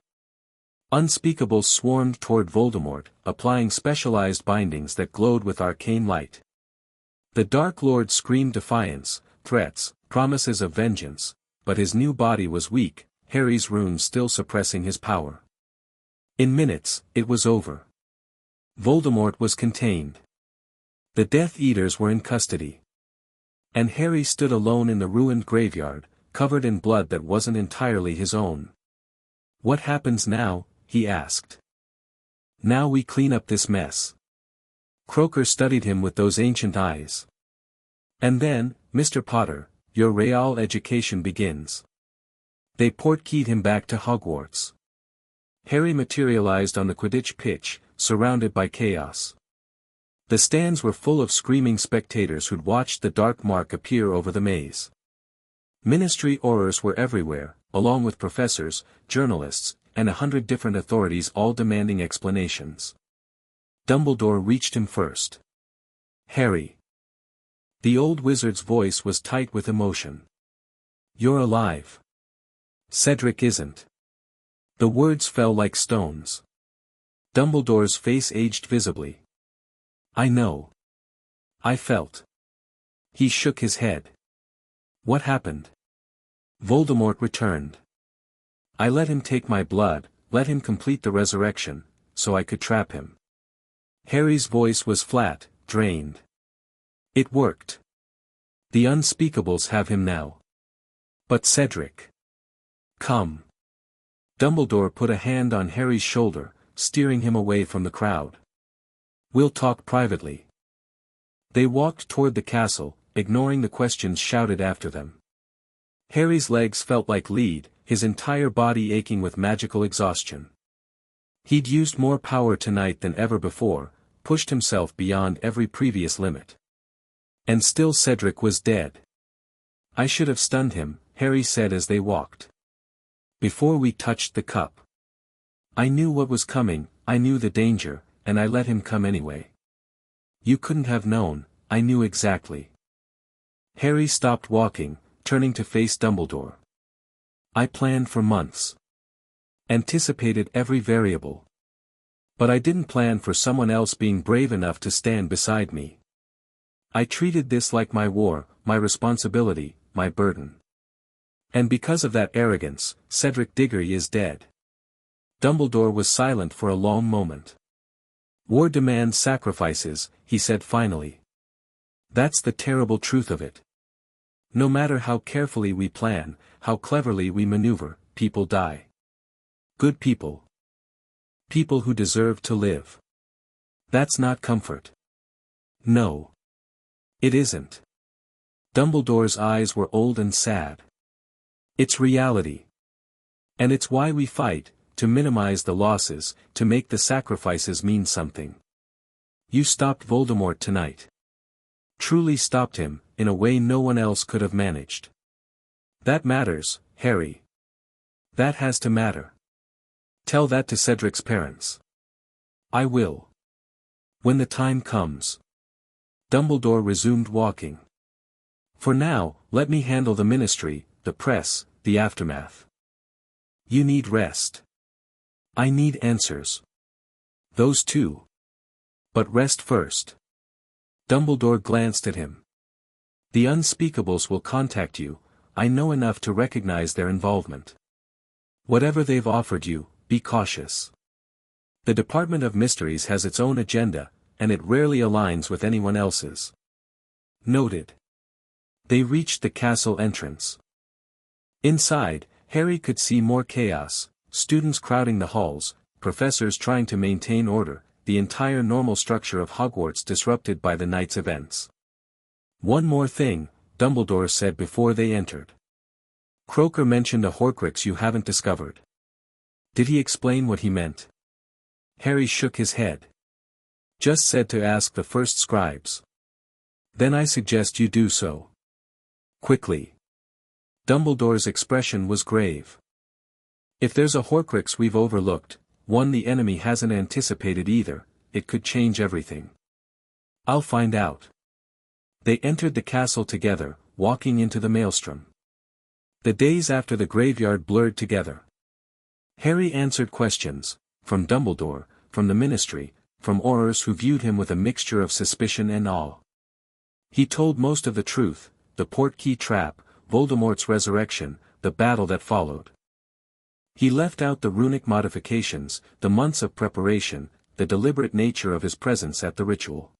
A: Unspeakables swarmed toward Voldemort, applying specialized bindings that glowed with arcane light. The Dark Lord screamed defiance, threats, promises of vengeance, but his new body was weak, Harry's runes still suppressing his power. In minutes, it was over. Voldemort was contained. The Death Eaters were in custody. And Harry stood alone in the ruined graveyard, covered in blood that wasn't entirely his own. What happens now? He asked. Now we clean up this mess. Croker studied him with those ancient eyes. And then, Mr. Potter, your real education begins. They portkeyed him back to Hogwarts. Harry materialized on the Quidditch pitch, surrounded by chaos. The stands were full of screaming spectators who'd watched the dark mark appear over the maze. Ministry aurors were everywhere, along with professors, journalists, and 100 different authorities all demanding explanations. Dumbledore reached him first. Harry. The old wizard's voice was tight with emotion. You're alive. Cedric isn't. The words fell like stones. Dumbledore's face aged visibly. I know. I felt. He shook his head. What happened? Voldemort returned. I let him take my blood, let him complete the resurrection, so I could trap him. Harry's voice was flat, drained. It worked. The Unspeakables have him now. But Cedric. Come. Dumbledore put a hand on Harry's shoulder, steering him away from the crowd. We'll talk privately. They walked toward the castle, ignoring the questions shouted after them. Harry's legs felt like lead, his entire body aching with magical exhaustion. He'd used more power tonight than ever before, pushed himself beyond every previous limit. And still Cedric was dead. I should have stunned him, Harry said as they walked. Before we touched the cup. I knew what was coming, I knew the danger, and I let him come anyway. You couldn't have known, I knew exactly. Harry stopped walking, turning to face Dumbledore. I planned for months. Anticipated every variable. But I didn't plan for someone else being brave enough to stand beside me. I treated this like my war, my responsibility, my burden. And because of that arrogance, Cedric Diggory is dead. Dumbledore was silent for a long moment. War demands sacrifices, he said finally. That's the terrible truth of it. No matter how carefully we plan, how cleverly we maneuver, people die. Good people. People who deserve to live. That's not comfort. No. It isn't. Dumbledore's eyes were old and sad. It's reality. And it's why we fight, to minimize the losses, to make the sacrifices mean something. You stopped Voldemort tonight. Truly stopped him, in a way no one else could have managed. That matters, Harry. That has to matter. Tell that to Cedric's parents. I will. When the time comes. Dumbledore resumed walking. For now, let me handle the ministry, the press, the aftermath. You need rest. I need answers. Those too. But rest first. Dumbledore glanced at him. The Unspeakables will contact you, I know enough to recognize their involvement. Whatever they've offered you, be cautious. The Department of Mysteries has its own agenda, and it rarely aligns with anyone else's. Noted. They reached the castle entrance. Inside, Harry could see more chaos, students crowding the halls, professors trying to maintain order, the entire normal structure of Hogwarts disrupted by the night's events. One more thing, Dumbledore said before they entered. Croker mentioned a Horcrux you haven't discovered. Did he explain what he meant? Harry shook his head. Just said to ask the First Scribes. Then I suggest you do so. Quickly. Dumbledore's expression was grave. If there's a Horcrux we've overlooked, one the enemy hasn't anticipated either, it could change everything. I'll find out. They entered the castle together, walking into the maelstrom. The days after the graveyard blurred together. Harry answered questions, from Dumbledore, from the Ministry, from Aurors who viewed him with a mixture of suspicion and awe. He told most of the truth, the portkey trap, Voldemort's resurrection, the battle that followed. He left out the runic modifications, the months of preparation, the deliberate nature of his presence at the ritual.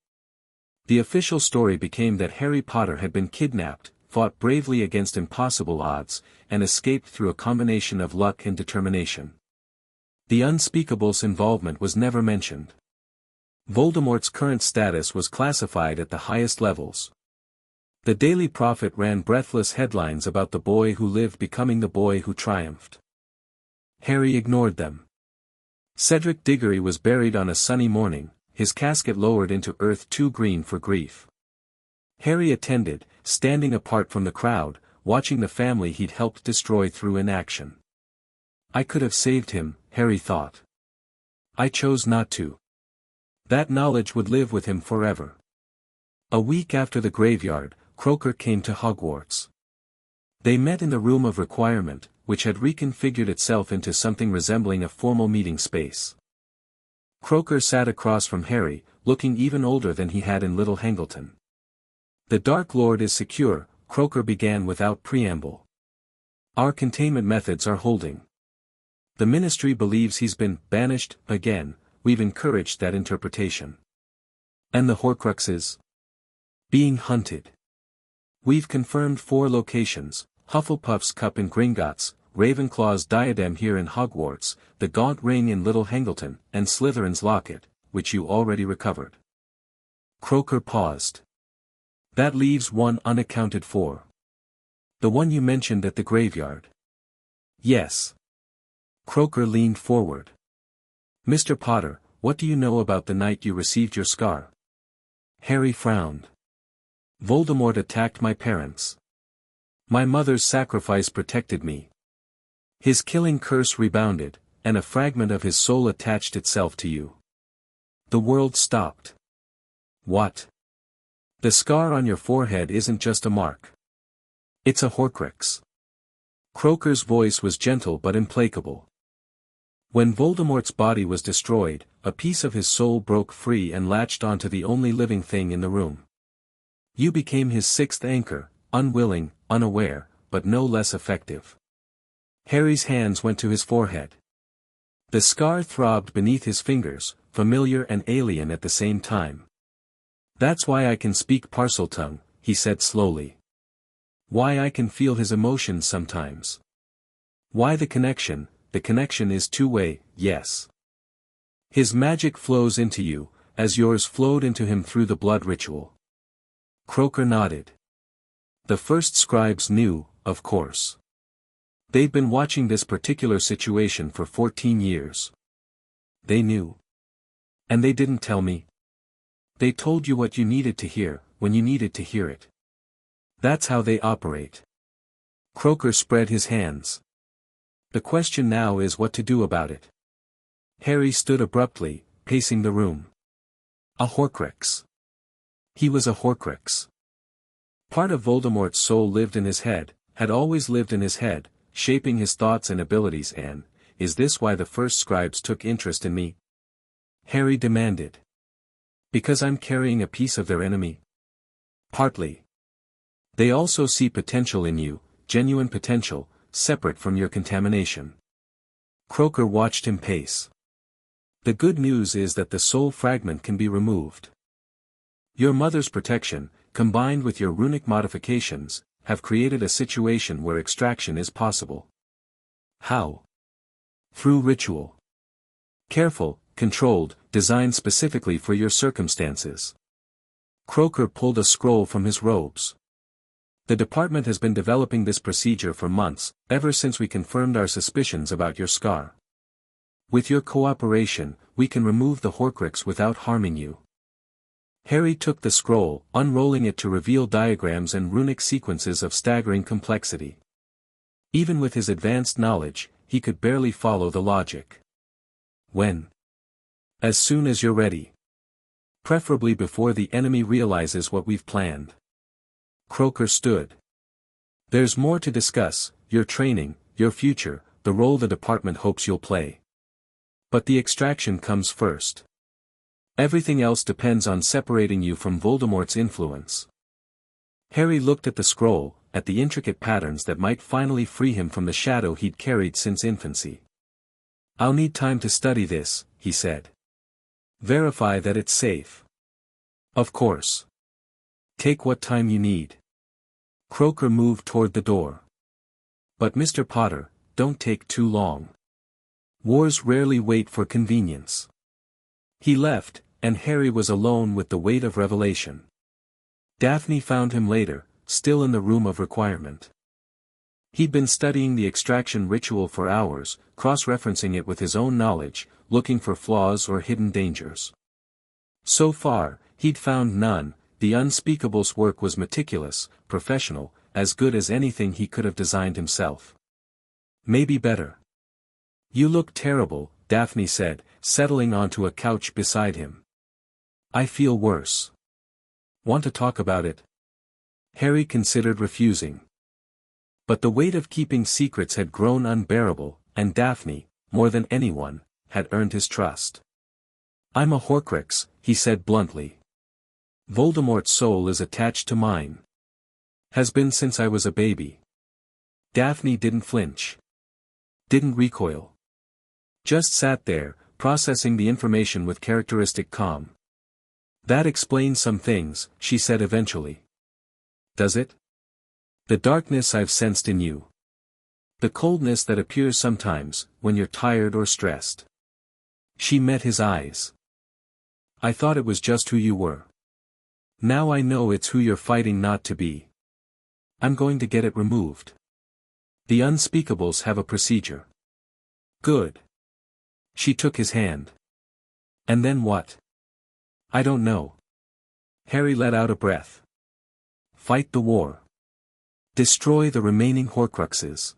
A: The official story became that Harry Potter had been kidnapped, fought bravely against impossible odds, and escaped through a combination of luck and determination. The Unspeakables' involvement was never mentioned. Voldemort's current status was classified at the highest levels. The Daily Prophet ran breathless headlines about the boy who lived becoming the boy who triumphed. Harry ignored them. Cedric Diggory was buried on a sunny morning, his casket lowered into earth too green for grief. Harry attended, standing apart from the crowd, watching the family he'd helped destroy through inaction. I could have saved him, Harry thought. I chose not to. That knowledge would live with him forever. A week after the graveyard, Croker came to Hogwarts. They met in the Room of Requirement, which had reconfigured itself into something resembling a formal meeting space. Croker sat across from Harry, looking even older than he had in Little Hangleton. The Dark Lord is secure, Croker began without preamble. Our containment methods are holding. The Ministry believes he's been banished again, we've encouraged that interpretation. And the Horcruxes? Being hunted. We've confirmed 4 locations, Hufflepuff's cup in Gringotts, Ravenclaw's diadem here in Hogwarts, the gaunt ring in Little Hangleton, and Slytherin's locket, which you already recovered. Croker paused. That leaves one unaccounted for. The one you mentioned at the graveyard. Yes. Croker leaned forward. Mr. Potter, what do you know about the night you received your scar? Harry frowned. Voldemort attacked my parents. My mother's sacrifice protected me. His killing curse rebounded, and a fragment of his soul attached itself to you. The world stopped. What? The scar on your forehead isn't just a mark. It's a Horcrux. Croker's voice was gentle but implacable. When Voldemort's body was destroyed, a piece of his soul broke free and latched onto the only living thing in the room. You became his 6th anchor, unwilling, unaware, but no less effective. Harry's hands went to his forehead. The scar throbbed beneath his fingers, familiar and alien at the same time. That's why I can speak Parseltongue, he said slowly. Why I can feel his emotions sometimes. Why the connection is two-way, yes. His magic flows into you, as yours flowed into him through the blood ritual. Croker nodded. The First Scribes knew, of course. They'd been watching this particular situation for 14 years. They knew. And they didn't tell me. They told you what you needed to hear, when you needed to hear it. That's how they operate. Croker spread his hands. The question now is what to do about it. Harry stood abruptly, pacing the room. A Horcrux. He was a Horcrux. Part of Voldemort's soul lived in his head, had always lived in his head, shaping his thoughts and abilities and, is this why the First Scribes took interest in me? Harry demanded. Because I'm carrying a piece of their enemy? Partly. They also see potential in you, genuine potential, separate from your contamination. Croker watched him pace. The good news is that the soul fragment can be removed. Your mother's protection, combined with your runic modifications, have created a situation where extraction is possible. How? Through ritual. Careful, controlled, designed specifically for your circumstances. Croker pulled a scroll from his robes. The department has been developing this procedure for months, ever since we confirmed our suspicions about your scar. With your cooperation, we can remove the Horcrux without harming you. Harry took the scroll, unrolling it to reveal diagrams and runic sequences of staggering complexity. Even with his advanced knowledge, he could barely follow the logic. When? As soon as you're ready. Preferably before the enemy realizes what we've planned. Croker stood. There's more to discuss, your training, your future, the role the department hopes you'll play. But the extraction comes first. Everything else depends on separating you from Voldemort's influence. Harry looked at the scroll, at the intricate patterns that might finally free him from the shadow he'd carried since infancy. I'll need time to study this, he said. Verify that it's safe. Of course. Take what time you need. Croker moved toward the door. But Mr. Potter, don't take too long. Wars rarely wait for convenience. He left, and Harry was alone with the weight of revelation. Daphne found him later, still in the room of requirement. He'd been studying the extraction ritual for hours, cross-referencing it with his own knowledge, looking for flaws or hidden dangers. So far, he'd found none. The Unspeakables work was meticulous, professional, as good as anything he could have designed himself. Maybe better. You look terrible, Daphne said, settling onto a couch beside him. I feel worse. Want to talk about it? Harry considered refusing. But the weight of keeping secrets had grown unbearable, and Daphne, more than anyone, had earned his trust. I'm a Horcrux, he said bluntly. Voldemort's soul is attached to mine. Has been since I was a baby. Daphne didn't flinch. Didn't recoil. Just sat there, processing the information with characteristic calm. That explains some things, she said eventually. Does it? The darkness I've sensed in you. The coldness that appears sometimes, when you're tired or stressed. She met his eyes. I thought it was just who you were. Now I know it's who you're fighting not to be. I'm going to get it removed. The Unspeakables have a procedure. Good. She took his hand. And then what? I don't know. Harry let out a breath. Fight the war. Destroy the remaining Horcruxes.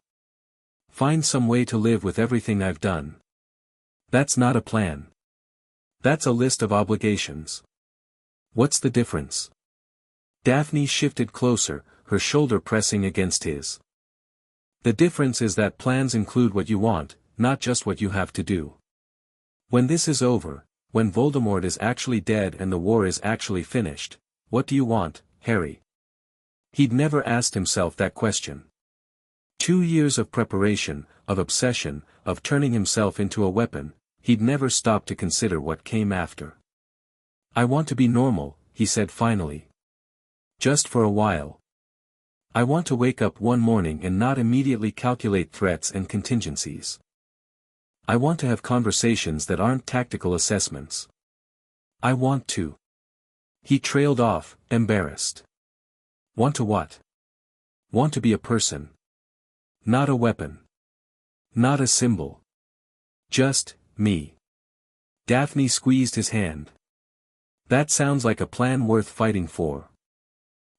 A: Find some way to live with everything I've done. That's not a plan. That's a list of obligations. What's the difference? Daphne shifted closer, her shoulder pressing against his. The difference is that plans include what you want, not just what you have to do. When this is over, when Voldemort is actually dead and the war is actually finished, what do you want, Harry? He'd never asked himself that question. 2 years of preparation, of obsession, of turning himself into a weapon, he'd never stopped to consider what came after. I want to be normal, he said finally. Just for a while. I want to wake up one morning and not immediately calculate threats and contingencies. I want to have conversations that aren't tactical assessments. I want to. He trailed off, embarrassed. Want to what? Want to be a person. Not a weapon. Not a symbol. Just, me. Daphne squeezed his hand. That sounds like a plan worth fighting for.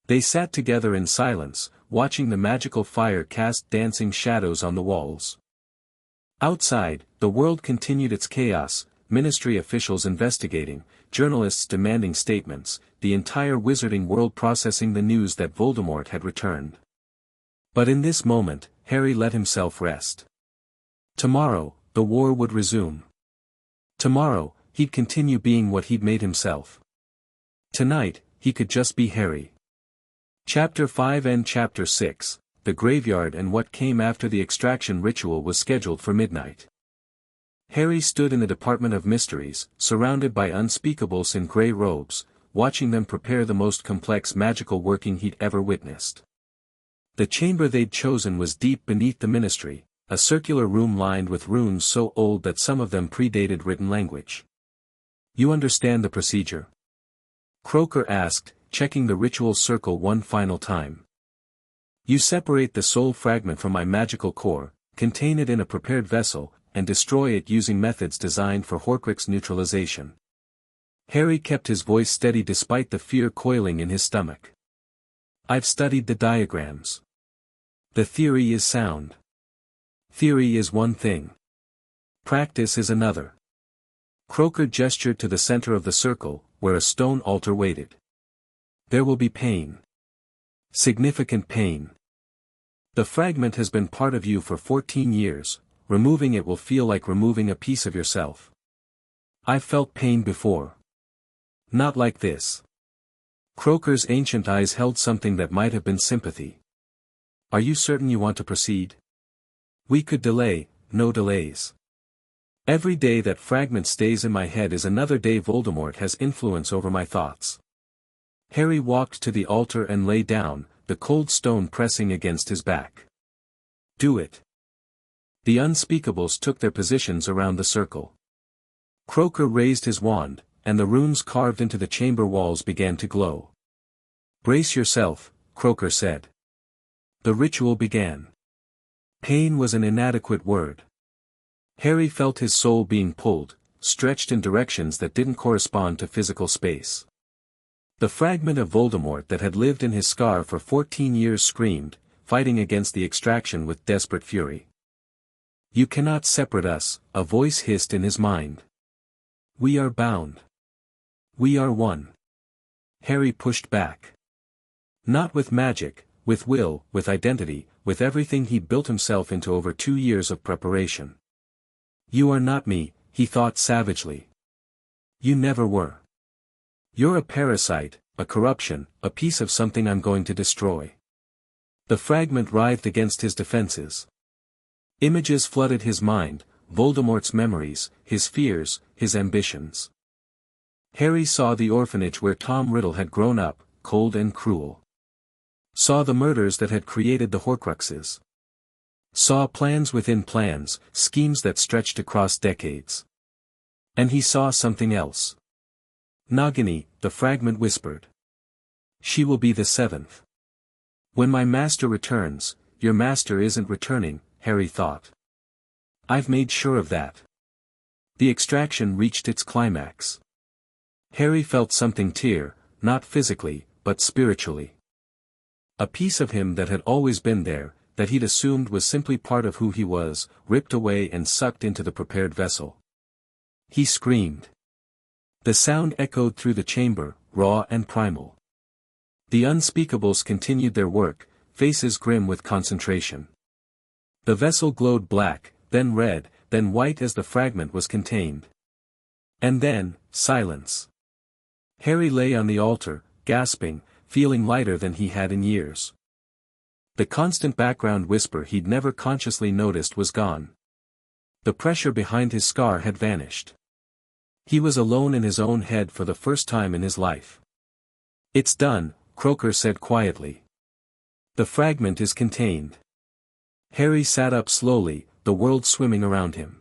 A: They sat together in silence, watching the magical fire cast dancing shadows on the walls. Outside, the world continued its chaos, ministry officials investigating, journalists demanding statements, the entire wizarding world processing the news that Voldemort had returned. But in this moment, Harry let himself rest. Tomorrow, the war would resume. Tomorrow, he'd continue being what he'd made himself. Tonight, he could just be Harry. Chapter 5 and Chapter 6, The Graveyard and What Came After the Extraction Ritual was scheduled for midnight. Harry stood in the Department of Mysteries, surrounded by Unspeakables in grey robes, watching them prepare the most complex magical working he'd ever witnessed. The chamber they'd chosen was deep beneath the Ministry, a circular room lined with runes so old that some of them predated written language. "You understand the procedure?" Croker asked, checking the ritual circle one final time. "You separate the soul fragment from my magical core, contain it in a prepared vessel, and destroy it using methods designed for Horcrux neutralization." Harry kept his voice steady despite the fear coiling in his stomach. "I've studied the diagrams. The theory is sound. Theory is one thing. Practice is another." Croker gestured to the center of the circle, where a stone altar waited. "There will be pain. Significant pain. The fragment has been part of you for 14 years, removing it will feel like removing a piece of yourself. I've felt pain before. Not like this." Croker's ancient eyes held something that might have been sympathy. "Are you certain you want to proceed? We could delay, no delays. Every day that fragment stays in my head is another day Voldemort has influence over my thoughts." Harry walked to the altar and lay down, the cold stone pressing against his back. "Do it." The Unspeakables took their positions around the circle. Croker raised his wand, and the runes carved into the chamber walls began to glow. "Brace yourself," Croker said. The ritual began. Pain was an inadequate word. Harry felt his soul being pulled, stretched in directions that didn't correspond to physical space. The fragment of Voldemort that had lived in his scar for 14 years screamed, fighting against the extraction with desperate fury. "You cannot separate us," a voice hissed in his mind. "We are bound. We are one." Harry pushed back. Not with magic, with will, with identity, with everything he'd built himself into over 2 years of preparation. "You are not me," he thought savagely. "You never were. You're a parasite, a corruption, a piece of something I'm going to destroy." The fragment writhed against his defenses. Images flooded his mind, Voldemort's memories, his fears, his ambitions. Harry saw the orphanage where Tom Riddle had grown up, cold and cruel. Saw the murders that had created the Horcruxes. Saw plans within plans, schemes that stretched across decades. And he saw something else. "Nagini," the fragment whispered. "She will be the 7th. When my master returns." "Your master isn't returning," Harry thought. "I've made sure of that." The extraction reached its climax. Harry felt something tear, not physically, but spiritually. A piece of him that had always been there, that he'd assumed was simply part of who he was, ripped away and sucked into the prepared vessel. He screamed. The sound echoed through the chamber, raw and primal. The Unspeakables continued their work, faces grim with concentration. The vessel glowed black, then red, then white as the fragment was contained. And then, silence. Harry lay on the altar, gasping, feeling lighter than he had in years. The constant background whisper he'd never consciously noticed was gone. The pressure behind his scar had vanished. He was alone in his own head for the first time in his life. "It's done," Croker said quietly. "The fragment is contained." Harry sat up slowly, the world swimming around him.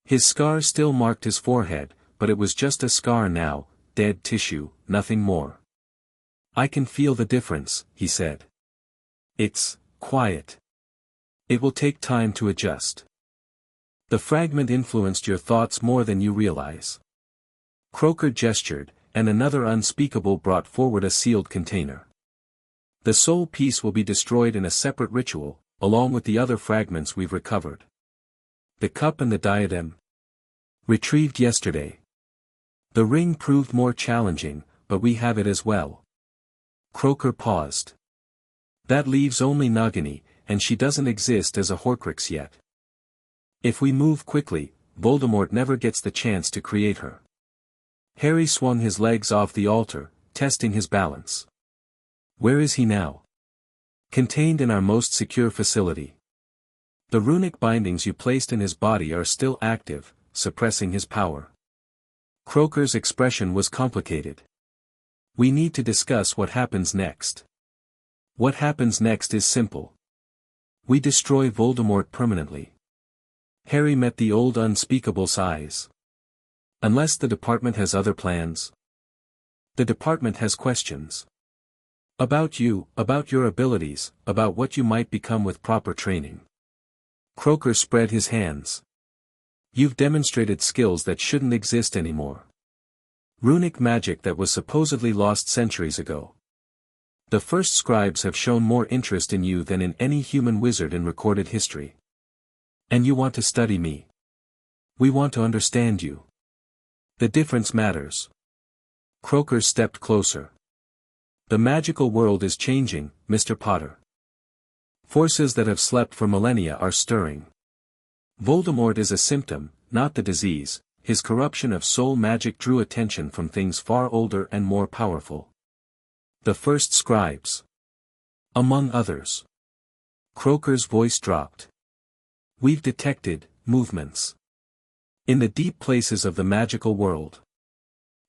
A: His scar still marked his forehead, but it was just a scar now, dead tissue, nothing more. "I can feel the difference," he said. "It's quiet. It will take time to adjust. The fragment influenced your thoughts more than you realize." Croker gestured, and another Unspeakable brought forward a sealed container. The soul piece will be destroyed in a separate ritual, along with the other fragments we've recovered. The cup and the diadem? Retrieved yesterday. The ring proved more challenging, but we have it as well. Croker paused. That leaves only Nagini, and she doesn't exist as a Horcrux yet. If we move quickly, Voldemort never gets the chance to create her. Harry swung his legs off the altar, testing his balance. Where is he now? Contained in our most secure facility. The runic bindings you placed in his body are still active, suppressing his power. Croker's expression was complicated. We need to discuss what happens next. What happens next is simple. We destroy Voldemort permanently. Harry met the old Unspeakables' eyes. Unless the department has other plans. The department has questions. About you, about your abilities, about what you might become with proper training. Croker spread his hands. You've demonstrated skills that shouldn't exist anymore. Runic magic that was supposedly lost centuries ago. The First Scribes have shown more interest in you than in any human wizard in recorded history. And you want to study me. We want to understand you. The difference matters. Croker stepped closer. The magical world is changing, Mr. Potter. Forces that have slept for millennia are stirring. Voldemort is a symptom, not the disease. His corruption of soul magic drew attention from things far older and more powerful. The First Scribes. Among others. Croker's voice dropped. We've detected movements. In the deep places of the magical world.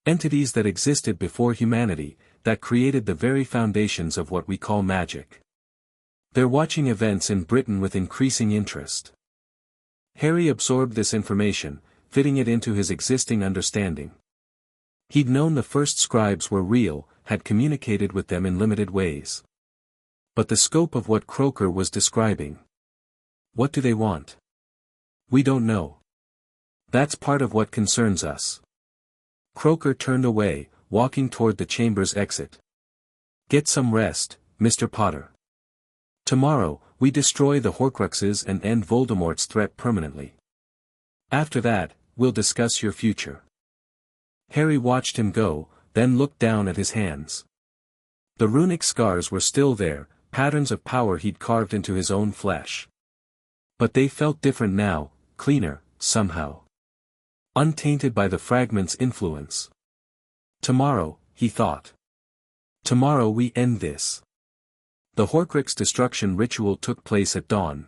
A: Entities that existed before humanity, that created the very foundations of what we call magic. They're watching events in Britain with increasing interest. Harry absorbed this information, fitting it into his existing understanding. He'd known the First Scribes were real, had communicated with them in limited ways. But the scope of what Croker was describing. What do they want? We don't know. That's part of what concerns us. Croker turned away, walking toward the chamber's exit. Get some rest, Mr. Potter. Tomorrow, we destroy the Horcruxes and end Voldemort's threat permanently. After that, we'll discuss your future. Harry watched him go, then looked down at his hands. The runic scars were still there, patterns of power he'd carved into his own flesh. But they felt different now, cleaner, somehow. Untainted by the fragment's influence. Tomorrow, he thought. Tomorrow we end this. The Horcrux destruction ritual took place at dawn.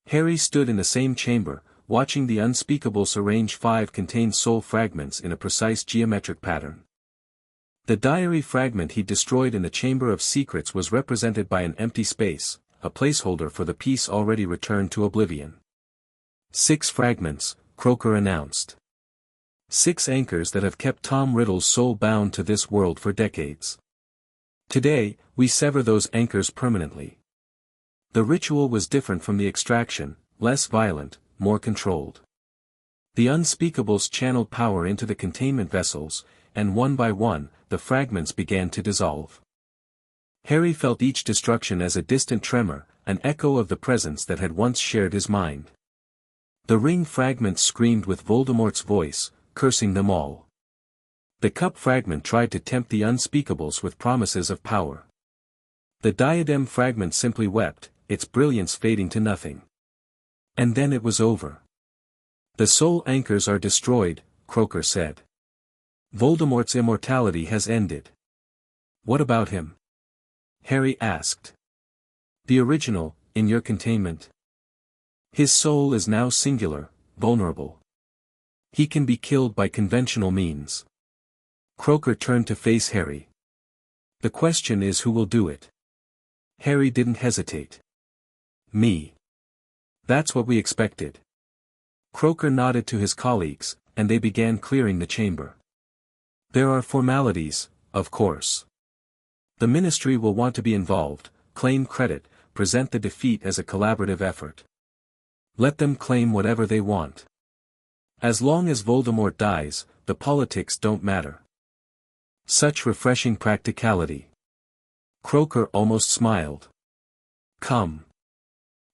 A: Harry stood in the same chamber, watching the Unspeakables arrange 5 contained soul fragments in a precise geometric pattern. The diary fragment he destroyed in the Chamber of Secrets was represented by an empty space, a placeholder for the piece already returned to oblivion. 6 fragments, Croker announced. 6 anchors that have kept Tom Riddle's soul bound to this world for decades. Today, we sever those anchors permanently. The ritual was different from the extraction, less violent, more controlled. The Unspeakables channeled power into the containment vessels, and one by one, the fragments began to dissolve. Harry felt each destruction as a distant tremor, an echo of the presence that had once shared his mind. The ring fragments screamed with Voldemort's voice, cursing them all. The cup fragment tried to tempt the Unspeakables with promises of power. The diadem fragment simply wept, its brilliance fading to nothing. And then it was over. The soul anchors are destroyed, Croker said. Voldemort's immortality has ended. What about him? Harry asked. The original, in your containment. His soul is now singular, vulnerable. He can be killed by conventional means. Croker turned to face Harry. The question is who will do it. Harry didn't hesitate. Me. That's what we expected. Croker nodded to his colleagues, and they began clearing the chamber. There are formalities, of course. The Ministry will want to be involved, claim credit, present the defeat as a collaborative effort. Let them claim whatever they want. As long as Voldemort dies, the politics don't matter. Such refreshing practicality. Croker almost smiled. Come.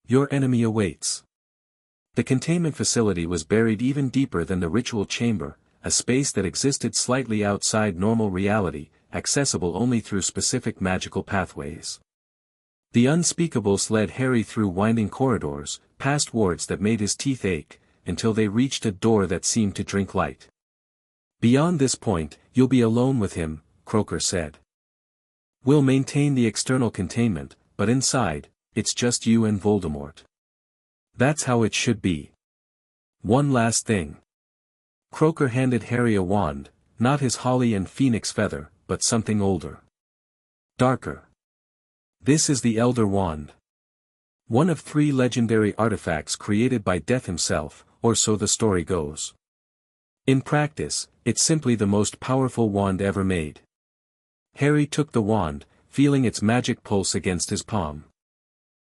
A: Your enemy awaits. The containment facility was buried even deeper than the ritual chamber, a space that existed slightly outside normal reality, accessible only through specific magical pathways. The Unspeakables led Harry through winding corridors, past wards that made his teeth ache, until they reached a door that seemed to drink light. Beyond this point, you'll be alone with him, Croker said. We'll maintain the external containment, but inside, it's just you and Voldemort. That's how it should be. One last thing. Croker handed Harry a wand, not his holly and phoenix feather, but something older. Darker. This is the Elder Wand. One of 3 legendary artifacts created by Death himself, or so the story goes. In practice, it's simply the most powerful wand ever made. Harry took the wand, feeling its magic pulse against his palm.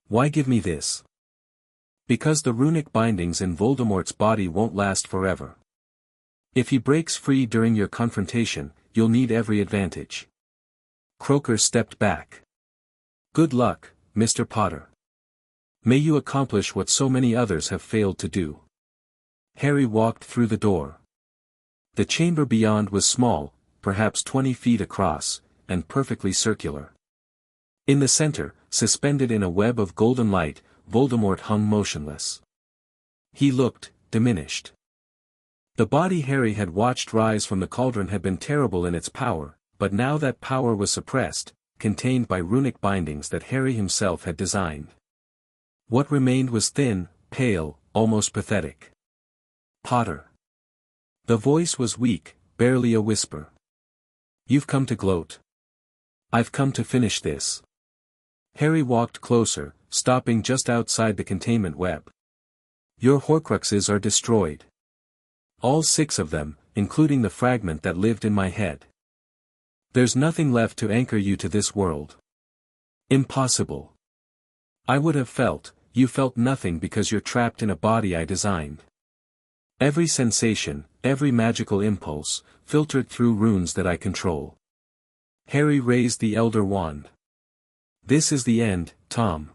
A: Why give me this? Because the runic bindings in Voldemort's body won't last forever. If he breaks free during your confrontation, you'll need every advantage. Croker stepped back. Good luck, Mr. Potter. May you accomplish what so many others have failed to do. Harry walked through the door. The chamber beyond was small, perhaps 20 feet across, and perfectly circular. In the center, suspended in a web of golden light, Voldemort hung motionless. He looked diminished. The body Harry had watched rise from the cauldron had been terrible in its power, but now that power was suppressed, contained by runic bindings that Harry himself had designed. What remained was thin, pale, almost pathetic. Potter. The voice was weak, barely a whisper. You've come to gloat. I've come to finish this. Harry walked closer, stopping just outside the containment web. Your Horcruxes are destroyed. All 6 of them, including the fragment that lived in my head. There's nothing left to anchor you to this world. Impossible. I would have felt, you felt nothing because you're trapped in a body I designed. Every sensation, every magical impulse, filtered through runes that I control. Harry raised the Elder Wand. This is the end, Tom.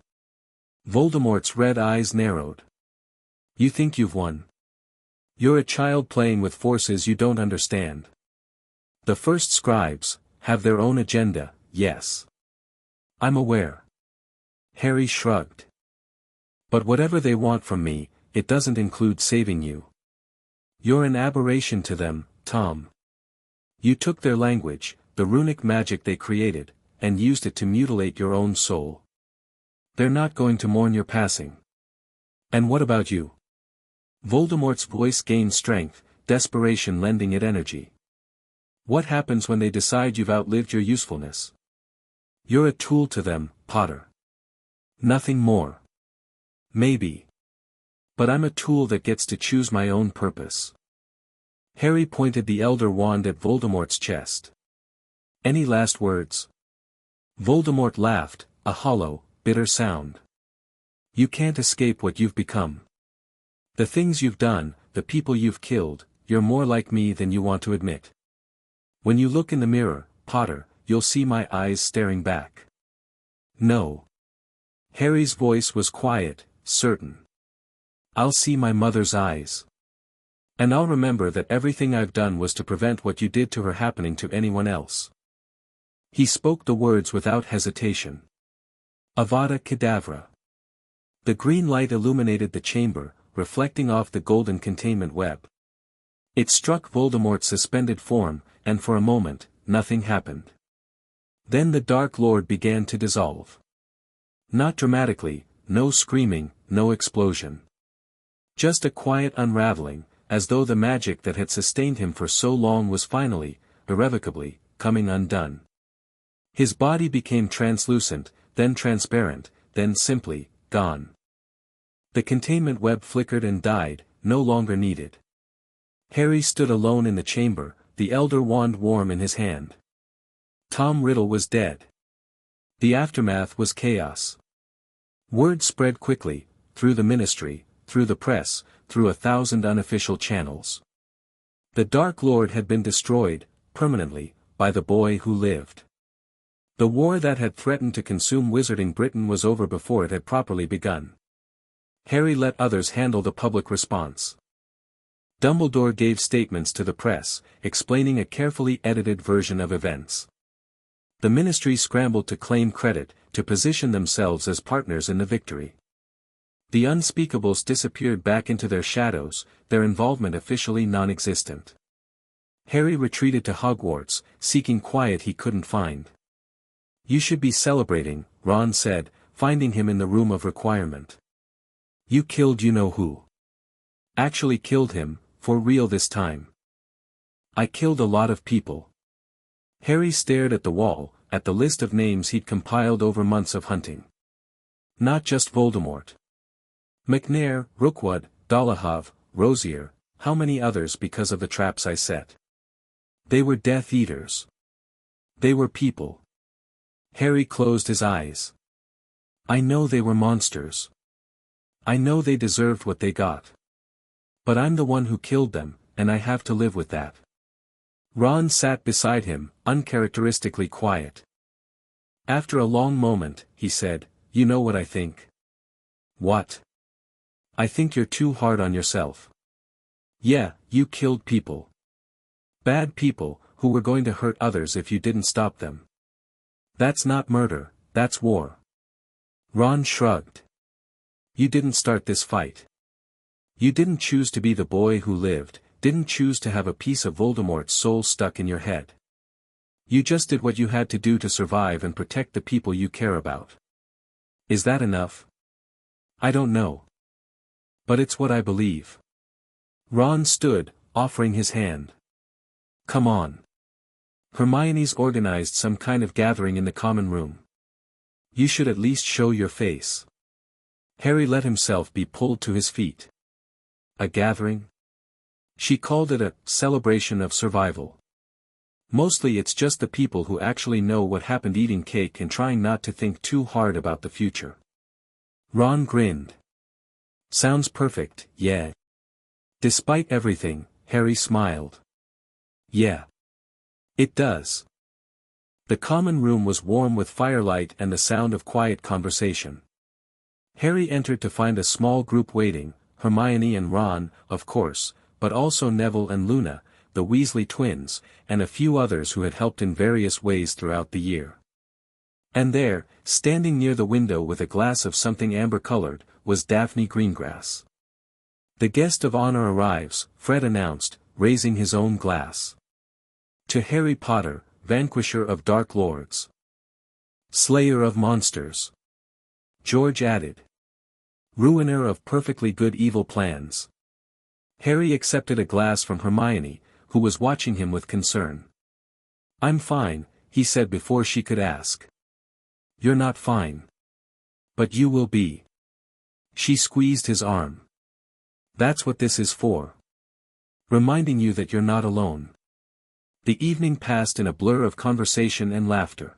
A: Voldemort's red eyes narrowed. You think you've won? You're a child playing with forces you don't understand. The First Scribes have their own agenda, yes. I'm aware. Harry shrugged. But whatever they want from me, it doesn't include saving you. You're an aberration to them, Tom. You took their language, the runic magic they created, and used it to mutilate your own soul. They're not going to mourn your passing. And what about you? Voldemort's voice gained strength, desperation lending it energy. What happens when they decide you've outlived your usefulness? You're a tool to them, Potter. Nothing more. Maybe. But I'm a tool that gets to choose my own purpose. Harry pointed the Elder Wand at Voldemort's chest. Any last words? Voldemort laughed, a hollow, bitter sound. You can't escape what you've become. The things you've done, the people you've killed, you're more like me than you want to admit. When you look in the mirror, Potter, you'll see my eyes staring back. No. Harry's voice was quiet, certain. I'll see my mother's eyes. And I'll remember that everything I've done was to prevent what you did to her happening to anyone else. He spoke the words without hesitation. Avada Kedavra. The green light illuminated the chamber, reflecting off the golden containment web. It struck Voldemort's suspended form, and for a moment, nothing happened. Then the Dark Lord began to dissolve. Not dramatically, no screaming, no explosion. Just a quiet unraveling, as though the magic that had sustained him for so long was finally, irrevocably, coming undone. His body became translucent, then transparent, then simply, gone. The containment web flickered and died, no longer needed. Harry stood alone in the chamber, the Elder Wand warm in his hand. Tom Riddle was dead. The aftermath was chaos. Word spread quickly, through the ministry, through the press, through 1,000 unofficial channels. The Dark Lord had been destroyed, permanently, by the boy who lived. The war that had threatened to consume Wizarding Britain was over before it had properly begun. Harry let others handle the public response. Dumbledore gave statements to the press, explaining a carefully edited version of events. The Ministry scrambled to claim credit, to position themselves as partners in the victory. The Unspeakables disappeared back into their shadows, their involvement officially non-existent. Harry retreated to Hogwarts, seeking quiet he couldn't find. "You should be celebrating," Ron said, finding him in the room of requirement. "You killed you-know-who." "Actually killed him, for real this time." "I killed a lot of people." Harry stared at the wall, at the list of names he'd compiled over months of hunting. Not just Voldemort. McNair, Rookwood, Dalahav, Rosier, how many others because of the traps I set? They were Death Eaters. They were people. Harry closed his eyes. "I know they were monsters. I know they deserved what they got. But I'm the one who killed them, and I have to live with that." Ron sat beside him, uncharacteristically quiet. After a long moment, he said, "You know what I think?" "What?" "I think you're too hard on yourself. Yeah, you killed people. Bad people, who were going to hurt others if you didn't stop them. That's not murder, that's war." Ron shrugged. "You didn't start this fight. You didn't choose to be the boy who lived, didn't choose to have a piece of Voldemort's soul stuck in your head. You just did what you had to do to survive and protect the people you care about. Is that enough? I don't know. But it's what I believe." Ron stood, offering his hand. "Come on." Hermione's organized some kind of gathering in the common room. "You should at least show your face." Harry let himself be pulled to his feet. "A gathering?" She called it a celebration of survival. Mostly it's just the people who actually know what happened eating cake and trying not to think too hard about the future. Ron grinned. "Sounds perfect, yeah." Despite everything, Harry smiled. "Yeah. It does." The common room was warm with firelight and the sound of quiet conversation. Harry entered to find a small group waiting, Hermione and Ron, of course, but also Neville and Luna, the Weasley twins, and a few others who had helped in various ways throughout the year. And there, standing near the window with a glass of something amber-colored, was Daphne Greengrass. "The guest of honor arrives," Fred announced, raising his own glass. "To Harry Potter, vanquisher of dark lords. Slayer of monsters," George added. "Ruiner of perfectly good evil plans." Harry accepted a glass from Hermione, who was watching him with concern. "I'm fine," he said before she could ask. "You're not fine. But you will be." She squeezed his arm. "That's what this is for. Reminding you that you're not alone." The evening passed in a blur of conversation and laughter.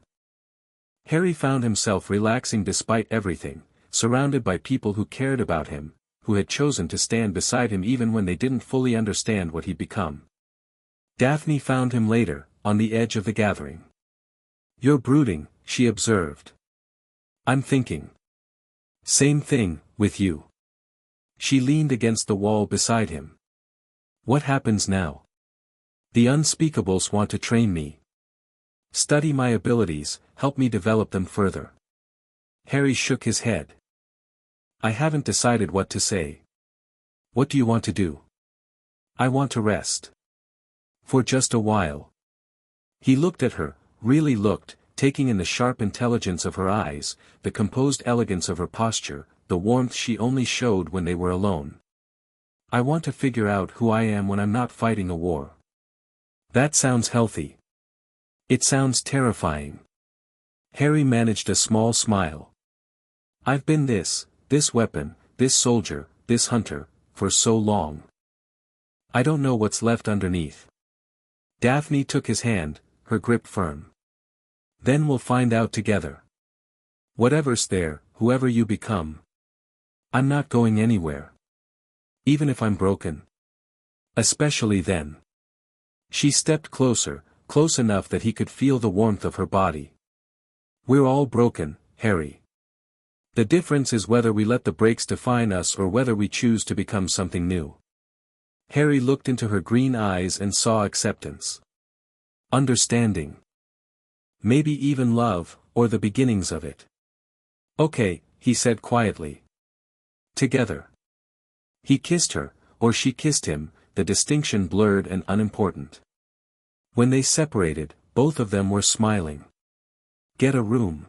A: Harry found himself relaxing despite everything, surrounded by people who cared about him, who had chosen to stand beside him even when they didn't fully understand what he'd become. Daphne found him later, on the edge of the gathering. "You're brooding," she observed. "I'm thinking. Same thing, with you." She leaned against the wall beside him. "What happens now? The Unspeakables want to train me. Study my abilities, help me develop them further." Harry shook his head. "I haven't decided what to say." "What do you want to do?" "I want to rest. For just a while." He looked at her, really looked, taking in the sharp intelligence of her eyes, the composed elegance of her posture, the warmth she only showed when they were alone. "I want to figure out who I am when I'm not fighting a war." "That sounds healthy." "It sounds terrifying." Harry managed a small smile. "I've been this weapon, this soldier, this hunter, for so long. I don't know what's left underneath." Daphne took his hand, her grip firm. "Then we'll find out together. Whatever's there, whoever you become. I'm not going anywhere. Even if I'm broken. Especially then." She stepped closer, close enough that he could feel the warmth of her body. We're all broken, Harry. The difference is whether we let the breaks define us or whether we choose to become something new. Harry looked into her green eyes and saw acceptance. Understanding. Maybe even love, or the beginnings of it. Okay, he said quietly. Together. He kissed her, or she kissed him, the distinction blurred and unimportant. When they separated, both of them were smiling. Get a room.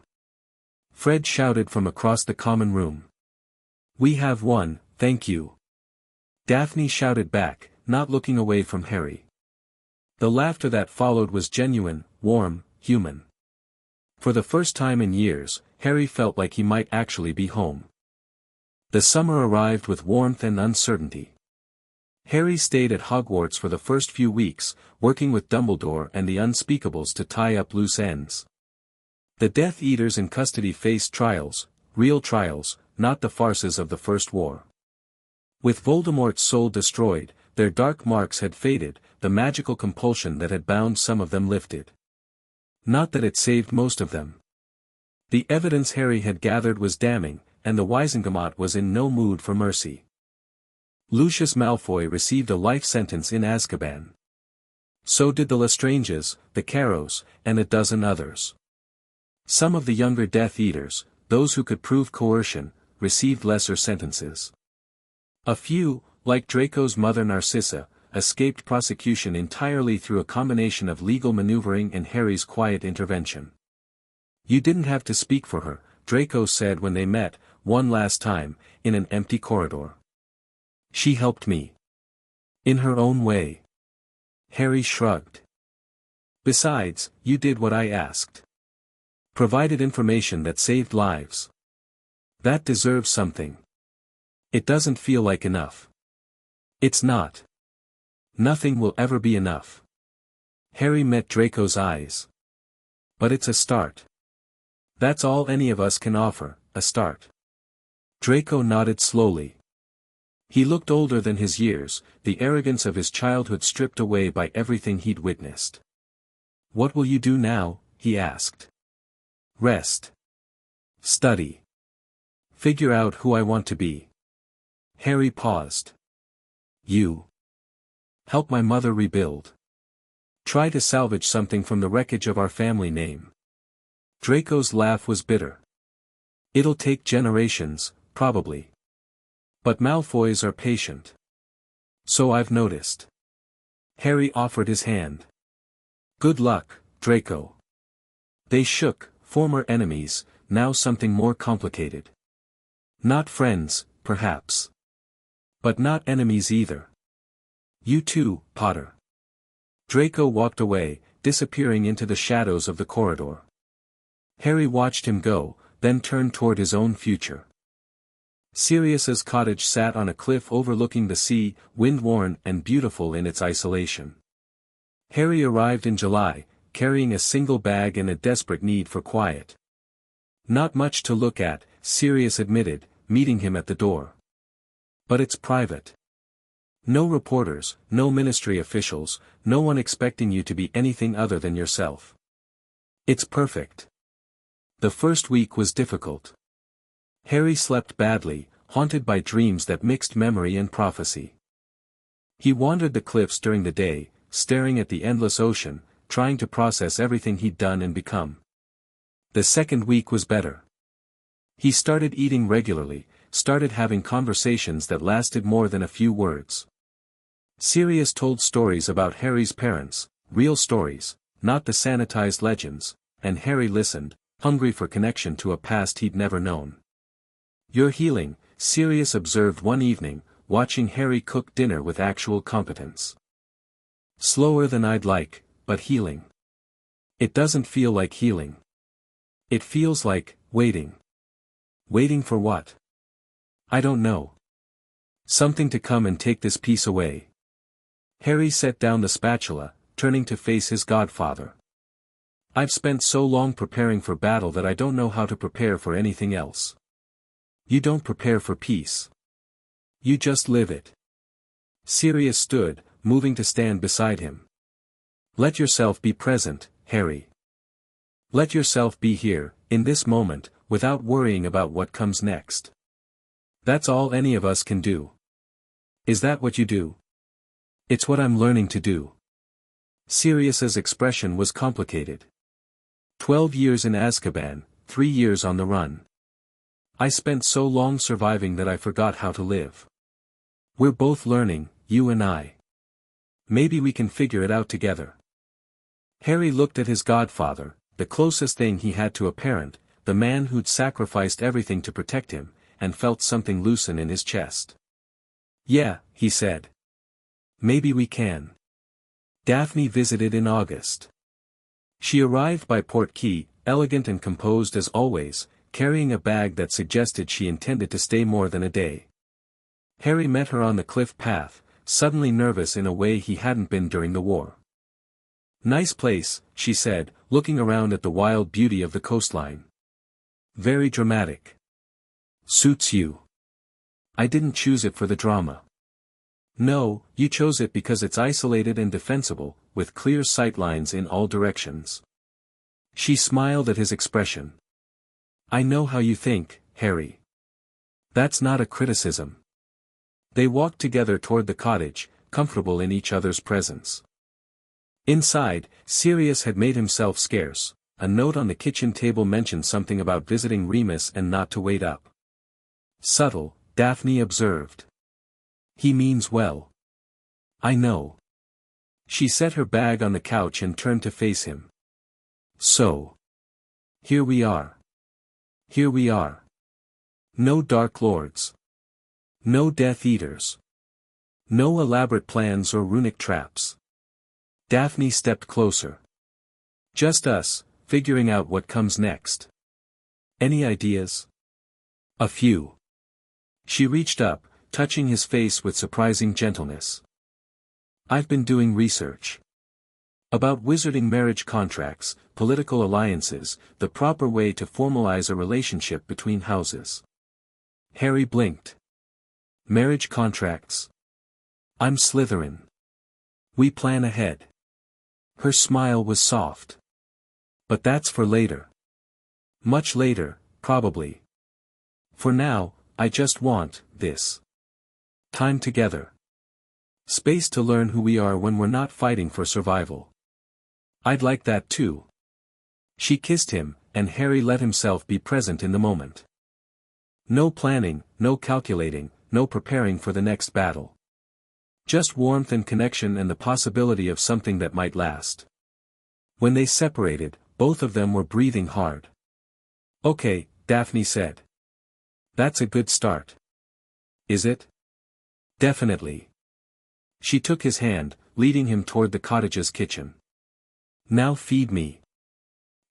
A: Fred shouted from across the common room. We have one, thank you. Daphne shouted back, not looking away from Harry. The laughter that followed was genuine, warm, human. For the first time in years, Harry felt like he might actually be home. The summer arrived with warmth and uncertainty. Harry stayed at Hogwarts for the first few weeks, working with Dumbledore and the Unspeakables to tie up loose ends. The Death Eaters in custody faced trials, real trials, not the farces of the First War. With Voldemort's soul destroyed, their dark marks had faded, the magical compulsion that had bound some of them lifted. Not that it saved most of them. The evidence Harry had gathered was damning, and the Wizengamot was in no mood for mercy. Lucius Malfoy received a life sentence in Azkaban. So did the Lestranges, the Carrows, and a dozen others. Some of the younger Death Eaters, those who could prove coercion, received lesser sentences. A few, like Draco's mother Narcissa, escaped prosecution entirely through a combination of legal maneuvering and Harry's quiet intervention. You didn't have to speak for her, Draco said when they met, one last time, in an empty corridor. She helped me. In her own way. Harry shrugged. Besides, you did what I asked. Provided information that saved lives. That deserves something. It doesn't feel like enough. It's not. Nothing will ever be enough. Harry met Draco's eyes. But it's a start. That's all any of us can offer, a start. Draco nodded slowly. He looked older than his years, the arrogance of his childhood stripped away by everything he'd witnessed. What will you do now? He asked. Rest. Study. Figure out who I want to be. Harry paused. You. Help my mother rebuild. Try to salvage something from the wreckage of our family name. Draco's laugh was bitter. It'll take generations, probably. But Malfoys are patient. So I've noticed. Harry offered his hand. Good luck, Draco. They shook, former enemies, now something more complicated. Not friends, perhaps. But not enemies either. You too, Potter. Draco walked away, disappearing into the shadows of the corridor. Harry watched him go, then turned toward his own future. Sirius's cottage sat on a cliff overlooking the sea, wind-worn and beautiful in its isolation. Harry arrived in July, carrying a single bag and a desperate need for quiet. Not much to look at, Sirius admitted, meeting him at the door. But it's private. No reporters, no ministry officials, no one expecting you to be anything other than yourself. It's perfect. The first week was difficult. Harry slept badly, haunted by dreams that mixed memory and prophecy. He wandered the cliffs during the day, staring at the endless ocean, trying to process everything he'd done and become. The second week was better. He started eating regularly, started having conversations that lasted more than a few words. Sirius told stories about Harry's parents, real stories, not the sanitized legends, and Harry listened, hungry for connection to a past he'd never known. You're healing, Sirius observed one evening, watching Harry cook dinner with actual competence. Slower than I'd like, but healing. It doesn't feel like healing. It feels like, waiting. Waiting for what? I don't know. Something to come and take this piece away. Harry set down the spatula, turning to face his godfather. I've spent so long preparing for battle that I don't know how to prepare for anything else. You don't prepare for peace. You just live it. Sirius stood, moving to stand beside him. Let yourself be present, Harry. Let yourself be here, in this moment, without worrying about what comes next. That's all any of us can do. Is that what you do? It's what I'm learning to do. Sirius's expression was complicated. 12 years in Azkaban, 3 years on the run. I spent so long surviving that I forgot how to live. We're both learning, you and I. Maybe we can figure it out together. Harry looked at his godfather, the closest thing he had to a parent, the man who'd sacrificed everything to protect him, and felt something loosen in his chest. Yeah, he said. Maybe we can. Daphne visited in August. She arrived by Portkey, elegant and composed as always, carrying a bag that suggested she intended to stay more than a day. Harry met her on the cliff path, suddenly nervous in a way he hadn't been during the war. Nice place, she said, looking around at the wild beauty of the coastline. Very dramatic. Suits you. I didn't choose it for the drama. No, you chose it because it's isolated and defensible, with clear sightlines in all directions. She smiled at his expression. I know how you think, Harry. That's not a criticism. They walked together toward the cottage, comfortable in each other's presence. Inside, Sirius had made himself scarce. A note on the kitchen table mentioned something about visiting Remus and not to wait up. Subtle, Daphne observed. He means well. I know. She set her bag on the couch and turned to face him. So. Here we are. Here we are. No Dark Lords. No Death Eaters. No elaborate plans or runic traps. Daphne stepped closer. Just us, figuring out what comes next. Any ideas? A few. She reached up, touching his face with surprising gentleness. I've been doing research. About wizarding marriage contracts, political alliances, the proper way to formalize a relationship between houses. Harry blinked. Marriage contracts. I'm Slytherin. We plan ahead. Her smile was soft. But that's for later. Much later, probably. For now, I just want this. Time together. Space to learn who we are when we're not fighting for survival. I'd like that too. She kissed him, and Harry let himself be present in the moment. No planning, no calculating, no preparing for the next battle. Just warmth and connection and the possibility of something that might last. When they separated, both of them were breathing hard. Okay, Daphne said. That's a good start. Is it? Definitely. She took his hand, leading him toward the cottage's kitchen. Now feed me.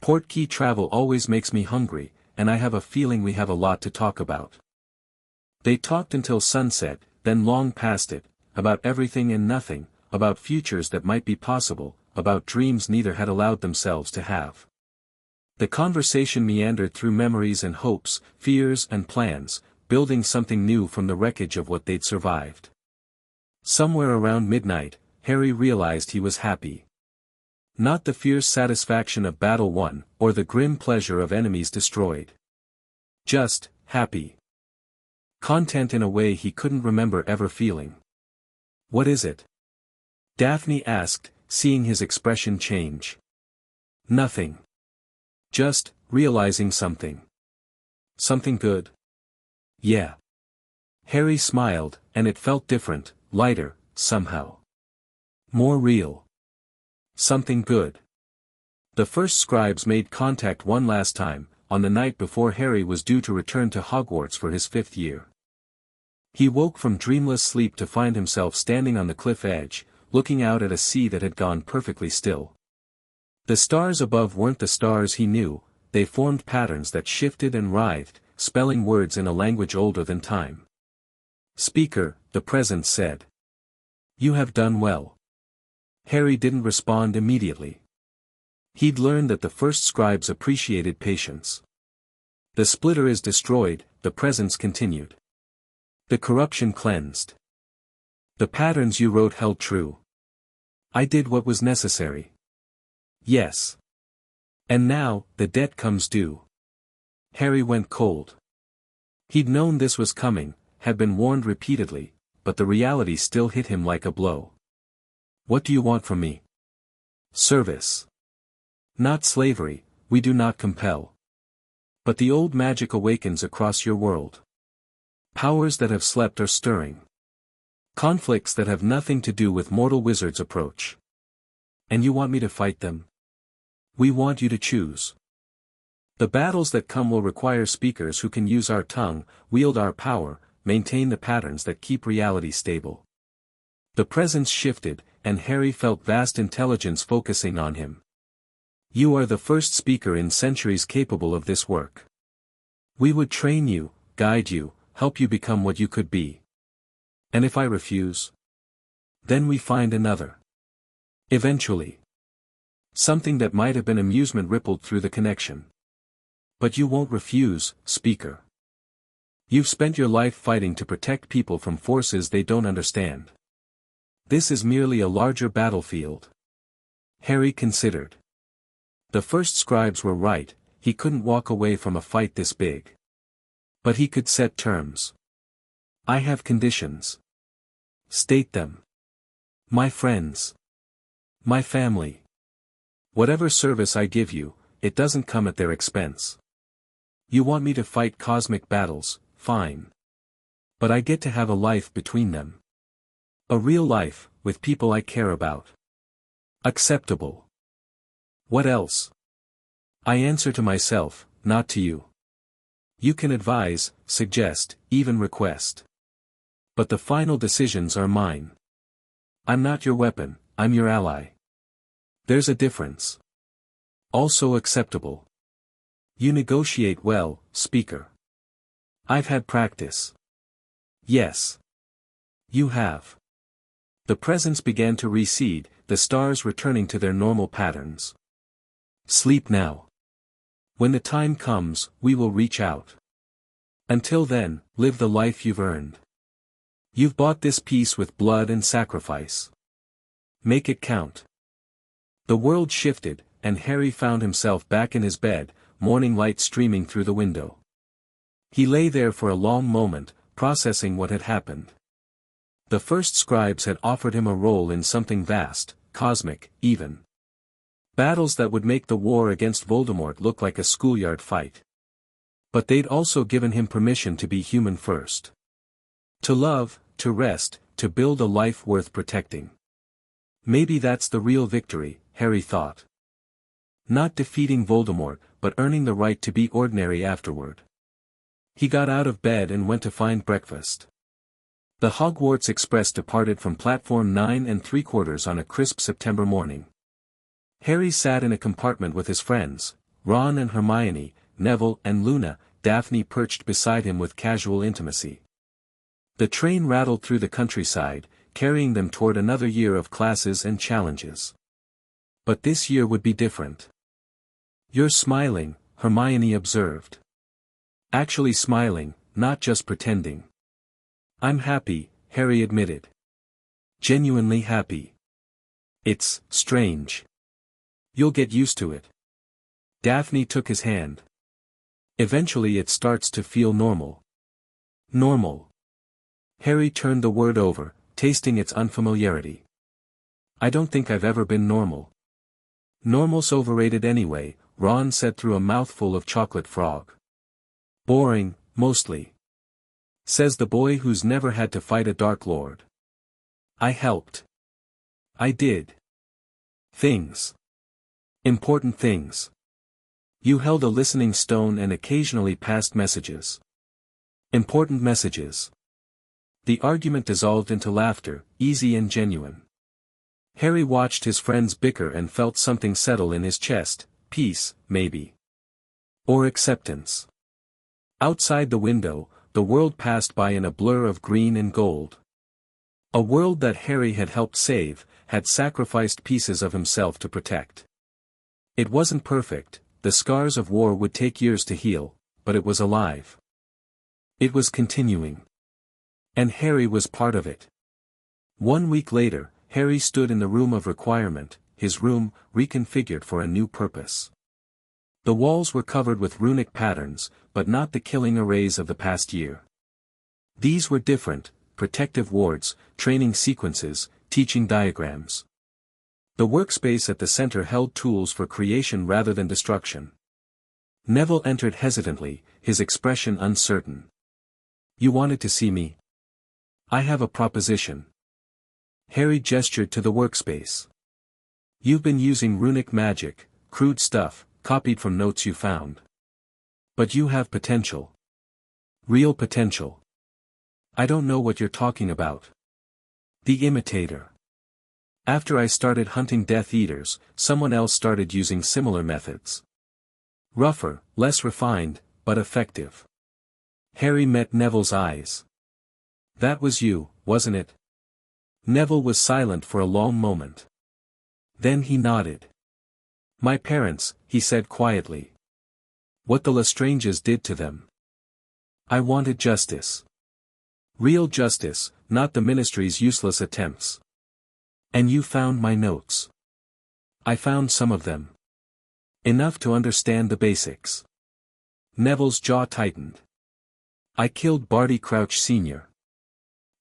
A: Portkey travel always makes me hungry, and I have a feeling we have a lot to talk about. They talked until sunset, then long past it, about everything and nothing, about futures that might be possible, about dreams neither had allowed themselves to have. The conversation meandered through memories and hopes, fears and plans, building something new from the wreckage of what they'd survived. Somewhere around midnight, Harry realized he was happy. Not the fierce satisfaction of battle won, or the grim pleasure of enemies destroyed. Just, happy. Content in a way he couldn't remember ever feeling. What is it? Daphne asked, seeing his expression change. Nothing. Just, realizing something. Something good? Yeah. Harry smiled, and it felt different, lighter, somehow. More real. Something good. The First Scribes made contact one last time, on the night before Harry was due to return to Hogwarts for his 5th year. He woke from dreamless sleep to find himself standing on the cliff edge, looking out at a sea that had gone perfectly still. The stars above weren't the stars he knew, they formed patterns that shifted and writhed, spelling words in a language older than time. Speaker, the presence said. You have done well. Harry didn't respond immediately. He'd learned that the First Scribes appreciated patience. The splitter is destroyed, the presence continued. The corruption cleansed. The patterns you wrote held true. I did what was necessary. Yes. And now, the debt comes due. Harry went cold. He'd known this was coming, had been warned repeatedly, but the reality still hit him like a blow. What do you want from me? Service. Not slavery, we do not compel. But the old magic awakens across your world. Powers that have slept are stirring. Conflicts that have nothing to do with mortal wizards approach. And you want me to fight them? We want you to choose. The battles that come will require speakers who can use our tongue, wield our power, maintain the patterns that keep reality stable. The presence shifted, and Harry felt vast intelligence focusing on him. You are the first speaker in centuries capable of this work. We would train you, guide you, help you become what you could be. And if I refuse? Then we find another. Eventually. Something that might have been amusement rippled through the connection. But you won't refuse, speaker. You've spent your life fighting to protect people from forces they don't understand. This is merely a larger battlefield. Harry considered. The First Scribes were right, he couldn't walk away from a fight this big. But he could set terms. I have conditions. State them. My friends. My family. Whatever service I give you, it doesn't come at their expense. You want me to fight cosmic battles, fine. But I get to have a life between them. A real life, with people I care about. Acceptable. What else? I answer to myself, not to you. You can advise, suggest, even request. But the final decisions are mine. I'm not your weapon, I'm your ally. There's a difference. Also acceptable. You negotiate well, speaker. I've had practice. Yes. You have. The presence began to recede, the stars returning to their normal patterns. Sleep now. When the time comes, we will reach out. Until then, live the life you've earned. You've bought this peace with blood and sacrifice. Make it count. The world shifted, and Harry found himself back in his bed, morning light streaming through the window. He lay there for a long moment, processing what had happened. The First Scribes had offered him a role in something vast, cosmic, even. Battles that would make the war against Voldemort look like a schoolyard fight. But they'd also given him permission to be human first. To love, to rest, to build a life worth protecting. Maybe that's the real victory, Harry thought. Not defeating Voldemort, but earning the right to be ordinary afterward. He got out of bed and went to find breakfast. The Hogwarts Express departed from platform 9 3/4 on a crisp September morning. Harry sat in a compartment with his friends, Ron and Hermione, Neville and Luna, Daphne perched beside him with casual intimacy. The train rattled through the countryside, carrying them toward another year of classes and challenges. But this year would be different. You're smiling, Hermione observed. Actually smiling, not just pretending. I'm happy, Harry admitted. Genuinely happy. It's strange. You'll get used to it. Daphne took his hand. Eventually it starts to feel normal. Normal. Harry turned the word over, tasting its unfamiliarity. I don't think I've ever been normal. Normal's overrated anyway, Ron said through a mouthful of chocolate frog. Boring, mostly. Says the boy who's never had to fight a Dark Lord. I helped. I did. Things. Important things. You held a listening stone and occasionally passed messages. Important messages. The argument dissolved into laughter, easy and genuine. Harry watched his friends bicker and felt something settle in his chest, peace, maybe. Or acceptance. Outside the window, the world passed by in a blur of green and gold. A world that Harry had helped save, had sacrificed pieces of himself to protect. It wasn't perfect, the scars of war would take years to heal, but it was alive. It was continuing. And Harry was part of it. 1 week later, Harry stood in the room of requirement, his room, reconfigured for a new purpose. The walls were covered with runic patterns, but not the killing arrays of the past year. These were different: protective wards, training sequences, teaching diagrams. The workspace at the center held tools for creation rather than destruction. Neville entered hesitantly, his expression uncertain. "You wanted to see me? I have a proposition." Harry gestured to the workspace. "You've been using runic magic, crude stuff, copied from notes you found. But you have potential. Real potential. I don't know what you're talking about." The imitator. "After I started hunting Death Eaters, someone else started using similar methods. Rougher, less refined, but effective." Harry met Neville's eyes. "That was you, wasn't it?" Neville was silent for a long moment. Then he nodded. "My parents," he said quietly. "What the Lestranges did to them. I wanted justice. Real justice, not the Ministry's useless attempts. And you found my notes." "I found some of them. Enough to understand the basics." Neville's jaw tightened. "I killed Barty Crouch Sr.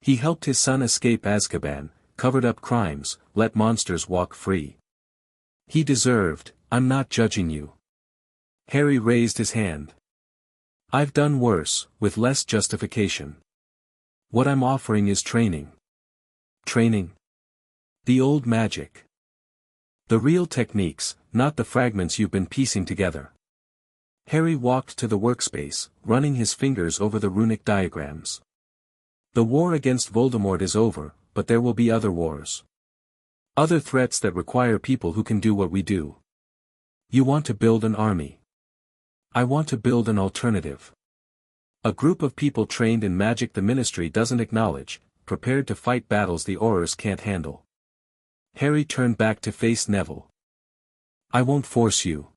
A: He helped his son escape Azkaban, covered up crimes, let monsters walk free. He deserved. I'm not judging you." Harry raised his hand. "I've done worse, with less justification. What I'm offering is training." "Training?" "The old magic. The real techniques, not the fragments you've been piecing together." Harry walked to the workspace, running his fingers over the runic diagrams. "The war against Voldemort is over, but there will be other wars. Other threats that require people who can do what we do. You want to build an army. I want to build an alternative. A group of people trained in magic the Ministry doesn't acknowledge, prepared to fight battles the Aurors can't handle." Harry turned back to face Neville. "I won't force you.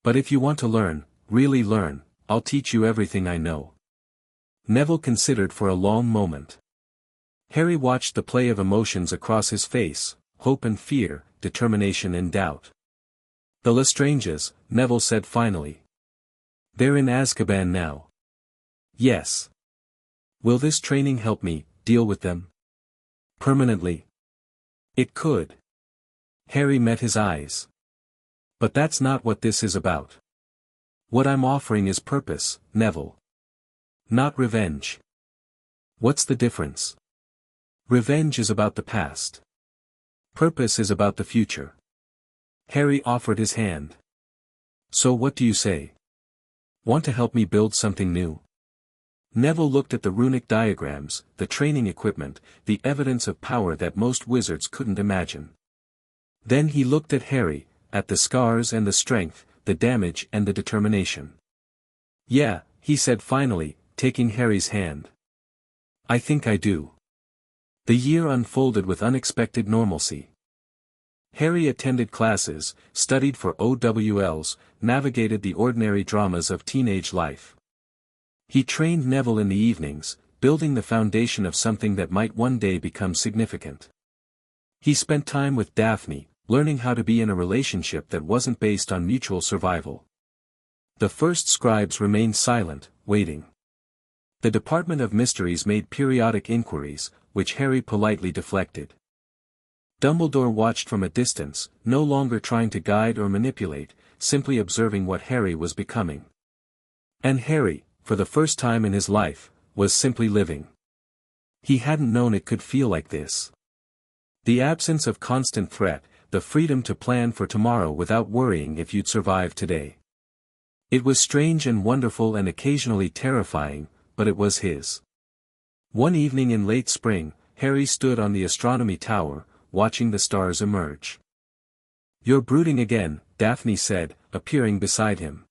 A: But if you want to learn, really learn, I'll teach you everything I know." Neville considered for a long moment. Harry watched the play of emotions across his face: hope and fear, determination and doubt. "The Lestranges," Neville said finally. "They're in Azkaban now." "Yes. Will this training help me deal with them? Permanently?" "It could." Harry met his eyes. "But that's not what this is about. What I'm offering is purpose, Neville. Not revenge." "What's the difference?" "Revenge is about the past. Purpose is about the future." Harry offered his hand. "So what do you say? Want to help me build something new?" Neville looked at the runic diagrams, the training equipment, the evidence of power that most wizards couldn't imagine. Then he looked at Harry, at the scars and the strength, the damage and the determination. "Yeah," he said finally, taking Harry's hand. "I think I do." The year unfolded with unexpected normalcy. Harry attended classes, studied for OWLs, navigated the ordinary dramas of teenage life. He trained Neville in the evenings, building the foundation of something that might one day become significant. He spent time with Daphne, learning how to be in a relationship that wasn't based on mutual survival. The First Scribes remained silent, waiting. The Department of Mysteries made periodic inquiries, which Harry politely deflected. Dumbledore watched from a distance, no longer trying to guide or manipulate, simply observing what Harry was becoming. And Harry, for the first time in his life, was simply living. He hadn't known it could feel like this. The absence of constant threat, the freedom to plan for tomorrow without worrying if you'd survive today. It was strange and wonderful and occasionally terrifying, but it was his. One evening in late spring, Harry stood on the astronomy tower, watching the stars emerge. "You're brooding again," Daphne said, appearing beside him.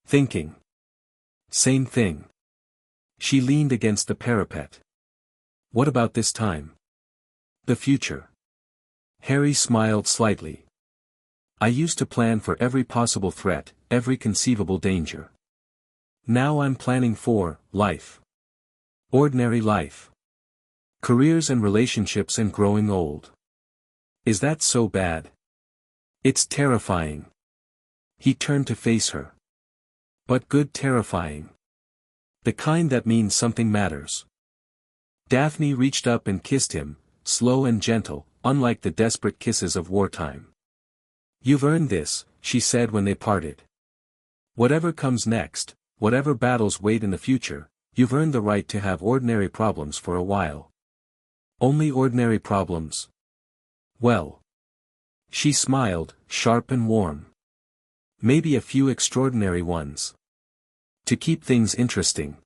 A: "Thinking." "Same thing." She leaned against the parapet. "What about this time?" "The future." Harry smiled slightly. "I used to plan for every possible threat, every conceivable danger. Now I'm planning for life. Ordinary life. Careers and relationships and growing old. Is that so bad?" "It's terrifying." He turned to face her. But good terrifying. The kind that means something matters. Daphne reached up and kissed him, slow and gentle, unlike the desperate kisses of wartime. You've earned this, she said when they parted. Whatever comes next, whatever battles wait in the future, you've earned the right to have ordinary problems for a while. Only ordinary problems? Well. She smiled, sharp and warm. Maybe a few extraordinary ones. To keep things interesting.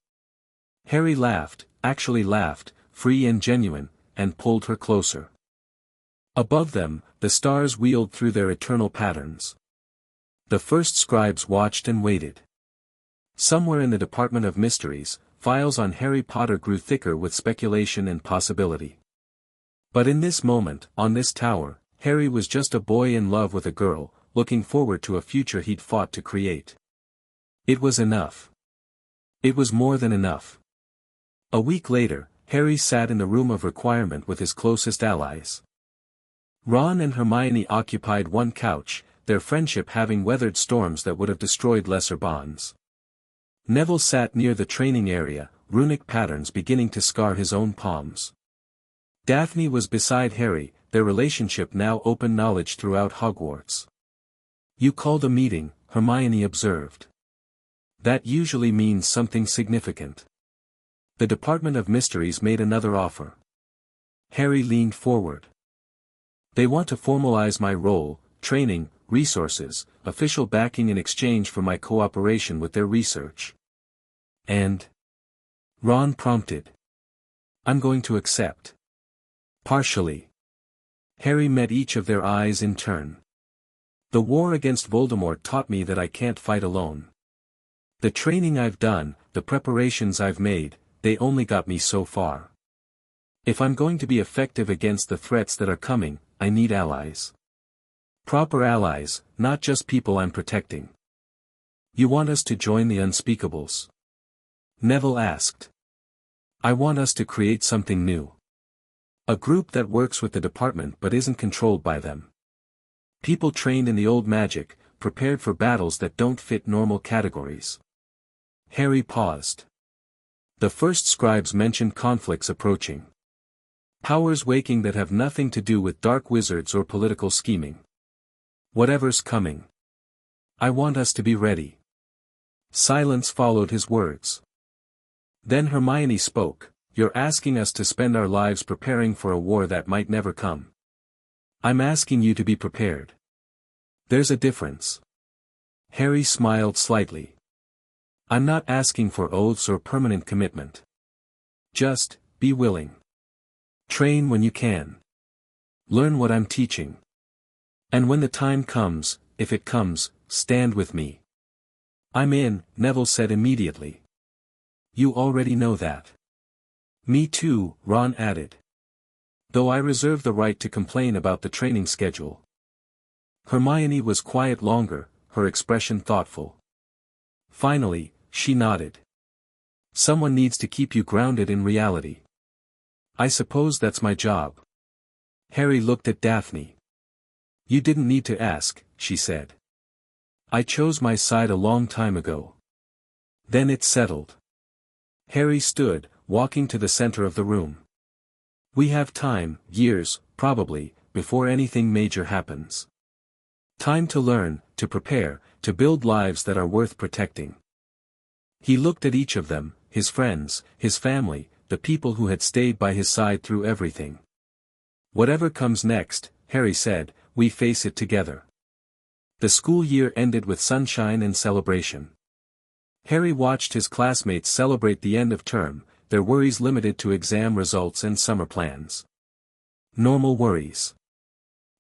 A: Harry laughed, actually laughed, free and genuine, and pulled her closer. Above them, the stars wheeled through their eternal patterns. The First Scribes watched and waited. Somewhere in the Department of Mysteries, files on Harry Potter grew thicker with speculation and possibility. But in this moment, on this tower, Harry was just a boy in love with a girl, looking forward to a future he'd fought to create. It was enough. It was more than enough. A week later, Harry sat in the room of requirement with his closest allies. Ron and Hermione occupied one couch, their friendship having weathered storms that would have destroyed lesser bonds. Neville sat near the training area, runic patterns beginning to scar his own palms. Daphne was beside Harry, their relationship now open knowledge throughout Hogwarts. You called a meeting, Hermione observed. That usually means something significant. The Department of Mysteries made another offer. Harry leaned forward. They want to formalize my role, training, resources, official backing in exchange for my cooperation with their research. And? Ron prompted. I'm going to accept. Partially. Harry met each of their eyes in turn. The war against Voldemort taught me that I can't fight alone. The training I've done, the preparations I've made, they only got me so far. If I'm going to be effective against the threats that are coming, I need allies. Proper allies, not just people I'm protecting. You want us to join the Unspeakables? Neville asked. I want us to create something new. A group that works with the department but isn't controlled by them. People trained in the old magic, prepared for battles that don't fit normal categories. Harry paused. The First Scribes mentioned conflicts approaching. Powers waking that have nothing to do with dark wizards or political scheming. Whatever's coming. I want us to be ready. Silence followed his words. Then Hermione spoke. You're asking us to spend our lives preparing for a war that might never come. I'm asking you to be prepared. There's a difference. Harry smiled slightly. I'm not asking for oaths or permanent commitment. Just, be willing. Train when you can. Learn what I'm teaching. And when the time comes, if it comes, stand with me. I'm in, Neville said immediately. You already know that. Me too, Ron added. Though I reserve the right to complain about the training schedule. Hermione was quiet longer, her expression thoughtful. Finally, she nodded. Someone needs to keep you grounded in reality. I suppose that's my job. Harry looked at Daphne. You didn't need to ask, she said. I chose my side a long time ago. Then it settled. Harry stood, walking to the center of the room. We have time, years, probably, before anything major happens. Time to learn, to prepare, to build lives that are worth protecting. He looked at each of them, his friends, his family, the people who had stayed by his side through everything. Whatever comes next, Harry said, we face it together. The school year ended with sunshine and celebration. Harry watched his classmates celebrate the end of term, their worries limited to exam results and summer plans. Normal worries.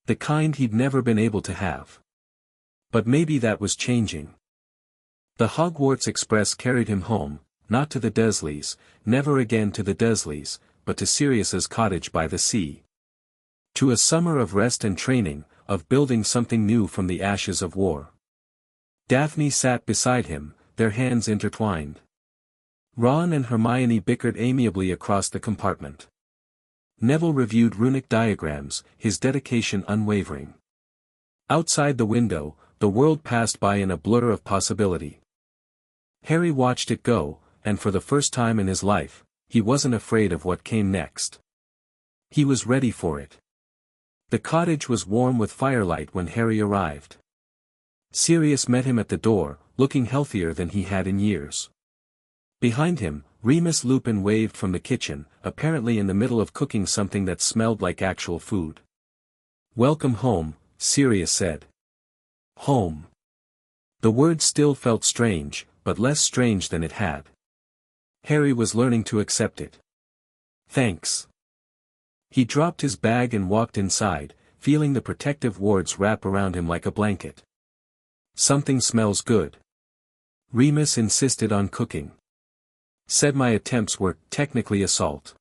A: The kind he'd never been able to have. But maybe that was changing. The Hogwarts Express carried him home, not to the Dursleys, never again to the Dursleys, but to Sirius's cottage by the sea. To a summer of rest and training, of building something new from the ashes of war. Daphne sat beside him, their hands intertwined. Ron and Hermione bickered amiably across the compartment. Neville reviewed runic diagrams, his dedication unwavering. Outside the window, the world passed by in a blur of possibility. Harry watched it go, and for the first time in his life, he wasn't afraid of what came next. He was ready for it. The cottage was warm with firelight when Harry arrived. Sirius met him at the door, looking healthier than he had in years. Behind him, Remus Lupin waved from the kitchen, apparently in the middle of cooking something that smelled like actual food. "Welcome home," Sirius said. Home. The word still felt strange, but less strange than it had. Harry was learning to accept it. "Thanks." He dropped his bag and walked inside, feeling the protective wards wrap around him like a blanket. "Something smells good." Remus insisted on cooking. "Said my attempts were technically assault."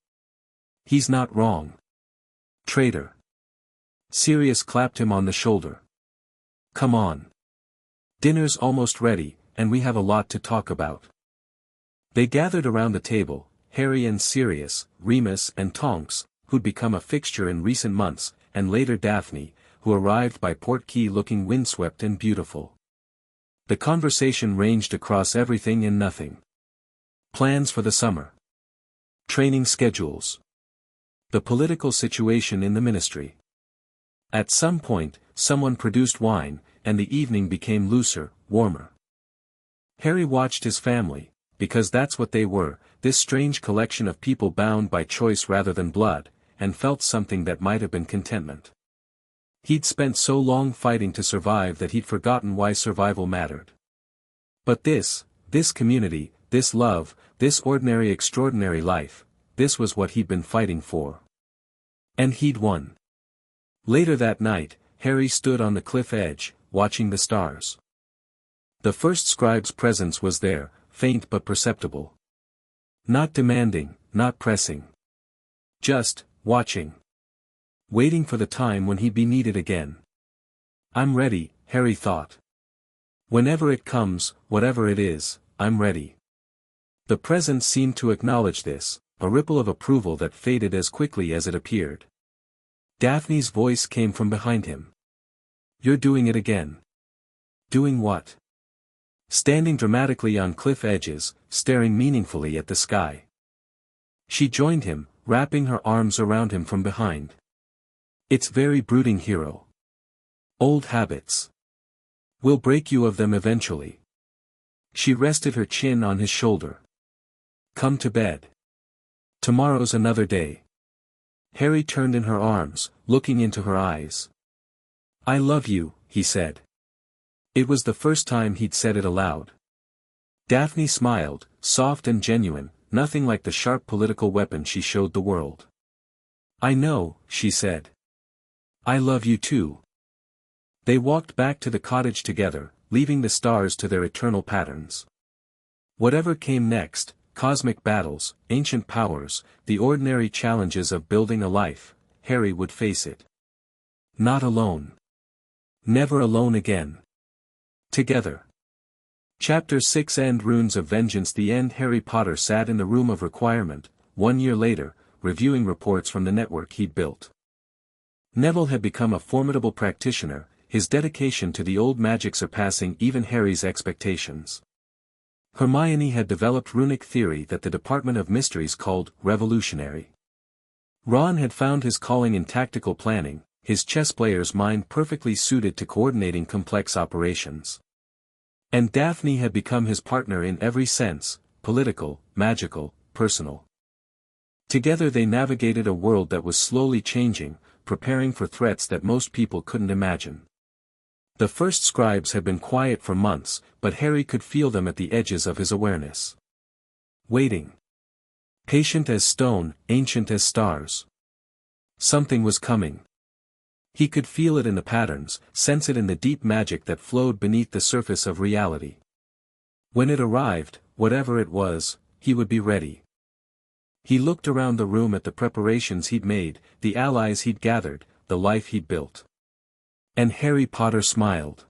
A: "He's not wrong." "Traitor." Sirius clapped him on the shoulder. "Come on. Dinner's almost ready, and we have a lot to talk about." They gathered around the table, Harry and Sirius, Remus and Tonks, who'd become a fixture in recent months, and later Daphne, who arrived by Portkey looking windswept and beautiful. The conversation ranged across everything and nothing. Plans for the summer. Training schedules. The political situation in the ministry. At some point, someone produced wine, and the evening became looser, warmer. Harry watched his family, because that's what they were, this strange collection of people bound by choice rather than blood, and felt something that might have been contentment. He'd spent so long fighting to survive that he'd forgotten why survival mattered. But this community, this love, this ordinary extraordinary life, this was what he'd been fighting for. And he'd won. Later that night, Harry stood on the cliff edge, watching the stars. The First Scribe's presence was there, faint but perceptible. Not demanding, not pressing. Just, watching. Waiting for the time when he'd be needed again. "I'm ready," Harry thought. "Whenever it comes, whatever it is, I'm ready." The presence seemed to acknowledge this, a ripple of approval that faded as quickly as it appeared. Daphne's voice came from behind him. "You're doing it again." "Doing what?" Standing dramatically on cliff edges, staring meaningfully at the sky. She joined him, wrapping her arms around him from behind. "It's very brooding, hero. Old habits. We'll break you of them eventually." She rested her chin on his shoulder. "Come to bed. Tomorrow's another day." Harry turned in her arms, looking into her eyes. "I love you," he said. It was the first time he'd said it aloud. Daphne smiled, soft and genuine, nothing like the sharp political weapon she showed the world. "I know," she said. "I love you too." They walked back to the cottage together, leaving the stars to their eternal patterns. Whatever came next, cosmic battles, ancient powers, the ordinary challenges of building a life, Harry would face it. Not alone. Never alone again. Together. Chapter 6 End Runes of Vengeance. The end. Harry Potter sat in the room of requirement, 1 year later, reviewing reports from the network he'd built. Neville had become a formidable practitioner, his dedication to the old magic surpassing even Harry's expectations. Hermione had developed runic theory that the Department of Mysteries called revolutionary. Ron had found his calling in tactical planning, his chess player's mind perfectly suited to coordinating complex operations. And Daphne had become his partner in every sense, political, magical, personal. Together they navigated a world that was slowly changing, preparing for threats that most people couldn't imagine. The First Scribes had been quiet for months, but Harry could feel them at the edges of his awareness. Waiting. Patient as stone, ancient as stars. Something was coming. He could feel it in the patterns, sense it in the deep magic that flowed beneath the surface of reality. When it arrived, whatever it was, he would be ready. He looked around the room at the preparations he'd made, the allies he'd gathered, the life he'd built. And Harry Potter smiled.